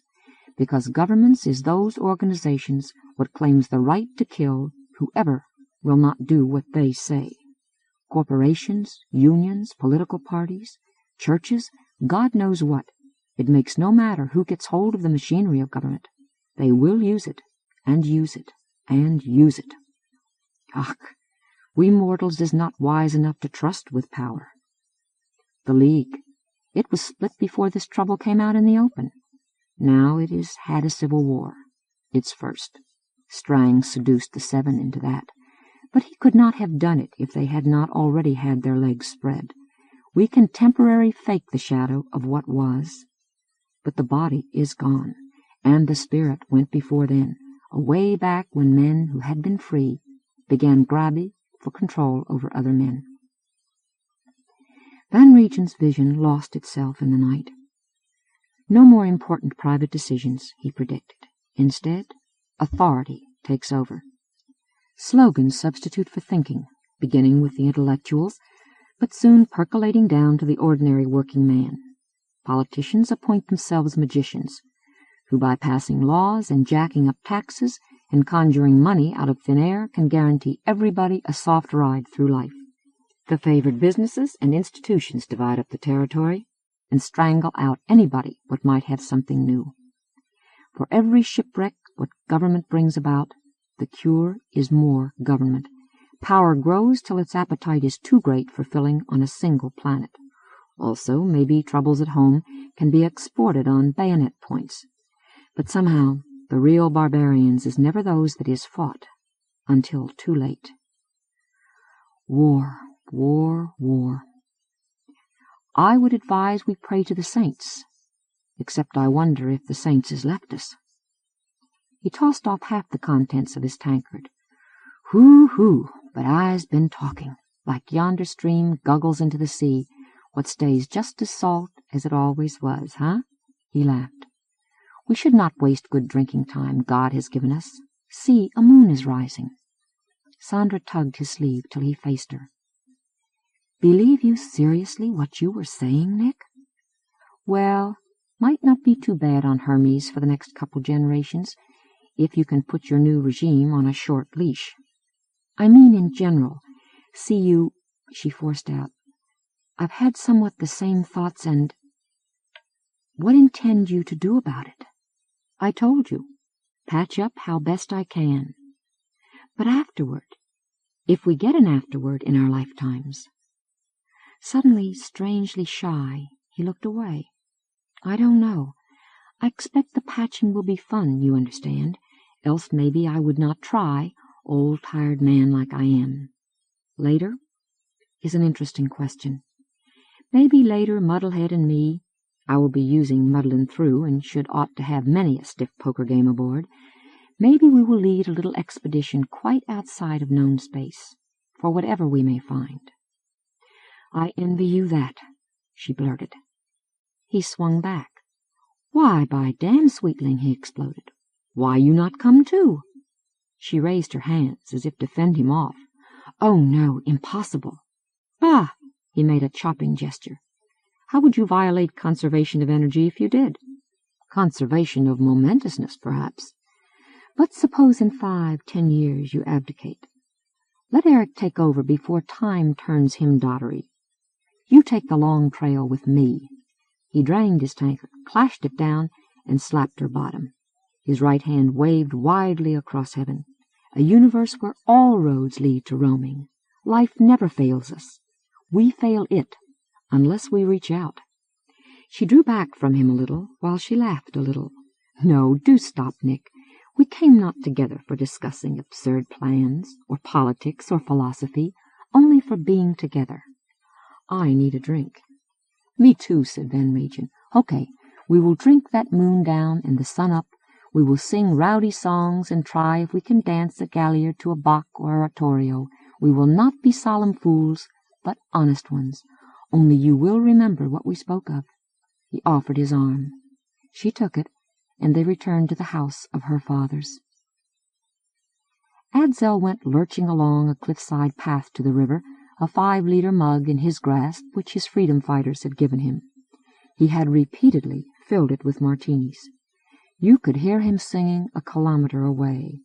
because governments is those organizations what claims the right to kill whoever will not do what they say. Corporations, unions, political parties, churches, God knows what. It makes no matter who gets hold of the machinery of government. They will use it, and use it, and use it. Ach, we mortals is not wise enough to trust with power. The League, it was split before this trouble came out in the open. Now it has had a civil war, its first. Strang seduced the 7 into that, but he could not have done it if they had not already had their legs spread. We can temporarily fake the shadow of what was, but the body is gone, and the spirit went before then, away back when men who had been free began grabbing for control over other men. Van Regent's vision lost itself in the night. No more important private decisions, he predicted. Instead, authority takes over. Slogans substitute for thinking, beginning with the intellectuals, but soon percolating down to the ordinary working man. Politicians appoint themselves magicians, who by passing laws and jacking up taxes and conjuring money out of thin air can guarantee everybody a soft ride through life. The favored businesses and institutions divide up the territory and strangle out anybody what might have something new. For every shipwreck what government brings about, the cure is more government. Power grows till its appetite is too great for filling on a single planet. Also, maybe troubles at home can be exported on bayonet points. But somehow, the real barbarians is never those that is fought, until too late. War, war, war. I would advise we pray to the saints, except I wonder if the saints has left us. He tossed off half the contents of his tankard. Hoo-hoo, but I's been talking, like yonder stream guggles into the sea, what stays just as salt as it always was, huh? He laughed. We should not waste good drinking time God has given us, See, a moon is rising." Sandra tugged his sleeve till he faced her. "Believe you seriously what you were saying, Nick?" "Well, might not be too bad on Hermes for the next couple generations, if you can put your new regime on a short leash. I mean in general. See you," she forced out, "I've had somewhat the same thoughts and— What intend you to do about it?" "I told you. Patch up how best I can." "But afterward, if we get an afterward in our lifetimes." Suddenly strangely shy, he looked away. "I don't know. I expect the patching will be fun, you understand, else maybe I would not try, old tired man like I am. Later is an interesting question. Maybe later Muddlehead and me, I will be using muddlin' through and should ought to have many a stiff poker game aboard, maybe we will lead a little expedition quite outside of known space, for whatever we may find." "I envy you that," she blurted. He swung back. "Why, by damn, sweetling," he exploded. "Why you not come too?" She raised her hands as if to fend him off. "Oh, no, impossible." "Bah!" He made a chopping gesture. "How would you violate conservation of energy if you did?" "Conservation of momentousness, perhaps. But suppose in 5-10 years you abdicate. Let Eric take over before time turns him dottery. You take the long trail with me." He drained his tankard, clashed it down, and slapped her bottom. His right hand waved widely across heaven. "A universe where all roads lead to roaming. Life never fails us. We fail it, unless we reach out." She drew back from him a little, while she laughed a little. "No, do stop, Nick. We came not together for discussing absurd plans, or politics, or philosophy, only for being together. I need a drink." "Me too," said Van Regen. "Okay, we will drink that moon down and the sun up. We will sing rowdy songs and try if we can dance a galliard to a Bach or oratorio. We will not be solemn fools, but honest ones. Only you will remember what we spoke of." He offered his arm. She took it, and they returned to the house of her fathers. Adzel went lurching along a cliffside path to the river, a 5-liter mug in his grasp which his freedom fighters had given him. He had repeatedly filled it with martinis. You could hear him singing a kilometer away.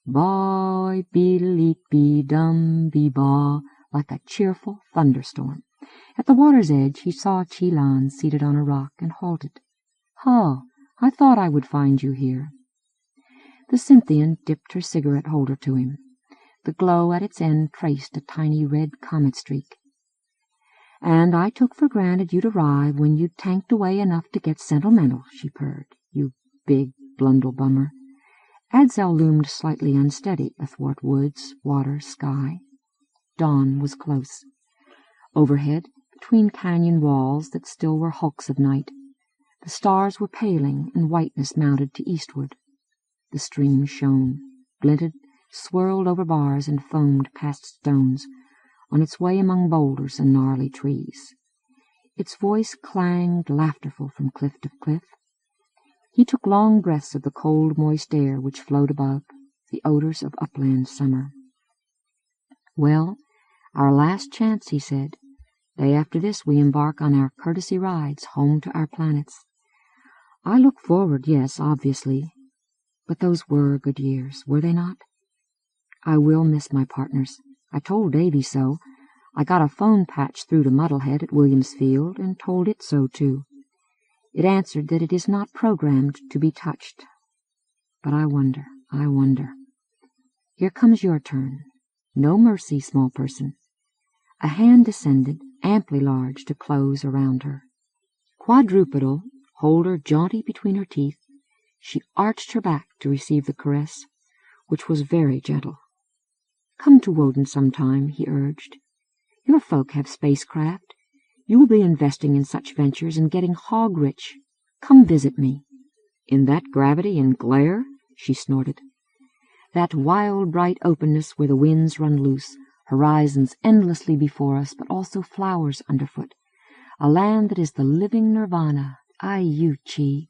"Boy, beedle-eet-bee-dum-bee-baw," like a cheerful thunderstorm. At the water's edge he saw Chelan seated on a rock and halted. "Oh, I thought I would find you here." The Cynthian dipped her cigarette holder to him. The glow at its end traced a tiny red comet streak. "And I took for granted you'd arrive when you'd tanked away enough to get sentimental," she purred. "You big blundle-bummer." Adzel loomed slightly unsteady athwart woods, water, sky. Dawn was close. Overhead, between canyon walls that still were hulks of night, the stars were paling and whiteness mounted to eastward. The stream shone, glinted, swirled over bars and foamed past stones, on its way among boulders and gnarly trees. Its voice clanged laughterful from cliff to cliff. He took long breaths of the cold, moist air which flowed above, the odors of upland summer. "Well, our last chance," he said. "Day after this we embark on our courtesy rides home to our planets. I look forward, yes, obviously. But those were good years, were they not? I will miss my partners. I told Davy so. I got a phone patch through to Muddlehead at Williamsfield and told it so, too. It answered that it is not programmed to be touched. But I wonder. Here comes your turn. No mercy, small person." A hand descended, amply large, to close around her. Quadrupedal, holder jaunty between her teeth, she arched her back to receive the caress, which was very gentle. "Come to Woden sometime," he urged. "Your folk have spacecraft. You will be investing in such ventures and getting hog-rich. Come visit me." "In that gravity and glare?" she snorted. "That wild, bright openness where the winds run loose, horizons endlessly before us, but also flowers underfoot. A land that is the living nirvana. Ai, you, Chi.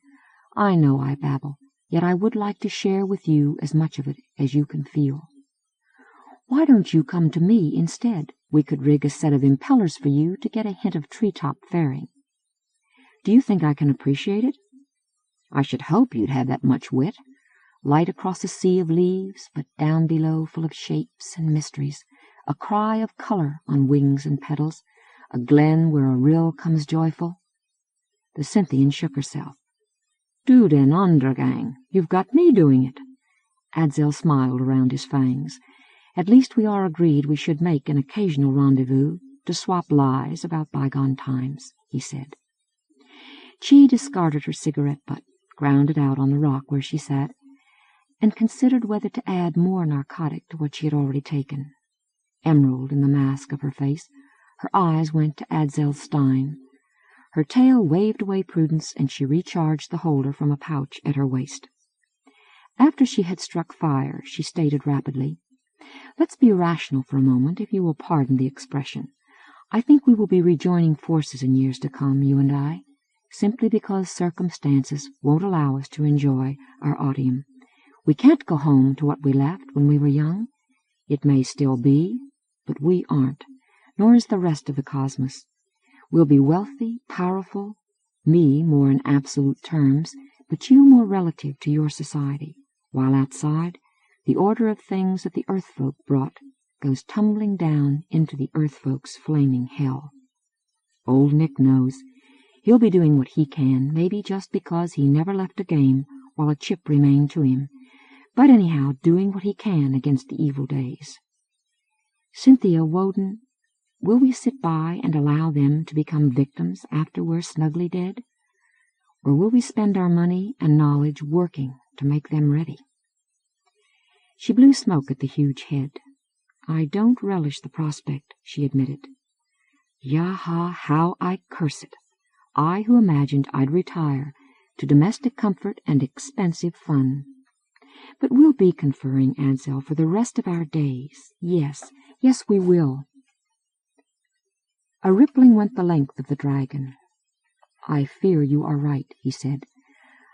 I know I babble, yet I would like to share with you as much of it as you can feel. Why don't you come to me instead? We could rig a set of impellers for you to get a hint of treetop faring. Do you think I can appreciate it? I should hope you'd have that much wit. Light across a sea of leaves, but down below full of shapes and mysteries, a cry of color on wings and petals, a glen where a rill comes joyful. The Cynthian shook herself. Du den Undergang, you've got me doing it. Adzel smiled around his fangs. At least we are agreed we should make an occasional rendezvous to swap lies about bygone times, he said. She discarded her cigarette butt, ground it out on the rock where she sat, and considered whether to add more narcotic to what she had already taken. Emerald in the mask of her face, her eyes went to Adzel's stein. Her tail waved away prudence, and she recharged the holder from a pouch at her waist. After she had struck fire, she stated rapidly, "Let's be rational for a moment, if you will pardon the expression. I think we will be rejoining forces in years to come, you and I, simply because circumstances won't allow us to enjoy our otium. We can't go home to what we left when we were young. It may still be, but we aren't, nor is the rest of the cosmos. We'll be wealthy, powerful, me more in absolute terms, but you more relative to your society, while outside, the order of things that the earth folk brought goes tumbling down into the earth folk's flaming hell. Old Nick knows. He'll be doing what he can, maybe just because he never left a game while a chip remained to him, but anyhow doing what he can against the evil days. Cynthia Woden, will we sit by and allow them to become victims after we're snugly dead? Or will we spend our money and knowledge working to make them ready?" She blew smoke at the huge head. "I don't relish the prospect," she admitted. "Yaha, how I curse it! I who imagined I'd retire to domestic comfort and expensive fun. But we'll be conferring, Adzel, for the rest of our days. Yes, we will." A rippling went the length of the dragon. "I fear you are right," he said.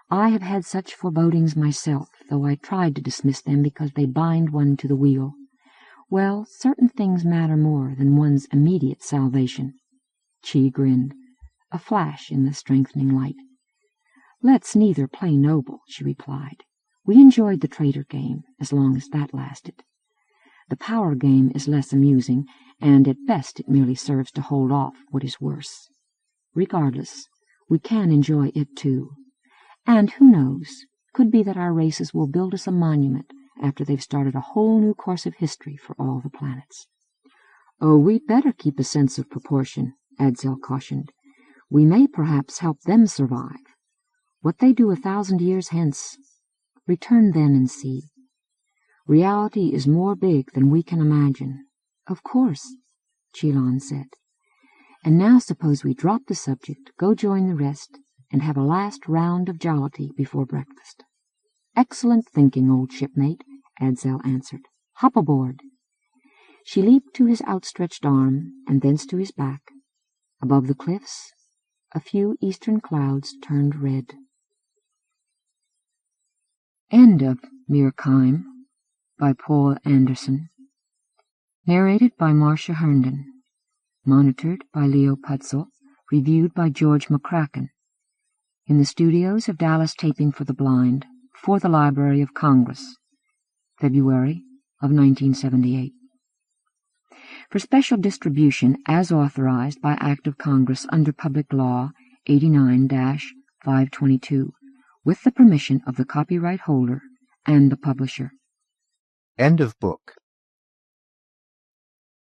"I have had such forebodings myself, though I tried to dismiss them because they bind one to the wheel. Well, certain things matter more than one's immediate salvation." She grinned, a flash in the strengthening light. "Let's neither play noble," she replied. "We enjoyed the traitor game, as long as that lasted. The power game is less amusing, and at best it merely serves to hold off what is worse. Regardless, we can enjoy it too. And who knows, could be that our races will build us a monument after they've started a whole new course of history for all the planets." "Oh, we'd better keep a sense of proportion," Adzel cautioned. "We may perhaps help them survive. What they do 1,000 years hence, return then and see. Reality is more big than we can imagine." "Of course," Chilon said. "And now suppose we drop the subject, go join the rest, and have a last round of jollity before breakfast." "Excellent thinking, old shipmate," Adzel answered. "Hop aboard." She leaped to his outstretched arm, and thence to his back. Above the cliffs, a few eastern clouds turned red. End of Mirkheim by Poul Anderson. Narrated by Marcia Herndon. Monitored by Leo Putzel. Reviewed by George McCracken. In the studios of Dallas Taping for the Blind, for the Library of Congress, February of 1978. For special distribution as authorized by Act of Congress under Public Law 89-522, with the permission of the copyright holder and the publisher. End of book.